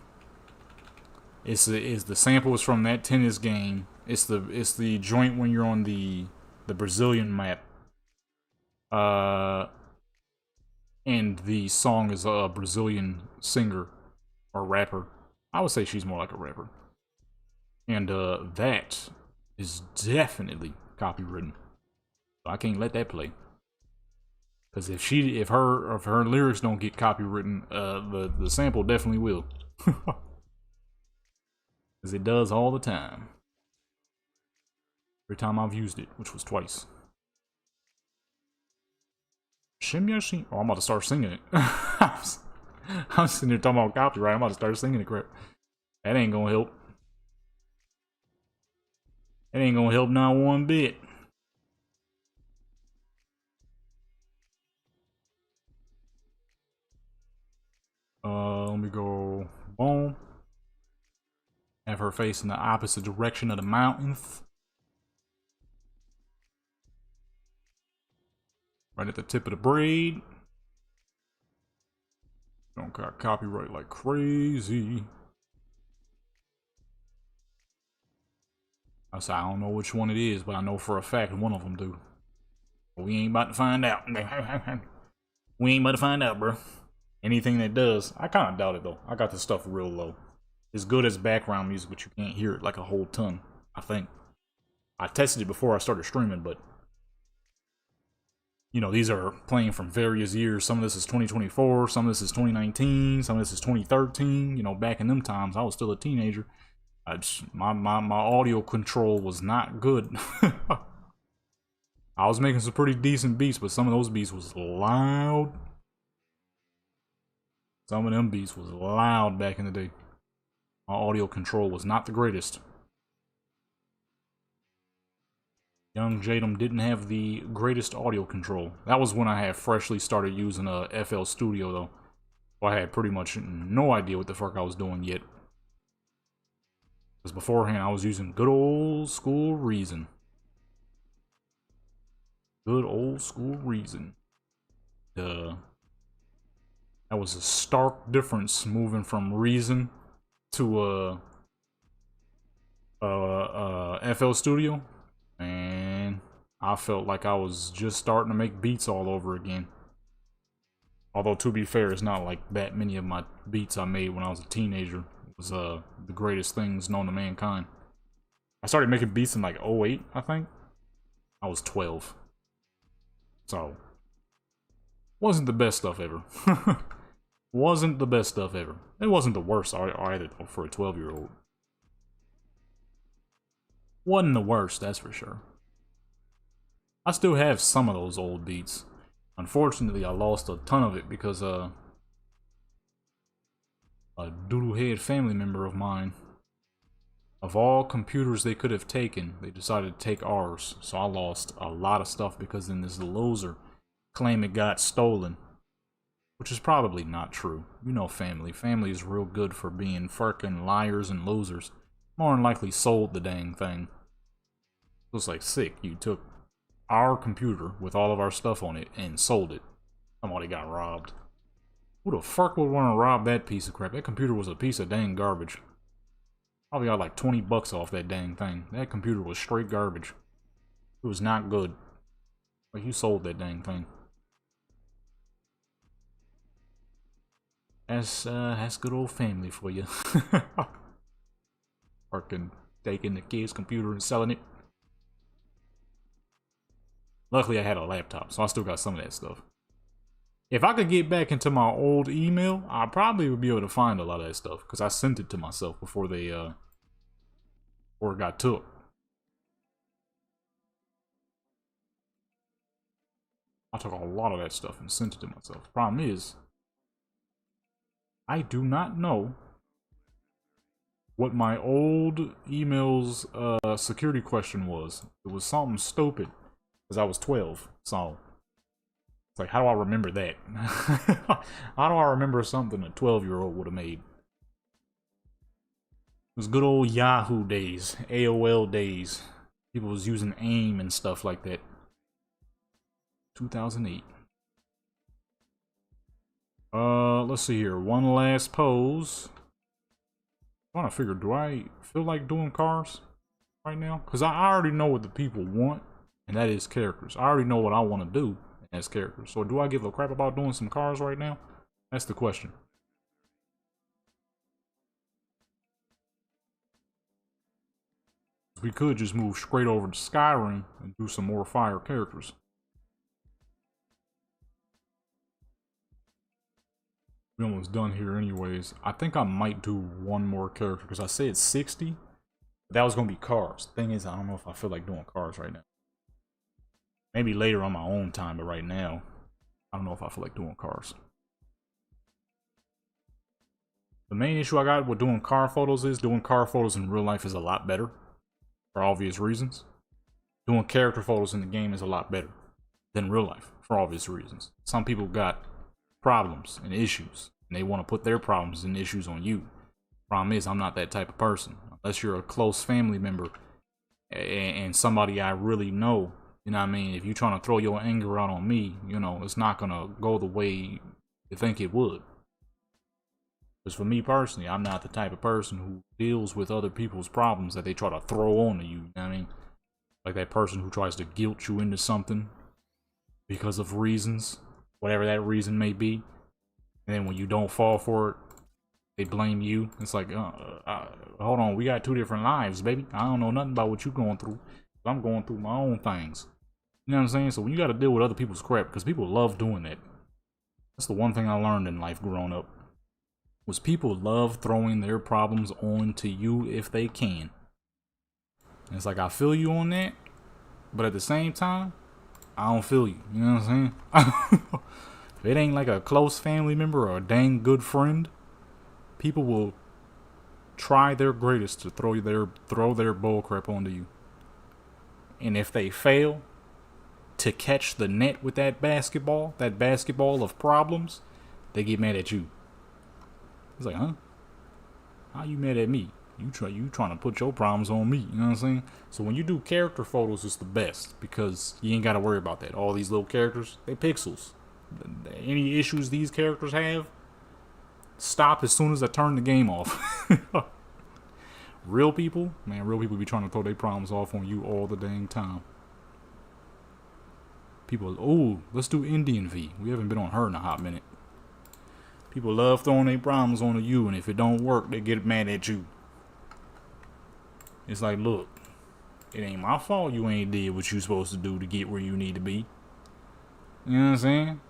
[SPEAKER 1] It's the sample is from that tennis game. It's the joint when you're on the Brazilian map. And the song is a Brazilian singer or rapper. I would say she's more like a rapper. And that is definitely copywritten. So I can't let that play. Because if her lyrics don't get copywritten, the sample definitely will. Because it does all the time. Every time I've used it, which was twice. Shimyashi? Oh, I'm about to start singing it. I'm sitting there talking about copyright. I'm about to start singing it, crap. That ain't gonna help. That ain't gonna help not one bit. Let me go. Boom. Have her face in the opposite direction of the mountains. Right at the tip of the braid. Don't got copyright like crazy. I say I don't know which one it is, but I know for a fact one of them do. But we ain't about to find out. We ain't about to find out, bro. Anything that does, I kind of doubt it though. I got this stuff real low. It's good as background music, but you can't hear it like a whole ton, I think. I tested it before I started streaming, but you know, these are playing from various years. Some of this is 2024, some of this is 2019, some of this is 2013. You know, back in them times, I was still a teenager. My audio control was not good. I was making some pretty decent beats, but some of those beats was loud. Some of them beats was loud back in the day. My audio control was not the greatest. Young Jadam didn't have the greatest audio control. That was when I had freshly started using a FL Studio though. So I had pretty much no idea what the fuck I was doing yet. Because beforehand I was using good old school Reason. Good old school Reason. That was a stark difference moving from Reason to FL Studio. And I felt like I was just starting to make beats all over again. Although, to be fair, it's not like that many of my beats I made when I was a teenager. It was the greatest things known to mankind. I started making beats in like 08, I think. I was 12. So, wasn't the best stuff ever. Wasn't the best stuff ever. It wasn't the worst either, though, for a 12-year-old. Wasn't the worst, that's for sure. I still have some of those old beats. Unfortunately, I lost a ton of it because a doodlehead family member of mine, of all computers they could have taken, they decided to take ours. So I lost a lot of stuff because then this loser claimed it got stolen. Which is probably not true. You know family. Family is real good for being fucking liars and losers. More than likely sold the dang thing. It was like sick. You took our computer with all of our stuff on it and sold it. Somebody got robbed. Who the fuck would want to rob that piece of crap? That computer was a piece of dang garbage. Probably got like 20 bucks off that dang thing. That computer was straight garbage. It was not good. But you sold that dang thing. That's good old family for you. Fucking taking the kid's computer and selling it. Luckily, I had a laptop, so I still got some of that stuff. If I could get back into my old email, I probably would be able to find a lot of that stuff, because I sent it to myself before they, before it got took. I took a lot of that stuff and sent it to myself. Problem is, I do not know what my old email's security question was. It was something stupid. Because I was 12, so it's like, how do I remember that? How do I remember something a 12-year-old would have made? It was good old Yahoo days, AOL days. People was using AIM and stuff like that. 2008. Let's see here. One last pose. I'm trying to figure, do I feel like doing cars right now? Because I already know what the people want, and that is characters. I already know what I want to do, and that's characters. So do I give a crap about doing some cars right now? That's the question. We could just move straight over to Skyrim and do some more fire characters. We're almost done here anyways. I think I might do one more character because I said 60. But that was going to be cars. Thing is, I don't know if I feel like doing cars right now. Maybe later on my own time, but right now, I don't know if I feel like doing cars. The main issue I got with doing car photos is doing car photos in real life is a lot better. For obvious reasons. Doing character photos in the game is a lot better than real life. For obvious reasons. Some people got problems and issues, and they want to put their problems and issues on you. Problem is, I'm not that type of person. Unless you're a close family member and somebody I really know, you know what I mean? If you're trying to throw your anger out on me, you know, it's not going to go the way you think it would. Because for me personally, I'm not the type of person who deals with other people's problems that they try to throw onto you, you know what I mean? Like that person who tries to guilt you into something because of reasons. Whatever that reason may be, and then when you don't fall for it, they blame you. It's like, hold on, we got two different lives, baby. I don't know nothing about what you're going through. I'm going through my own things. You know what I'm saying? So when you got to deal with other people's crap, because people love doing that. That's the one thing I learned in life growing up. Was people love throwing their problems onto you if they can. And it's like, I feel you on that, but at the same time, I don't feel you. You know what I'm saying? If it ain't like a close family member or a dang good friend, people will try their greatest to throw their bullcrap onto you. And if they fail to catch the net with that basketball of problems, they get mad at you. It's like, huh? How you mad at me? You trying to put your problems on me, you know what I'm saying? So when you do character photos, it's the best because you ain't got to worry about that. All these little characters, they pixels. Any issues these characters have, stop as soon as I turn the game off. Real people, man, real people be trying to throw their problems off on you all the dang time. People, oh, let's do Indian V. We haven't been on her in a hot minute. People love throwing their problems onto you, and if it don't work, they get mad at you. It's like, look, it ain't my fault you ain't did what you supposed to do to get where you need to be. You know what I'm saying?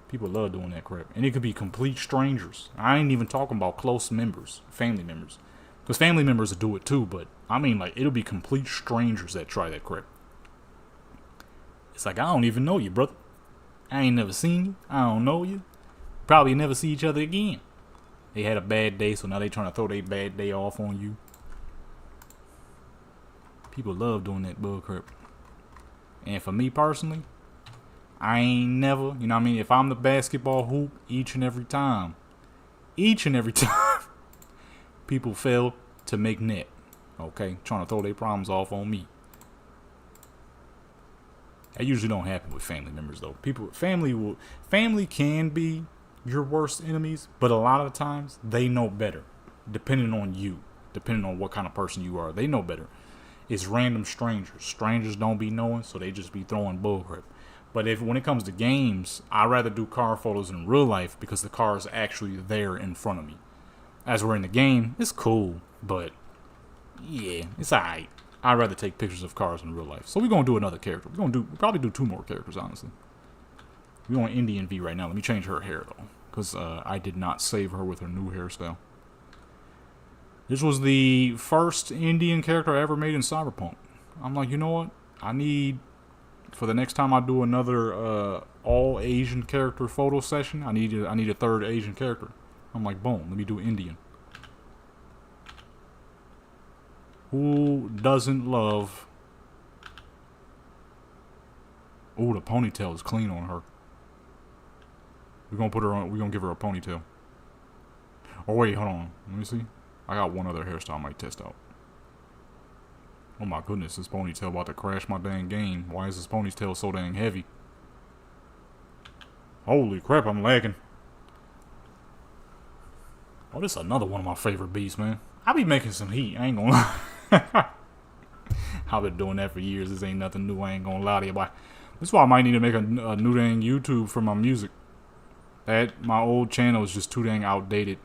[SPEAKER 1] People love doing that crap. And it could be complete strangers. I ain't even talking about close members, family members. Because family members will do it too, but I mean, like, it'll be complete strangers that try that crap. It's like, I don't even know you, brother. I ain't never seen you. I don't know you. Probably never see each other again. They had a bad day, so now they trying to throw their bad day off on you. People love doing that bullcrap. And for me personally, I ain't never, you know what I mean? If I'm the basketball hoop, each and every time, people fail to make net. Okay? Trying to throw their problems off on me. That usually don't happen with family members though. Family can be your worst enemies, but a lot of the times they know better. Depending on you. Depending on what kind of person you are. They know better. It's random strangers. Strangers don't be knowing, so they just be throwing bullcrap. But when it comes to games, I'd rather do car photos in real life because the car is actually there in front of me. As we're in the game, it's cool, but yeah, it's alright. I'd rather take pictures of cars in real life. So we're gonna do another character. We'll probably do 2 more characters, honestly. We're on Indian V right now. Let me change her hair though, because I did not save her with her new hairstyle. This was the first Indian character I ever made in Cyberpunk. I'm like, you know what? I need, for the next time I do another all Asian character photo session, I need a third Asian character. I'm like, boom, let me do Indian. Who doesn't love? Oh, the ponytail is clean on her. We're gonna put her on. We're gonna give her a ponytail. Oh wait, hold on. Let me see. I got one other hairstyle I might test out. Oh my goodness, this ponytail about to crash my dang game. Why is this ponytail so dang heavy? Holy crap, I'm lagging. Oh, this is another one of my favorite beats, man. I be making some heat, I ain't gonna lie. I've been doing that for years. This ain't nothing new, I ain't gonna lie to you, boy. This is why I might need to make a new dang YouTube for my music. My old channel is just too dang outdated.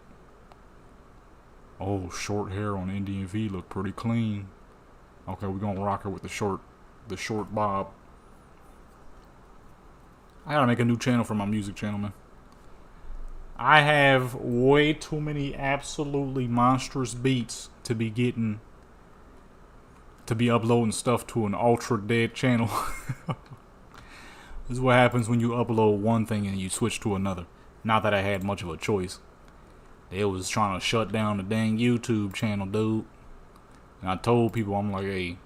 [SPEAKER 1] Oh, short hair on Indian V look pretty clean. Okay, we're gonna rock her with the short bob. I gotta make a new channel for my music channel, man. I have way too many absolutely monstrous beats to be uploading stuff to an ultra dead channel. This is what happens when you upload one thing and you switch to another. Not that I had much of a choice. They was trying to shut down the dang YouTube channel, dude. And I told people, I'm like, hey,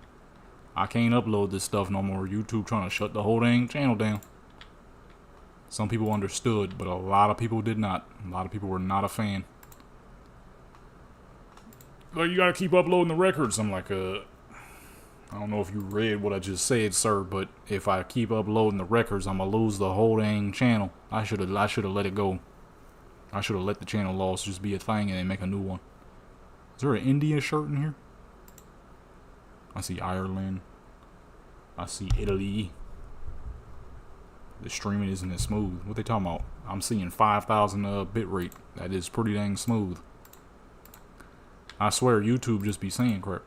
[SPEAKER 1] I can't upload this stuff no more. YouTube trying to shut the whole dang channel down. Some people understood, but a lot of people did not. A lot of people were not a fan. Like, you gotta keep uploading the records. I'm like, I don't know if you read what I just said, sir, but if I keep uploading the records, I'm gonna lose the whole dang channel. I should have let it go. I should have let the channel loss just be a thing and then make a new one. Is there an India shirt in here? I see Ireland. I see Italy. The streaming isn't as smooth. What they talking about? I'm seeing 5,000 bit rate. That is pretty dang smooth. I swear YouTube just be saying crap.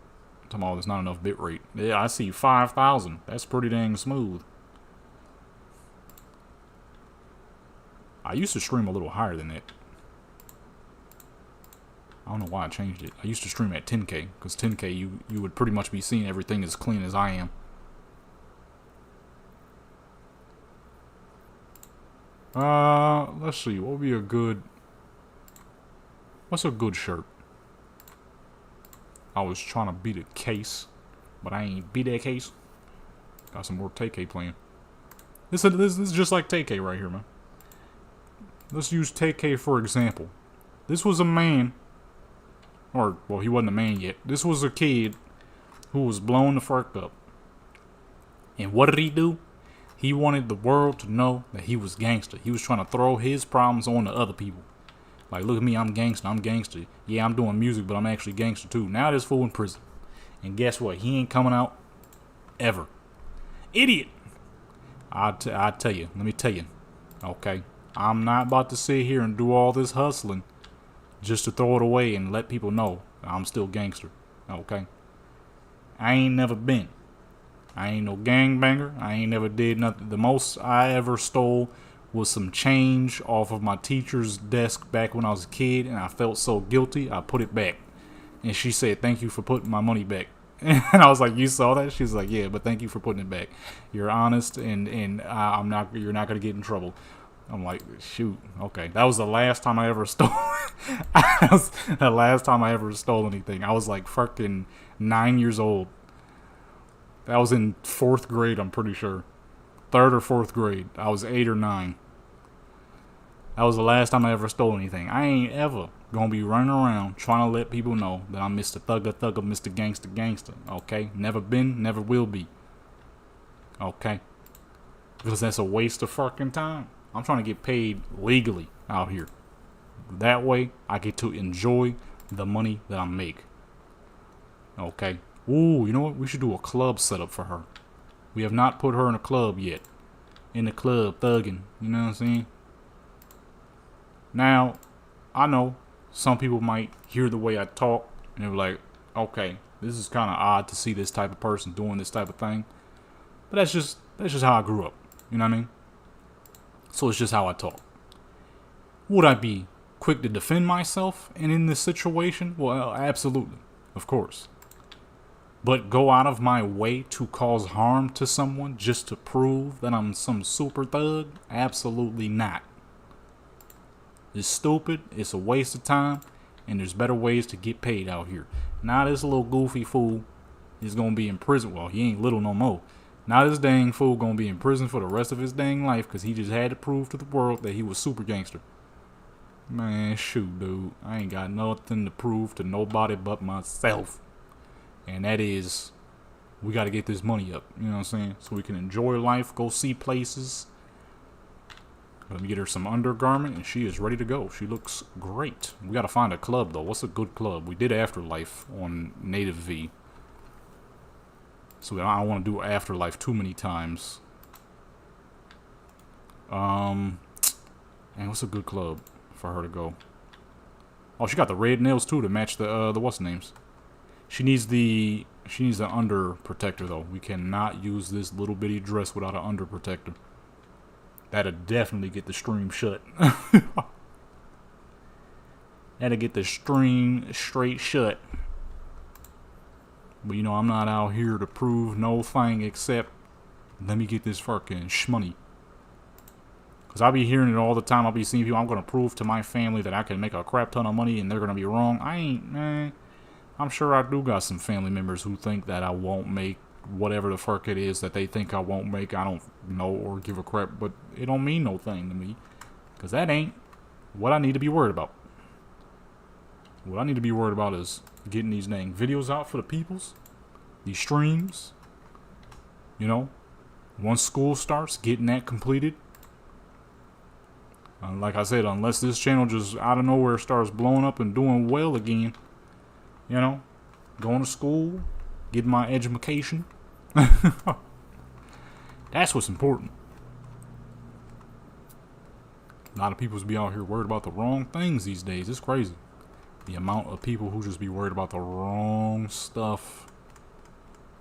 [SPEAKER 1] Talking about there's not enough bit rate. Yeah, I see 5,000. That's pretty dang smooth. I used to stream a little higher than that. I don't know why I changed it. I used to stream at 10K, because 10K you would pretty much be seeing everything as clean as I am. Let's see. What would be a good... What's a good shirt? I was trying to beat a case, but I ain't beat that case. Got some more TK playing. This is just like TK right here, man. Let's use TK for example. This was a man, or, well, he wasn't a man yet. This was a kid who was blown the fuck up. And what did he do? He wanted the world to know that he was gangster. He was trying to throw his problems on to other people. Like, look at me, I'm gangster, I'm gangster. Yeah, I'm doing music, but I'm actually gangster too. Now this fool in prison. And guess what? He ain't coming out ever. Idiot! I tell you, let me tell you. Okay? I'm not about to sit here and do all this hustling just to throw it away and let people know I'm still gangster. Okay? I ain't never been. I ain't no gangbanger. I ain't never did nothing. The most I ever stole was some change off of my teacher's desk back when I was a kid, and I felt so guilty, I put it back. And she said, thank you for putting my money back. And I was like, you saw that? She's like, yeah, but thank you for putting it back. You're honest, and you're not going to get in trouble. I'm like, shoot, okay. That was the last time I ever stole. That was the last time I ever stole anything. I was like fucking 9 years old. That was in 4th grade, I'm pretty sure. 3rd or 4th grade. I was 8 or 9. That was the last time I ever stole anything. I ain't ever gonna be running around trying to let people know that I'm Mr. Thugger Thugger, Mr. Gangster Gangster. Okay? Never been, never will be. Okay? Because that's a waste of fucking time. I'm trying to get paid legally out here. That way, I get to enjoy the money that I make. Okay? Ooh, you know what? We should do a club setup for her. We have not put her in a club yet. In the club, thugging. You know what I'm saying? Now, I know some people might hear the way I talk and they're like, okay, this is kind of odd to see this type of person doing this type of thing. But that's just how I grew up. You know what I mean? So it's just how I talk. Would I be quick to defend myself and in this situation? Well, absolutely. Of course. But go out of my way to cause harm to someone just to prove that I'm some super thug? Absolutely not. It's stupid, it's a waste of time, and there's better ways to get paid out here. Now this little goofy fool is gonna be in prison. Well, he ain't little no more. Now this dang fool gonna be in prison for the rest of his dang life because he just had to prove to the world that he was super gangster. Man, shoot, dude. I ain't got nothing to prove to nobody but myself. And that is We got to get this money up. You know what I'm saying? So we can enjoy life, go see places. Let me get her some undergarment, and she is ready to go. She looks great. We got to find a club, though. What's a good club? We did Afterlife on Native V. So I don't want to do Afterlife too many times. And what's a good club for her to go? Oh, she got the red nails, too, to match the what's-names. She needs the under protector, though. We cannot use this little bitty dress without an under protector. That'll definitely get the stream shut. That'll get the stream straight shut. But, you know, I'm not out here to prove no thing except let me get this fucking shmoney. Because I'll be hearing it all the time. I'll be seeing people, I'm going to prove to my family that I can make a crap ton of money and they're going to be wrong. I ain't, man. I'm sure I do got some family members who think that I won't make whatever the fuck it is that they think I won't make. I don't know or give a crap, but it don't mean no thing to me. Because that ain't what I need to be worried about. What I need to be worried about is getting these dang videos out for the peoples. These streams. You know. Once school starts, getting that completed. Like I said, unless this channel just out of nowhere starts blowing up and doing well again. You know. Going to school. Getting my education. That's what's important. A lot of people be out here worried about the wrong things these days. It's crazy. The amount of people who just be worried about the wrong stuff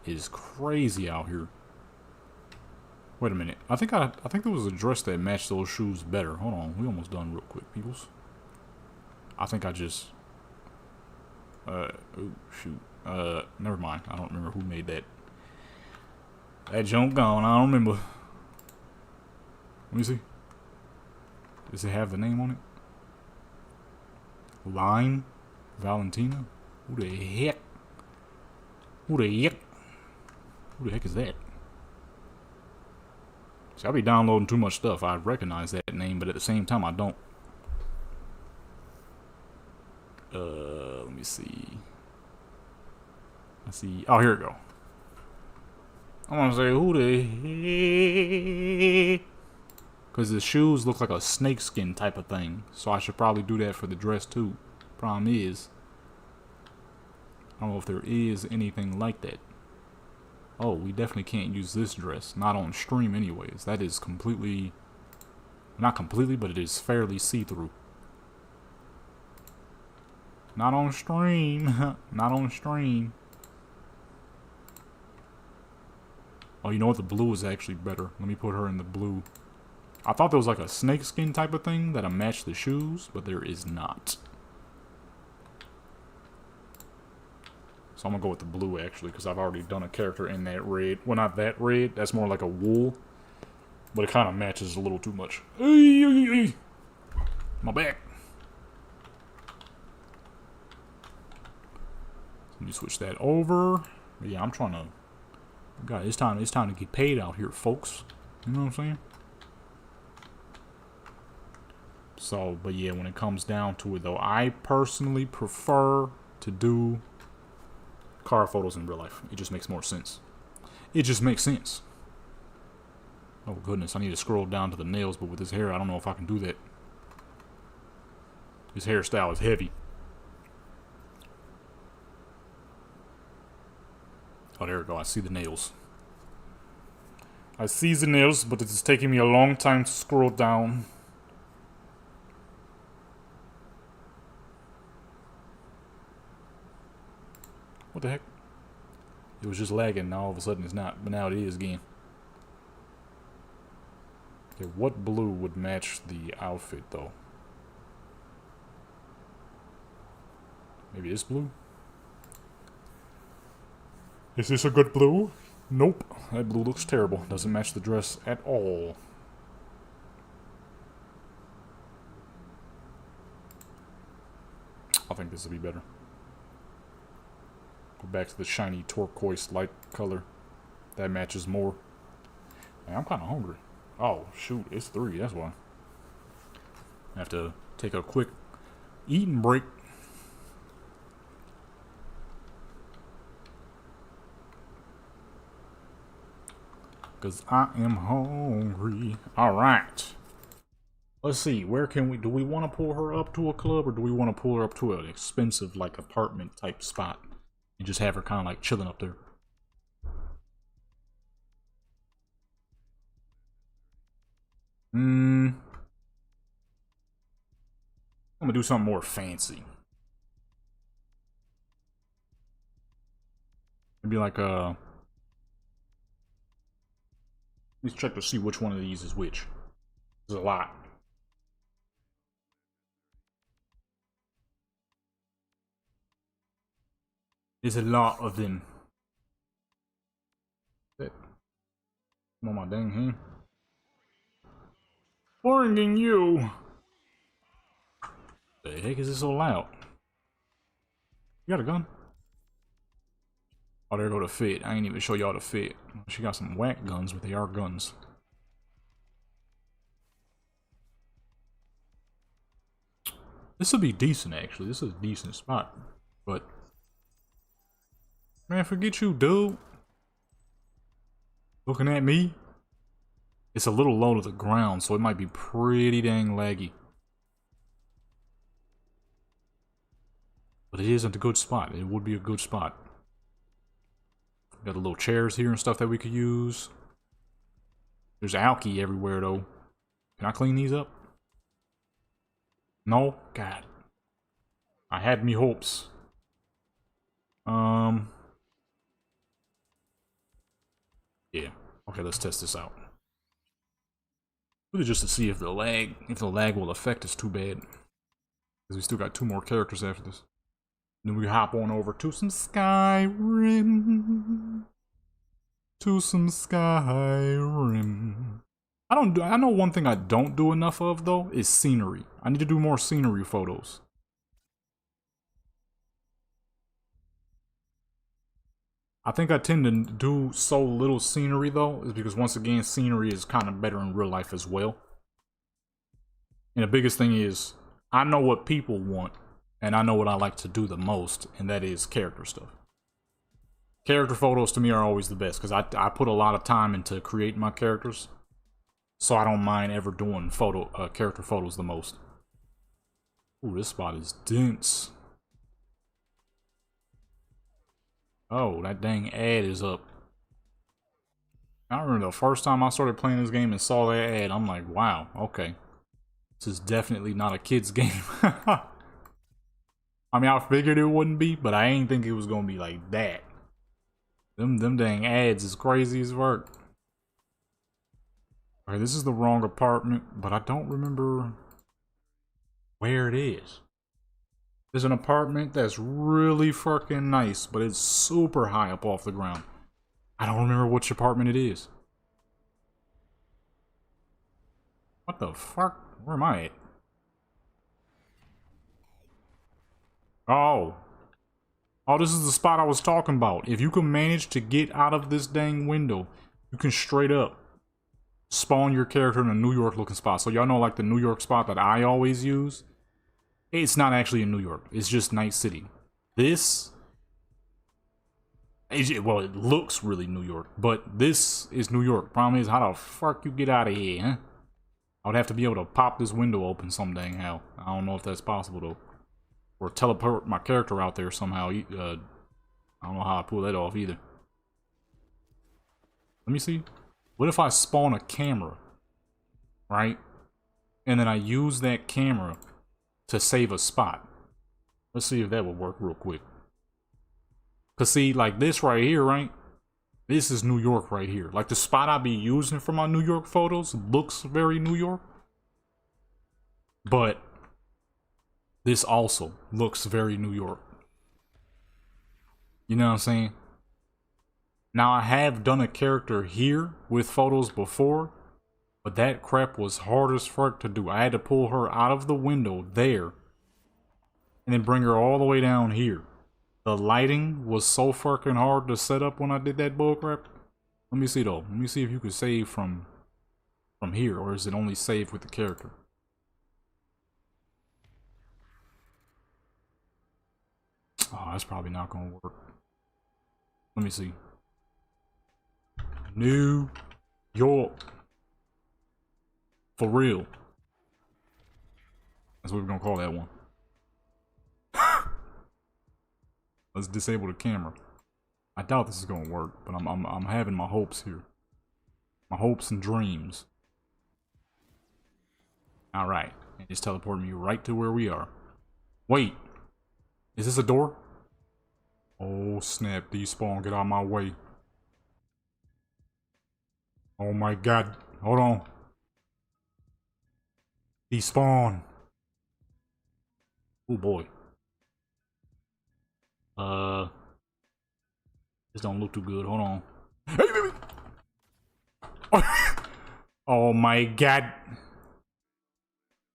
[SPEAKER 1] is crazy out here. Wait a minute. I think there was a dress that matched those shoes better. Hold on. We almost done real quick, peoples. I think I just oh shoot. Never mind. I don't remember who made that. That junk gone. I don't remember. Let me see. Does it have the name on it? Line Valentina? Who the heck? Who the heck? Who the heck is that? See, I'll be downloading too much stuff. I recognize that name, but at the same time, I don't. Let me see. Let's see. Oh, here we go. I want to say, who the heck? Because the shoes look like a snakeskin type of thing. So I should probably do that for the dress too. Problem is, I don't know if there is anything like that. Oh, we definitely can't use this dress. Not on stream anyways. That is completely, not completely, but it is fairly see-through. Not on stream. Not on stream. Oh, you know what? The blue is actually better. Let me put her in the blue. I thought there was like a snakeskin type of thing that'll match the shoes, but there is not. So I'm going to go with the blue, actually, because I've already done a character in that red. Well, not that red. That's more like a wool. But it kind of matches a little too much. My back. Let me switch that over. But yeah, I'm trying to... God, it's time to get paid out here, folks. You know what I'm saying? So, but yeah, when it comes down to it, though, I personally prefer to do car photos in real life. It just makes more sense. It just makes sense. Oh, goodness, I need to scroll down to the nails, but with this hair, I don't know if I can do that. This hairstyle is heavy. Oh, there we go. I see the nails. I see the nails, but it is taking me a long time to scroll down. What the heck? It was just lagging, now all of a sudden it's not, but now it is again. Okay, what blue would match the outfit, though? Maybe this blue? Is this a good blue? Nope. That blue looks terrible. Doesn't match the dress at all. I think this would be better. Go back to the shiny turquoise light color. That matches more. Man, I'm kind of hungry. Oh, shoot. It's 3. That's why. I have to take a quick eating break. because I am hungry. Alright. Let's see, where can we... Do we want to pull her up to a club, or do we want to pull her up to an expensive, like, apartment type spot? And just have her kind of, like, chilling up there. I'm gonna do something more fancy. Maybe like let's check to see which one of these is which. There's a lot. There's a lot of them. Come on, my dang hand. Warning you! The heck is this so loud? You got a gun? Oh, there go the fit. I ain't even show y'all the fit. She got some whack guns, but they are guns. This would be decent, actually. This is a decent spot. But, man, forget you, dude. Looking at me. It's a little low to the ground, so it might be pretty dang laggy. But it isn't a good spot. It would be a good spot. Got the little chairs here and stuff that we could use. There's alky everywhere, though. Can I clean these up? No? God. I had me hopes. Yeah. Okay, let's test this out. Really just to see if the lag will affect us too bad. Because we still got 2 more characters after this. Then we hop on over to some Skyrim. I know one thing I don't do enough of, though, is scenery. I need to do more scenery photos. I think I tend to do so little scenery, though, is because, once again, scenery is kind of better in real life as well. And the biggest thing is, I know what people want, and I know what I like to do the most, and that is character stuff. Character photos to me are always the best, because I put a lot of time into creating my characters. So I don't mind ever doing character photos the most. Ooh, this spot is dense. Oh, that dang ad is up. I remember the first time I started playing this game and saw that ad, I'm like, wow, okay. This is definitely not a kid's game. I mean, I figured it wouldn't be, but I ain't think it was gonna be like that. Them dang ads is crazy as fuck. Okay, this is the wrong apartment, but I don't remember where it is. There's an apartment that's really fucking nice, but it's super high up off the ground. I don't remember which apartment it is. What the fuck? Where am I at? Oh. Oh, this is the spot I was talking about. If you can manage to get out of this dang window, you can straight up spawn your character in a New York looking spot. So y'all know, like, the New York spot that I always use? It's not actually in New York. It's just Night City. This... well, it looks really New York, but this is New York. Problem is, how the fuck you get out of here, huh? I would have to be able to pop this window open some dang how. I don't know if that's possible, though. Or teleport my character out there somehow. I don't know how I pull that off, either. Let me see. What if I spawn a camera, right? And then I use that camera to save a spot. Let's see if that will work real quick. Cause see, like this right here, right? This is New York right here. Like the spot I be using for my New York photos looks very New York. But this also looks very New York. You know what I'm saying? Now, I have done a character here with photos before, but that crap was hard as fuck to do. I had to pull her out of the window there and then bring her all the way down here. The lighting was so fucking hard to set up when I did that bullcrap. Let me see though. Let me see if you can save from here, or is it only saved with the character? Oh, that's probably not gonna work. Let me see. New Yo. For real. That's what we're gonna call that one. Let's disable the camera. I doubt this is gonna work, but I'm having my hopes here. My hopes and dreams. Alright. And it's teleporting me right to where we are. Wait. Is this a door? Oh snap, despawn, get out of my way. Oh my god. Hold on. Despawn. Oh boy. This don't look too good. Hold on. Hey, baby. Oh my god.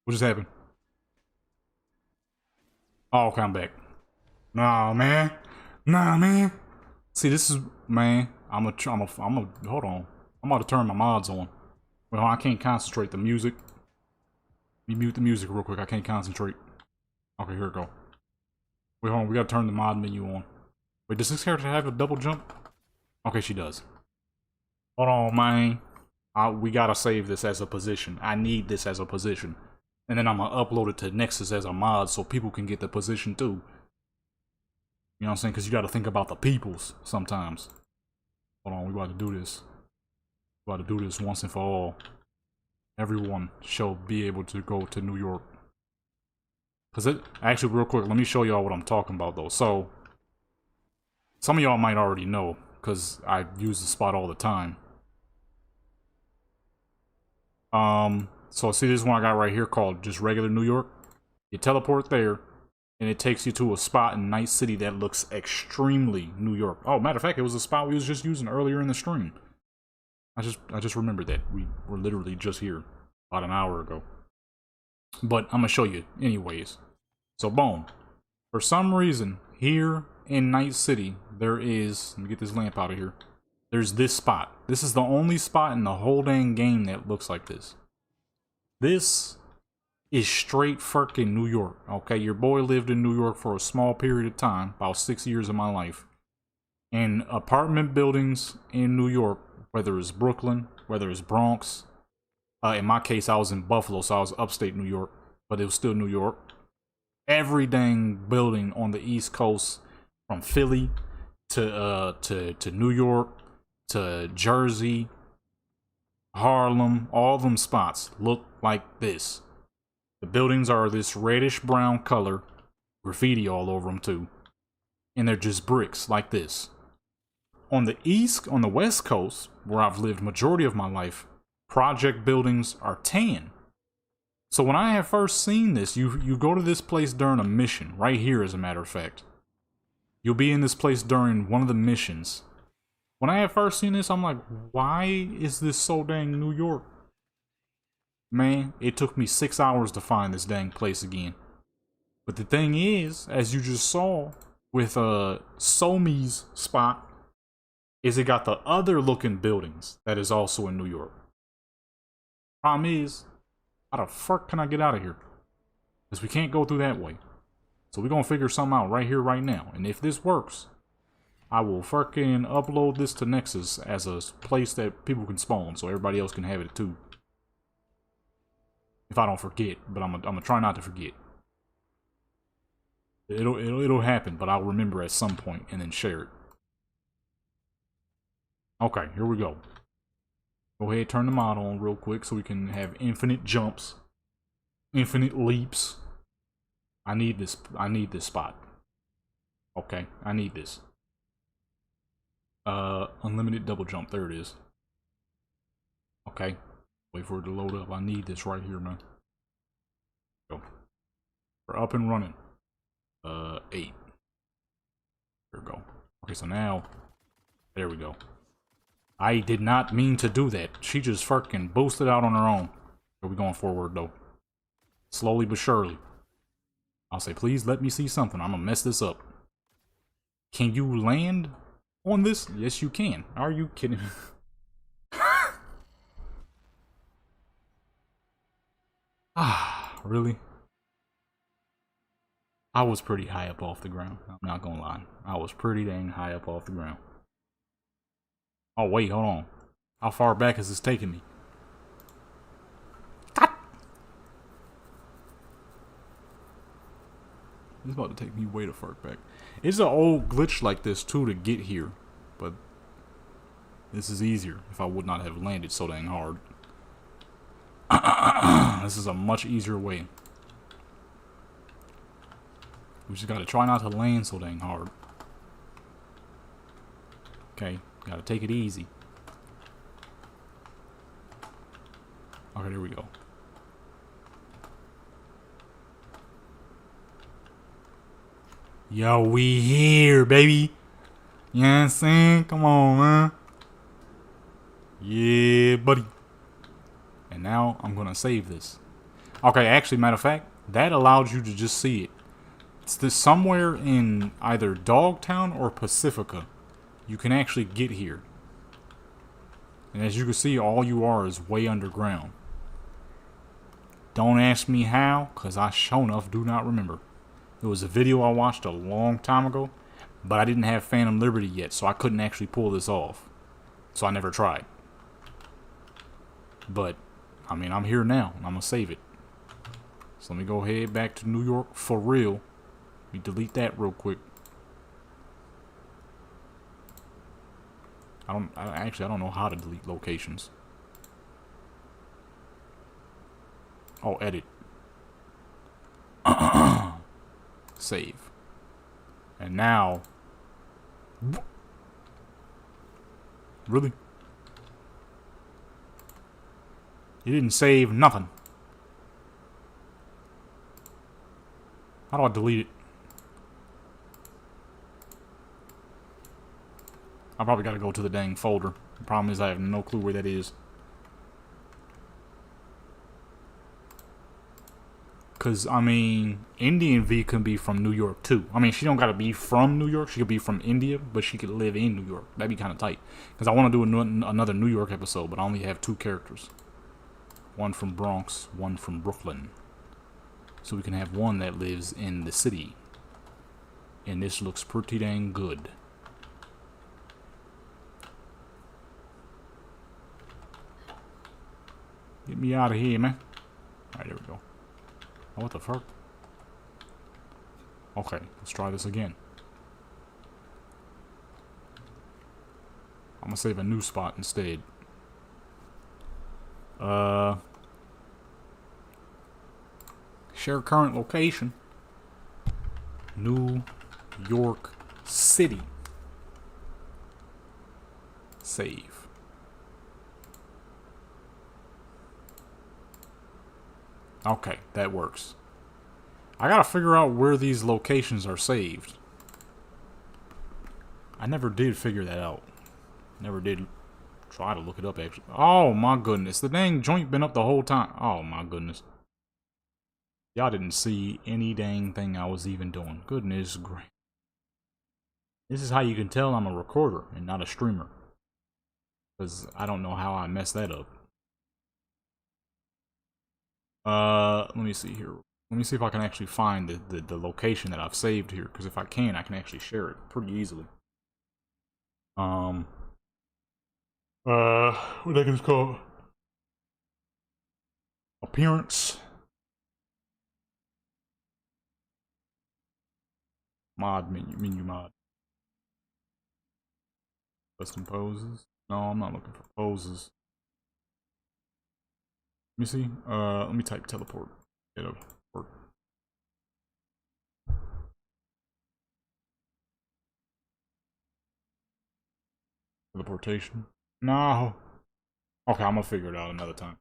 [SPEAKER 1] What just happened? Oh, okay, I'm back. Nah, man. Nah, man. See, this is, man. hold on. I'm about to turn my mods on. Well, I can't concentrate. The music. Let me mute the music real quick. I can't concentrate. Okay, here we go. Wait, hold on. We gotta turn the mod menu on. Wait, does this character have a double jump? Okay, she does. Hold on, man. We gotta save this as a position. I need this as a position. And then I'm gonna upload it to Nexus as a mod so people can get the position too. You know what I'm saying? Because you gotta think about the peoples sometimes. Hold on, we about to do this. We about to do this once and for all. Everyone shall be able to go to New York. Actually, real quick, let me show y'all what I'm talking about though. So, some of y'all might already know, because I use the spot all the time. So see this one I got right here called just regular New York? You teleport there, and it takes you to a spot in Night City that looks extremely New York. Oh, matter of fact, it was a spot we was just using earlier in the stream. I just remembered that. We were literally just here about an hour ago. But I'm gonna show you anyways. So boom. For some reason, here in Night City, there is, let me get this lamp out of here. There's this spot. This is the only spot in the whole dang game that looks like this. This is straight fucking New York, okay? Your boy lived in New York for a small period of time, about 6 years of my life. And apartment buildings in New York, whether it's Brooklyn, whether it's Bronx. In my case, I was in Buffalo, so I was upstate New York, but it was still New York. Every dang building on the East Coast, from Philly to New York to Jersey, Harlem, all them spots look like this. The buildings are this reddish brown color, graffiti all over them too, and they're just bricks like this. On the West Coast, where I've lived majority of my life, project buildings are tan. So when I had first seen this, you go to this place during a mission, right here as a matter of fact. You'll be in this place during one of the missions. When I had first seen this, I'm like, why is this so dang New York? Man, it took me 6 hours to find this dang place again. But the thing is, as you just saw with Somi's spot, is it got the other looking buildings that is also in New York. Problem is, how the fuck can I get out of here? Because we can't go through that way. So we're gonna figure something out right here, right now. And if this works, I will fucking upload this to Nexus as a place that people can spawn, so everybody else can have it too. If I don't forget, but I'm gonna try not to forget. It'll happen, but I'll remember at some point and then share it. Okay, here we go. Go ahead, turn the mod on real quick so we can have infinite jumps, infinite leaps. I need this spot. Okay, I need this. Unlimited double jump. There it is. Okay. Wait for it to load up. I need this right here, man. Go. We're up and running. 8. There we go. Okay, so now, there we go. I did not mean to do that. She just fucking boosted out on her own. Are we going forward, though? Slowly but surely. I'll say, please let me see something. I'm gonna mess this up. Can you land on this? Yes, you can. Are you kidding? Ah, really? I was pretty high up off the ground. I'm not gonna lie. I was pretty dang high up off the ground. Oh, wait, hold on. How far back has this taken me? God! It's about to take me way the fuck back. It's an old glitch like this too to get here, but this is easier if I would not have landed so dang hard. This is a much easier way. We just gotta try not to land so dang hard. Okay, gotta take it easy. Okay, there we go. Yo, we here, baby. You know what I'm saying? Come on, man. Yeah, buddy. And now I'm gonna save this. Okay, actually, matter of fact, that allows you to just see it. It's this somewhere in either Dogtown or Pacifica. You can actually get here. And as you can see, all you are is way underground. Don't ask me how, because I sure enough do not remember. It was a video I watched a long time ago, but I didn't have Phantom Liberty yet, so I couldn't actually pull this off. So I never tried. But, I mean, I'm here now, and I'm going to save it. So let me go ahead back to New York for real. Let me delete that real quick. I don't know how to delete locations. Oh, edit. Save. And now... Really? You didn't save nothing. How do I delete it? I probably gotta go to the dang folder. The problem is I have no clue where that is. Cause, I mean, Indian V can be from New York too. I mean, she don't gotta be from New York. She could be from India, but she could live in New York. That'd be kind of tight. Cause I want to do another New York episode, but I only have 2 characters. One from Bronx, one from Brooklyn. So we can have one that lives in the city. And this looks pretty dang good. Get me out of here, man. Alright, there we go. Oh, what the fuck? Okay, let's try this again. I'm gonna save a new spot instead. Share current location. New York City. Save. Okay, that works. I gotta figure out where these locations are saved. I never did figure that out. Never did try to look it up, actually. Oh, my goodness. The dang joint been up the whole time. Oh, my goodness. Y'all didn't see any dang thing I was even doing. Goodness gracious. This is how you can tell I'm a recorder and not a streamer. Because I don't know how I messed that up. Let me see here. Let me see if I can actually find the location that I've saved here. Because if I can actually share it pretty easily. What the heck is it called? Appearance. Mod menu mod. Custom poses. No, I'm not looking for poses. Let me see. Let me type teleport. Teleport. Teleportation. No. Okay, I'm gonna figure it out another time.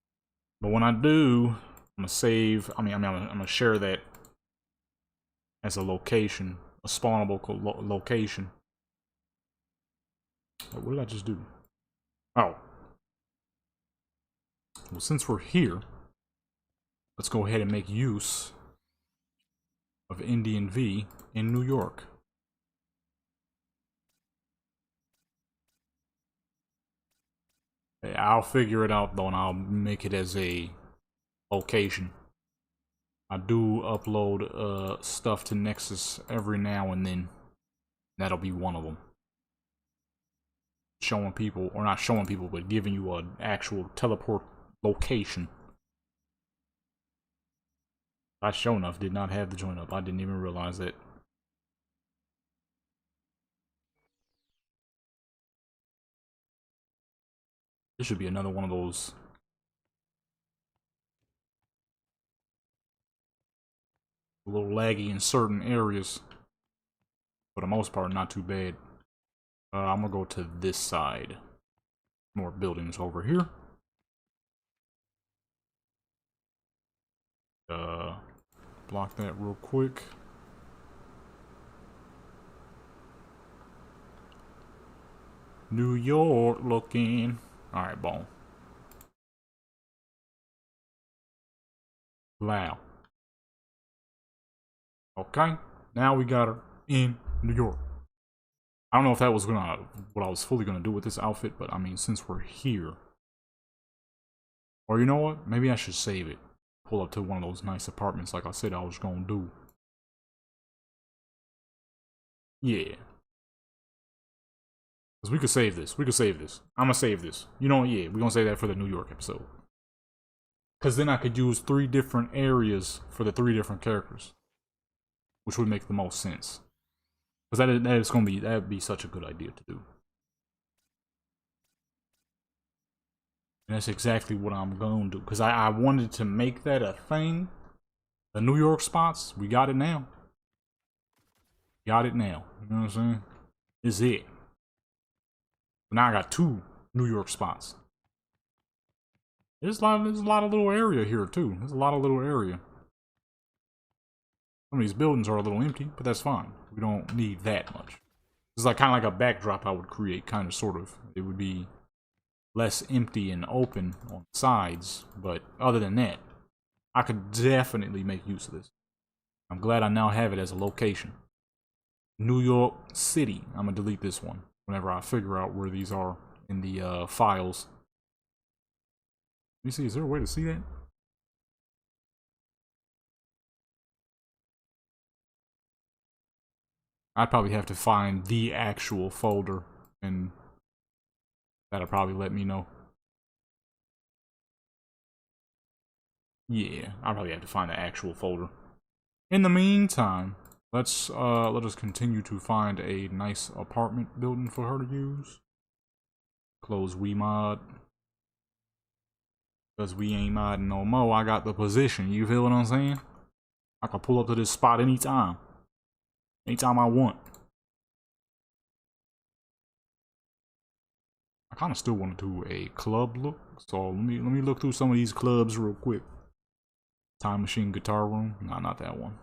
[SPEAKER 1] But when I do, I'm gonna save. I'm gonna share that as a location, a spawnable location. Oh, what did I just do? Oh. Well, since we're here, let's go ahead and make use of Indian V in New York. I'll figure it out though, and I'll make it as a location. I do upload stuff to Nexus every now and then. That'll be one of them. showing people, or not showing people, but giving you an actual teleport location. I sure enough did not have the joint up. I didn't even realize that. This should be another one of those. A little laggy in certain areas. For the most part, not too bad. I'm gonna go to this side. More buildings over here. Block that real quick. New York looking. Alright, boom. Wow. Okay, now we got her in New York. I don't know if that was what I was fully gonna do with this outfit, but I mean, since we're here. Or you know what? Maybe I should save it. Pull up to one of those nice apartments like I said I was gonna do. Yeah. Because we could save this. We could save this. I'm gonna save this. You know what? Yeah, we're gonna save that for the New York episode. Because then I could use 3 different areas for the 3 different characters. Which would make the most sense. Because that'd be such a good idea to do. And that's exactly what I'm going to do. Because I wanted to make that a thing. The New York spots, we got it now. Got it now. You know what I'm saying? This is it. Now I got 2 New York spots. There's a lot of little area here too. There's a lot of little area. Some of these buildings are a little empty, but that's fine. We don't need that much. It's like kind of like a backdrop I would create, kind of, sort of. It would be less empty and open on the sides, but other than that, I could definitely make use of this. I'm glad I now have it as a location. New York City. I'm gonna delete this one whenever I figure out where these are in the files. Let me see, is there a way to see that? I'd probably have to find the actual folder, and that'll probably let me know. Yeah, I'll probably have to find the actual folder. In the meantime, let us continue to find a nice apartment building for her to use. Close WeMod. Because we ain't modding no more. I got the position, you feel what I'm saying? I can pull up to this spot anytime. Anytime I want. I kind of still want to do a club look, so let me look through some of these clubs real quick. Time Machine Guitar Room, nah, not that one.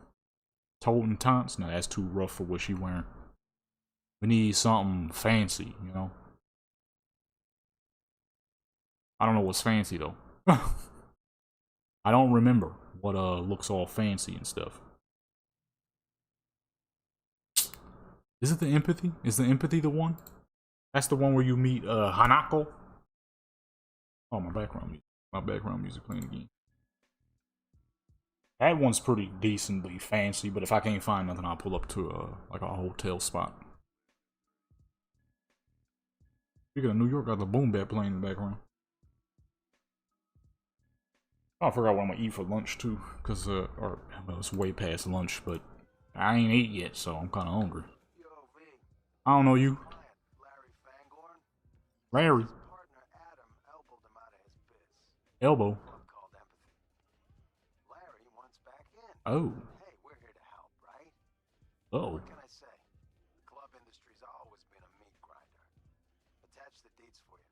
[SPEAKER 1] Toten Taunts, no, that's too rough for what she wearing. We need something fancy, you know. I don't know what's fancy though. I don't remember what looks all fancy and stuff. Is it the Empathy? Is the Empathy the one? That's the one where you meet Hanako. Oh, my background music playing again. That one's pretty decently fancy, but if I can't find nothing, I'll pull up to like a hotel spot. Speaking of New York, got the boom bat playing in the background. I forgot what I'm gonna eat for lunch too, cause well, it's way past lunch, but I ain't ate yet, so I'm kind of hungry. I don't know you. Larry. Elbow. Oh.
[SPEAKER 2] Hey, we're here to help, right?
[SPEAKER 1] Oh.
[SPEAKER 2] What can I say? The club industry's always been a meat grinder. Attach the deets for you.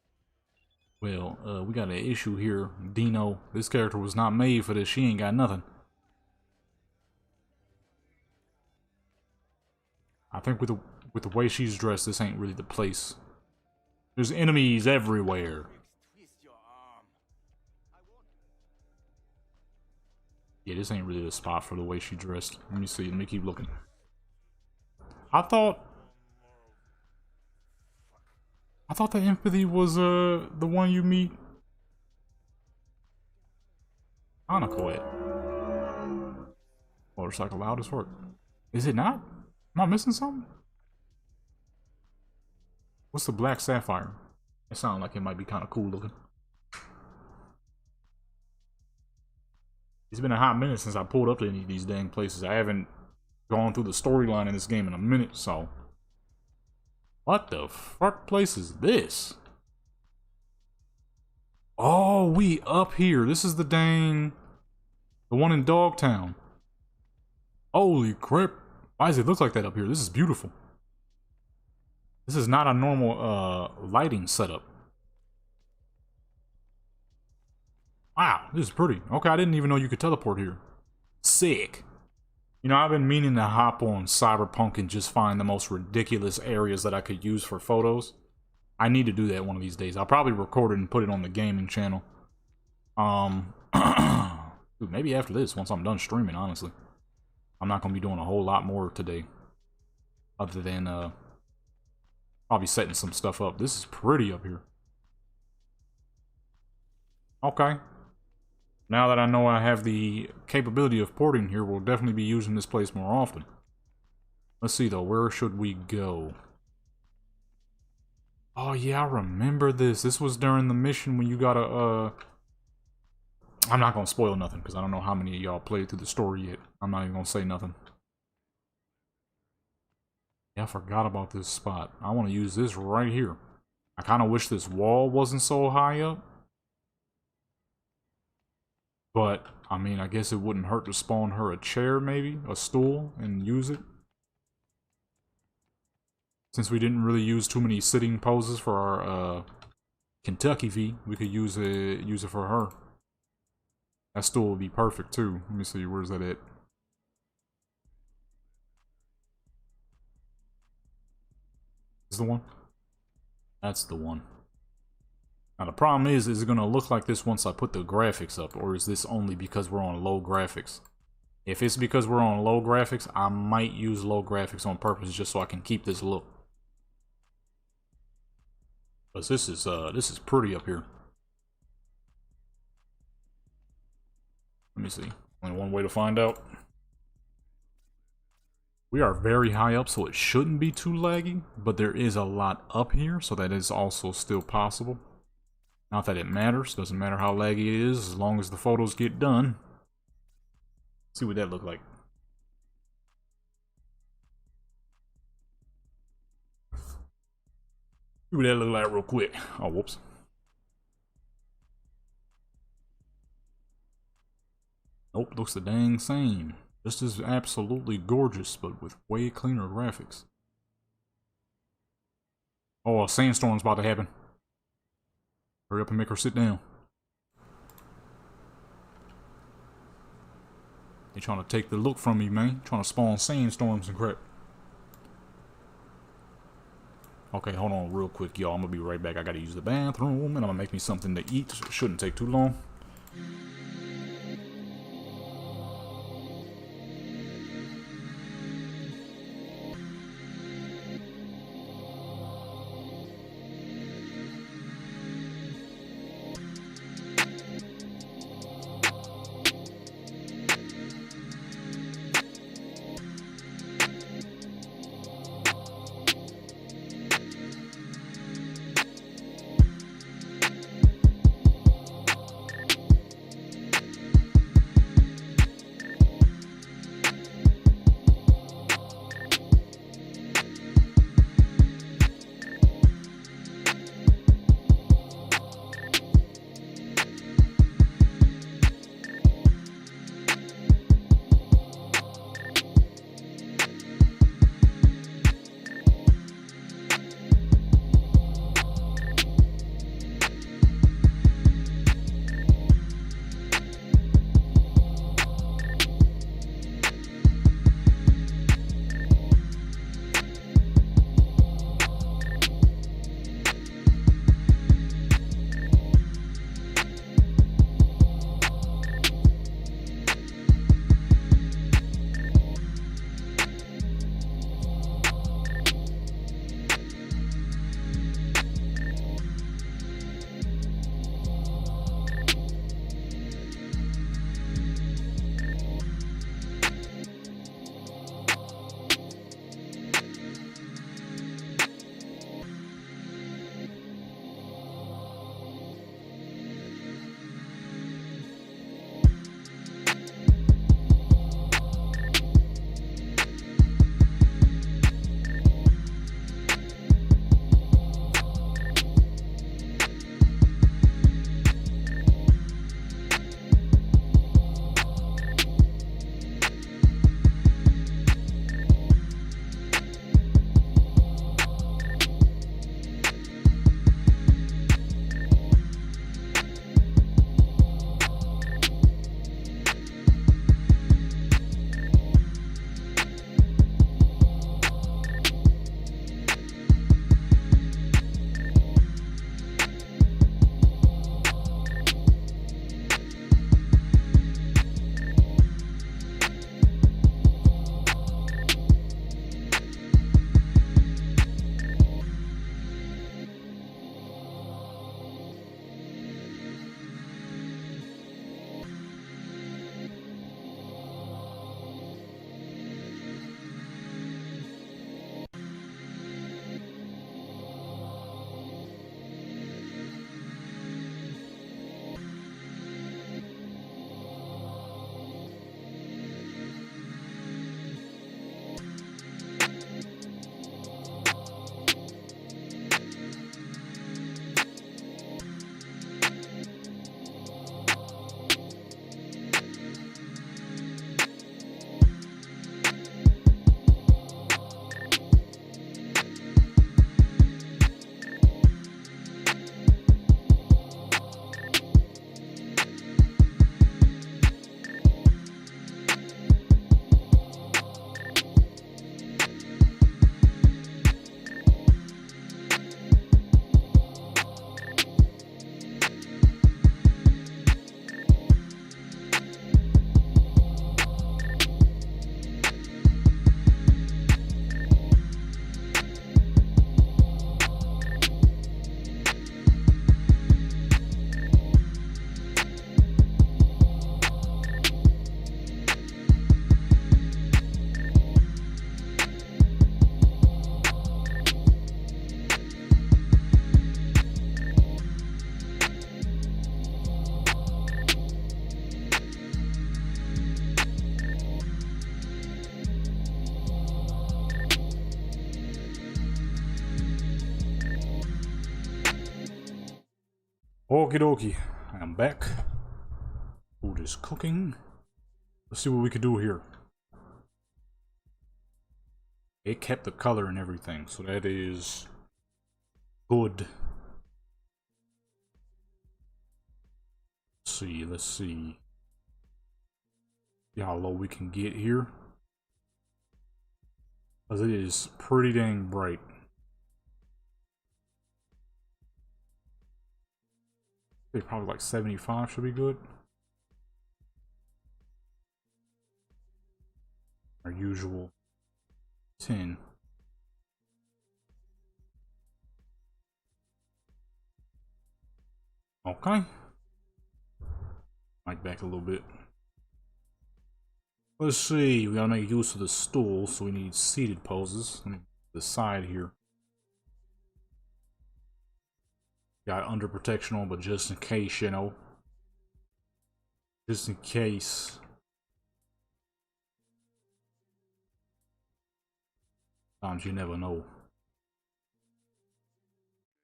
[SPEAKER 1] Well, we got an issue here. Dino, this character was not made for this. She ain't got nothing. I think with the way she's dressed, this ain't really the place. There's enemies everywhere. Yeah, this ain't really the spot for the way she dressed. Let me see. Let me keep looking. I thought the Empathy was the one you meet Hanako at. Motorcycle loud as fuck. Is it not? Am I missing something? What's the black sapphire? It sounds like it might be kind of cool looking. It's been a hot minute since I pulled up to any of these dang places. I haven't gone through the storyline in this game in a minute, so. What the fuck place is this? Oh, we up here. This is the one in Dogtown. Holy crap. Why does it look like that up here? This is beautiful. This is not a normal lighting setup. Wow, this is pretty. Okay, I didn't even know you could teleport here. Sick. You know, I've been meaning to hop on Cyberpunk and just find the most ridiculous areas that I could use for photos. I need to do that one of these days. I'll probably record it and put it on the gaming channel. Dude, maybe after this, once I'm done streaming, honestly. I'm not going to be doing a whole lot more today. Other than, I'll be setting some stuff up. This is pretty up here. Okay. Now that I know I have the capability of porting here, we'll definitely be using this place more often. Let's see, though. Where should we go? Oh, yeah, I remember this. This was during the mission when you gotta, I'm not gonna spoil nothing, because I don't know how many of y'all played through the story yet. I'm not even gonna say nothing. Yeah, I forgot about this spot. I want to use this right here. I kind of wish this wall wasn't so high up. But, I mean, I guess it wouldn't hurt to spawn her a chair, maybe? A stool, and use it. Since we didn't really use too many sitting poses for our Kentucky V, we could use it for her. That stool would be perfect too. Let me see, where's that at? Is the one? That's the one. Now the problem is it gonna look like this once I put the graphics up, or is this only because we're on low graphics? If it's because we're on low graphics, I might use low graphics on purpose just so I can keep this look. But this is pretty up here. Let me see. Only one way to find out. We are very high up, so it shouldn't be too laggy, but there is a lot up here, so that is also still possible. Not that it matters. Doesn't matter how laggy it is, as long as the photos get done. Let's see what that look like. See what that look like real quick. Oh, whoops. Nope, looks the dang same. Just as absolutely gorgeous, but with way cleaner graphics. Oh, a sandstorm's about to happen. Hurry up and make her sit down. They trying to take the look from me, man. Trying to spawn sandstorms and crap. Okay, hold on real quick, y'all. I'm gonna be right back. I gotta use the bathroom, and I'm gonna make me something to eat. It shouldn't take too long. Okie dokie. I am back. Food is cooking. Let's see what we can do here. It kept the color and everything, so that is good. Let's see. See how low we can get here. Because it is pretty dang bright. I think probably like 75 should be good. Our usual 10. Okay. Mic back a little bit. Let's see. We gotta make use of the stool, so we need seated poses. Let me the side here. Got under protection on, but just in case, you know. Just in case. Sometimes you never know.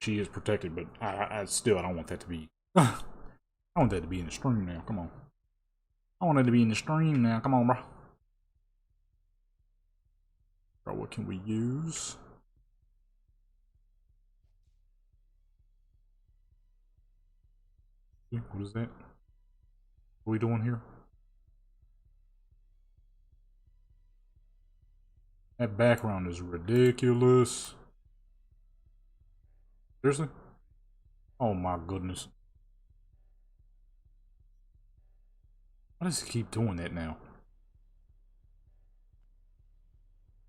[SPEAKER 1] She is protected, but I still don't want that to be. I want that to be in the stream now. Come on. I want that to be in the stream now. Come on, bro. Bro, what can we use? What is that? What are we doing here? That background is ridiculous. Seriously? Oh my goodness. Why does it keep doing that now?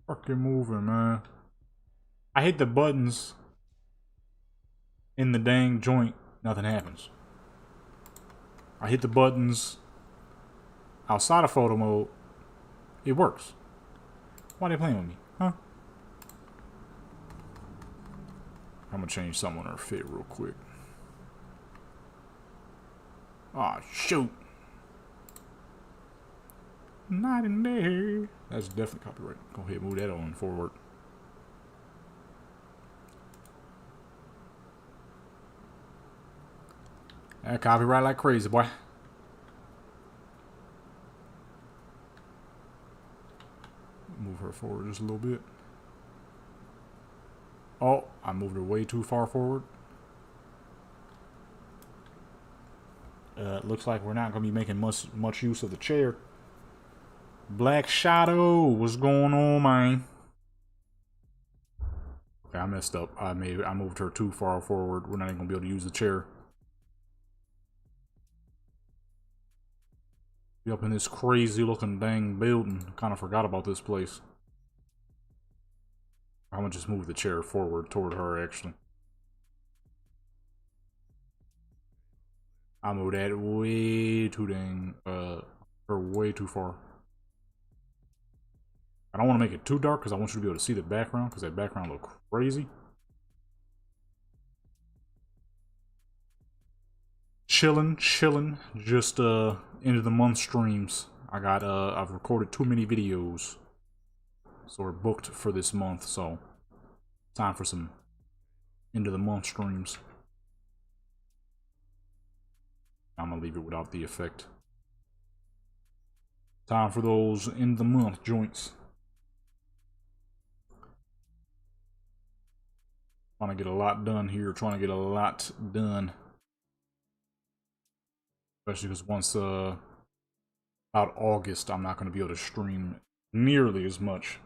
[SPEAKER 1] Fucking moving, man. I hit the buttons in the dang joint, nothing happens. I hit the buttons outside of photo mode, it works. Why are they playing with me? Huh? I'm gonna change something on her fit real quick. Aw, shoot. Not in there. That's definitely copyright. Go ahead, move that on forward. That copyright like crazy, boy. Move her forward just a little bit. Oh, I moved her way too far forward. Looks like we're not going to be making much use of the chair. Black Shadow, what's going on, man? Okay, I messed up. I moved her too far forward. We're not even going to be able to use the chair. Be up in this crazy looking dang building. Kind of forgot about this place. I'm going to just move the chair forward toward her, actually. I moved that way too dang, or way too far. I don't want to make it too dark because I want you to be able to see the background because that background looks crazy. Chilling. Just end of the month streams. I've recorded too many videos, so we're booked for this month. So time for some end of the month streams. I'm gonna leave it without the effect. Time for those end of the month joints. Trying to get a lot done here. Trying to get a lot done. Especially because once about August, I'm not going to be able to stream nearly as much.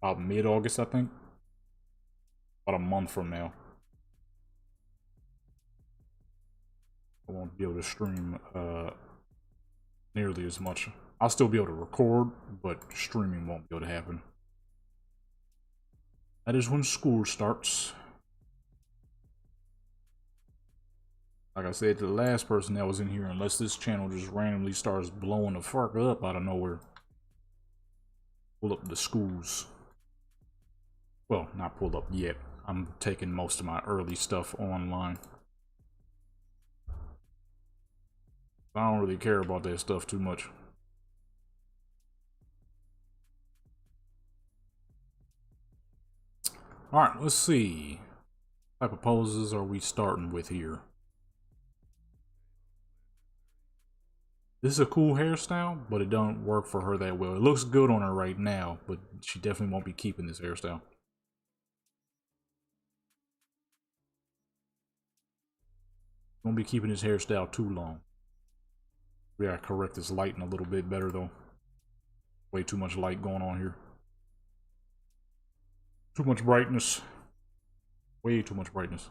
[SPEAKER 1] About mid-August, I think. About a month from now. I won't be able to stream nearly as much. I'll still be able to record, but streaming won't be able to happen. That is when school starts. Like I said to the last person that was in here, unless this channel just randomly starts blowing the fuck up out of nowhere. Pull up the schools. Well, not pulled up yet. I'm taking most of my early stuff online. I don't really care about that stuff too much. Alright, let's see. What type of poses are we starting with here? This is a cool hairstyle, but it don't work for her that well. It looks good on her right now, but she definitely won't be keeping this hairstyle. Won't be keeping this hairstyle too long. We gotta correct this lighting a little bit better though. Way too much light going on here. Too much brightness. Way too much brightness.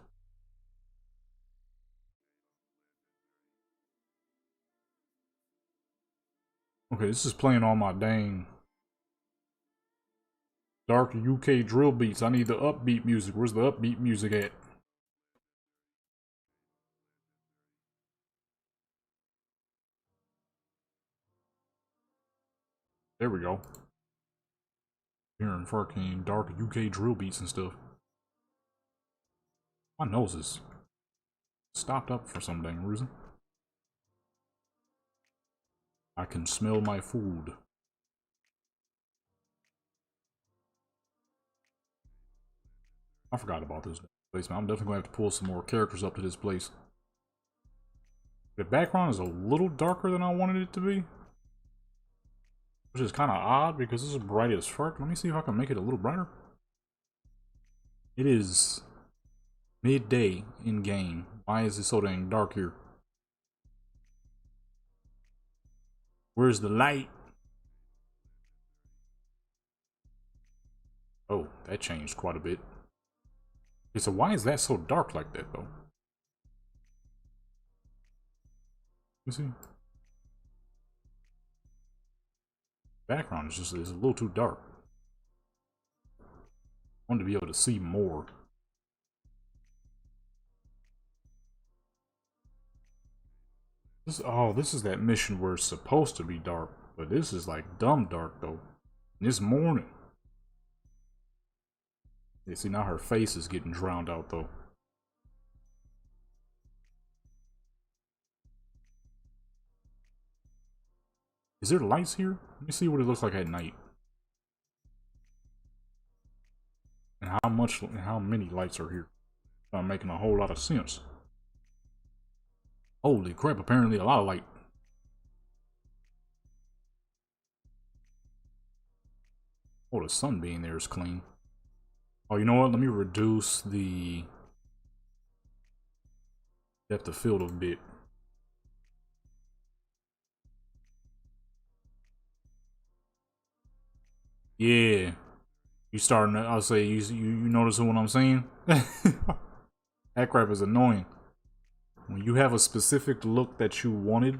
[SPEAKER 1] Okay, this is playing on my dang dark UK drill beats. I need the upbeat music. Where's the upbeat music at? There we go. Hearing fucking dark UK drill beats and stuff. My nose is stopped up for some dang reason. I can smell my food. I forgot about this place, man. I'm definitely gonna have to pull some more characters up to this place. The background is a little darker than I wanted it to be, which is kind of odd because this is bright as fuck. Let me see if I can make it a little brighter. It is midday in game. Why is it so dang dark here? Where's the light? Oh, that changed quite a bit. Okay, so why is that so dark like that though? Let me see. Background is a little too dark. I wanted to be able to see more. This is that mission where it's supposed to be dark, but this is like dumb dark though. This morning. You see, now her face is getting drowned out though. Is there lights here? Let me see what it looks like at night. And how many lights are here. Not making a whole lot of sense. Holy crap, apparently a lot of light. Oh, the sun being there is clean. Oh, you know what? Let me reduce the depth of field a bit. Yeah. You starting to, I'll say, you noticing what I'm saying? That crap is annoying. When you have a specific look that you wanted,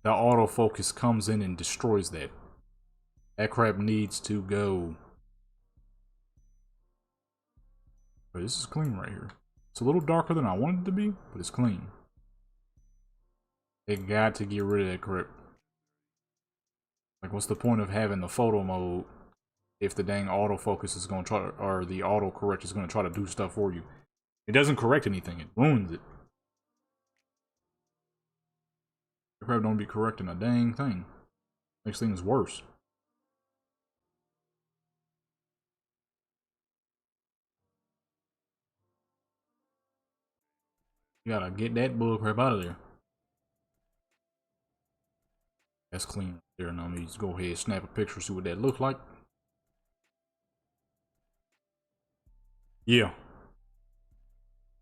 [SPEAKER 1] the autofocus comes in and destroys that. That crap needs to go. But this is clean right here. It's a little darker than I wanted it to be, but it's clean. They got to get rid of that crap. Like, what's the point of having the photo mode if the dang autofocus is going to try to, or the autocorrect is going to try to do stuff for you? It doesn't correct anything, it ruins it. The crap don't be correcting a dang thing. Makes things worse. You gotta get that bullcrap out of there. That's clean there. Now let me just go ahead and snap a picture, see what that looks like. Yeah.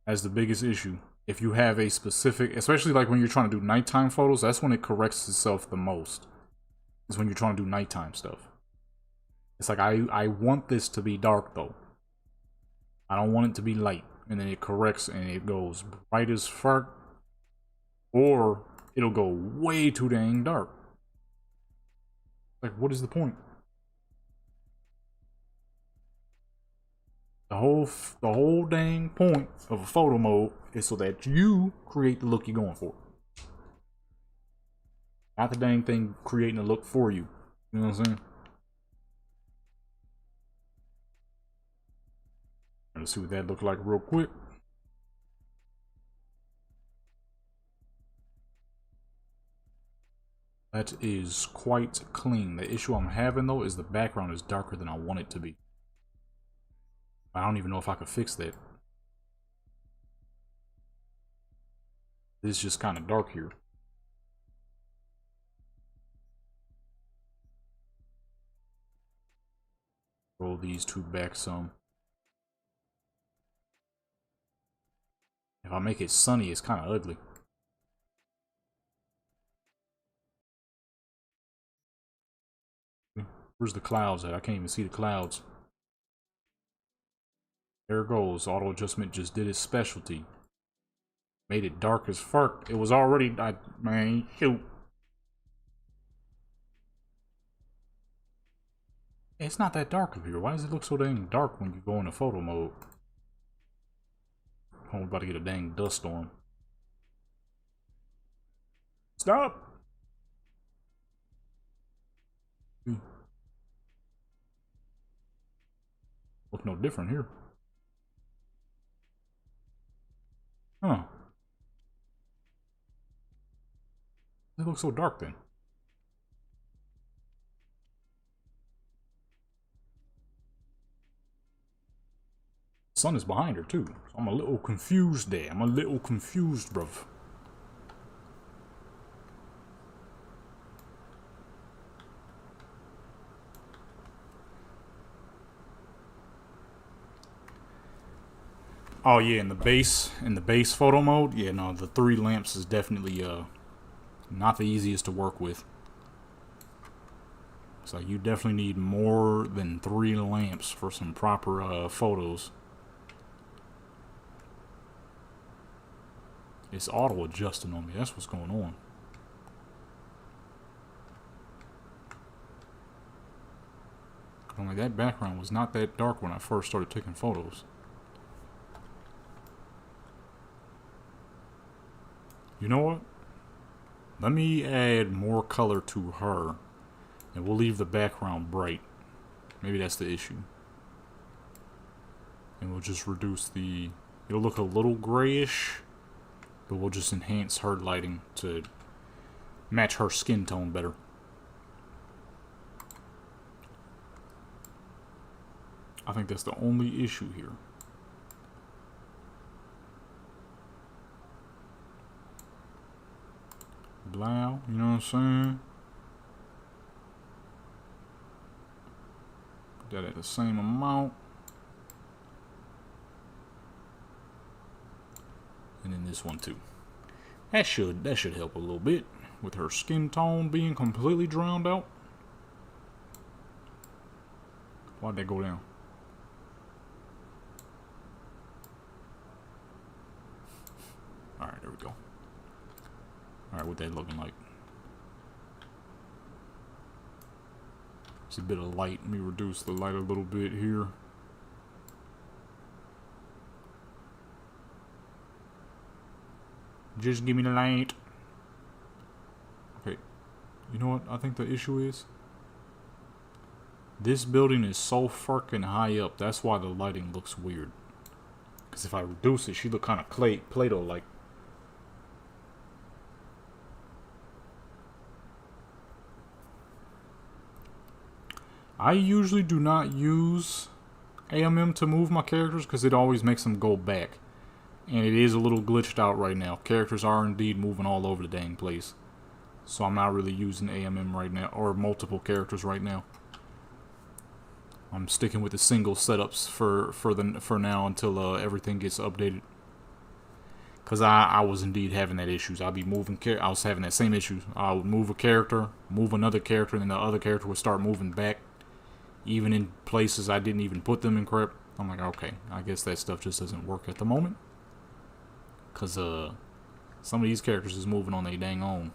[SPEAKER 1] That's the biggest issue. If you have a specific, especially like when you're trying to do nighttime photos, that's when it corrects itself the most. Is when you're trying to do nighttime stuff. It's like, I want this to be dark though. I don't want it to be light. And then it corrects and it goes bright as fuck. Or it'll go way too dang dark. Like, what is the point? The whole dang point of a photo mode is so that you create the look you're going for. Not the dang thing creating a look for you. You know what I'm saying? Let's see what that looked like real quick. That is quite clean. The issue I'm having though is the background is darker than I want it to be. I don't even know if I could fix that. It's just kind of dark here. scale these two back some. If I make it sunny, it's kind of ugly. Where's the clouds at? I can't even see the clouds. There it goes. Auto adjustment just did its specialty. Made it dark as fuck. It was already... man, shoot. It's not that dark up here. Why does it look so dang dark when you go into photo mode? I'm about to get a dang dust storm. Stop! Look no different here. Huh. It looks so dark then. The sun is behind her too. So I'm a little confused there. I'm a little confused, bruv. Oh yeah, in the base photo mode, yeah, no, the 3 lamps is definitely not the easiest to work with. So you definitely need more than 3 lamps for some proper photos. It's auto adjusting on me. That's what's going on. Only that background was not that dark when I first started taking photos. You know what? Let me add more color to her, and we'll leave the background bright. Maybe that's the issue. And we'll just reduce the... It'll look a little grayish, but we'll just enhance her lighting to match her skin tone better. I think that's the only issue here. Blow, you know what I'm saying? Put that at the same amount. And then this one too. That should help a little bit with her skin tone being completely drowned out. Why'd that go down? Alright, there we go. Alright, what that looking like? It's a bit of light. Let me reduce the light a little bit here. Just give me the light. Okay. You know what I think the issue is? This building is so fucking high up. That's why the lighting looks weird. Because if I reduce it, she look kind of Play-Doh-like. I usually do not use AMM to move my characters because it always makes them go back. And it is a little glitched out right now. Characters are indeed moving all over the dang place. So I'm not really using AMM right now, or multiple characters right now. I'm sticking with the single setups for now until everything gets updated. Cause I was indeed having that issues. I'd be moving I was having that same issue. I would move a character, move another character, and then the other character would start moving back. Even in places I didn't even put them in crap. I'm like, okay, I guess that stuff just doesn't work at the moment. Cause some of these characters is moving on their dang own.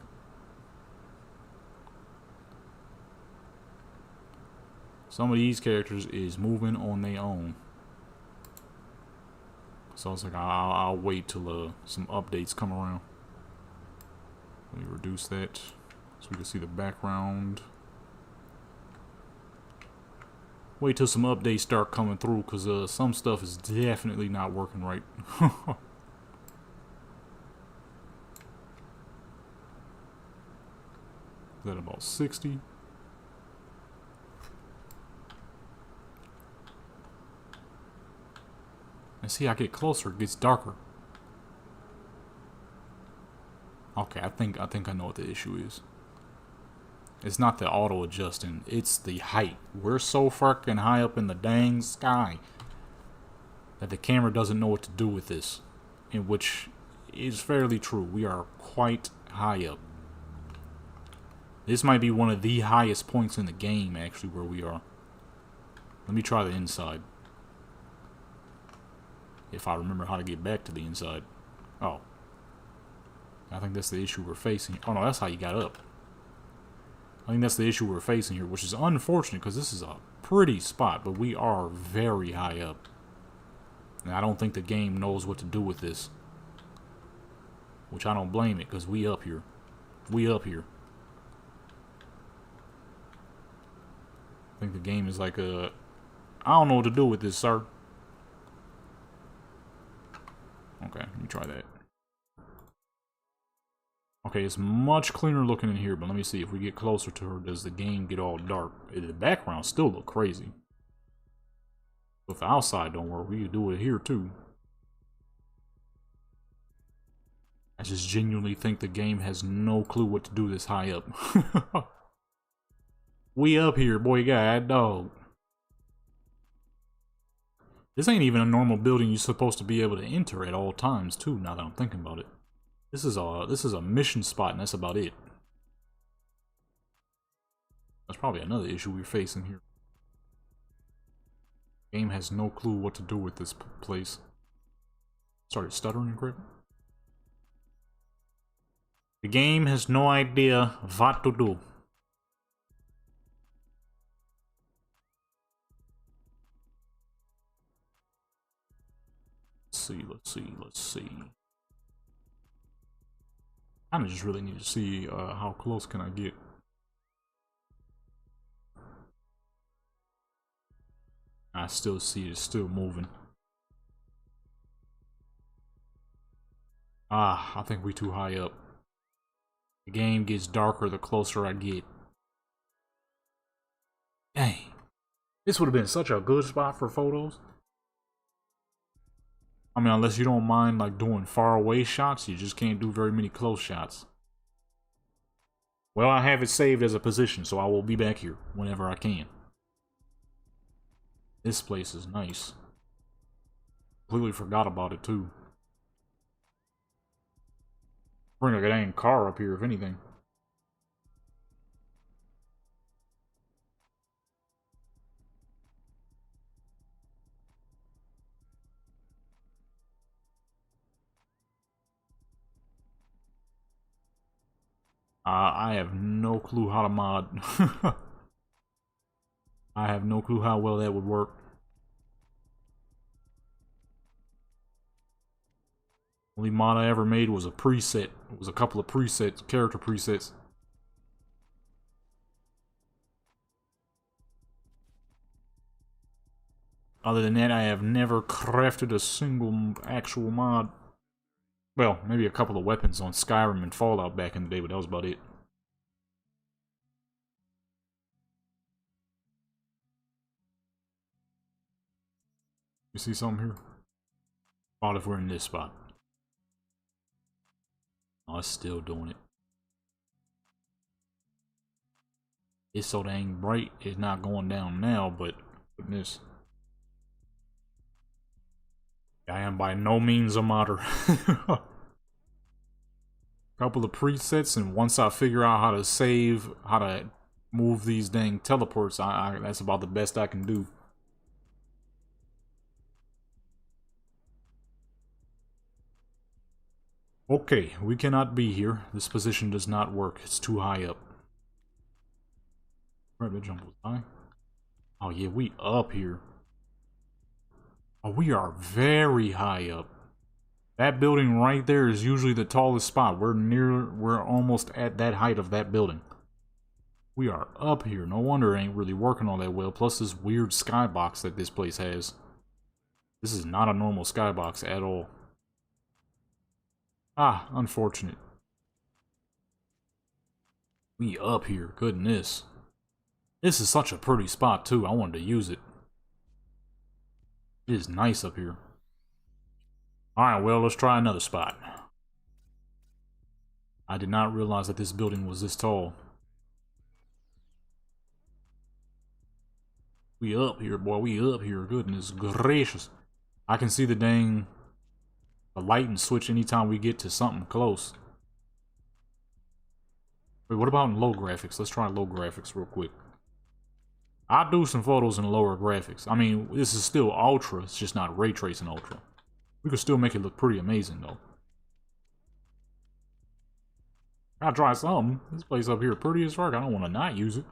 [SPEAKER 1] Some of these characters is moving on their own. So I was like, I'll wait till some updates come around. Let me reduce that so we can see the background. Wait till some updates start coming through, because some stuff is definitely not working right. Is that about 60? And see, I get closer, it gets darker. Okay, I think I know what the issue is. It's not the auto adjusting, it's the height. We're so fucking high up in the dang sky that the camera doesn't know what to do with this. In which is fairly true. We are quite high up. This might be one of the highest points in the game, actually, where we are. Let me try the inside. If I remember how to get back to the inside. Oh. I think that's the issue we're facing. Oh no, that's how you got up. I think that's the issue we're facing here, which is unfortunate because this is a pretty spot, but we are very high up. And I don't think the game knows what to do with this. Which I don't blame it, because we up here. We up here. I think the game is like I don't know what to do with this, sir. Okay, let me try that. Okay, it's much cleaner looking in here, but let me see. If we get closer to her, does the game get all dark? The background still look crazy. If the outside don't work, we can do it here too. I just genuinely think the game has no clue what to do this high up. We up here, boy, god dog. This ain't even a normal building you're supposed to be able to enter at all times too, now that I'm thinking about it. This is a mission spot, and that's about it. That's probably another issue we're facing here. Game has no clue what to do with this place. Started stuttering and crap. The game has no idea what to do. Let's see. I just really need to see how close can I get. I still see it's still moving. Ah, I think we too high up. The game gets darker the closer I get. Dang. This would have been such a good spot for photos. I mean, unless you don't mind like doing far away shots, you just can't do very many close shots. Well, I have it saved as a position, so I will be back here whenever I can. This place is nice. Completely forgot about it too. Bring like a dang car up here, if anything. I have no clue how to mod. I have no clue how well that would work. Only mod I ever made was a preset. It was a couple of presets, character presets. Other than that, I have never crafted a single actual mod. Well, maybe a couple of weapons on Skyrim and Fallout back in the day, but that was about it. You see something here? About if we're in this spot. Oh, it's still doing it. It's so dang bright, it's not going down now, but goodness. I am by no means a modder. Couple of presets, and once I figure out how to save, how to move these dang teleports, that's about the best I can do. Okay, we cannot be here. This position does not work. It's too high up. Right, that jump was high. Oh yeah, we up here. Oh, we are very high up. That building right there is usually the tallest spot. We're almost at that height of that building. We are up here. No wonder it ain't really working all that well. Plus this weird skybox that this place has. This is not a normal skybox at all. Ah, unfortunate. We up here. Goodness. This is such a pretty spot too. I wanted to use it. It is nice up here. Alright, well, let's try another spot. I did not realize that this building was this tall. We up here, boy. We up here. Goodness gracious. I can see the dang the lighting switch anytime we get to something close. Wait, what about in low graphics? Let's try low graphics real quick. I'll do some photos in lower graphics. I mean, this is still ultra. It's just not ray tracing ultra. We could still make it look pretty amazing, though. Gotta try something. This place up here pretty as fuck. I don't want to not use it.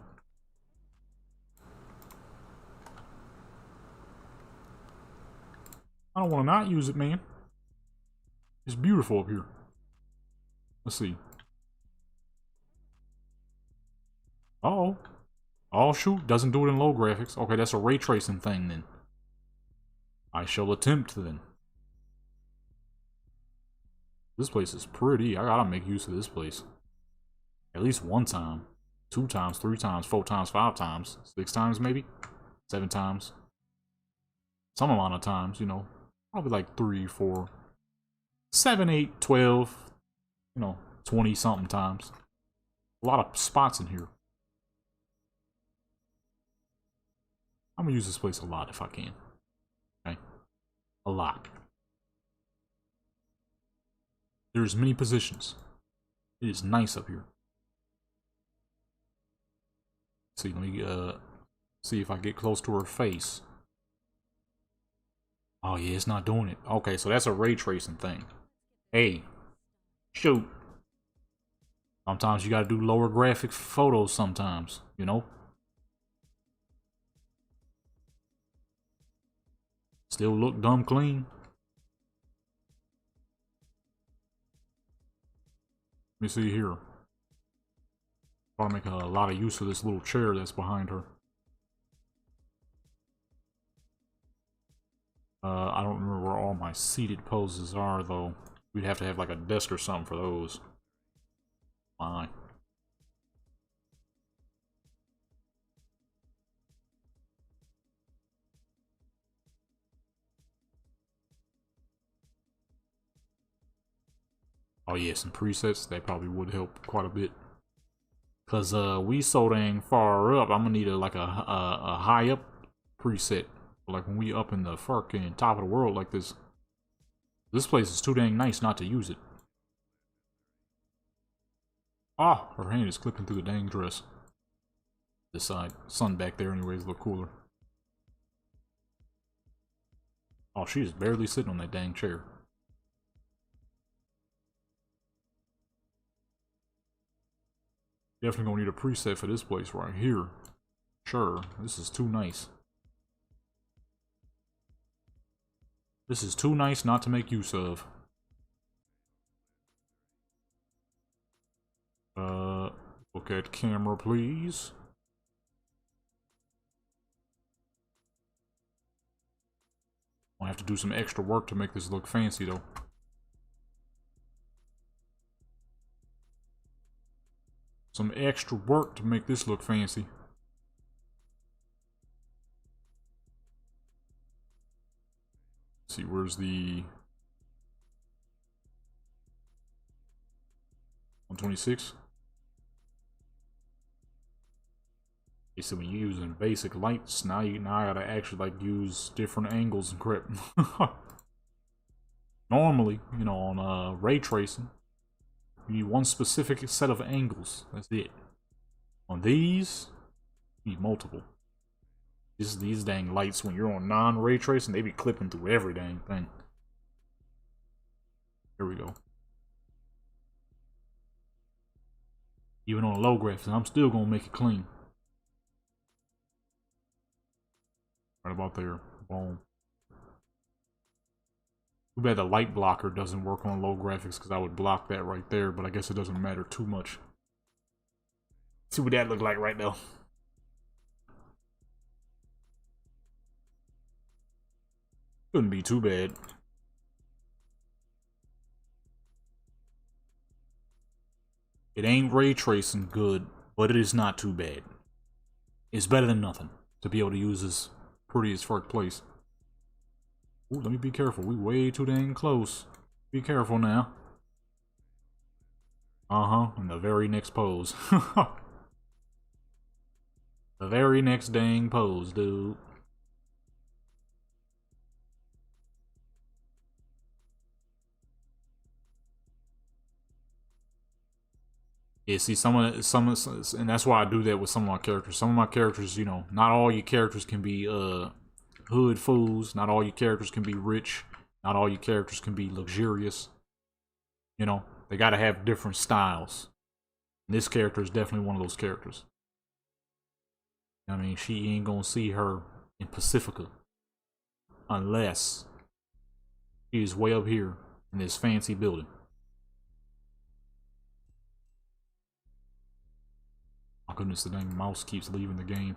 [SPEAKER 1] I don't want to not use it, man. It's beautiful up here. Let's see. Uh-oh. Oh, shoot. Doesn't do it in low graphics. Okay, that's a ray tracing thing, then. I shall attempt, then. This place is pretty. I gotta make use of this place. At least one time. 2 times, 3 times, 4 times, 5 times. 6 times, maybe? 7 times. Some amount of times, you know. Probably like 3, 4, 7, 8, 12. You know, 20-something times. A lot of spots in here. I'm gonna use this place a lot if I can. Okay? A lot. There's many positions. It is nice up here. See, let me see if I get close to her face. Oh yeah, it's not doing it. Okay, so that's a ray tracing thing. Hey, shoot. Sometimes you gotta do lower graphic photos sometimes, you know? Still look dumb clean. Let me see here. I'll make a lot of use of this little chair that's behind her. I don't remember where all my seated poses are, though. We'd have to have like a desk or something for those. Fine. Oh yeah, some presets, that probably would help quite a bit. Cause we so dang far up, I'm gonna need like a high up preset. Like when we up in the fucking top of the world like this. This place is too dang nice not to use it. Ah, her hand is clipping through the dang dress. This side, sun back there anyways look cooler. Oh, she's barely sitting on that dang chair. Definitely gonna need a preset for this place right here. Sure, this is too nice. This is too nice not to make use of. Look at camera, please. I'll have to do some extra work to make this look fancy, though. Some extra work to make this look fancy. Let's see, where's the 126? Okay, so when you're using basic lights, now I gotta actually like use different angles and crap. Normally, you know, on ray tracing, you need one specific set of angles. That's it. On these, you need multiple. These dang lights, when you're on non-ray tracing, they be clipping through every dang thing. Here we go. Even on low graphics, I'm still gonna make it clean. Right about there. Boom. Too bad the light blocker doesn't work on low graphics, because I would block that right there, but I guess it doesn't matter too much. See what that look like right now. Couldn't be too bad. It ain't ray tracing good, but it is not too bad. It's better than nothing to be able to use this pretty as fuck place. Ooh, let me be careful. We way too dang close. Be careful now. In the very next pose. The very next dang pose, dude. Yeah, see, and that's why I do that with some of my characters. Some of my characters, you know, not all your characters can be hood fools. Not all your characters can be rich. Not all your characters can be luxurious. You know, they got to have different styles. And this character is definitely one of those characters. I mean, she ain't gonna see her in Pacifica unless she's way up here in this fancy building. My goodness, the dang mouse keeps leaving the game.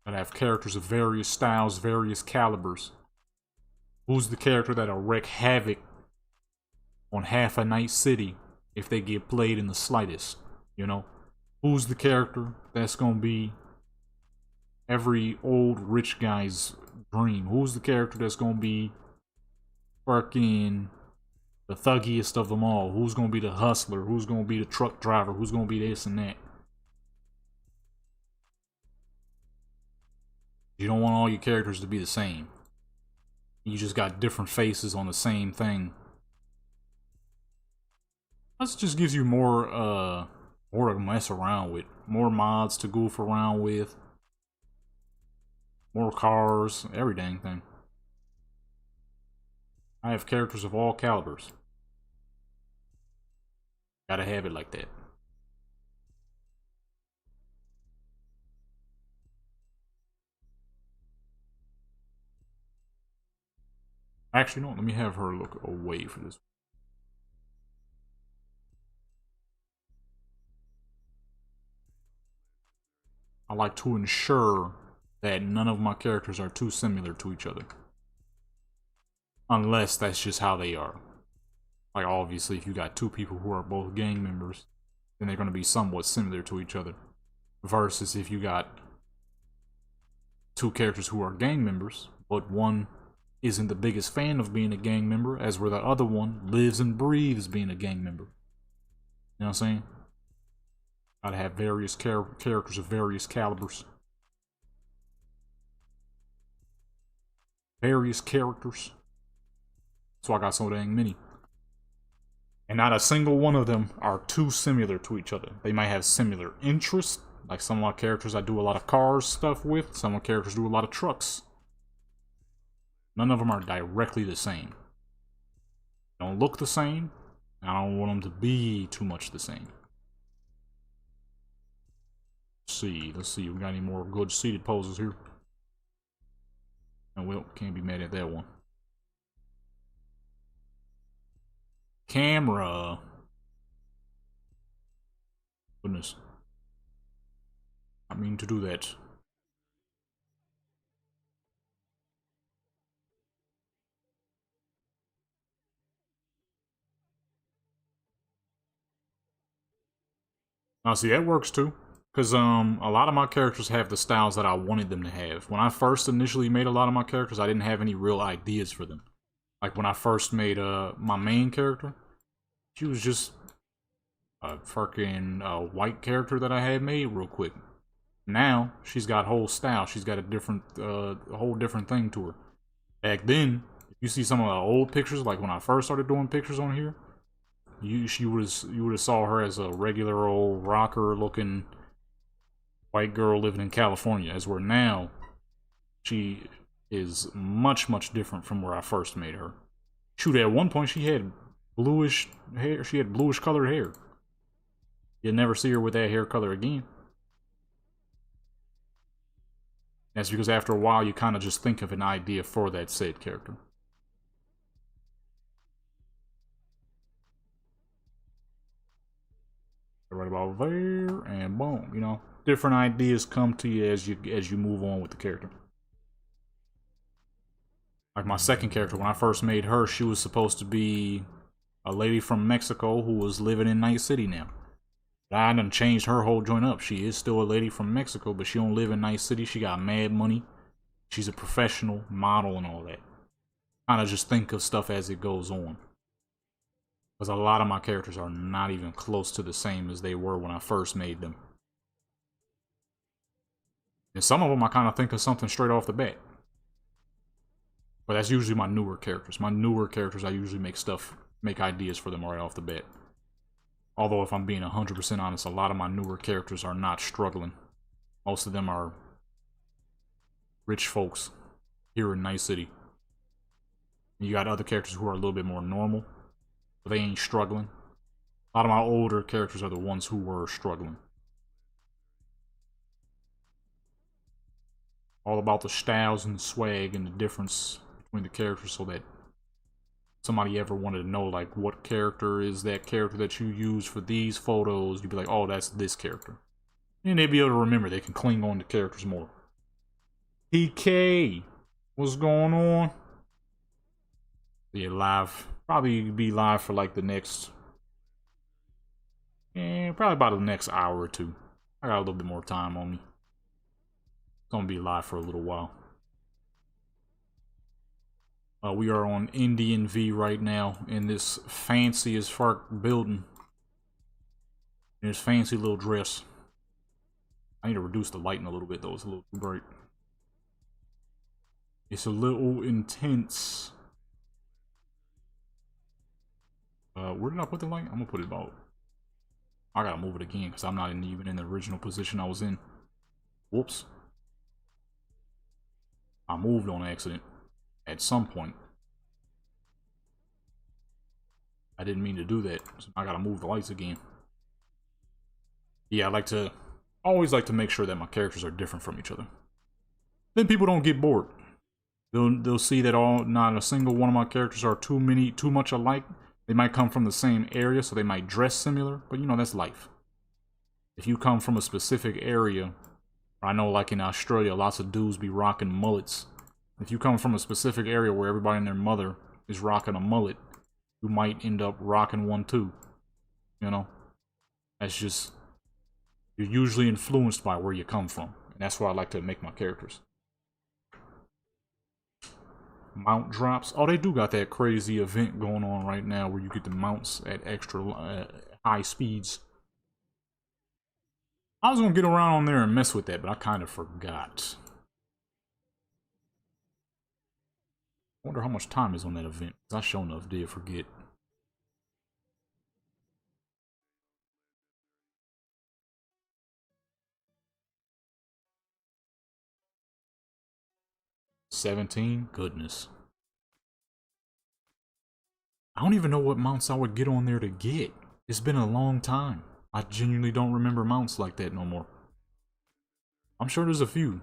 [SPEAKER 1] Gotta have characters of various styles, various calibers. Who's the character that'll wreak havoc on half a night city if they get played in the slightest, you know? Who's the character that's gonna be every old rich guy's dream? Who's the character that's gonna be fucking the thuggiest of them all? Who's gonna be the hustler? Who's gonna be the truck driver? Who's gonna be this and that? You don't want all your characters to be the same. You just got different faces on the same thing. This just gives you more to mess around with. More mods to goof around with. More cars, every dang thing. I have characters of all calibers. Gotta have it like that. Actually, no, let me have her look away for this. I like to ensure that none of my characters are too similar to each other. Unless that's just how they are. Like, obviously, if you got two people who are both gang members, then they're going to be somewhat similar to each other. Versus if you got two characters who are gang members, but one isn't the biggest fan of being a gang member, as where the other one lives and breathes being a gang member. You know what I'm saying? Gotta have various characters of various calibers. Various characters. So I got so dang many. And not a single one of them are too similar to each other. They might have similar interests. Like some of my characters I do a lot of cars stuff with. Some of my characters do a lot of trucks. None of them are directly the same. They don't look the same. I don't want them to be too much the same. Let's see. We got any more good seated poses here? Oh, well, can't be mad at that one. Camera. Goodness. I mean to do that. Now see, that works too. Because a lot of my characters have the styles that I wanted them to have. When I first initially made a lot of my characters, I didn't have any real ideas for them. Like when I first made my main character, she was just a fucking white character that I had made real quick. Now she's got whole style. She's got a whole different thing to her. Back then, if you see some of the old pictures, like when I first started doing pictures on here, you would have saw her as a regular old rocker looking white girl living in California. As where now she is much different from where I first made her. Shoot, at one point she had bluish hair. She had bluish colored hair. You'll never see her with that hair color again. That's because after a while you kind of just think of an idea for that said character. Right about there, and boom, you know, different ideas come to you as you move on with the character. Like my second character, when I first made her, she was supposed to be a lady from Mexico who was living in Night City now. I done changed her whole joint up. She is still a lady from Mexico, but she don't live in Night City. She got mad money. She's a professional model and all that. Kind of just think of stuff as it goes on. Because a lot of my characters are not even close to the same as they were when I first made them. And some of them I kind of think of something straight off the bat. But that's usually my newer characters. My newer characters, I usually make ideas for them right off the bat. Although, if I'm being 100% honest, a lot of my newer characters are not struggling. Most of them are rich folks here in Night City. And you got other characters who are a little bit more normal, but they ain't struggling. A lot of my older characters are the ones who were struggling. All about the styles and the swag and the difference between the characters, so that somebody ever wanted to know, like, what character is that character that you use for these photos, you'd be like, oh, that's this character. And they'd be able to remember. They can cling on to characters more. PK, what's going on? Yeah, live. Probably be live for like the next, probably about the next hour or two. I got a little bit more time on me. It's gonna be live for a little while. We are on Indian V right now in this fancy as fuck building. In this fancy little dress. I need to reduce the lighting a little bit though, it's a little too bright. It's a little intense. Where did I put the light? I'm gonna put it about... I gotta move it again because I'm not even in the original position I was in. Whoops. I moved on accident. At some point. I didn't mean to do that, so I gotta move the lights again. Yeah, I always like to make sure that my characters are different from each other. Then people don't get bored. They'll see that not a single one of my characters are too much alike. They might come from the same area, so they might dress similar, but you know, that's life. If you come from a specific area, I know like in Australia, lots of dudes be rocking mullets. If you come from a specific area where everybody and their mother is rocking a mullet, you might end up rocking one too. You know? That's just... You're usually influenced by where you come from. And that's why I like to make my characters. Mount drops. Oh, they do got that crazy event going on right now where you get the mounts at extra high speeds. I was going to get around on there and mess with that, but I kind of forgot. I wonder how much time is on that event. I sure enough did forget. $17? Goodness. I don't even know what mounts I would get on there to get. It's been a long time. I genuinely don't remember mounts like that no more. I'm sure there's a few.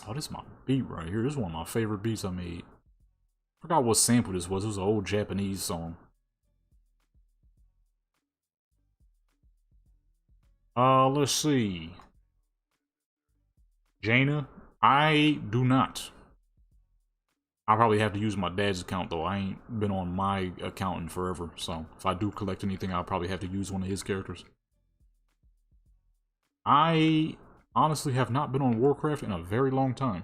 [SPEAKER 1] Oh, this is my beat right here. This is one of my favorite beats I made. Forgot what sample this was. It was an old Japanese song. Let's see. Jaina? I do not. I probably have to use my dad's account though. I ain't been on my account in forever. So if I do collect anything, I'll probably have to use one of his characters. I honestly have not been on Warcraft in a very long time.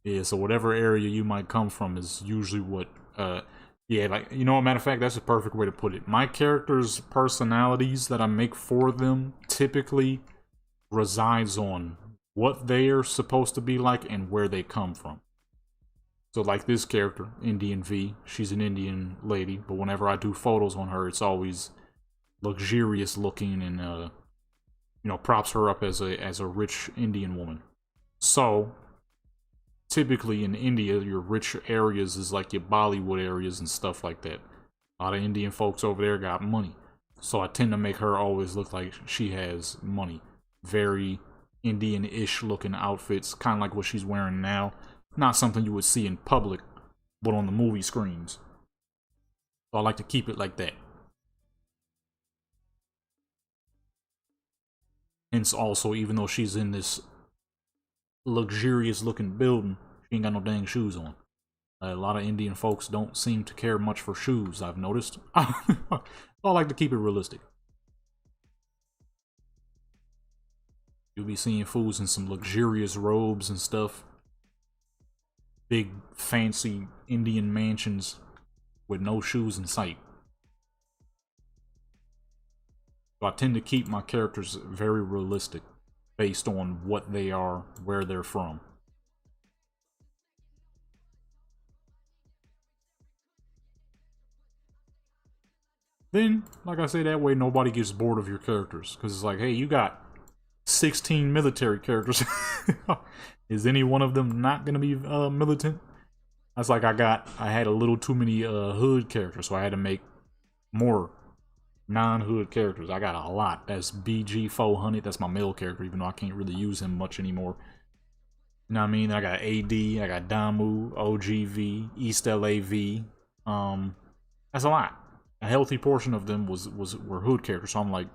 [SPEAKER 1] Yeah, so whatever area you might come from is usually what, yeah, like, you know, a matter of fact, that's a perfect way to put it. My characters' personalities that I make for them typically resides on what they're supposed to be like and where they come from. So like this character, Indian V, she's an Indian lady, but whenever I do photos on her, it's always luxurious looking and, you know, props her up as a rich Indian woman. So, typically in India, your rich areas is like your Bollywood areas and stuff like that. A lot of Indian folks over there got money. So I tend to make her always look like she has money. Very Indian-ish looking outfits, kind of like what she's wearing now. Not something you would see in public, but on the movie screens. So I like to keep it like that. Hence also, even though she's in this luxurious looking building, she ain't got no dang shoes on. A lot of Indian folks don't seem to care much for shoes, I've noticed. A So I like to keep it realistic. You'll be seeing fools in some luxurious robes and stuff. Big, fancy Indian mansions with no shoes in sight. So I tend to keep my characters very realistic based on what they are, where they're from. Then, like I say, that way nobody gets bored of your characters. Because it's like, hey, you got 16 military characters. Is any one of them not going to be militant? That's like I had a little too many hood characters, so I had to make more non-hood characters. I got a lot. That's BG400. That's my male character, even though I can't really use him much anymore. You know what I mean? I got AD, I got Damu, OGV, East LAV. That's a lot. A healthy portion of them were hood characters. So I'm like,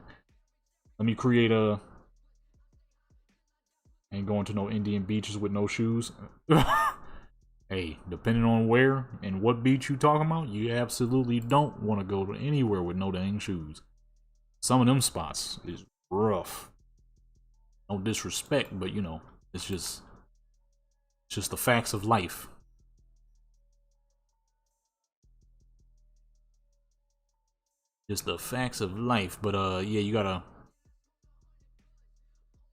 [SPEAKER 1] let me create a. Ain't going to no Indian beaches with no shoes. Hey, depending on where and what beach you talking about, you absolutely don't want to go to anywhere with no dang shoes. Some of them spots is rough. No disrespect, but you know, it's just the facts of life. Just the facts of life. But yeah, you gotta.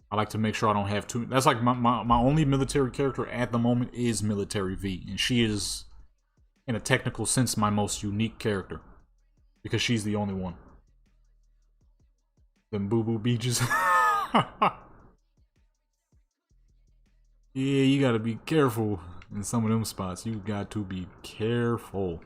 [SPEAKER 1] I like to make sure I don't have too. That's like my only military character at the moment is Military V, and she is, in a technical sense, my most unique character because she's the only one. Them boo boo beaches. Yeah, you gotta be careful in some of them spots. You got to be careful.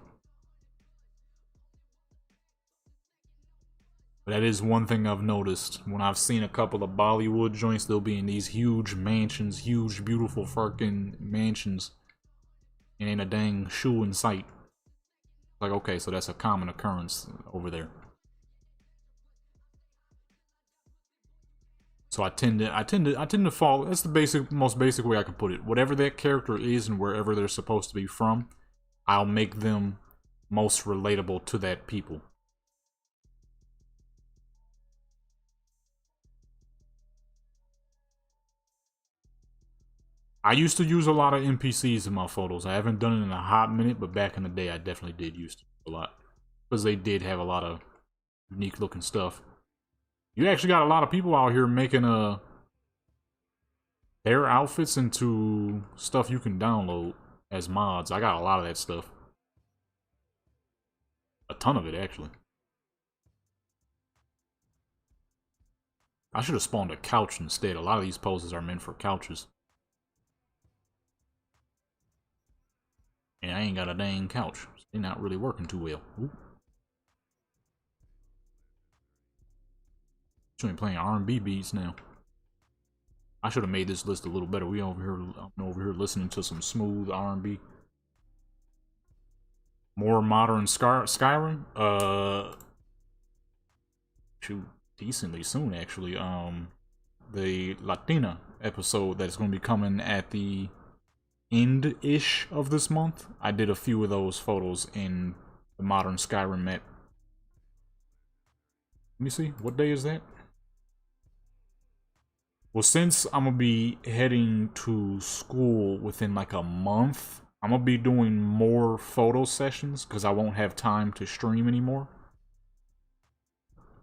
[SPEAKER 1] But that is one thing I've noticed. When I've seen a couple of Bollywood joints, they'll be in these huge mansions, huge, beautiful fucking mansions. And ain't a dang shoe in sight. Like, okay, so that's a common occurrence over there. So I tend to follow. That's the most basic way I can put it. Whatever that character is and wherever they're supposed to be from, I'll make them most relatable to that people. I used to use a lot of NPCs in my photos. I haven't done it in a hot minute, but back in the day, I definitely did use a lot. Because they did have a lot of unique looking stuff. You actually got a lot of people out here making their outfits into stuff you can download as mods. I got a lot of that stuff. A ton of it, actually. I should have spawned a couch instead. A lot of these poses are meant for couches. And I ain't got a dang couch. They're not really working too well. Ooh. You ain't playing R&B beats now. I should have made this list a little better. We over here listening to some smooth R&B. More modern Skyrim. Shoot, decently soon actually. The Latina episode that's going to be coming at the end-ish of this month. I did a few of those photos in the modern Skyrim map. Let me see, what day is that? Well, since I'm gonna be heading to school within like a month, I'm gonna be doing more photo sessions because I won't have time to stream anymore.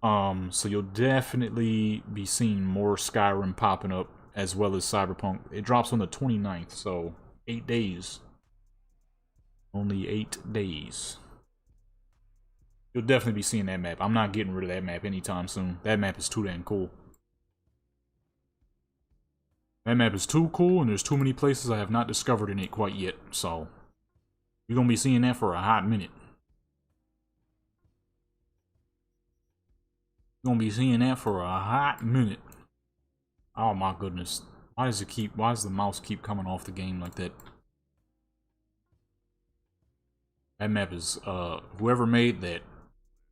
[SPEAKER 1] So you'll definitely be seeing more Skyrim popping up as well as Cyberpunk. It drops on the 29th, so 8 days. Only 8 days. You'll definitely be seeing that map. I'm not getting rid of that map anytime soon. That map is too damn cool. That map is too cool, and there's too many places I have not discovered in it quite yet, so you're gonna be seeing that for a hot minute. You're gonna be seeing that for a hot minute. Oh my goodness. Why does the mouse keep coming off the game like that? That map is, whoever made that,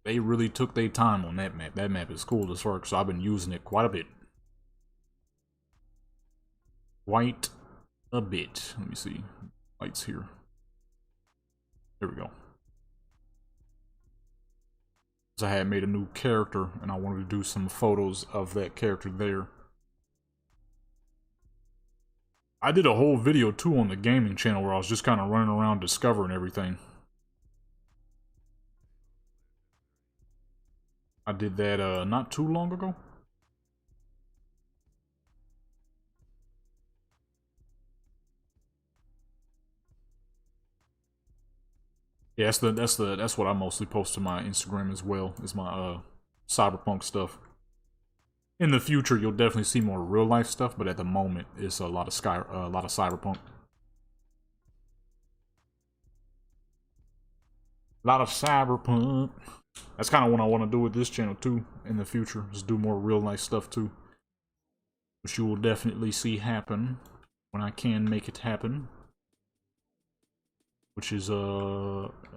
[SPEAKER 1] they really took their time on that map. That map is cool as fuck, so I've been using it quite a bit. Quite a bit. Let me see. Lights here. There we go. I had made a new character and I wanted to do some photos of that character there. I did a whole video too on the gaming channel where I was just kind of running around discovering everything. I did that not too long ago. Yeah, that's what I mostly post to my Instagram as well, is my Cyberpunk stuff. In the future, you'll definitely see more real life stuff, but at the moment, it's a lot of Cyberpunk. A lot of Cyberpunk. That's kind of what I want to do with this channel too in the future. Just do more real life stuff too, which you will definitely see happen when I can make it happen. Which is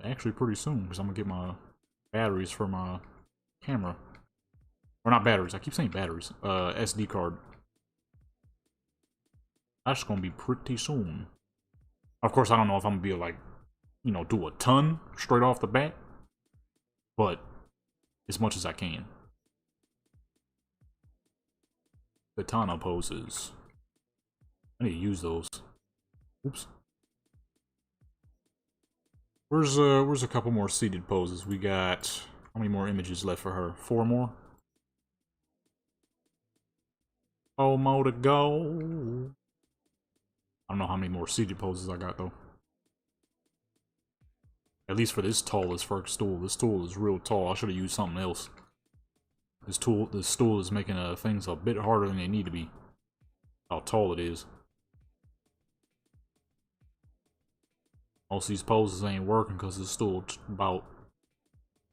[SPEAKER 1] actually pretty soon, because I'm gonna get my batteries for my camera. Or not batteries, I keep saying batteries. SD card. That's gonna be pretty soon. Of course, I don't know if I'm gonna be able to, like, you know, do a ton straight off the bat, but as much as I can. Katana poses. I need to use those. Oops. Where's a couple more seated poses? We got how many more images left for her? 4 more? 4 more to go. I don't know how many more seated poses I got though. At least for this tallest first stool. This stool is real tall. I should have used something else. This stool is making things a bit harder than they need to be. How tall it is. Most of these poses ain't working because it's still about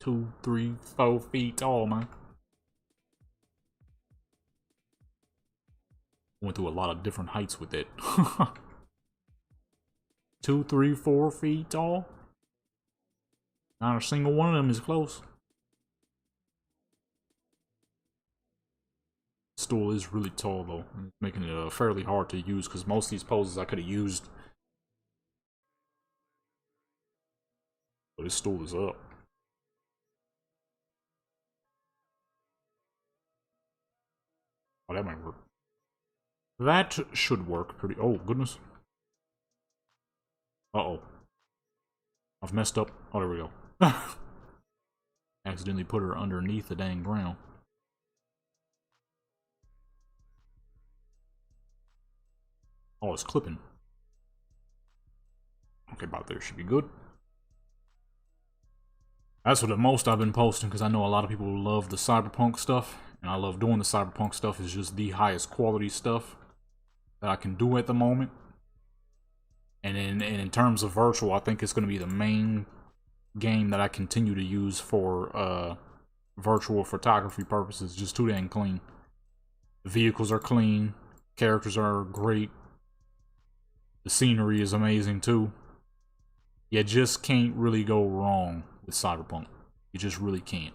[SPEAKER 1] 2, 3, 4 feet tall, man. Went through a lot of different heights with it. 2, 3, 4 feet tall. Not a single one of them is close. Stool is really tall though, making it fairly hard to use because most of these poses I could have used. But this stool is up. Oh, that might work. That should work pretty. Oh, goodness. Uh-oh. I've messed up. Oh, there we go. Accidentally put her underneath the dang ground. Oh, it's clipping. Okay, about there should be good. That's what the most I've been posting because I know a lot of people love the Cyberpunk stuff. And I love doing the Cyberpunk stuff. It's just the highest quality stuff that I can do at the moment. And in terms of virtual, I think it's going to be the main game that I continue to use for virtual photography purposes. Just too dang clean. The vehicles are clean. Characters are great. The scenery is amazing too. You just can't really go wrong with Cyberpunk. You just really can't.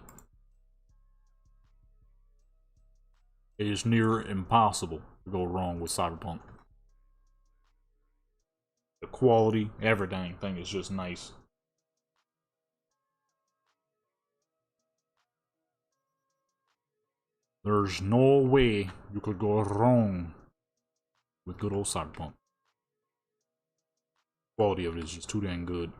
[SPEAKER 1] It is near impossible to go wrong with Cyberpunk. The quality, everything is just nice. There's no way you could go wrong with good old Cyberpunk. Quality of it is just too dang good.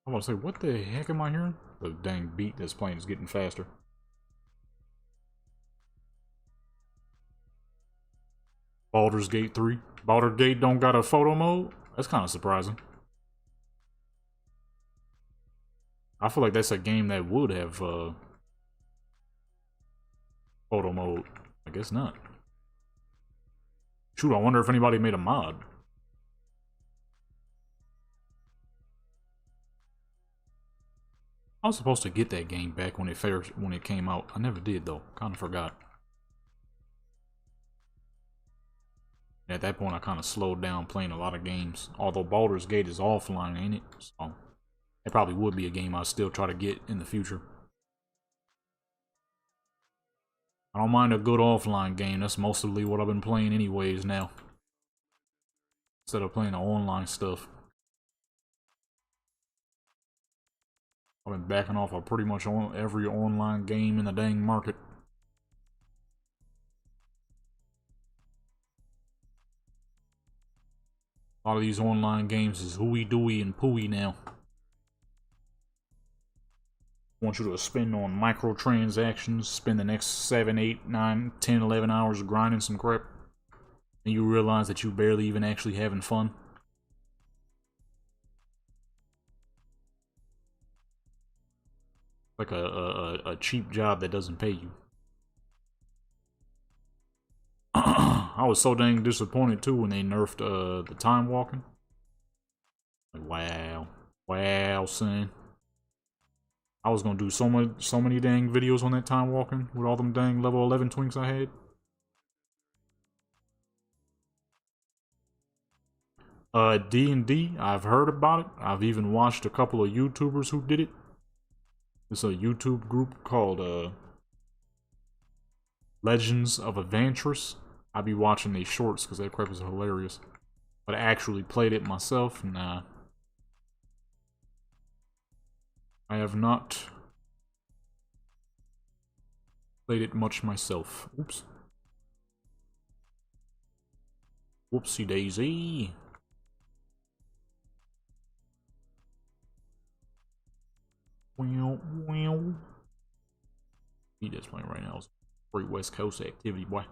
[SPEAKER 1] I want to say, what the heck am I hearing? The dang beat that's playing is getting faster. Baldur's Gate 3. Baldur's Gate don't got a photo mode? That's kind of surprising. I feel like that's a game that would have photo mode. I guess not. Shoot, I wonder if anybody made a mod. I was supposed to get that game back when it came out. I never did though. Kind of forgot. At that point, I kind of slowed down playing a lot of games. Although Baldur's Gate is offline, ain't it? So it probably would be a game I'll still try to get in the future. I don't mind a good offline game. That's mostly what I've been playing anyways now. Instead of playing the online stuff. I've been backing off of pretty much every online game in the dang market. A lot of these online games is hooey dooey and pooey now. Want you to spend on microtransactions, spend the next 7, 8, 9, 10, 11 hours grinding some crap, and you realize that you barely even actually having fun. Like a cheap job that doesn't pay you. I was so dang disappointed too when they nerfed the time walking. Like, wow, son. I was gonna do so many dang videos on that time walking with all them dang level 11 twinks I had. D&D, I've heard about it. I've even watched a couple of YouTubers who did it. It's a YouTube group called Legends of Adventurous. I be watching these shorts because that crap is hilarious. But I actually played it myself, and I have not played it much myself. Oops. Whoopsie daisy. Well. He just playing right now. It's great West Coast activity, boy.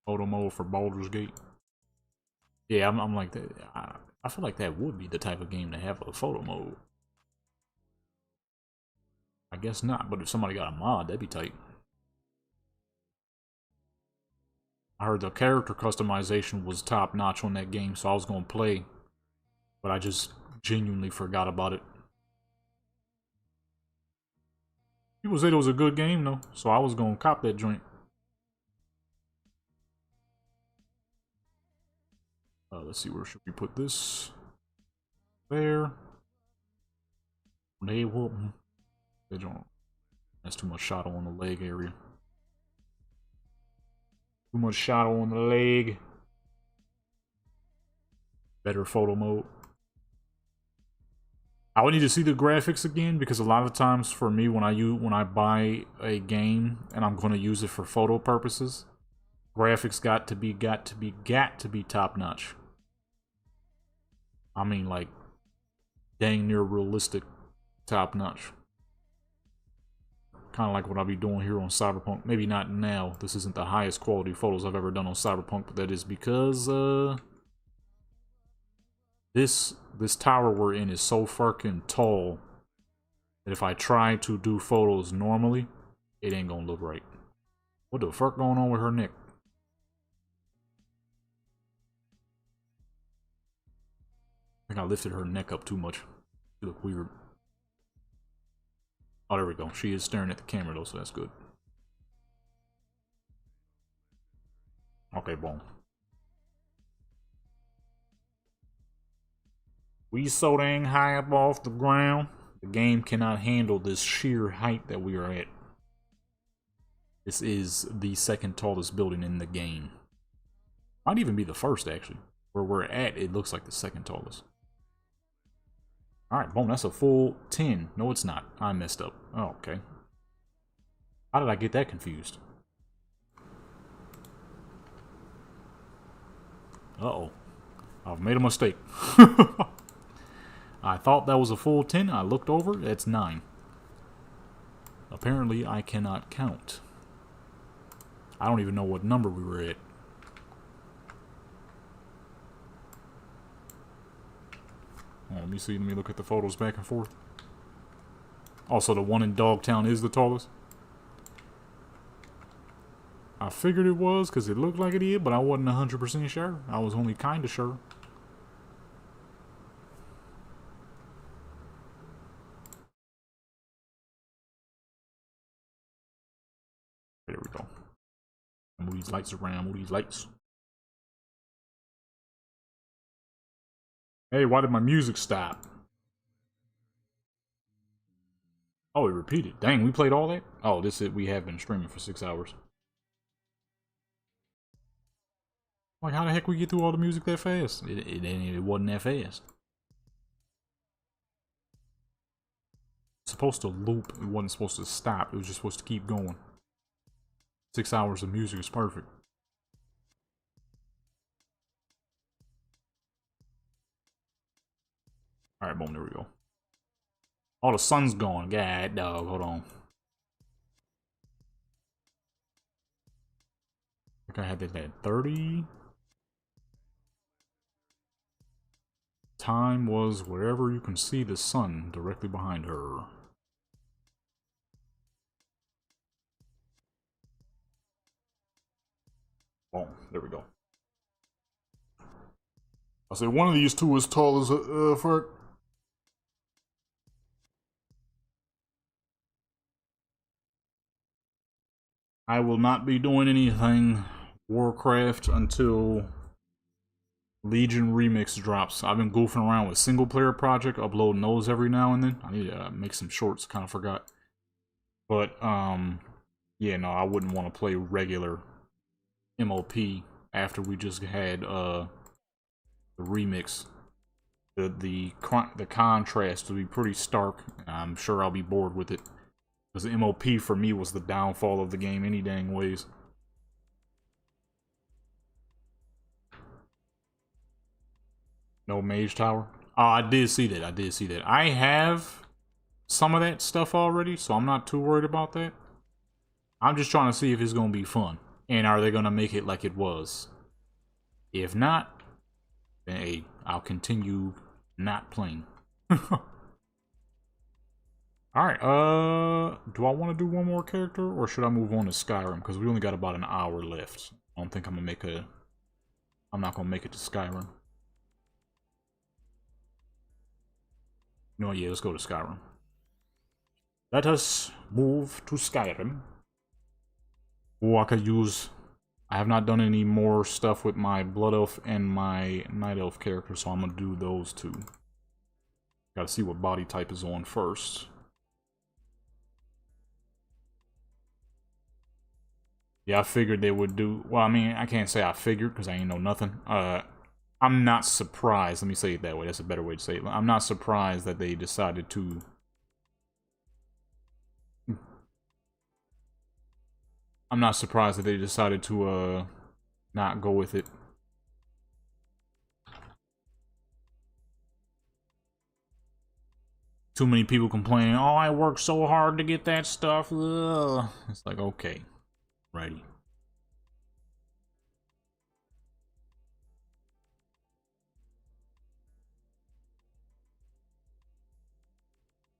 [SPEAKER 1] Photo mode for Baldur's Gate. Yeah, I'm like that. I feel like that would be the type of game to have a photo mode. I guess not, but if somebody got a mod, that'd be tight. I heard the character customization was top notch on that game, so I was gonna play, but I just genuinely forgot about it. People said it was a good game though, so I was gonna cop that joint. Let's see, where should we put this? There. They whoop. That's too much shadow on the leg area. Too much shadow on the leg. Better photo mode. I would need to see the graphics again, because a lot of times for me when I buy a game and I'm going to use it for photo purposes, graphics got to be top notch. I mean, like, dang near realistic top notch. Kind of like what I'll be doing here on Cyberpunk. Maybe not now. This isn't the highest quality photos I've ever done on Cyberpunk, but that is because this tower we're in is so fucking tall that if I try to do photos normally, it ain't gonna look right. What the fuck going on with her neck? I think I lifted her neck up too much. She look weird. Oh, there we go. She is staring at the camera though, so that's good. Okay, boom. We so dang high up off the ground, the game cannot handle this sheer height that we are at. This is the second tallest building in the game. Might even be the first, actually. Where we're at, it looks like the second tallest. Alright, boom, that's a full 10. No, it's not. I messed up. Oh, okay. How did I get that confused? Uh-oh. I've made a mistake. I thought that was a full 10. I looked over. It's 9. Apparently, I cannot count. I don't even know what number we were at. Oh, let me see. Let me look at the photos back and forth. Also, the one in Dogtown is the tallest. I figured it was because it looked like it did, but I wasn't 100% sure. I was only kind of sure. There we go. Move these lights around. Move these lights. Hey, why did my music stop? Oh, it repeated. Dang, we played all that? Oh, this is we have been streaming for 6 hours. Like, how the heck we get through all the music that fast? It wasn't that fast. supposed to loop. It wasn't supposed to stop. It was just supposed to keep going. 6 hours of music is perfect. Alright, boom, there we go. Oh, the sun's gone. God, dog, hold on. I think I had that at 30. Time was wherever you can see the sun directly behind her. Boom, there we go. I said one of these two is tall as a fuck. I will not be doing anything Warcraft until Legion Remix drops. I've been goofing around with single player project, uploading those every now and then. I need to make some shorts, kind of forgot. But, yeah, no, I wouldn't want to play regular MOP after we just had, the remix. The contrast will be pretty stark. I'm sure I'll be bored with it. Because MOP for me was the downfall of the game any dang ways. No Mage Tower? Oh, I did see that. I did see that. I have some of that stuff already, so I'm not too worried about that. I'm just trying to see if it's going to be fun. And are they going to make it like it was? If not, then hey, I'll continue not playing. Alright, do I want to do one more character, or should I move on to Skyrim? Because we only got about an hour left. I don't think I'm not going to make it to Skyrim. No, yeah, let's go to Skyrim. Let us move to Skyrim. Oh, I have not done any more stuff with my Blood Elf and my Night Elf character, so I'm going to do those two. Gotta see what body type is on first. Yeah, I figured they would do... Well, I mean, I can't say I figured, because I ain't know nothing. I'm not surprised. Let me say it that way. That's a better way to say it. I'm not surprised that they decided to... I'm not surprised that they decided to, not go with it. Too many people complaining, oh, I worked so hard to get that stuff. Ugh. It's like, okay. Righty.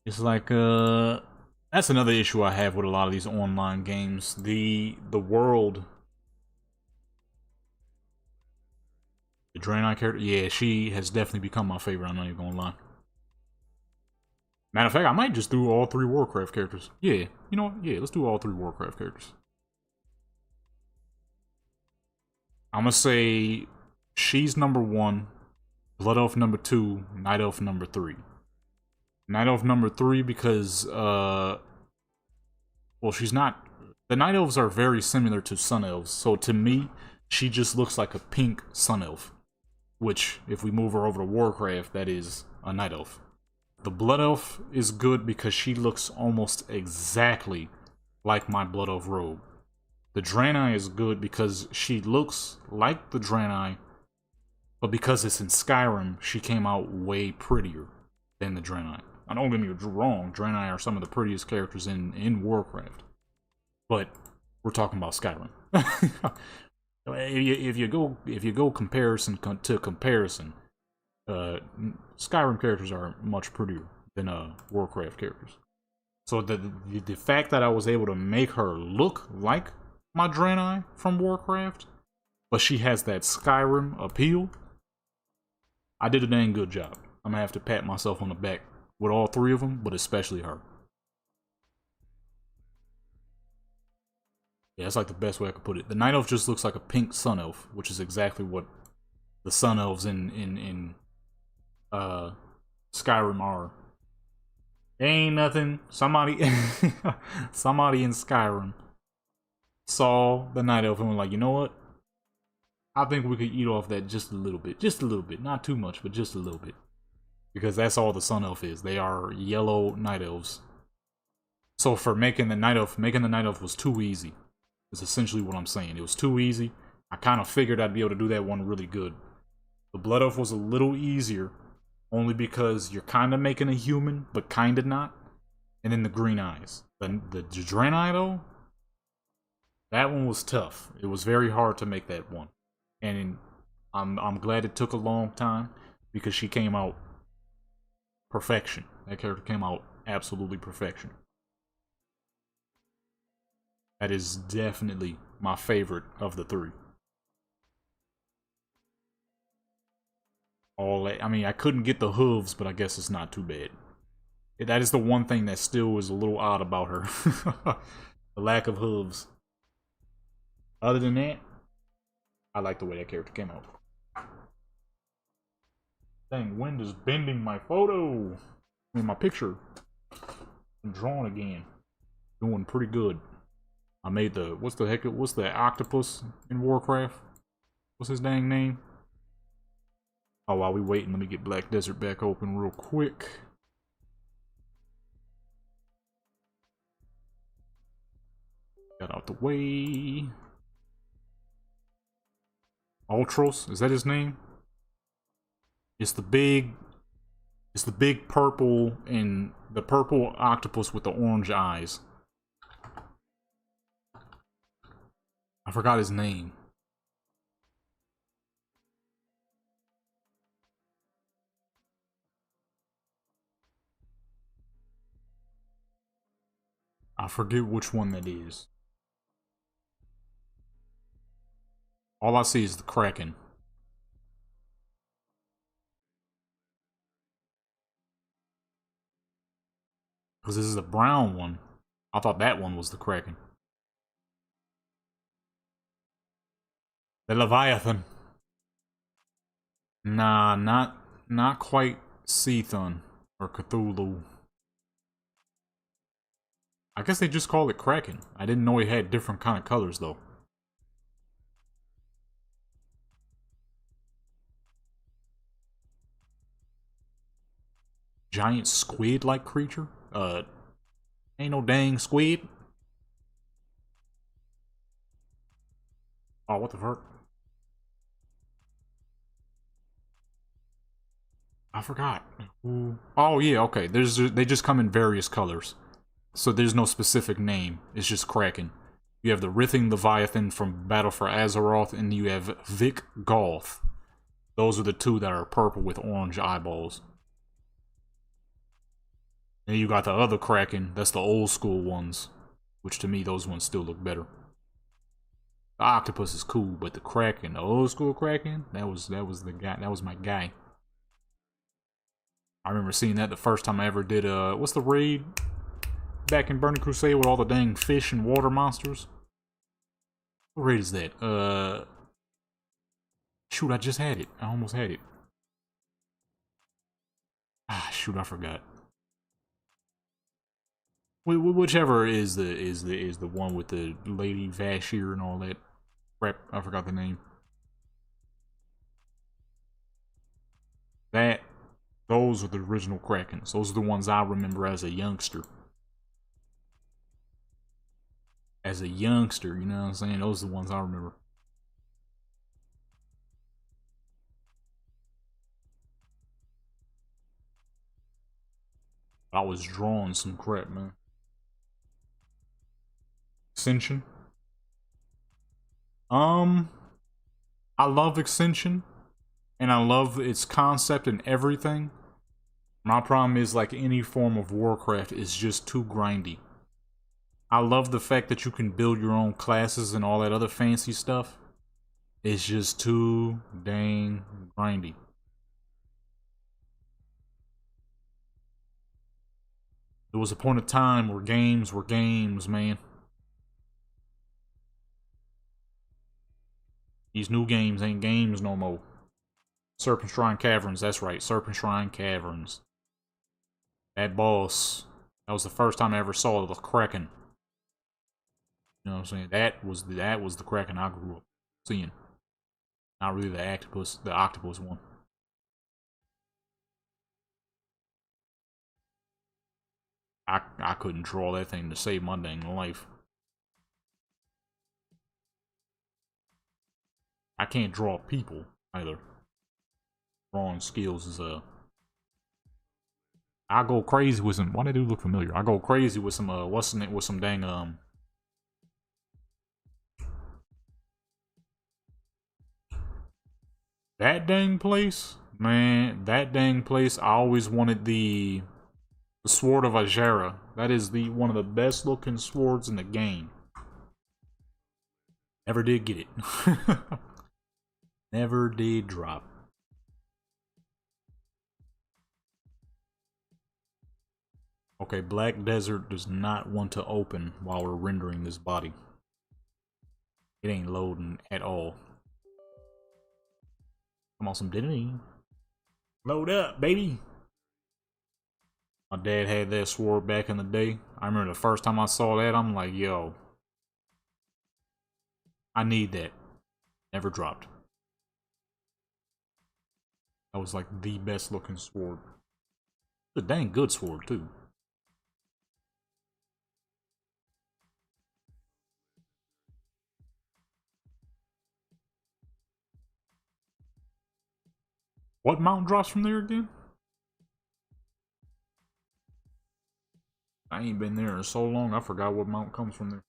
[SPEAKER 1] It's like, that's another issue I have with a lot of these online games. The world... The Draenei character? Yeah, she has definitely become my favorite, I'm not even gonna lie. Matter of fact, I might just do all 3 Warcraft characters. Yeah, you know what? Yeah, let's do all 3 Warcraft characters. I'm gonna say she's number 1, Blood Elf number 2, Night Elf number 3. Night Elf number 3 because, well, she's not... The Night Elves are very similar to Sun Elves, so to me, she just looks like a pink Sun Elf. Which, if we move her over to Warcraft, that is a Night Elf. The Blood Elf is good because she looks almost exactly like my Blood Elf robe. The Draenei is good because she looks like the Draenei, but because it's in Skyrim, she came out way prettier than the Draenei. I don't get me wrong, Draenei are some of the prettiest characters in Warcraft. But we're talking about Skyrim. if you go comparison to comparison, Skyrim characters are much prettier than Warcraft characters. So the fact that I was able to make her look like my Draenei from Warcraft, but she has that Skyrim appeal, I did a dang good job. I'm gonna have to pat myself on the back with all 3 of them, but especially her. Yeah, that's like the best way I could put it. The Night Elf just looks like a pink Sun Elf, which is exactly what the Sun Elves in Skyrim are. Ain't nothing. Somebody in Skyrim saw the Night Elf and was like, you know what? I think we could eat off that just a little bit. Just a little bit. Not too much, but just a little bit. Because that's all the Sun Elf is. They are yellow Night Elves. So for making the Night Elf was too easy. Is essentially what I'm saying. It was too easy. I kind of figured I'd be able to do that one really good. The Blood Elf was a little easier, only because you're kind of making a human, but kind of not. And then the green eyes. The Draenei, though, that one was tough. It was very hard to make that one. And I'm glad it took a long time, because she came out perfection. That character came out absolutely perfection. That is definitely my favorite of the three. I mean, I couldn't get the hooves, but I guess it's not too bad. That is the one thing that still is a little odd about her. The lack of hooves. Other than that, I like the way that character came out. Dang, wind is bending my photo. I mean, my picture. I'm drawing again. Doing pretty good. I made the, what's the octopus in Warcraft? What's his dang name? Oh, while we waiting, let me get Black Desert back open real quick. Got out the way. Ultros, is that his name? It's the big purple and the purple octopus with the orange eyes. I forgot his name. I forget which one that is. All I see is the Kraken. Because this is a brown one. I thought that one was the Kraken. The Leviathan. Nah, not quite Seathun or Cthulhu. I guess they just call it Kraken. I didn't know it had different kind of colors though. Giant squid-like creature? Ain't no dang squid. Oh, what the fuck? I forgot. Ooh. Oh yeah, okay. They just come in various colors. So there's no specific name. It's just Kraken. You have the Writhing Leviathan from Battle for Azeroth, and you have Vic Golth. Those are the two that are purple with orange eyeballs. And you got the other Kraken, that's the old school ones. Which to me, those ones still look better. The octopus is cool, but the Kraken, the old school Kraken, that was the guy, that was my guy. I remember seeing that the first time I ever did what's the raid back in Burning Crusade with all the dang fish and water monsters? What raid is that? Shoot, I just had it. I almost had it. Ah, shoot, I forgot. Whichever is the one with the Lady Vashir and all that crap. I forgot the name. Those are the original Krakens. Those are the ones I remember as a youngster. As a youngster, you know what I'm saying? Those are the ones I remember. I was drawing some crap, man. Ascension. I love Ascension, and I love its concept and everything. My problem is, like any form of Warcraft, is just too grindy. I love the fact that you can build your own classes and all that other fancy stuff. It's just too dang grindy. There was a point of time where games were games, man. These new games ain't games no more. Serpent Shrine Caverns, that's right, Serpent Shrine Caverns. That boss, that was the first time I ever saw the Kraken. You know what I'm saying? That was the Kraken I grew up seeing. Not really the octopus one. I couldn't draw that thing to save my dang life. I can't draw people either. Drawing skills is I go crazy with some. Why they do look familiar? I go crazy with some. What's in it? With some dang That dang place, man. That dang place. I always wanted the Sword of Ajara. That is the one of the best looking swords in the game. Never did get it. Never did drop. Okay, Black Desert does not want to open while we're rendering this body. It ain't loading at all. Come on, some dignity. Load up, baby. My dad had that sword back in the day. I remember the first time I saw that, I'm like, yo, I need that. Never dropped. That was like the best looking sword. It's a dang good sword, too. What mount drops from there again? I ain't been there in so long, I forgot what mount comes from there.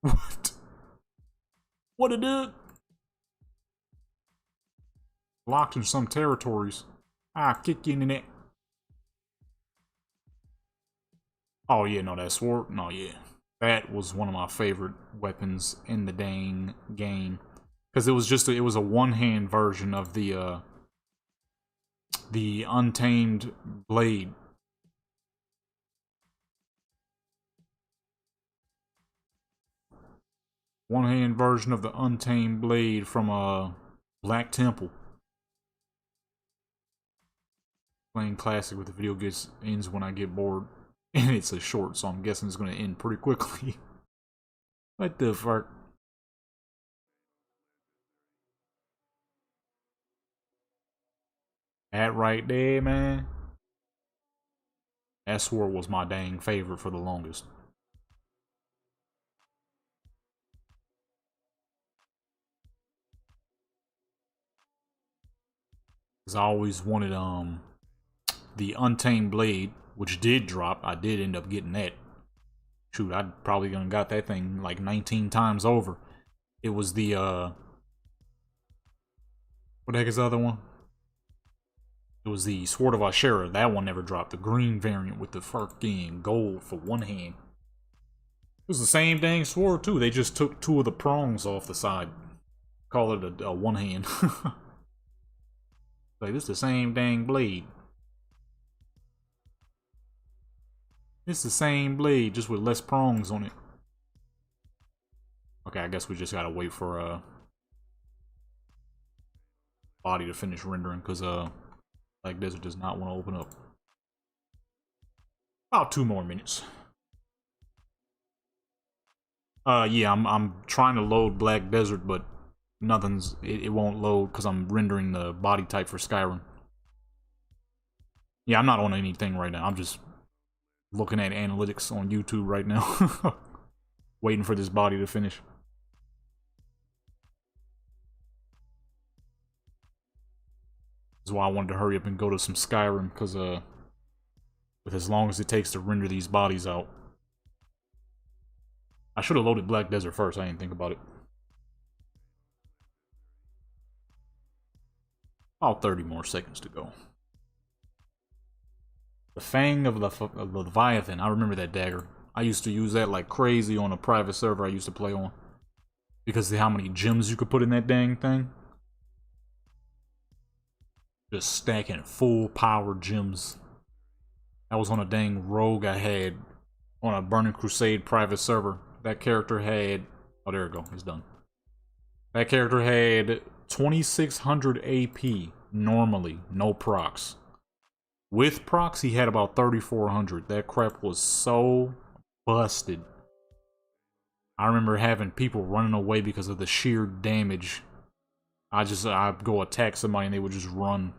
[SPEAKER 1] What? What it did? Locked in some territories. Ah, kick you in the neck. Oh yeah, no, that sword? No, yeah. That was one of my favorite weapons in the dang game. Because it was just it was a one-hand version of the Untamed Blade. One-hand version of the Untamed Blade from Black Temple. Playing classic with the video ends when I get bored. And it's a short, so I'm guessing it's going to end pretty quickly. What the fuck? That right there, man. That sword was my dang favorite for the longest. Cause I always wanted the Untamed Blade, which did drop. I did end up getting that. Shoot, I probably gonna got that thing like 19 times over. It was the what the heck is the other one? It was the Sword of Ashera. That one never dropped. The green variant with the fucking gold for one hand. It was the same dang sword too. They just took two of the prongs off the side. Call it a one hand. Like, this is the same dang blade. It's the same blade, just with less prongs on it. Okay, I guess we just gotta wait for body to finish rendering, because Black Desert does not want to open up. About 2 more minutes. Yeah, I'm trying to load Black Desert, but nothing's it won't load because I'm rendering the body type for Skyrim. Yeah, I'm not on anything right now. I'm just looking at analytics on YouTube right now. Waiting for this body to finish. That's why I wanted to hurry up and go to some Skyrim, because with as long as it takes to render these bodies out. I should have loaded Black Desert first, I didn't think about it. About 30 more seconds to go. The Fang of the Leviathan, I remember that dagger. I used to use that like crazy on a private server I used to play on. Because of how many gems you could put in that dang thing. Just stacking full power gems. That was on a dang rogue I had on a Burning Crusade private server. That character had... Oh, there we go. It's done. That character had 2600 AP normally. No procs. With procs, he had about 3400. That crap was so busted. I remember having people running away because of the sheer damage. I'd go attack somebody and they would just run.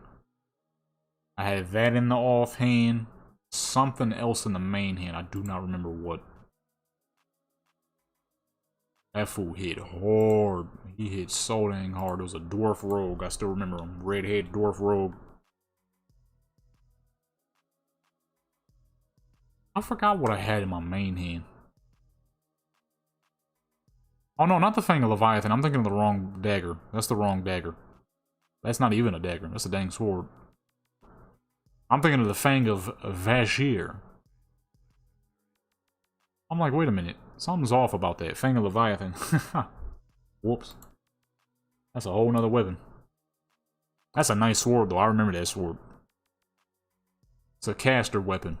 [SPEAKER 1] I had that in the offhand. Something else in the main hand. I do not remember what. That fool hit hard. He hit so dang hard. It was a dwarf rogue. I still remember him. Redhead dwarf rogue. I forgot what I had in my main hand. Oh no, not the Fang of Leviathan. I'm thinking of the wrong dagger. That's the wrong dagger. That's not even a dagger. That's a dang sword. I'm thinking of the Fang of Vashir. I'm like, wait a minute. Something's off about that. Fang of Leviathan. Whoops. That's a whole nother weapon. That's a nice sword, though. I remember that sword. It's a caster weapon.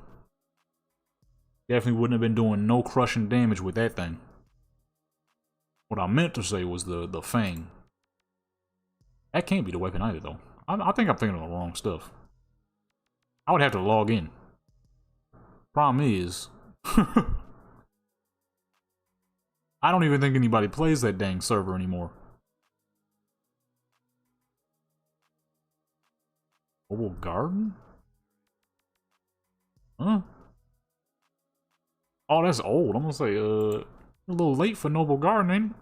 [SPEAKER 1] Definitely wouldn't have been doing no crushing damage with that thing. What I meant to say was the Fang. That can't be the weapon either, though. I think I'm thinking of the wrong stuff. I would have to log in. Problem is... I don't even think anybody plays that dang server anymore. Noble Garden? Huh? Oh, that's old. I'm gonna say, a little late for Noble Garden, ain't it?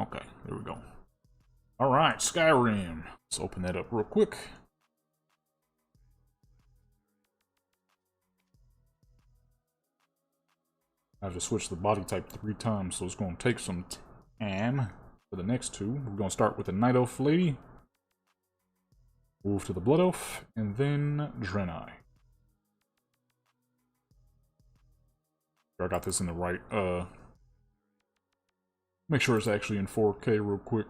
[SPEAKER 1] Okay, there we go. Alright, Skyrim. Let's open that up real quick. I have to switch the body type 3 times, so it's going to take some time for the next 2. We're going to start with the Night Elf lady. Move to the Blood Elf, and then Draenei. I got this in the right, make sure it's actually in 4K real quick.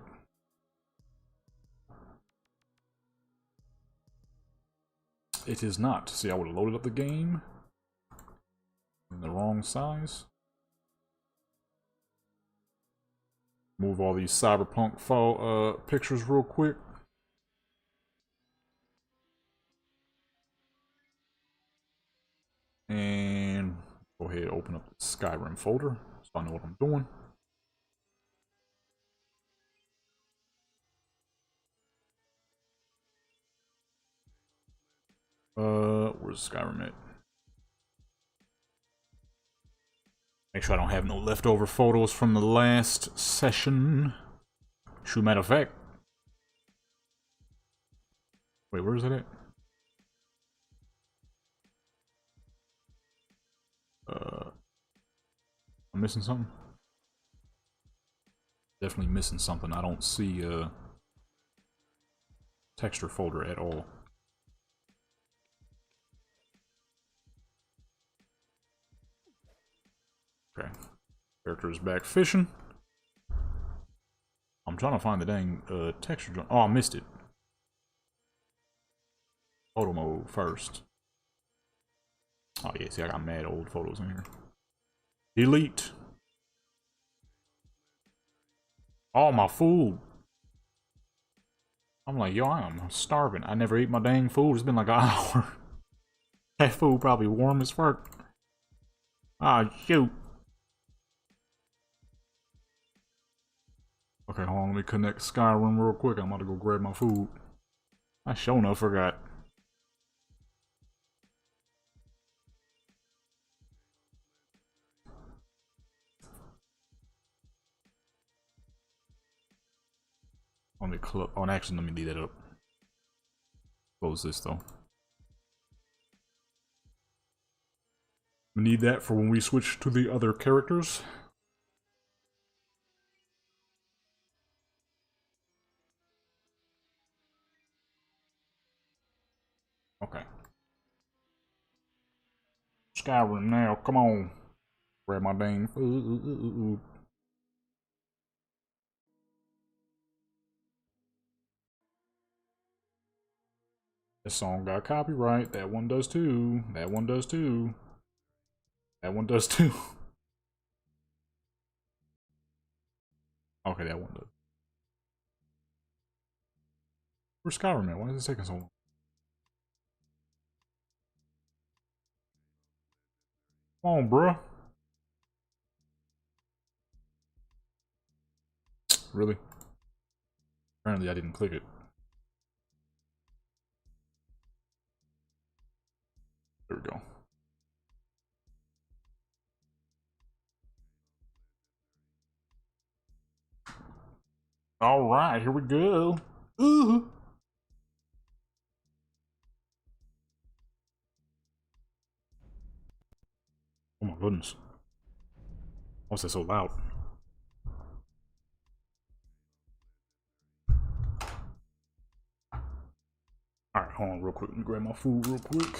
[SPEAKER 1] It is not. See, I would have loaded up the game in the wrong size. Move all these Cyberpunk pictures real quick. And go ahead and open up the Skyrim folder so I know what I'm doing. Where's Skyrim at? Make sure I don't have no leftover photos from the last session. True matter of fact. Wait, where is it at? I'm missing something? Definitely missing something. I don't see a texture folder at all. Okay. Character is back fishing. I'm trying to find the dang texture. Oh, I missed it. Photo mode first. Oh yeah, see I got mad old photos in here. Delete. All my food. I'm like, yo, I'm starving. I never ate my dang food. It's been like an hour. That food probably warm as fuck. Ah, shoot. Okay, hold on. Let me connect Skyrim real quick. I'm about to go grab my food. I sure enough forgot. Let me close. Oh, actually, let me leave that up. Close this though. We need that for when we switch to the other characters. Okay. Skyrim now, come on. Grab my dang food. This song got copyright. That one does too. That one does too. That one does too. Okay, that one does. Where's Skyrim at? Why is it taking so long? Come on, bruh. Really? Apparently I didn't click it. There we go. Alright, here we go. Ooh. Oh my goodness. Why was that so loud? Alright, hold on real quick. Let me grab my food real quick.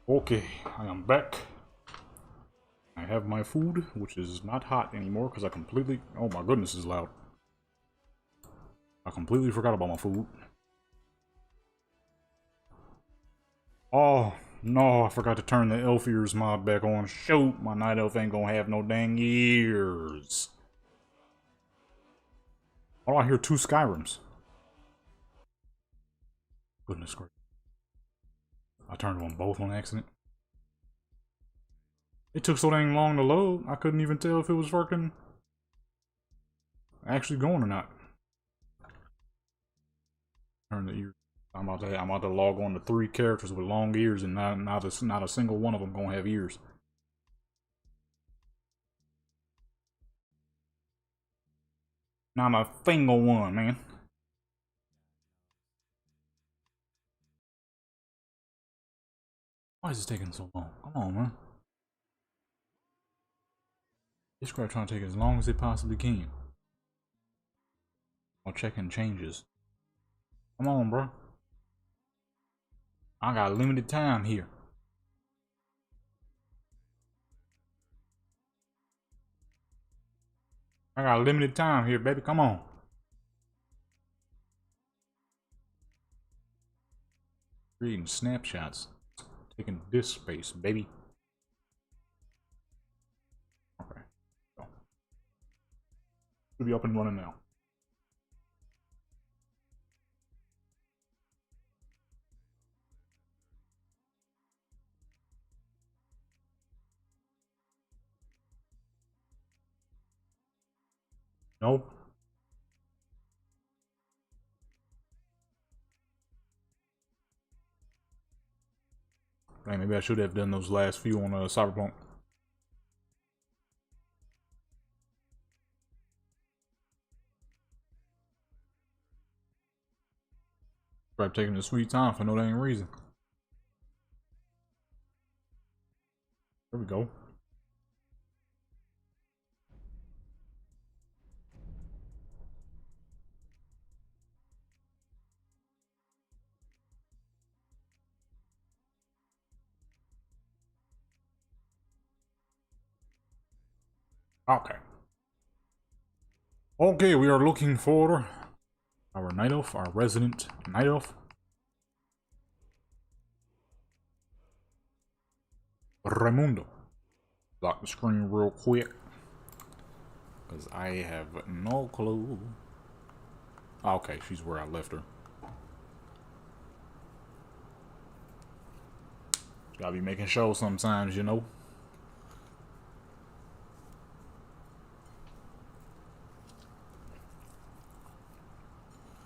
[SPEAKER 1] Okay, I am back. I have my food, which is not hot anymore because I completely... Oh my goodness, it's loud. I completely forgot about my food. Oh, no, I forgot to turn the elf ears mod back on. Shoot, my night elf ain't gonna have no dang ears. Oh, I hear 2 Skyrims. Goodness gracious. I turned on both on accident. It took so dang long to load, I couldn't even tell if it was fucking actually going or not. Turn the ears. I'm about to log on to 3 characters with long ears, and not a single one of them gonna have ears. Not a single one, man. Why is this taking so long? Come on, man. This crap trying to take as long as it possibly can. While checking changes. Come on, bro. I got limited time here. I got limited time here, baby. Come on. Creating snapshots. Taking disk space, baby. Okay. So. Should be up and running now. Nope. Hey, maybe I should have done those last few on Cyberpunk. Probably taking the sweet time for no dang reason. There we go. Okay. Okay, we are looking for our night elf, our resident night elf. Raimundo. Lock the screen real quick. Because I have no clue. Okay, she's where I left her. Gotta be making shows sometimes, you know.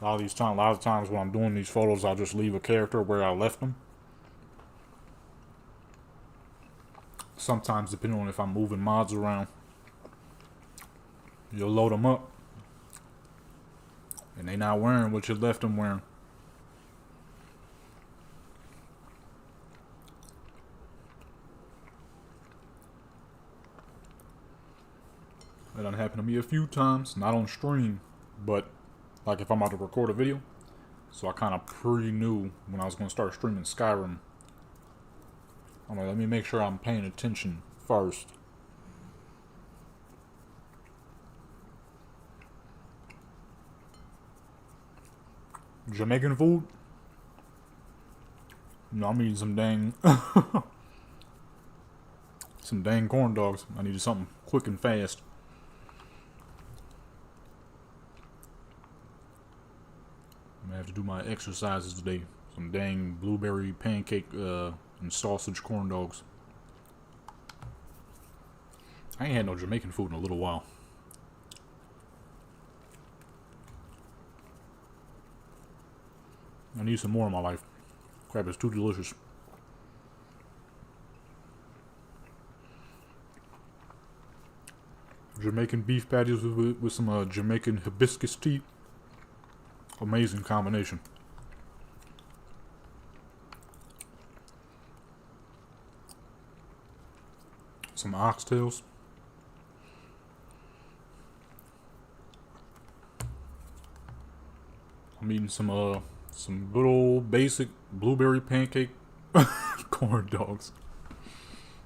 [SPEAKER 1] A lot of times when I'm doing these photos, I'll just leave a character where I left them. Sometimes, depending on if I'm moving mods around, you'll load them up, and they not wearing what you left them wearing. That done happened to me a few times, not on stream, but like if I'm about to record a video. So I kind of pre-knew when I was going to start streaming Skyrim. I'm like, let me make sure I'm paying attention first. Jamaican food? No, I'm eating some dang some dang corn dogs. I needed something quick and fast. I'm gonna have to do my exercises today. Some dang blueberry pancake and sausage corn dogs. I ain't had no Jamaican food in a little while. I need some more in my life. Crap is too delicious. Jamaican beef patties with some Jamaican hibiscus tea. Amazing combination. Some oxtails. I'm eating some good old basic blueberry pancake corn dogs.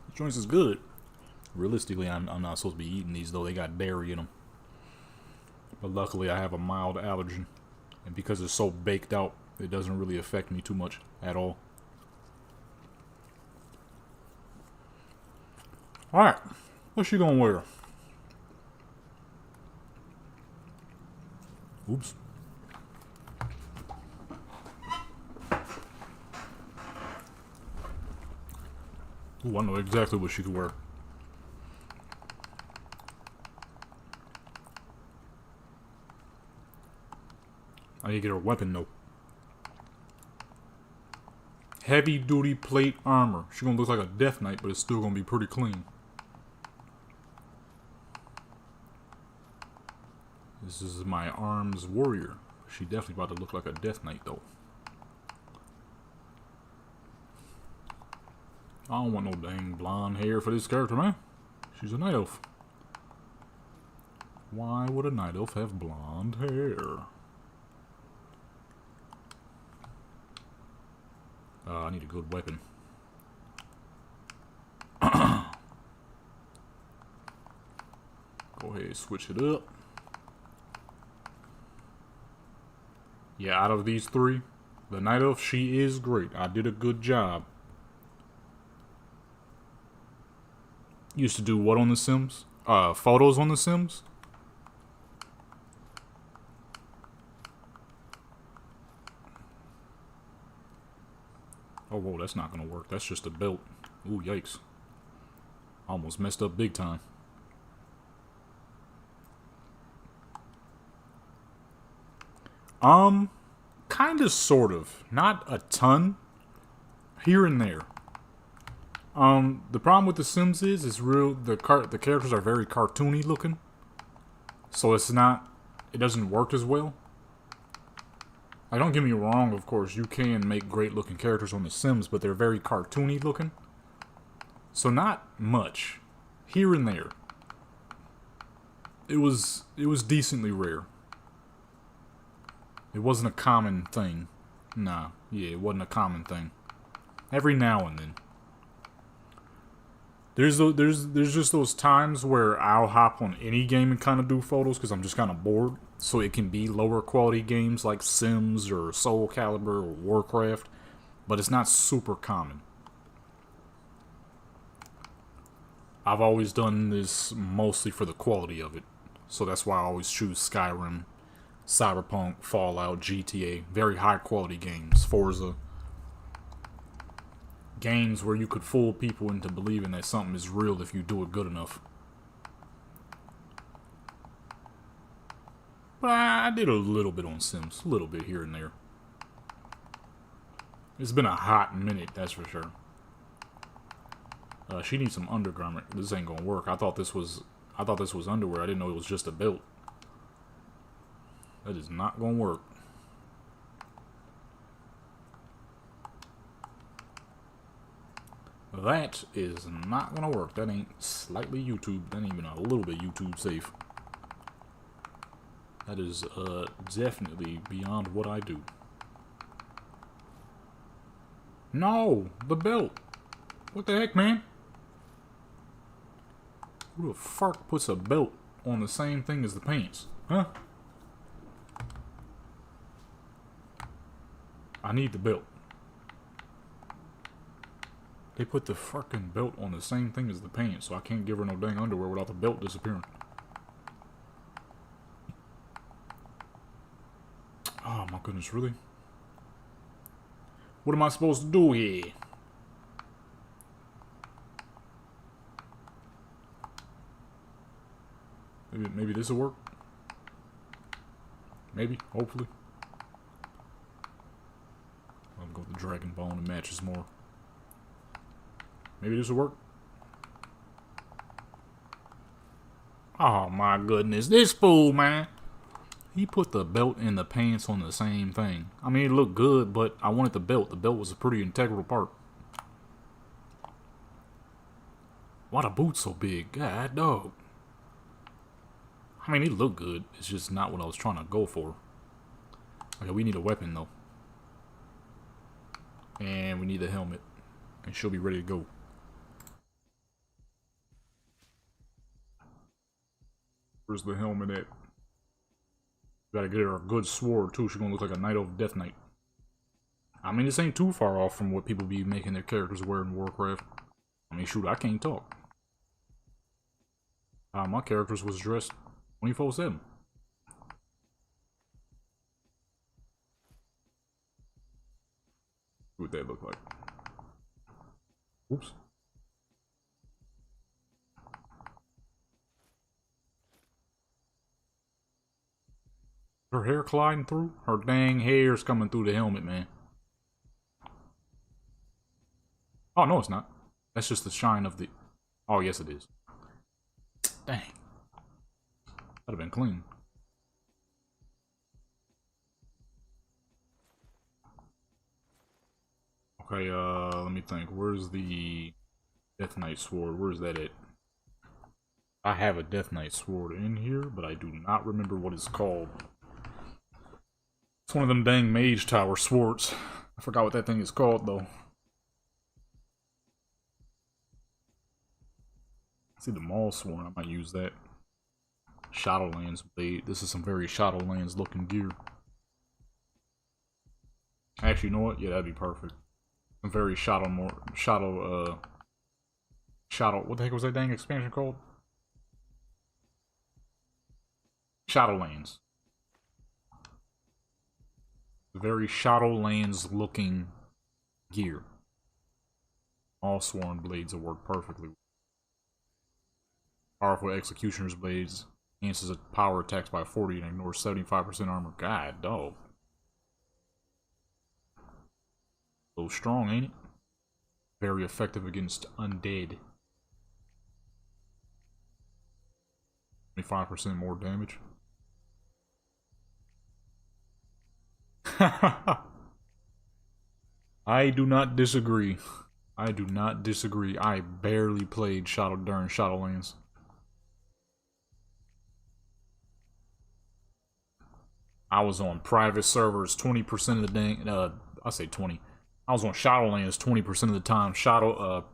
[SPEAKER 1] The joints is good. Realistically, I'm not supposed to be eating these though. They got dairy in them. But luckily, I have a mild allergen, and because it's so baked out, it doesn't really affect me too much at all. All right, what's she gonna wear? Oops. Ooh, I know exactly what she could wear. I need to get her weapon though. Heavy duty plate armor. She's gonna look like a Death Knight, but it's still gonna be pretty clean. This is my arms warrior. She definitely about to look like a Death Knight though. I don't want no dang blonde hair for this character, man. She's a night elf. Why would a night elf have blonde hair? I need a good weapon. Go ahead and switch it up. Yeah, out of these three, the night elf, she is great. I did a good job. Used to do what on The Sims? Photos on The Sims? Oh, whoa, that's not gonna work. That's just a belt. Ooh, yikes. Almost messed up big time. Kinda, sort of. Not a ton. Here and there. The problem with The Sims is the characters are very cartoony looking. So it doesn't work as well. Like, don't get me wrong, of course, you can make great looking characters on The Sims, but they're very cartoony looking. So not much. Here and there. It was decently rare. It wasn't a common thing. Nah, yeah, it wasn't a common thing. Every now and then. There's just those times where I'll hop on any game and kind of do photos because I'm just kind of bored. So it can be lower quality games like Sims or Soul Calibur or Warcraft, but it's not super common. I've always done this mostly for the quality of it, so that's why I always choose Skyrim, Cyberpunk, Fallout, GTA, very high quality games, Forza. games where you could fool people into believing that something is real if you do it good enough. But I did a little bit on Sims, a little bit here and there. It's been a hot minute, that's for sure. She needs some undergarment. This ain't gonna work. I thought this was underwear. I didn't know it was just a belt. That is not gonna work. That is not gonna work. That ain't slightly YouTube. That ain't even a little bit YouTube safe. That is definitely beyond what I do. No, the belt. What the heck, man? Who the fuck puts a belt on the same thing as the pants? Huh? I need the belt. They put the fucking belt on the same thing as the pants, so I can't give her no dang underwear without the belt disappearing. Oh my goodness, really? What am I supposed to do here? Maybe this will work. Maybe, hopefully. I'll go with the dragon bone, it matches more. Maybe this will work. Oh my goodness, this fool, man. He put the belt and the pants on the same thing. I mean, it looked good, but I wanted the belt. The belt was a pretty integral part. Why the boots so big? God, dog. I mean, he looked good. It's just not what I was trying to go for. Okay, we need a weapon, though. And we need the helmet. And she'll be ready to go. Where's the helmet at? Gotta get her a good sword, too. She's gonna look like a Knight of Death Knight. I mean, this ain't too far off from what people be making their characters wear in Warcraft. I mean, shoot, I can't talk. My characters was dressed 24/7. What would that look like? Oops. Her hair gliding through? Her dang hair's coming through the helmet, man. Oh, no, it's not. That's just the shine of the... Oh, yes, it is. Dang. That'd have been clean. Okay, let me think. Where's the Death Knight sword? Where's that at? I have a Death Knight sword in here, but I do not remember what it's called. It's one of them dang Mage Tower swords. I forgot what that thing is called, though. See the Maul Sworn, I might use that. Shadowlands blade. This is some very Shadowlands looking gear. Actually, you know what? Yeah, that'd be perfect. Some very Shadow, what the heck was that dang expansion called? Shadowlands. Very Shadowlands looking gear. All sworn blades will work perfectly. Powerful executioner's blades enhances power attacks by 40 and ignores 75% armor. God, dog. A little strong, ain't it? Very effective against undead. 25% more damage. I do not disagree. I do not disagree. I barely played Shadowlands. I was on private servers 20% of the dang. I say 20. I was on Shadowlands 20% of the time.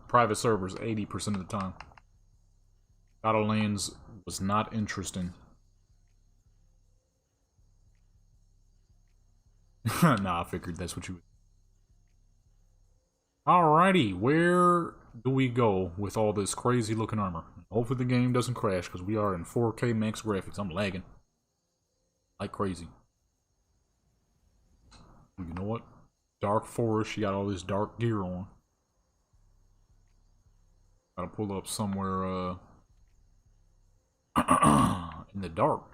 [SPEAKER 1] Private servers 80% of the time. Shadowlands was not interesting. Nah, I figured that's what you would. Alrighty, where do we go with all this crazy looking armor? Hopefully the game doesn't crash because we are in 4K max graphics. I'm lagging like crazy. You know what? Dark Forest, she got all this dark gear on. Gotta pull up somewhere in the dark.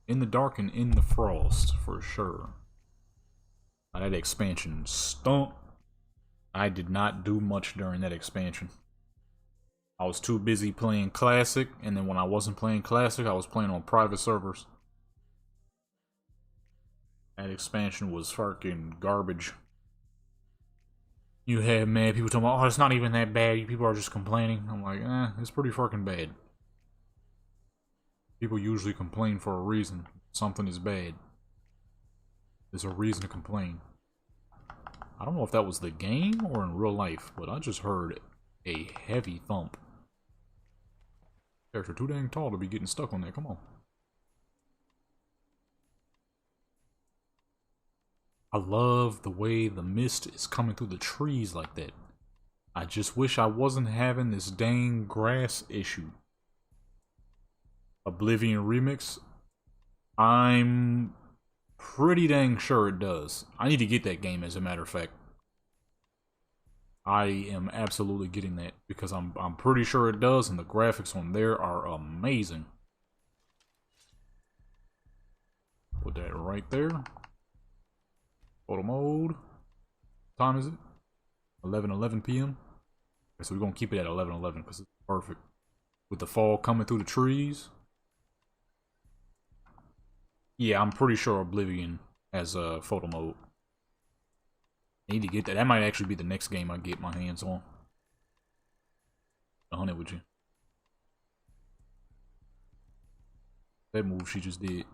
[SPEAKER 1] In the dark and in the frost, for sure. Now, that expansion stunk. I did not do much during that expansion. I was too busy playing Classic, and then when I wasn't playing Classic, I was playing on private servers. That expansion was fucking garbage. You had mad people talking about, oh, it's not even that bad. You people are just complaining. I'm like, it's pretty fucking bad. People usually complain for a reason. Something is bad. There's a reason to complain. I don't know if that was the game or in real life, but I just heard a heavy thump. Character too dang tall to be getting stuck on that. Come on. I love the way the mist is coming through the trees like that. I just wish I wasn't having this dang grass issue. Oblivion Remix? I'm pretty dang sure it does. I need to get that game, as a matter of fact. I am absolutely getting that because I'm pretty sure it does, and the graphics on there are amazing. Put that right there. Photo mode. What time is it? 11:11 p.m. Okay, so we're gonna keep it at 11:11 because it's perfect. With the fall coming through the trees. Yeah, I'm pretty sure Oblivion has a photo mode. I need to get that. That might actually be the next game I get my hands on. 100 with you. That move she just did.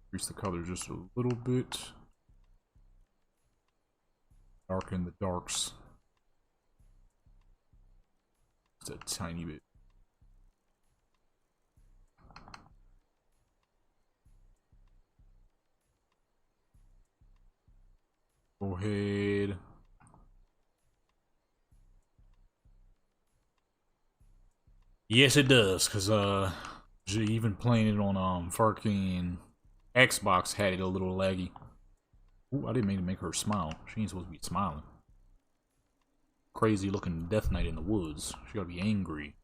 [SPEAKER 1] Increase the color just a little bit. Darken the darks. Just a tiny bit. Go ahead. Yes, it does, cause even playing it on fucking Xbox had it a little laggy. Ooh, I didn't mean to make her smile. She ain't supposed to be smiling. Crazy looking Death Knight in the woods. She gotta be angry.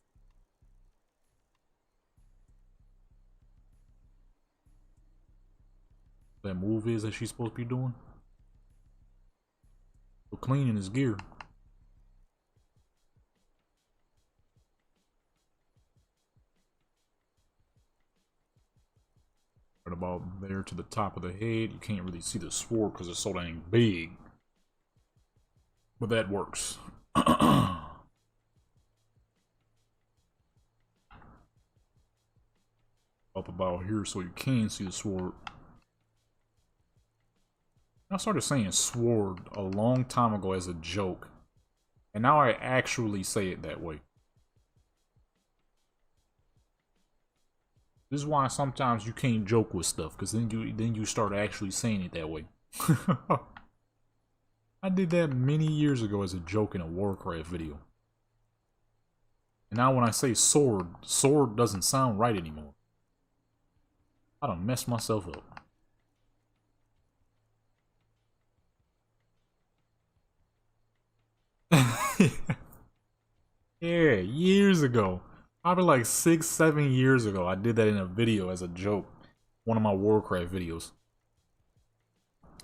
[SPEAKER 1] That move is that she's supposed to be doing. So cleaning his gear. Right about there to the top of the head. You can't really see the sword because it's so dang big. But that works. Up about here so you can see the sword. I started saying sword a long time ago as a joke. And now I actually say it that way. This is why sometimes you can't joke with stuff, because then you start actually saying it that way. I did that many years ago as a joke in a Warcraft video. And now when I say sword, sword doesn't sound right anymore. I done messed myself up. Yeah, years ago. Probably like 6-7 years ago, I did that in a video as a joke. One of my Warcraft videos.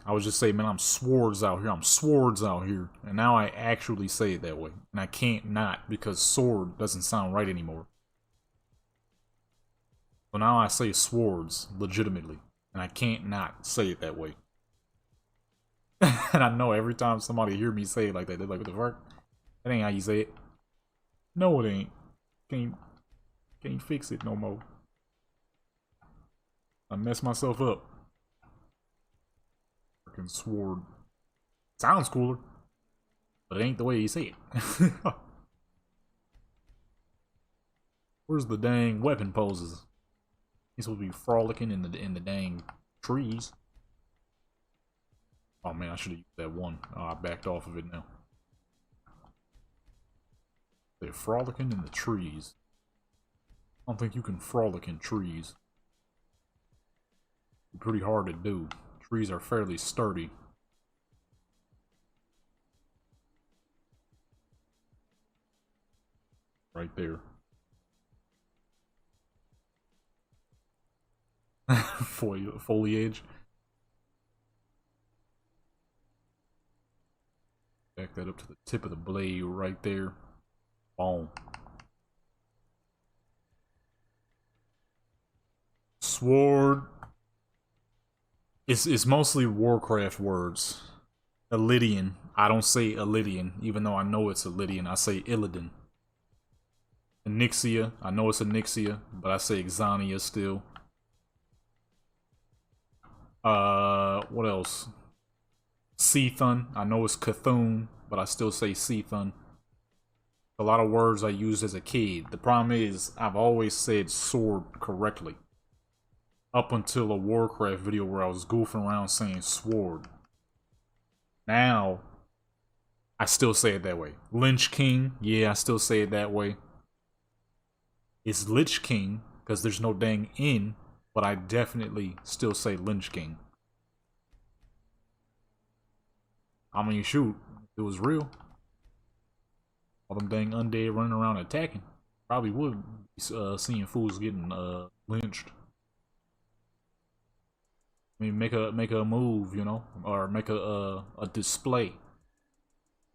[SPEAKER 1] I was just saying, man, I'm swords out here. I'm swords out here. And now I actually say it that way. And I can't not because sword doesn't sound right anymore. So now I say swords legitimately. And I can't not say it that way. And I know every time somebody hear me say it like that, they're like, what the fuck? That ain't how you say it. No, it ain't. Can't fix it no more. I messed myself up. Freaking sword. Sounds cooler. But it ain't the way you say it. Where's the dang weapon poses? He's supposed to be frolicking in the dang trees. Oh man, I should have used that one. Oh, I backed off of it now. They're frolicking in the trees. I don't think you can frolic in trees. It's pretty hard to do. Trees are fairly sturdy. right there. Foliage. Back that up to the tip of the blade right there. Boom. Sword. It's mostly Warcraft words. Illidian. I don't say Illidian, even though I know it's Illidian. I say Illidan. Onyxia. I know it's Onyxia, but I say Exania still. What else? Seathun. I know it's Cthulhu, but I still say Seathun. A lot of words I used as a kid. The problem is, I've always said sword correctly. Up until a Warcraft video where I was goofing around saying sword. Now, I still say it that way. Lynch King, yeah, I still say it that way. It's Lich King, because there's no dang N, but I definitely still say Lynch King. I mean, shoot, if it was real. All them dang undead running around attacking. Probably would be seeing fools getting lynched. I mean, make a move, you know, or make a display.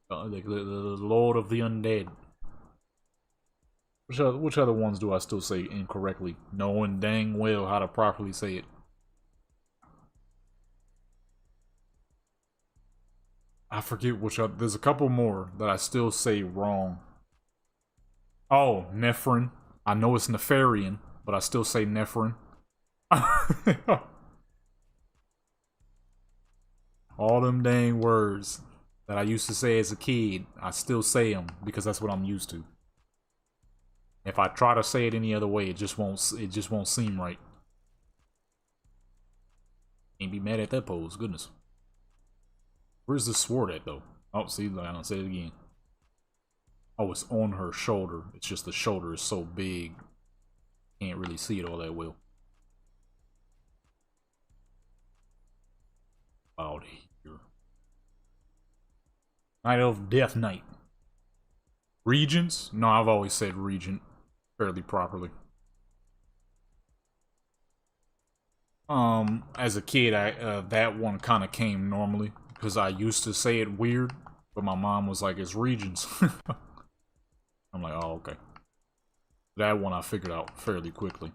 [SPEAKER 1] The Lord of the Undead. Which other ones do I still say incorrectly, knowing dang well how to properly say it? I forget which other. There's a couple more that I still say wrong. Oh, Nephrin. I know it's Nefarian, but I still say Nephrin. All them dang words that I used to say as a kid, I still say them because that's what I'm used to. If I try to say it any other way, it just won't seem right. Can't be mad at that pose, goodness. Where's the sword at though? Oh, see, I don't say it again. Oh, it's on her shoulder. It's just the shoulder is so big. Can't really see it all that well. Out here. Night of Death Knight. Regents? No, I've always said regent fairly properly. As a kid, that one kind of came normally because I used to say it weird, but my mom was like, "It's regents." I'm like, "Oh, okay." That one I figured out fairly quickly.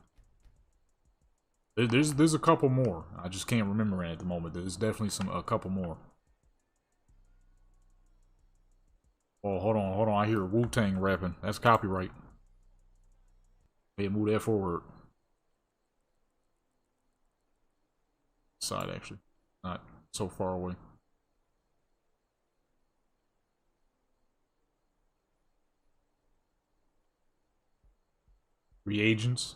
[SPEAKER 1] There's a couple more. I just can't remember it at the moment. There's definitely a couple more. Oh, hold on. I hear Wu-Tang rapping. That's copyright. Hey, move that forward. Side, actually. Not so far away. Reagents.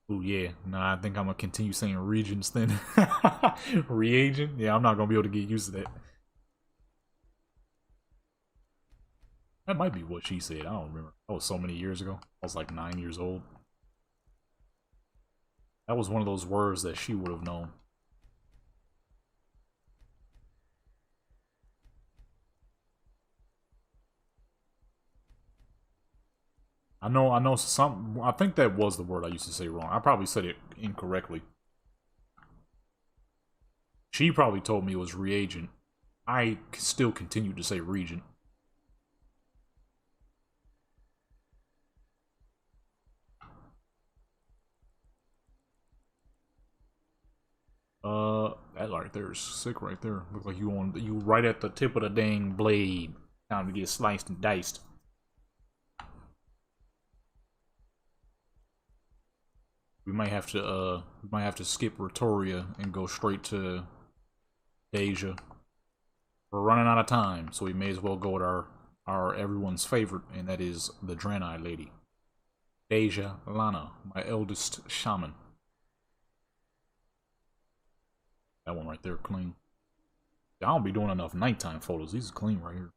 [SPEAKER 1] Oh yeah. Nah, I think I'm gonna continue saying regents then. Reagent? Yeah, I'm not gonna be able to get used to that. That might be what she said. I don't remember. That was so many years ago. I was like 9 years old. That was one of those words that she would have known. I know some. I think that was the word I used to say wrong. I probably said it incorrectly. She probably told me it was reagent. I still continue to say regent. That right there is sick right there. Look like you right at the tip of the dang blade. Time to get sliced and diced. We might have to skip Retoria and go straight to Deja. We're running out of time, so we may as well go with our everyone's favorite, and that is the Draenei lady. Deja Lana, my eldest shaman. That one right there, clean. I don't be doing enough nighttime photos. These are clean right here.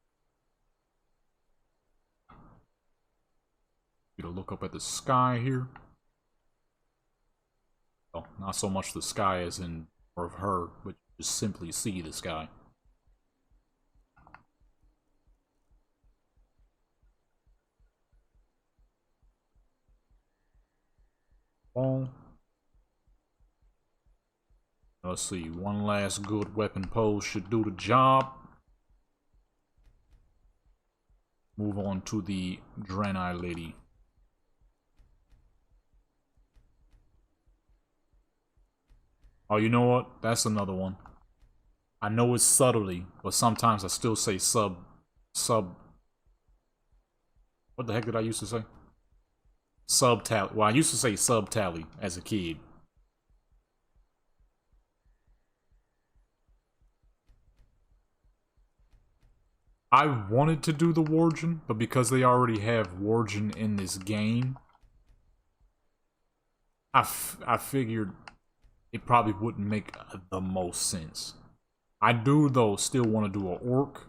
[SPEAKER 1] Get a look up at the sky here. Oh, not so much the sky as in more of her, but just simply see the sky. all. Let's see, one last good weapon pose should do the job. Move on to the Draenei lady. Oh, you know what? That's another one. I know it's subtly, but sometimes I still say sub. What the heck did I used to say? Sub-tally. Well, I used to say sub-tally as a kid. I wanted to do the Wargen, but because they already have Wargen in this game, I figured it probably wouldn't make the most sense. I do, though, still want to do a orc,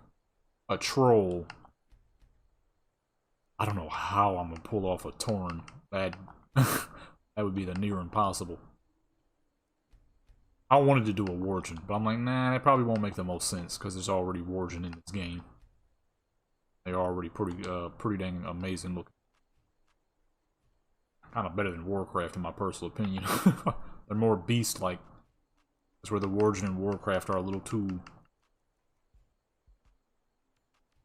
[SPEAKER 1] a troll. I don't know how I'm gonna pull off a Tauren. That would be the near impossible. I wanted to do a Wargen, but I'm like, nah, that probably won't make the most sense because there's already Wargen in this game. They're already pretty dang amazing looking. Kind of better than Warcraft in my personal opinion. They're more beast-like. That's where the Wargen and Warcraft are a little too...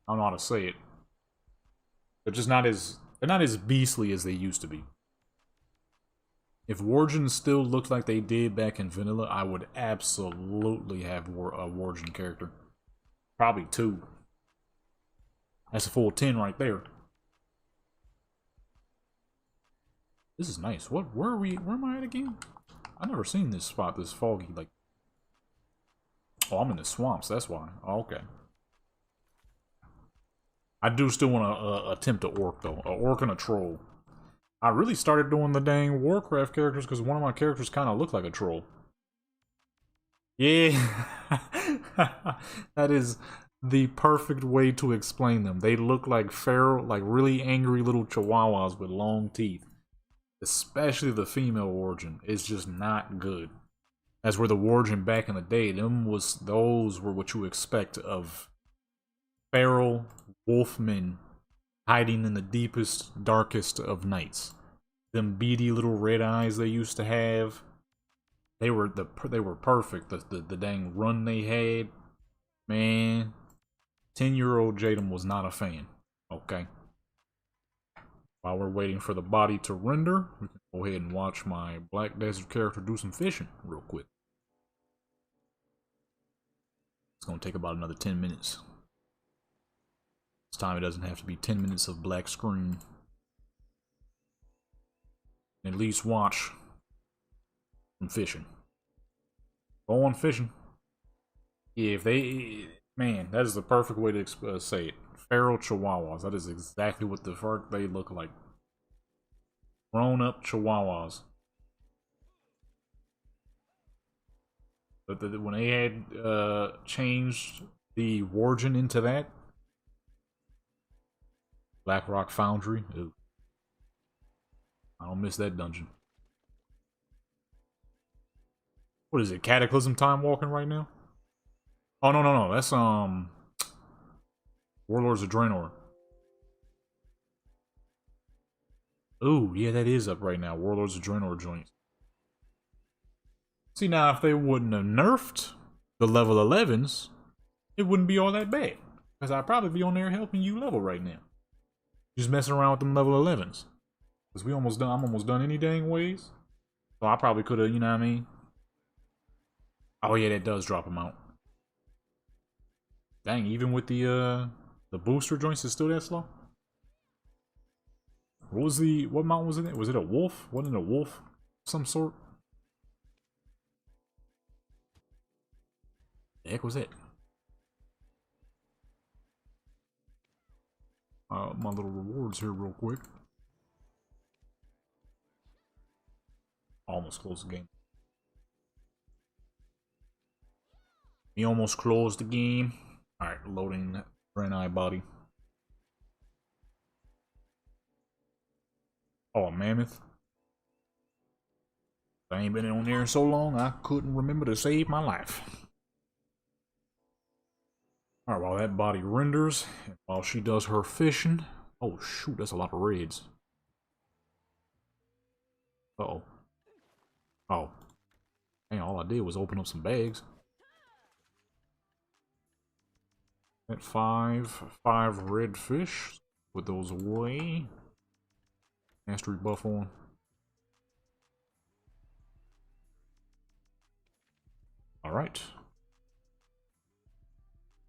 [SPEAKER 1] I don't know how to say it. They're just not as... They're not as beastly as they used to be. If Wargen still looked like they did back in Vanilla, I would absolutely have a Wargen character. Probably 2. That's a full 10 right there. This is nice. Where are we? Where am I at again? I've never seen this spot this foggy. Like, oh, I'm in the swamps. That's why. Oh, okay. I do still want to attempt an orc though. An orc and a troll. I really started doing the dang Warcraft characters because one of my characters kind of looked like a troll. Yeah, that is the perfect way to explain them. They look like feral, like really angry little chihuahuas with long teeth. Especially the female Wargen is just not good. As were the Wargen back in the day, those were what you expect of feral wolfmen hiding in the deepest, darkest of nights. Them beady little red eyes they used to have. They were perfect. The dang run they had, man. 10-year-old Jadam was not a fan. Okay. While we're waiting for the body to render, we can go ahead and watch my Black Desert character do some fishing real quick. It's gonna take about another 10 minutes. This time it doesn't have to be 10 minutes of black screen. At least watch some fishing. Go on fishing. Yeah, if they... Man, that is the perfect way to say it. Feral chihuahuas. That is exactly what the fuck they look like. Grown-up chihuahuas. But when they had changed the Wargen into that, Black Rock Foundry, ew. I don't miss that dungeon. What is it? Cataclysm time walking right now? Oh no, that's Warlords of Draenor. Ooh, yeah, that is up right now. Warlords of Draenor joints. See, now if they wouldn't have nerfed the level 11s, it wouldn't be all that bad. Because I'd probably be on there helping you level right now. Just messing around with them level 11s. Because I'm almost done any dang ways. So I probably could have, you know what I mean? Oh yeah, that does drop them out. Dang, even with the booster joints, it's still that slow? What mountain was it? Was it a wolf? Wasn't it a wolf of some sort? The heck was it? My little rewards here real quick. Almost closed the game. We almost closed the game. Alright, loading Draenei body. Oh, a mammoth. I ain't been on there in so long, I couldn't remember to save my life. Alright, while that body renders, and while she does her fishing. Oh shoot, that's a lot of reds. Uh-oh. Oh. Dang, all I did was open up some bags. At 5 red fish. Put those away. Mastery buff on. Alright.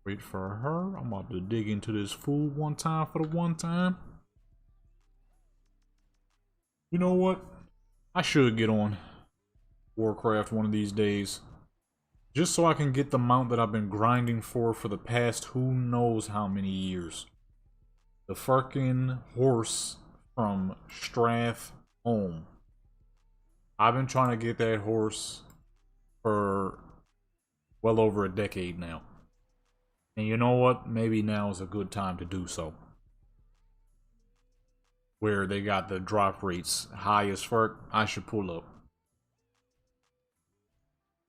[SPEAKER 1] Wait for her. I'm about to dig into this food one time for the one time. You know what? I should get on Warcraft one of these days. Just so I can get the mount that I've been grinding for the past who knows how many years. The fucking horse from Strath Home. I've been trying to get that horse for well over a decade now. And you know what? Maybe now is a good time to do so. Where they got the drop rates high as fuck, I should pull up.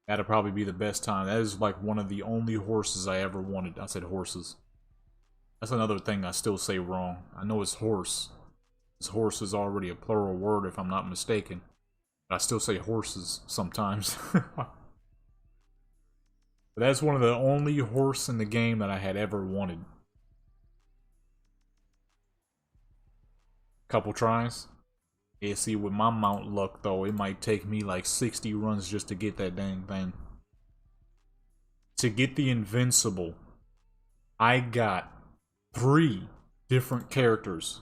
[SPEAKER 1] That'd probably be the best time. That is like one of the only horses I ever wanted. I said horses. That's another thing I still say wrong. I know it's horse. This horse is already a plural word if I'm not mistaken. But I still say horses sometimes. But that's one of the only horse in the game that I had ever wanted. Couple tries. Yeah, see, with my mount luck though, it might take me like 60 runs just to get that dang thing. To get the invincible, I got 3 different characters.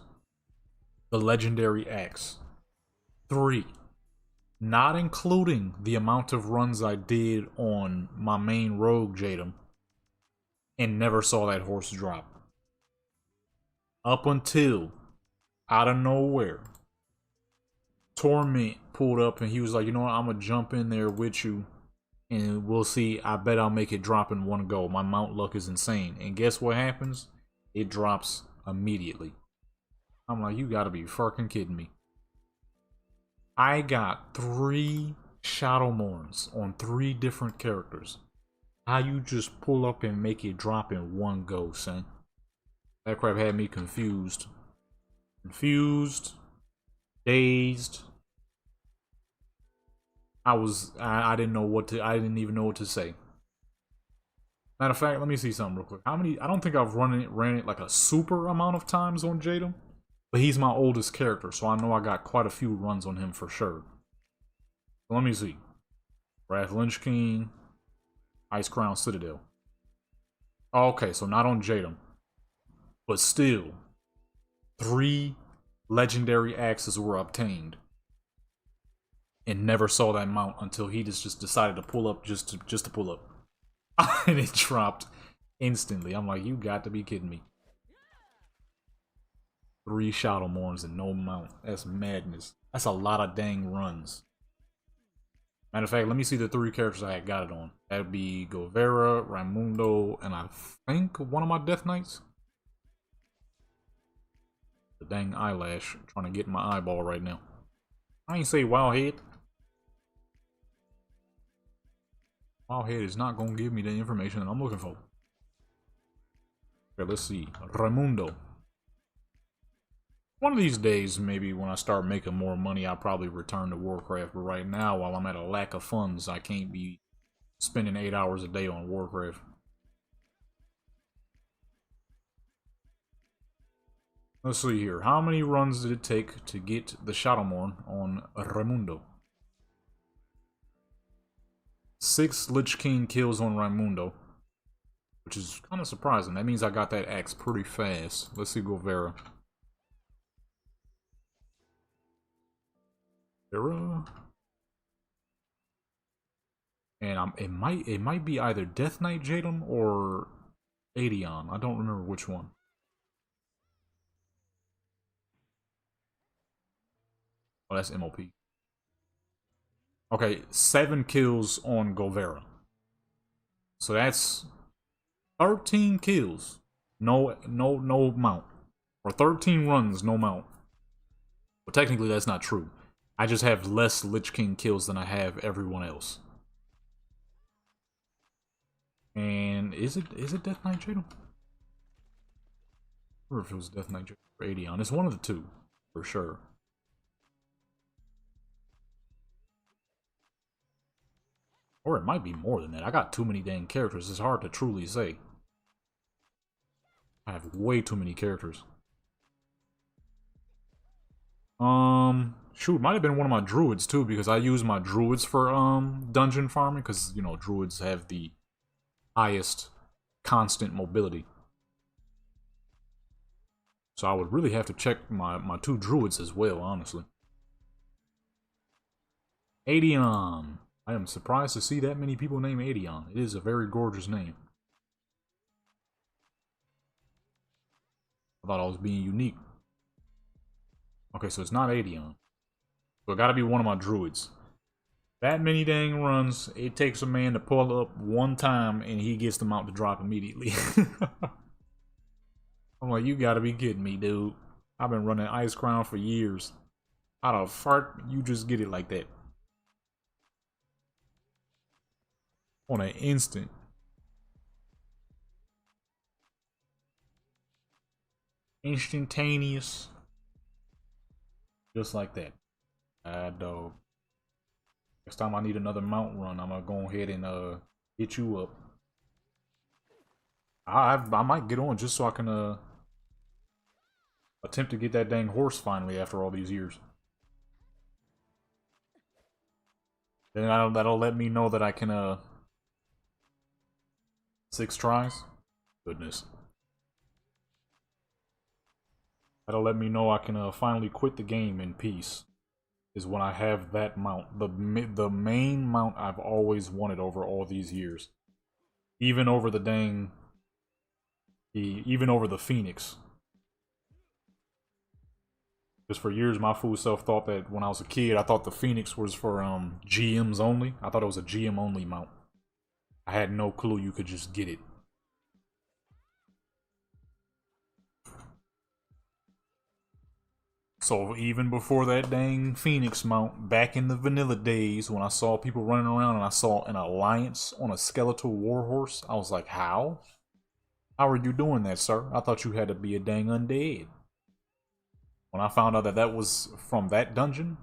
[SPEAKER 1] The legendary axe. 3. Not including the amount of runs I did on my main rogue Jadam. And never saw that horse drop. Up until, out of nowhere, Torment pulled up and he was like, you know what, I'm gonna jump in there with you and we'll see. I bet I'll make it drop in one go. My mount luck is insane. And guess what happens? It drops immediately. I'm like, you gotta be fucking kidding me. I got 3 Shadowmourns on 3 different characters. How you just pull up and make it drop in one go, son? That crap had me confused. Dazed. I didn't know what to, I didn't even know what to say. Matter of fact, let me see something real quick. How many, I don't think I've ran it like a super amount of times on Jadam. But he's my oldest character, so I know I got quite a few runs on him for sure. So let me see. Wrath Lynch King, Ice Crown Citadel. Okay, so not on Jadam. But still, 3 legendary axes were obtained. And never saw that mount until he just decided to pull up just to pull up. And it dropped instantly. I'm like, you got to be kidding me. 3 Shadowmourns and no mount. That's madness. That's a lot of dang runs. Matter of fact, let me see the 3 characters I had got it on. That would be Govera, Raimundo, and I think one of my Death Knights. The dang eyelash trying to get in my eyeball right now. I ain't say Wildhead. Wildhead is not going to give me the information that I'm looking for. Okay, let's see. Raimundo. One of these days, maybe when I start making more money, I'll probably return to Warcraft. But right now, while I'm at a lack of funds, I can't be spending 8 hours a day on Warcraft. Let's see here. How many runs did it take to get the Shadowmourn on Raimundo? 6 Lich King kills on Raimundo, which is kind of surprising. That means I got that axe pretty fast. Let's see Govera. And it might be either Death Knight Jadam or Adeon. I don't remember which one. Oh, that's MOP. Okay, 7 kills on Govera. So that's 13 kills. No mount. Or 13 runs, no mount. But technically that's not true. I just have less Lich King kills than I have everyone else. And is it Death Knight Jadam? Or if it was Death Knight Jadam or Adeon. It's one of the 2, for sure. Or it might be more than that. I got too many dang characters. It's hard to truly say. I have way too many characters. Shoot, might have been one of my druids too, because I use my druids for dungeon farming, because you know druids have the highest constant mobility. So I would really have to check my two druids as well, honestly. Adion. I am surprised to see that many people name Adion. It is a very gorgeous name. I thought I was being unique. Okay, so it's not Adion. So it gotta be one of my druids. That many dang runs, it takes a man to pull up one time and he gets them out to drop immediately. I'm like, you gotta be kidding me, dude. I've been running Ice Crown for years. How the fuck you just get it like that? On an instant. Instantaneous. Just like that. Dog. Next time I need another mount run, I'm gonna go ahead and hit you up. I might get on just so I can attempt to get that dang horse finally after all these years. Then that'll let me know that I can 6 tries. Goodness. That'll let me know I can finally quit the game in peace. Is when I have that mount, the main mount I've always wanted over all these years, even over the dang, even over the Phoenix. Because for years my fool self thought that when I was a kid, I thought the Phoenix was for GMs only. I thought it was a GM only mount. I had no clue you could just get it. So even before that dang Phoenix mount, back in the vanilla days, when I saw people running around and I saw an alliance on a skeletal warhorse, I was like, how? How are you doing that, sir? I thought you had to be a dang undead. When I found out that that was from that dungeon,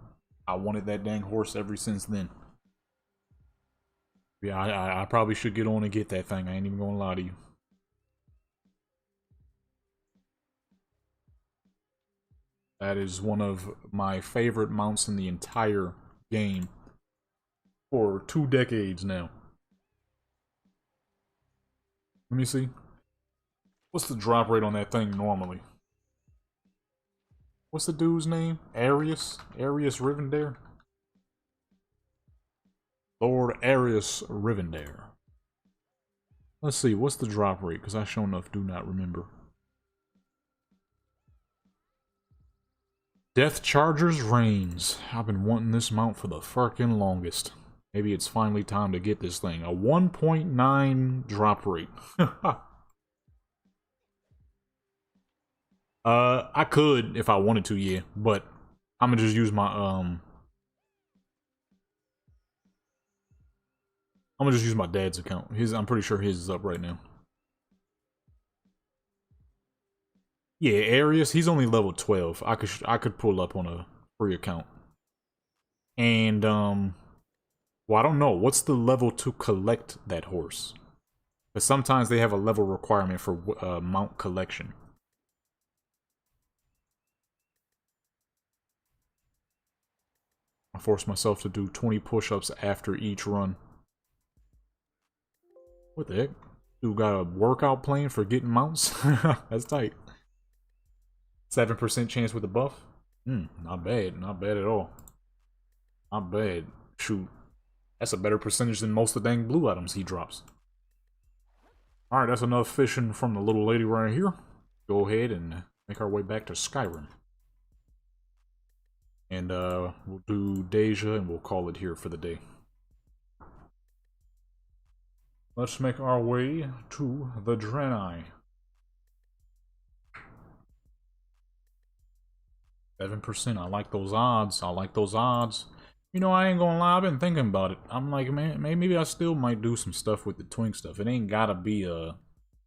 [SPEAKER 1] I wanted that dang horse ever since then. Yeah, I probably should get on and get that thing. I ain't even gonna lie to you. That is one of my favorite mounts in the entire game for 2 decades now. Let me see. What's the drop rate on that thing normally? What's the dude's name? Arius? Arius Rivendare? Lord Arius Rivendare. Let's see, what's the drop rate? Because I sure enough do not remember. Death Chargers Reigns. I've been wanting this mount for the fucking longest. Maybe it's finally time to get this thing. A 1.9 drop rate. I could if I wanted to, yeah, but I'm gonna just use my I'm gonna just use my dad's account. I'm pretty sure his is up right now. Yeah, Arius, he's only level 12. I could pull up on a free account. And well, I don't know. What's the level to collect that horse? Because sometimes they have a level requirement for mount collection. I force myself to do 20 push-ups after each run. What the heck? Dude got a workout plan for getting mounts? That's tight. 7% chance with a buff? Not bad. Not bad at all. Not bad. Shoot. That's a better percentage than most of the dang blue items he drops. Alright, that's enough fishing from the little lady right here. Go ahead and make our way back to Skyrim. And we'll do Deja and we'll call it here for the day. Let's make our way to the Draenei. 7%. I like those odds. I like those odds. You know, I ain't gonna lie, I've been thinking about it. I'm like, man, maybe I still might do some stuff with the twink stuff. It ain't gotta be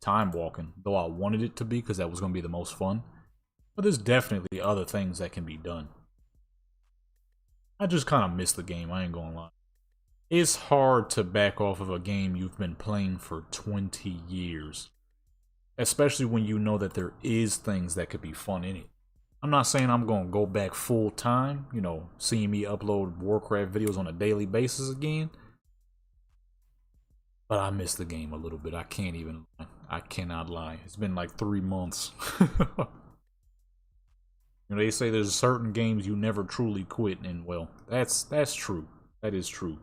[SPEAKER 1] time walking, though I wanted it to be because that was gonna be the most fun. But there's definitely other things that can be done. I just kind of miss the game, I ain't gonna lie. It's hard to back off of a game you've been playing for 20 years. Especially when you know that there is things that could be fun in it. I'm not saying I'm going to go back full time, you know, seeing me upload Warcraft videos on a daily basis again. But I miss the game a little bit. I cannot lie. It's been like 3 months. You know, they say there's certain games you never truly quit, and well, that's true. That is true.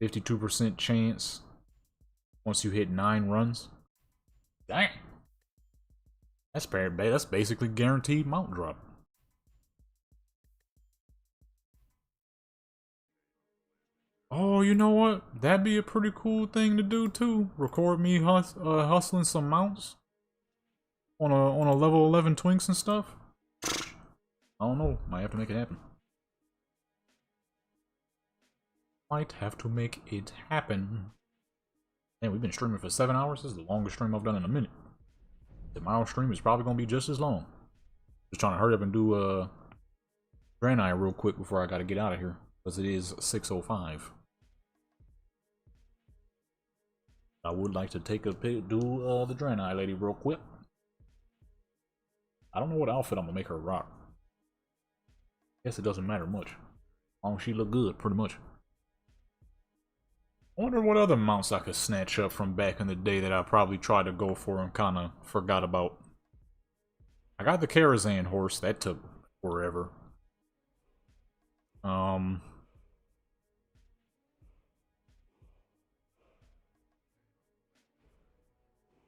[SPEAKER 1] 52% chance once you hit 9 runs. Dang. That's bad. That's basically guaranteed mount drop. Oh, you know what? That'd be a pretty cool thing to do too. Record me hustling some mounts on a level 11 twinks and stuff. I don't know. Might have to make it happen. Might have to make it happen. Man, we've been streaming for 7 hours. This is the longest stream I've done in a minute. Tomorrow's stream is probably gonna be just as long. Just trying to hurry up and do Draenei real quick before I gotta get out of here, because it is 6:05. I would like to take a pic, do the Draenei lady real quick. I don't know what outfit I'm gonna make her rock. Guess it doesn't matter much. As long as she look good, pretty much. I wonder what other mounts I could snatch up from back in the day that I probably tried to go for and kind of forgot about. I got the Karazhan horse. That took forever.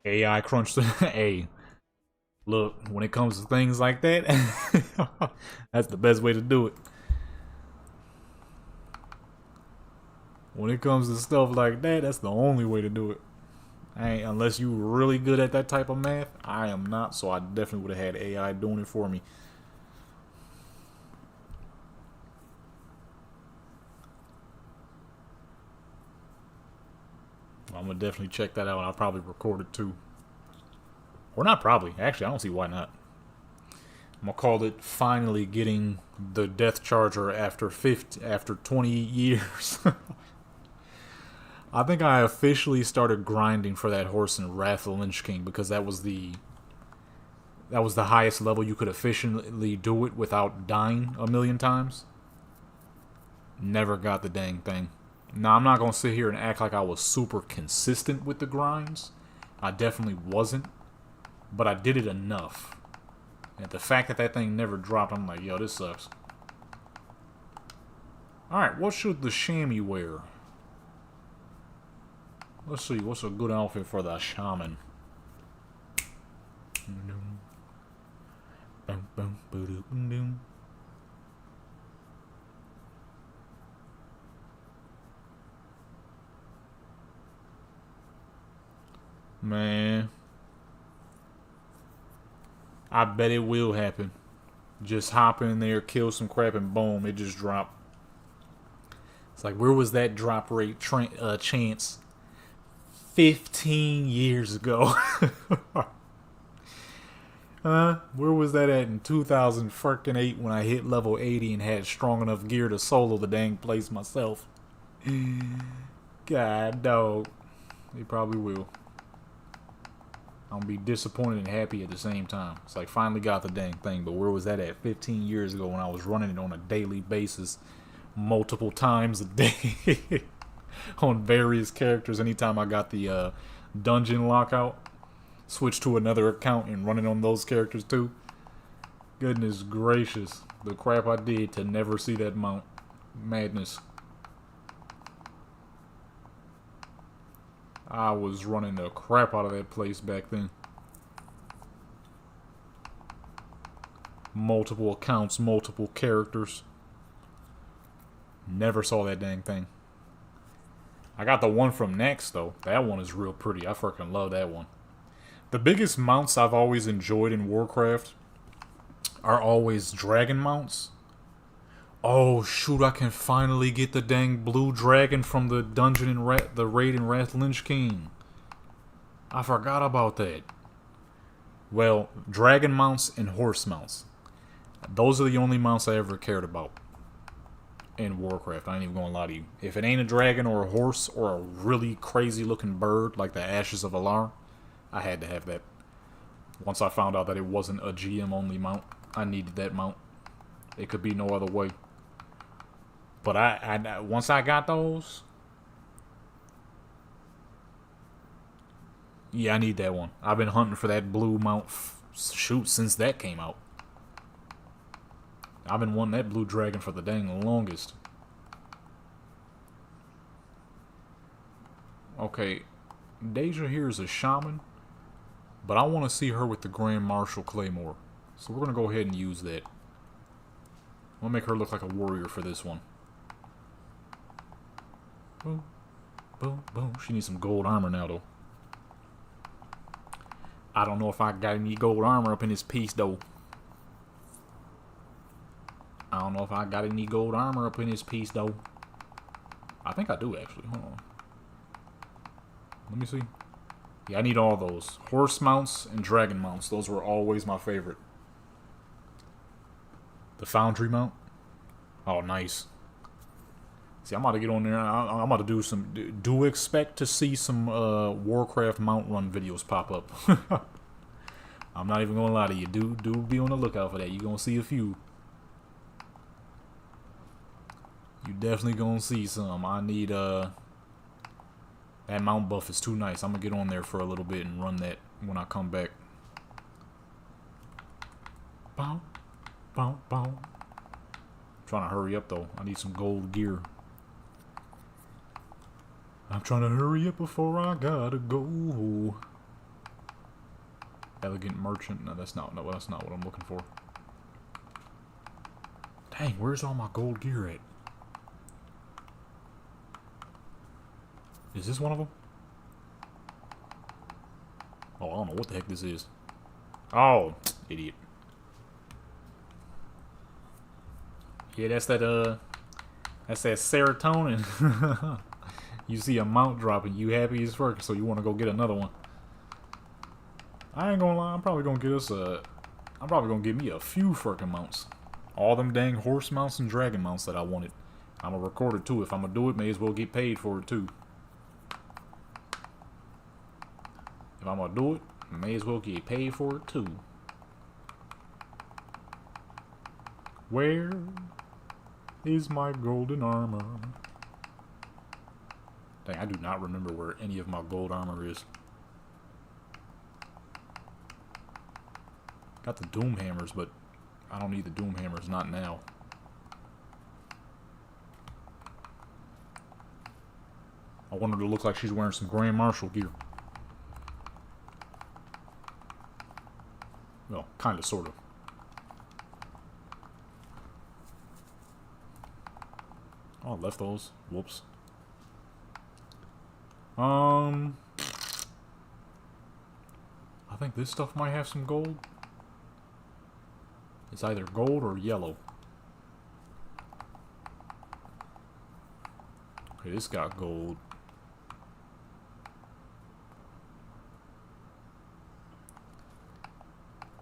[SPEAKER 1] AI crunch the hey. Look, when it comes to things like that, that's the best way to do it. When it comes to stuff like that, that's the only way to do it. Unless you're really good at that type of math. I am not, so I definitely would have had AI doing it for me. I'm gonna definitely check that out, and I'll probably record it too. Or not probably. Actually, I don't see why not. I'm gonna call it finally getting the Death Charger after 20 years. I think I officially started grinding for that horse in Wrath of the Lynch King because that was the highest level you could efficiently do it without dying a million times. Never got the dang thing. Now, I'm not gonna sit here and act like I was super consistent with the grinds. I definitely wasn't, but I did it enough. And the fact that that thing never dropped, I'm like, yo, this sucks. Alright, what should the chamois wear? Let's see, what's a good outfit for the shaman? Man, I bet it will happen. Just hop in there, kill some crap, and boom, it just dropped. It's like, where was that drop rate chance 15 years ago? Where was that at in 2008 when I hit level 80 and had strong enough gear to solo the dang place myself? God, dog. They probably will. I'm gonna be disappointed and happy at the same time. It's like, finally got the dang thing, but where was that at 15 years ago when I was running it on a daily basis, multiple times a day, on various characters? Anytime I got the dungeon lockout, switch to another account and run it on those characters too. Goodness gracious, the crap I did to never see that mount. Madness. I was running the crap out of that place back then. Multiple accounts, multiple characters. Never saw that dang thing. I got the one from Next though. That one is real pretty. I freaking love that one. The biggest mounts I've always enjoyed in Warcraft are always dragon mounts. Oh shoot, I can finally get the dang blue dragon from the dungeon in the raid in Wrath Lynch King. I forgot about that. Well, dragon mounts and horse mounts. Those are the only mounts I ever cared about. in Warcraft. I ain't even gonna lie to you. If it ain't a dragon or a horse or a really crazy looking bird like the Ashes of Alar, I had to have that. Once I found out that it wasn't a GM only mount, I needed that mount. It could be no other way. But I once I got those, yeah, I need that one. I've been hunting for that blue mount, shoot, since that came out. I've been wanting that blue dragon for the dang longest. Okay, Deja here is a shaman, but I want to see her with the Grand Marshal Claymore. So we're going to go ahead and use that. I'm going to make her look like a warrior for this one. Boom, boom, boom. She needs some gold armor now, though. I don't know if I got any gold armor up in this piece, though. I don't know if I got any gold armor up in this piece, though. I think I do, actually. Hold on. Let me see. Yeah, I need all those. Horse mounts and dragon mounts. Those were always my favorite. The foundry mount. Oh, nice. See, I'm about to get on there. I'm about to do some... Do expect to see some Warcraft mount run videos pop up. I'm not even going to lie to you. Do be on the lookout for that. You're going to see a few. You definitely gonna see some. I need that mount buff is too nice. I'm gonna get on there for a little bit and run that when I come back. Bow, bow, bow. Trying to hurry up though. I need some gold gear. I'm trying to hurry up before I gotta go. Elegant merchant. No, that's not what I'm looking for. Dang, where's all my gold gear at? Is this one of them? Oh, I don't know what the heck this is. Oh, idiot. Yeah, that's that serotonin. You see a mount dropping, you happy as fuck, so you want to go get another one. I ain't gonna lie, I'm probably gonna get me a few freaking mounts. All them dang horse mounts and dragon mounts that I wanted. I'm gonna record it too. If I'm gonna do it, may as well get paid for it too. If I'm gonna do it, may as well get paid for it too. Where is my golden armor? Dang, I do not remember where any of my gold armor is. Got the doom hammers, but I don't need the doom hammers, not now. I want her to look like she's wearing some Grand Marshal gear. Well, kind of, sort of. Oh, I left those. Whoops. I think this stuff might have some gold. It's either gold or yellow. Okay, this got gold.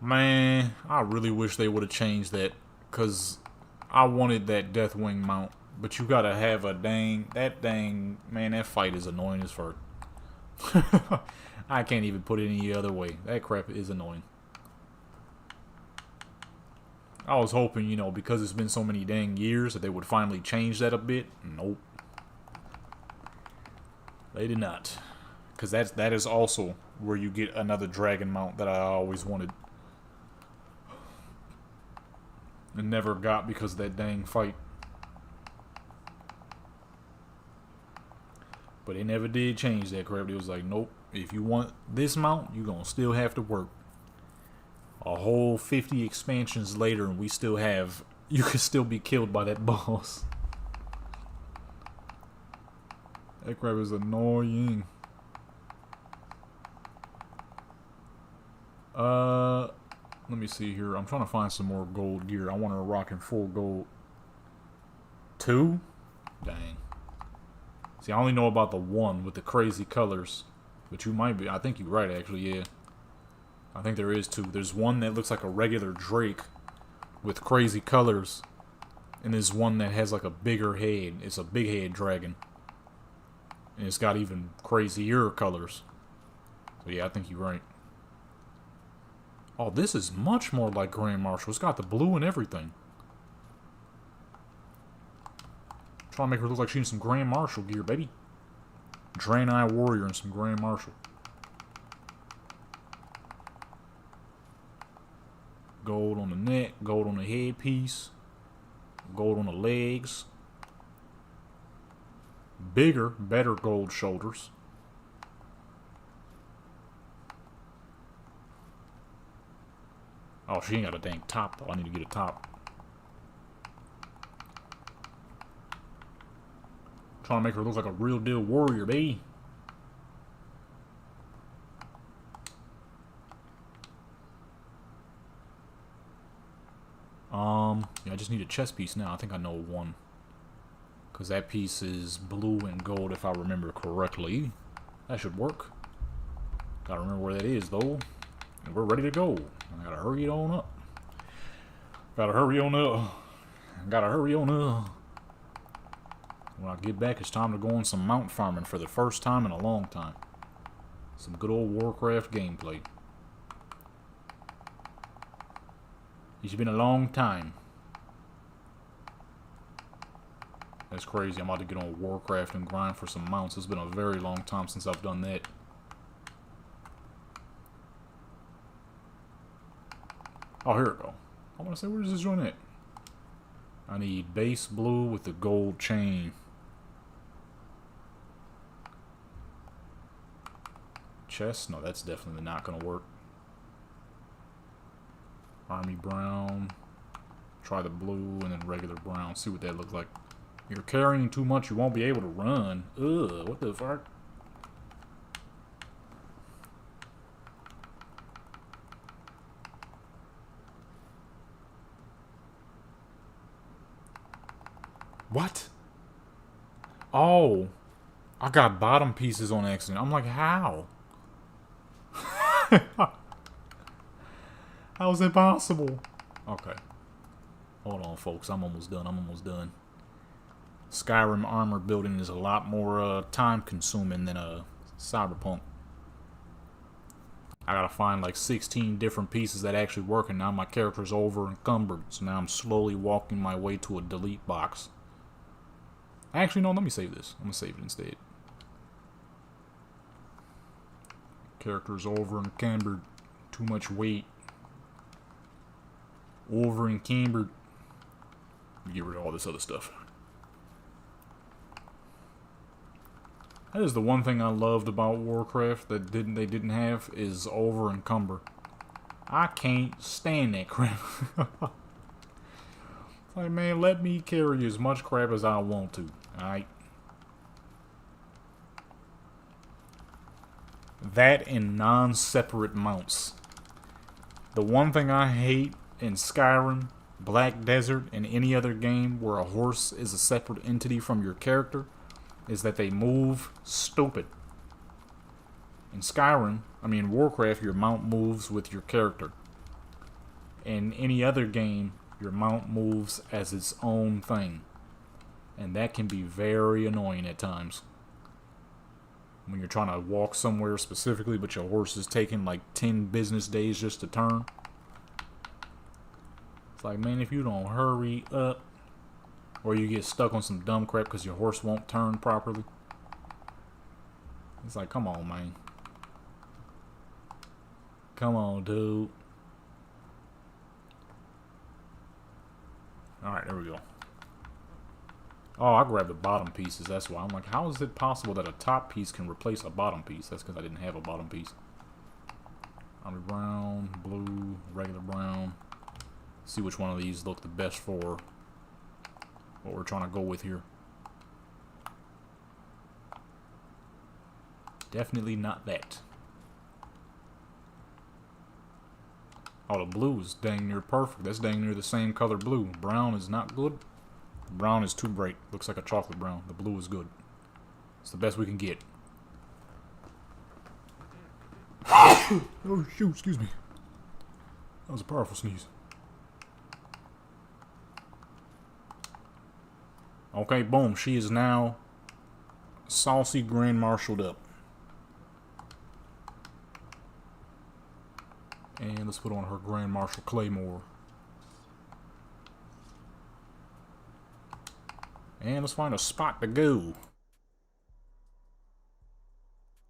[SPEAKER 1] Man, I really wish they would have changed that, because I wanted that Deathwing mount, but you gotta have a man, that fight is annoying as fuck. I can't even put it any other way. That crap is annoying. I was hoping, you know, because it's been so many dang years that they would finally change that a bit. Nope. They did not. Because that is also where you get another dragon mount that I always wanted. And never got because of that dang fight. But they never did change that crap. It was like, nope, if you want this mount, you're going to still have to work. A whole 50 expansions later, and we still have... You can still be killed by that boss. That crap is annoying. Let me see here. I'm trying to find some more gold gear. I want her rocking full gold. 2? Dang. See, I only know about the 1 with the crazy colors. But you might be... I think you're right, actually, yeah. I think there is 2. There's one that looks like a regular Drake with crazy colors. And there's one that has like a bigger head. It's a big head dragon. And it's got even crazier colors. So yeah, I think you're right. Oh, this is much more like Grand Marshal. It's got the blue and everything. Trying to make her look like she's in some Grand Marshal gear, baby. Draenei Warrior and some Grand Marshal. Gold on the neck, gold on the headpiece, gold on the legs. Bigger, better gold shoulders. Oh, she ain't got a dang top, though. I need to get a top. Trying to make her look like a real deal warrior, baby. Yeah, I just need a chest piece now. I think I know one. Because that piece is blue and gold, if I remember correctly. That should work. Gotta remember where that is, though. And we're ready to go. I gotta hurry it on up. Gotta hurry on up. Gotta hurry on up. When I get back, it's time to go on some mount farming for the first time in a long time. Some good old Warcraft gameplay. It's been a long time. That's crazy. I'm about to get on Warcraft and grind for some mounts. It's been a very long time since I've done that. Oh, here we go. I want to say, where's this joint at? I need base blue with the gold chain. Chest? No, that's definitely not going to work. Army brown. Try the blue and then regular brown. See what that looks like. You're carrying too much, you won't be able to run. Ugh, what the fuck? What? Oh. I got bottom pieces on accident. I'm like, how? How is it possible? Okay. Hold on, folks. I'm almost done. I'm almost done. Skyrim armor building is a lot more time consuming than Cyberpunk. I gotta find like 16 different pieces that actually work, and now my character's over encumbered. So now I'm slowly walking my way to a delete box. Actually, no, let me save this. I'm gonna save it instead. Character's over encumbered. Too much weight. Over encumbered. Get rid of all this other stuff. That is the one thing I loved about Warcraft that they didn't have is over encumber. I can't stand that crap. Like, man, let me carry as much crap as I want to. Alright? That and non-separate mounts. The one thing I hate in Skyrim, Black Desert, and any other game where a horse is a separate entity from your character is that they move stupid. In Skyrim, Warcraft, your mount moves with your character. In any other game, your mount moves as its own thing. And that can be very annoying at times. When you're trying to walk somewhere specifically, but your horse is taking like 10 business days just to turn. It's like, man, if you don't hurry up, or you get stuck on some dumb crap because your horse won't turn properly. It's like, come on, man. Come on, dude. Alright, there we go. Oh, I grabbed the bottom pieces, that's why. I'm like, how is it possible that a top piece can replace a bottom piece? That's because I didn't have a bottom piece. Army brown, blue, regular brown. See which one of these look the best for what we're trying to go with here. Definitely not that. Oh, the blue is dang near perfect. That's dang near the same color blue. Brown is not good. Brown is too bright. Looks like a chocolate brown. The blue is good. It's the best we can get. Oh, shoot. Excuse me. That was a powerful sneeze. Okay, boom. She is now saucy Grand Marshaled up. And let's put on her Grand Marshal Claymore. And let's find a spot to go.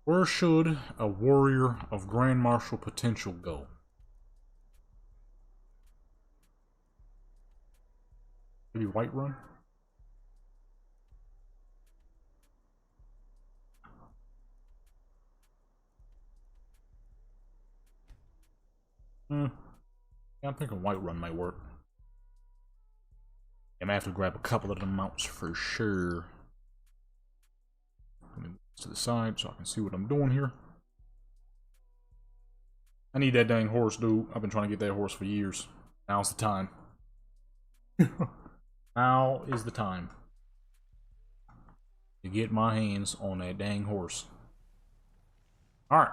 [SPEAKER 1] Where should a warrior of Grand Marshal potential go? Maybe Whiterun? Yeah, I'm thinking Whiterun might work. I might have to grab a couple of the mounts for sure. Let me move to the side so I can see what I'm doing here. I need that dang horse, dude. I've been trying to get that horse for years. Now's the time. Now is the time to get my hands on that dang horse. Alright.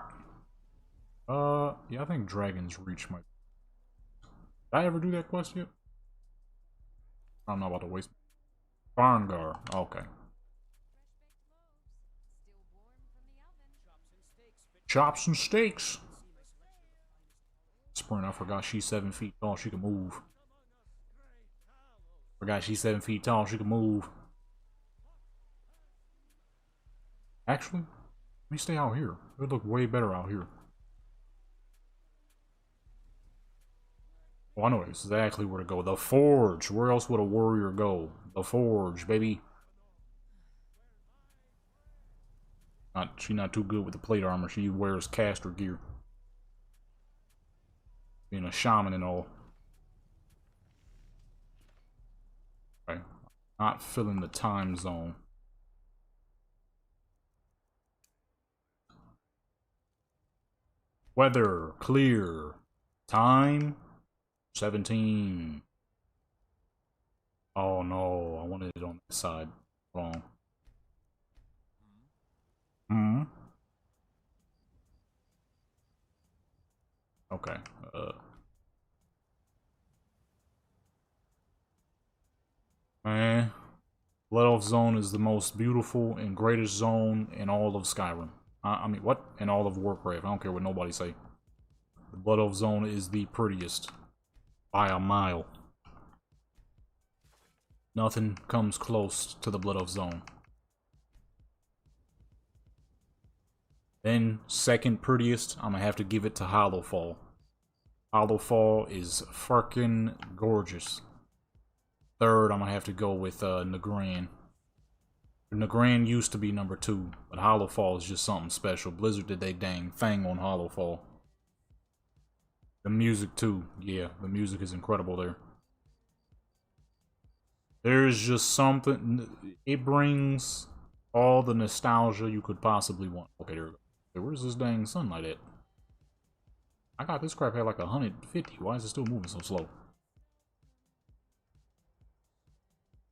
[SPEAKER 1] Yeah, I think Dragon's Reach might... Did I ever do that quest yet? I'm not about to waste... Barngar. Okay. Chops and steaks. Sprint, I forgot she's 7 feet tall. She can move. Forgot she's 7 feet tall. She can move. Actually, let me stay out here. It would look way better out here. Oh, I know exactly where to go. The Forge. Where else would a warrior go? The Forge, baby. She's not too good with the plate armor. She wears caster gear. Being a shaman and all. Okay. Not filling the time zone. Weather. Clear. Time. 17. Oh no, I wanted it on this side. Wrong. Okay. Man. Blood Elf Zone is the most beautiful and greatest zone in all of Skyrim. I mean, what? In all of Warcraft. I don't care what nobody say. The Blood Elf Zone is the prettiest. By a mile. Nothing comes close to the Blood Elf Zone. Then, second prettiest, I'm gonna have to give it to Hollowfall. Hollowfall is fucking gorgeous. Third, I'm gonna have to go with Nagran. Nagran used to be number 2, but Hollowfall is just something special. Blizzard did they dang thing on Hollowfall. The music too, yeah, the music is incredible there. There's just something, it brings all the nostalgia you could possibly want. Okay, there we go. Hey, where's this dang sunlight at? I got this crap at like 150. Why is it still moving so slow?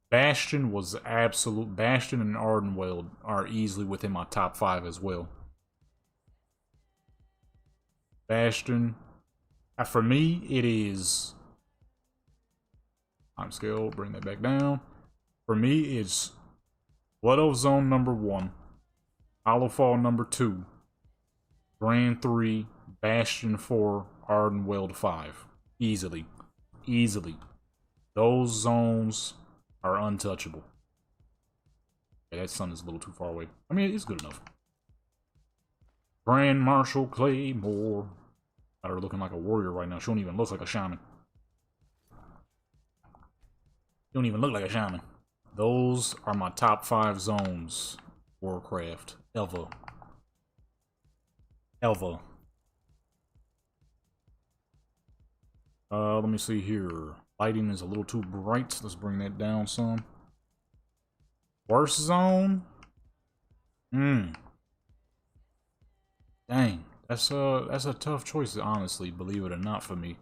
[SPEAKER 1] Bastion was absolute. Bastion and Ardenweald are easily within my top 5 as well. Bastion. For me, it is. Time scale, bring that back down. For me, it's Blood Elf Zone number 1, Hollowfall number 2, Grand 3, Bastion 4, Ardenweald 5. Easily. Easily. Those zones are untouchable. Okay, that sun is a little too far away. I mean, it's good enough. Grand Marshal Claymore. Got her looking like a warrior right now. She don't even look like a shaman. She don't even look like a shaman. Those are my top 5 zones. Warcraft. Ever. Ever. Let me see here. Lighting is a little too bright. Let's bring that down some. Worst zone? Dang. That's a tough choice, honestly, believe it or not, for me.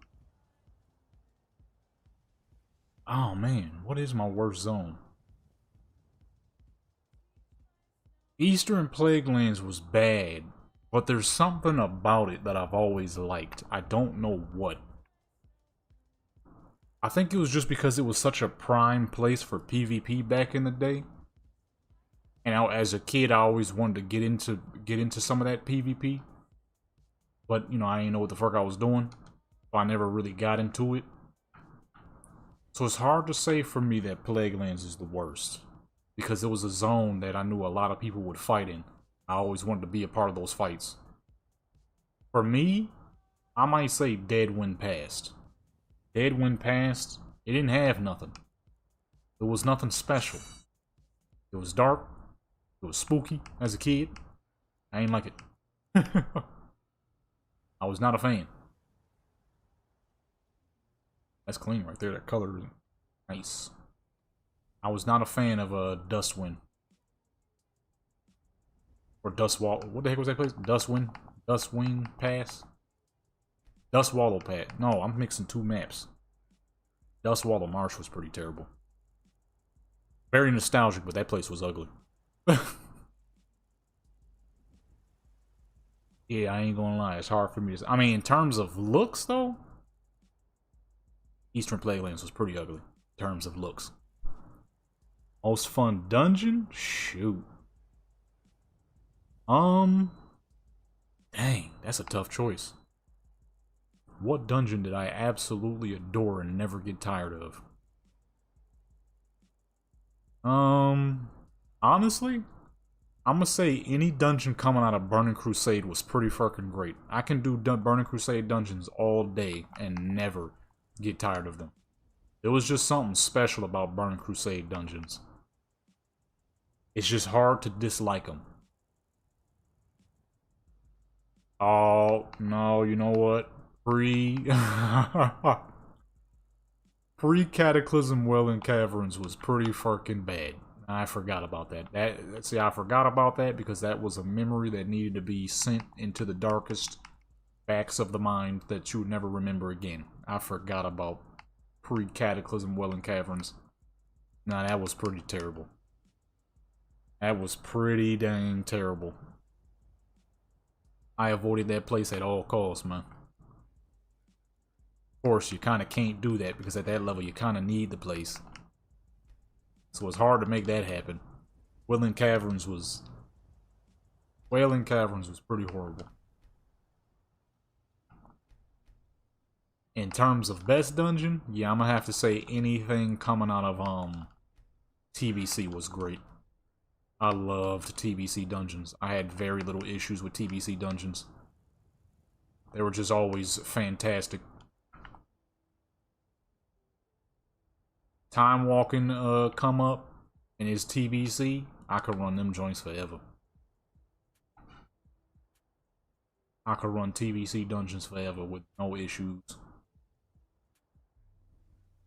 [SPEAKER 1] Oh man, what is my worst zone? Eastern Plaguelands was bad, but there's something about it that I've always liked. I don't know what. I think it was just because it was such a prime place for PvP back in the day. And as a kid, I always wanted to get into some of that PvP. But, you know, I didn't know what the fuck I was doing. So I never really got into it. So it's hard to say for me that Plaguelands is the worst. Because it was a zone that I knew a lot of people would fight in. I always wanted to be a part of those fights. For me, I might say Dead Wind Past. Dead Wind Past, it didn't have nothing. It was nothing special. It was dark. It was spooky as a kid. I ain't like it. I was not a fan. That's clean right there. That color is nice. I was not a fan of Dustwind. Or Dustwall. What the heck was that place? Dustwing Pass? Dustwallow Pass. No, I'm mixing two maps. Dustwallow Marsh was pretty terrible. Very nostalgic, but that place was ugly. Yeah, I ain't gonna lie. It's hard for me to... I mean, in terms of looks, though, Eastern Plaguelands was pretty ugly. In terms of looks. Most fun dungeon? Shoot. Dang, that's a tough choice. What dungeon did I absolutely adore and never get tired of? Honestly, I'm gonna say any dungeon coming out of Burning Crusade was pretty fucking great. I can do Burning Crusade dungeons all day and never get tired of them. There was just something special about Burning Crusade dungeons. It's just hard to dislike them. Oh, no, you know what? Pre-Cataclysm Welling Caverns was pretty fucking bad. I forgot about that. See, I forgot about that because that was a memory that needed to be sent into the darkest backs of the mind that you would never remember again. I forgot about pre-Cataclysm Welling Caverns. Nah, that was pretty terrible. That was pretty dang terrible. I avoided that place at all costs, man. Of course, you kind of can't do that because at that level you kind of need the place. So it's hard to make that happen. Wailing Caverns was pretty horrible. In terms of best dungeon, yeah, I'm gonna have to say anything coming out of TBC was great. I loved TBC dungeons. I had very little issues with TBC dungeons. They were just always fantastic. Time walking come up and it's TBC, I could run them joints forever. I could run TBC dungeons forever with no issues.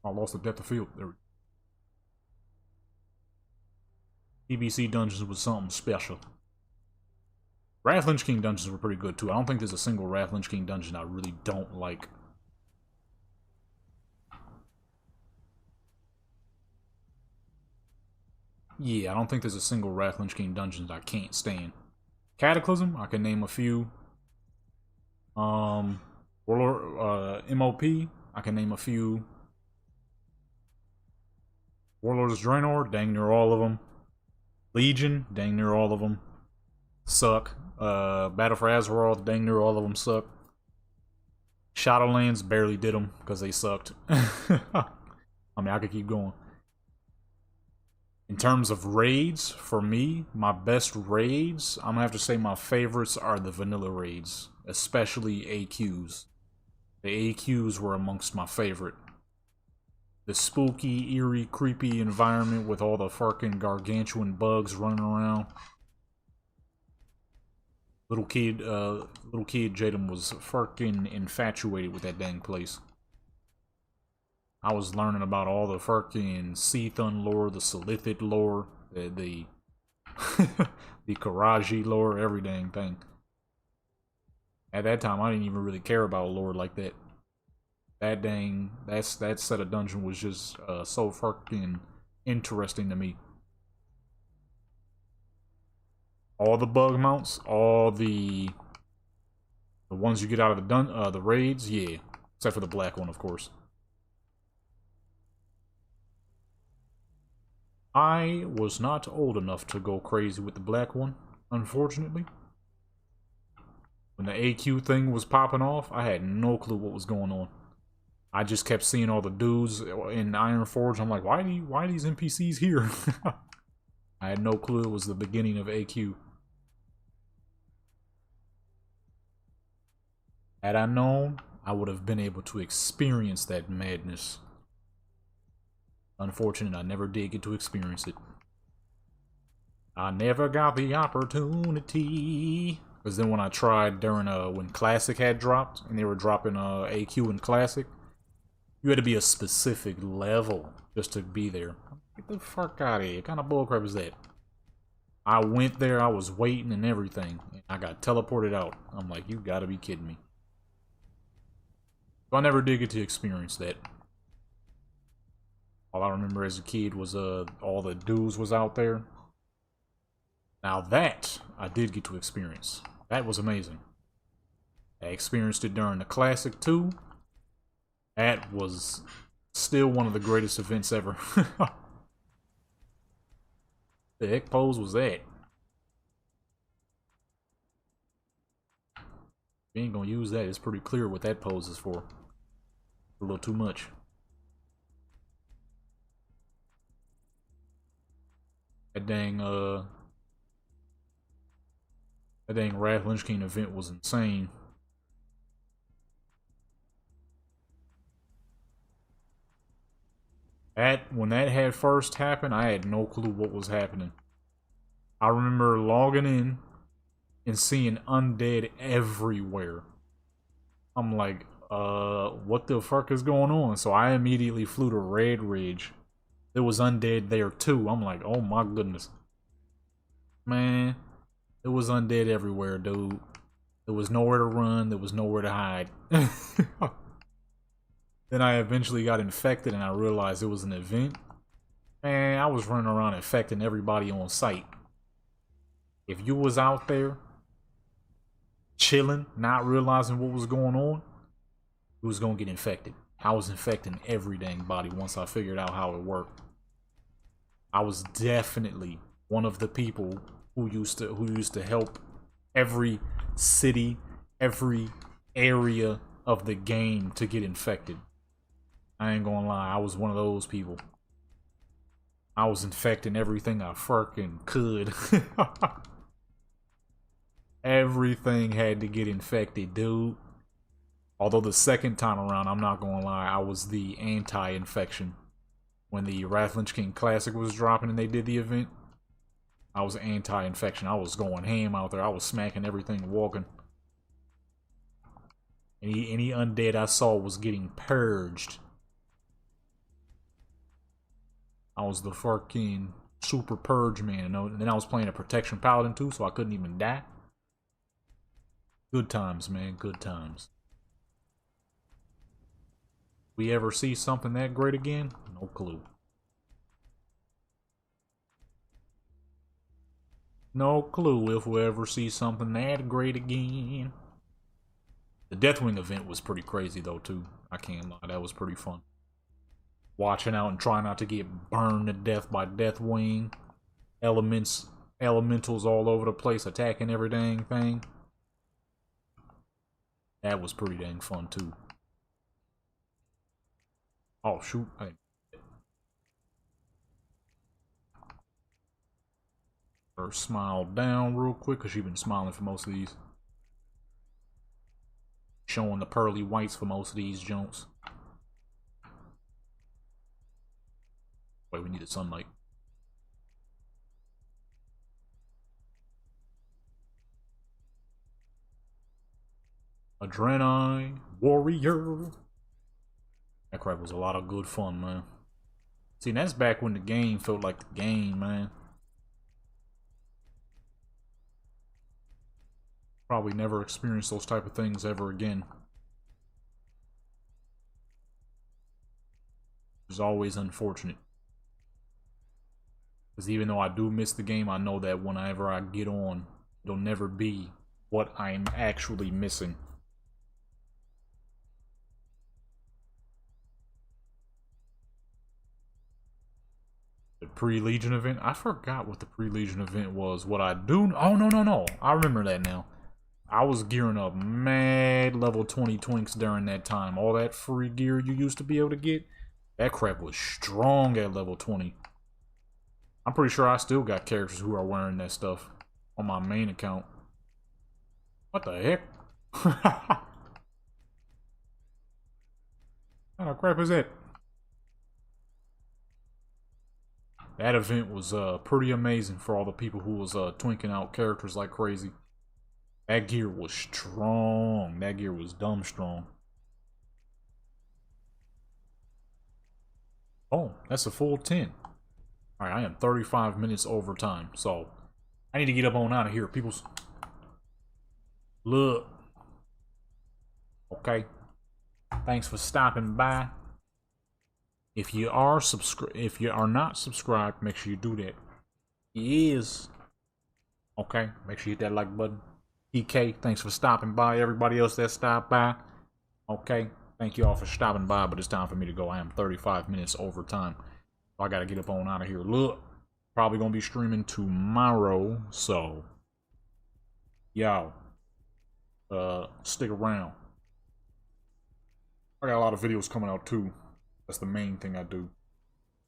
[SPEAKER 1] I lost the depth of field. There. TBC dungeons was something special. Wrath Lynch King dungeons were pretty good too. I don't think there's a single Wrath Lynch King dungeon I really don't like. Yeah, I don't think there's a single Wrath Lynch King dungeon that I can't stand. Cataclysm, I can name a few. Warlord, MOP, I can name a few. Warlords Draenor, dang near all of them. Legion, dang near all of them. Suck. Battle for Azeroth, dang near all of them suck. Shadowlands, barely did them because they sucked. I mean, I could keep going. In terms of raids, for me, my best raids, I'm gonna have to say my favorites are the vanilla raids, especially AQs. The AQs were amongst my favorite. The spooky, eerie, creepy environment with all the fucking gargantuan bugs running around. Little kid Jaden was fucking infatuated with that dang place. I was learning about all the fucking Seathun lore, the Silithid lore, the the Karaji lore, every dang thing. At that time, I didn't even really care about lore like that. That set of dungeon was just so fucking interesting to me. All the bug mounts, all the ones you get out of the raids, yeah, except for the black one, of course. I was not old enough to go crazy with the black one, unfortunately. When the AQ thing was popping off, I had no clue what was going on. I just kept seeing all the dudes in Iron Forge. I'm like, why are these NPCs here? I had no clue it was the beginning of AQ. Had I known, I would have been able to experience that madness. Unfortunate, I never did get to experience it. I never got the opportunity. Because then when I tried during when Classic had dropped, and they were dropping AQ and Classic, you had to be a specific level just to be there. Get the fuck out of here. What kind of bullcrap is that? I went there, I was waiting and everything, and I got teleported out. I'm like, you gotta be kidding me. So I never did get to experience that. All I remember as a kid was all the dudes was out there. Now that I did get to experience. That was amazing. I experienced it during the Classic 2. That was still one of the greatest events ever. The heck pose was that? We ain't gonna use that. It's pretty clear what that pose is for. A little too much. That dang Wrath Lynch King event was insane. When that had first happened, I had no clue what was happening. I remember logging in and seeing undead everywhere. I'm like, what the fuck is going on? So I immediately flew to Red Ridge. There was undead there too. I'm like, oh my goodness. Man, there was undead everywhere, dude. There was nowhere to run. There was nowhere to hide. Then I eventually got infected and I realized it was an event. Man, I was running around infecting everybody on site. If you was out there chilling, not realizing what was going on, you was gonna get infected. I was infecting every dang body once I figured out how it worked. I was definitely one of the people who used to help every city, every area of the game to get infected. I ain't gonna lie, I was one of those people. I was infecting everything I fucking could. Everything had to get infected, dude. Although the second time around, I'm not gonna lie, I was the anti-infection. When the Wrath Lynch King Classic was dropping and they did the event, I was anti-infection. I was going ham out there. I was smacking everything walking. Any undead I saw was getting purged. I was the fucking super purge man. And then I was playing a protection paladin too, so I couldn't even die. Good times, man. Good times. We ever see something that great again? No clue. No clue if we'll ever see something that great again. The Deathwing event was pretty crazy though too. I can't lie, that was pretty fun. Watching out and trying not to get burned to death by Deathwing. Elementals all over the place attacking every dang thing. That was pretty dang fun too. Oh shoot. Her smile down real quick because she's been smiling for most of these. Showing the pearly whites for most of these junks. Wait, we need the sunlight. Adrenai Warrior. That crap was a lot of good fun, man. See, that's back when the game felt like the game, man. Probably never experience those type of things ever again. It's always unfortunate. Because even though I do miss the game, I know that whenever I get on, it'll never be what I'm actually missing. The pre-Legion event? I forgot what the pre-Legion event was. What I do... Oh, no. I remember that now. I was gearing up mad level 20 twinks during that time. All that free gear you used to be able to get, that crap was strong at level 20. I'm pretty sure I still got characters who are wearing that stuff on my main account. What the heck? What kind of crap is that? That event was pretty amazing for all the people who was twinking out characters like crazy. That gear was strong. That gear was dumb strong. Oh, that's a full 10. Alright, I am 35 minutes overtime, so I need to get up on out of here, peoples. Look. Okay. Thanks for stopping by. If you are not subscribed, make sure you do that. He is. Okay, make sure you hit that like button. EK, thanks for stopping by. Everybody else that stopped by. Okay, thank you all for stopping by, but it's time for me to go. I am 35 minutes over time. So I gotta get up on out of here. Look, probably gonna be streaming tomorrow, so y'all stick around. I got a lot of videos coming out too. That's the main thing I do.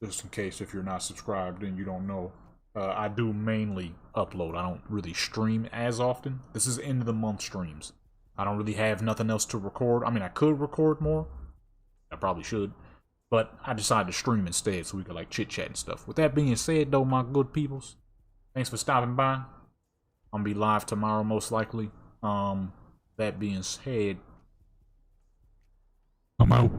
[SPEAKER 1] Just in case if you're not subscribed and you don't know. I do mainly upload. I don't really stream as often. This is end of the month streams. I don't really have nothing else to record. I mean, I could record more. I probably should. But I decided to stream instead so we could like chit chat and stuff. With that being said though, my good peoples, thanks for stopping by. I'm gonna be live tomorrow most likely. That being said, I'm out.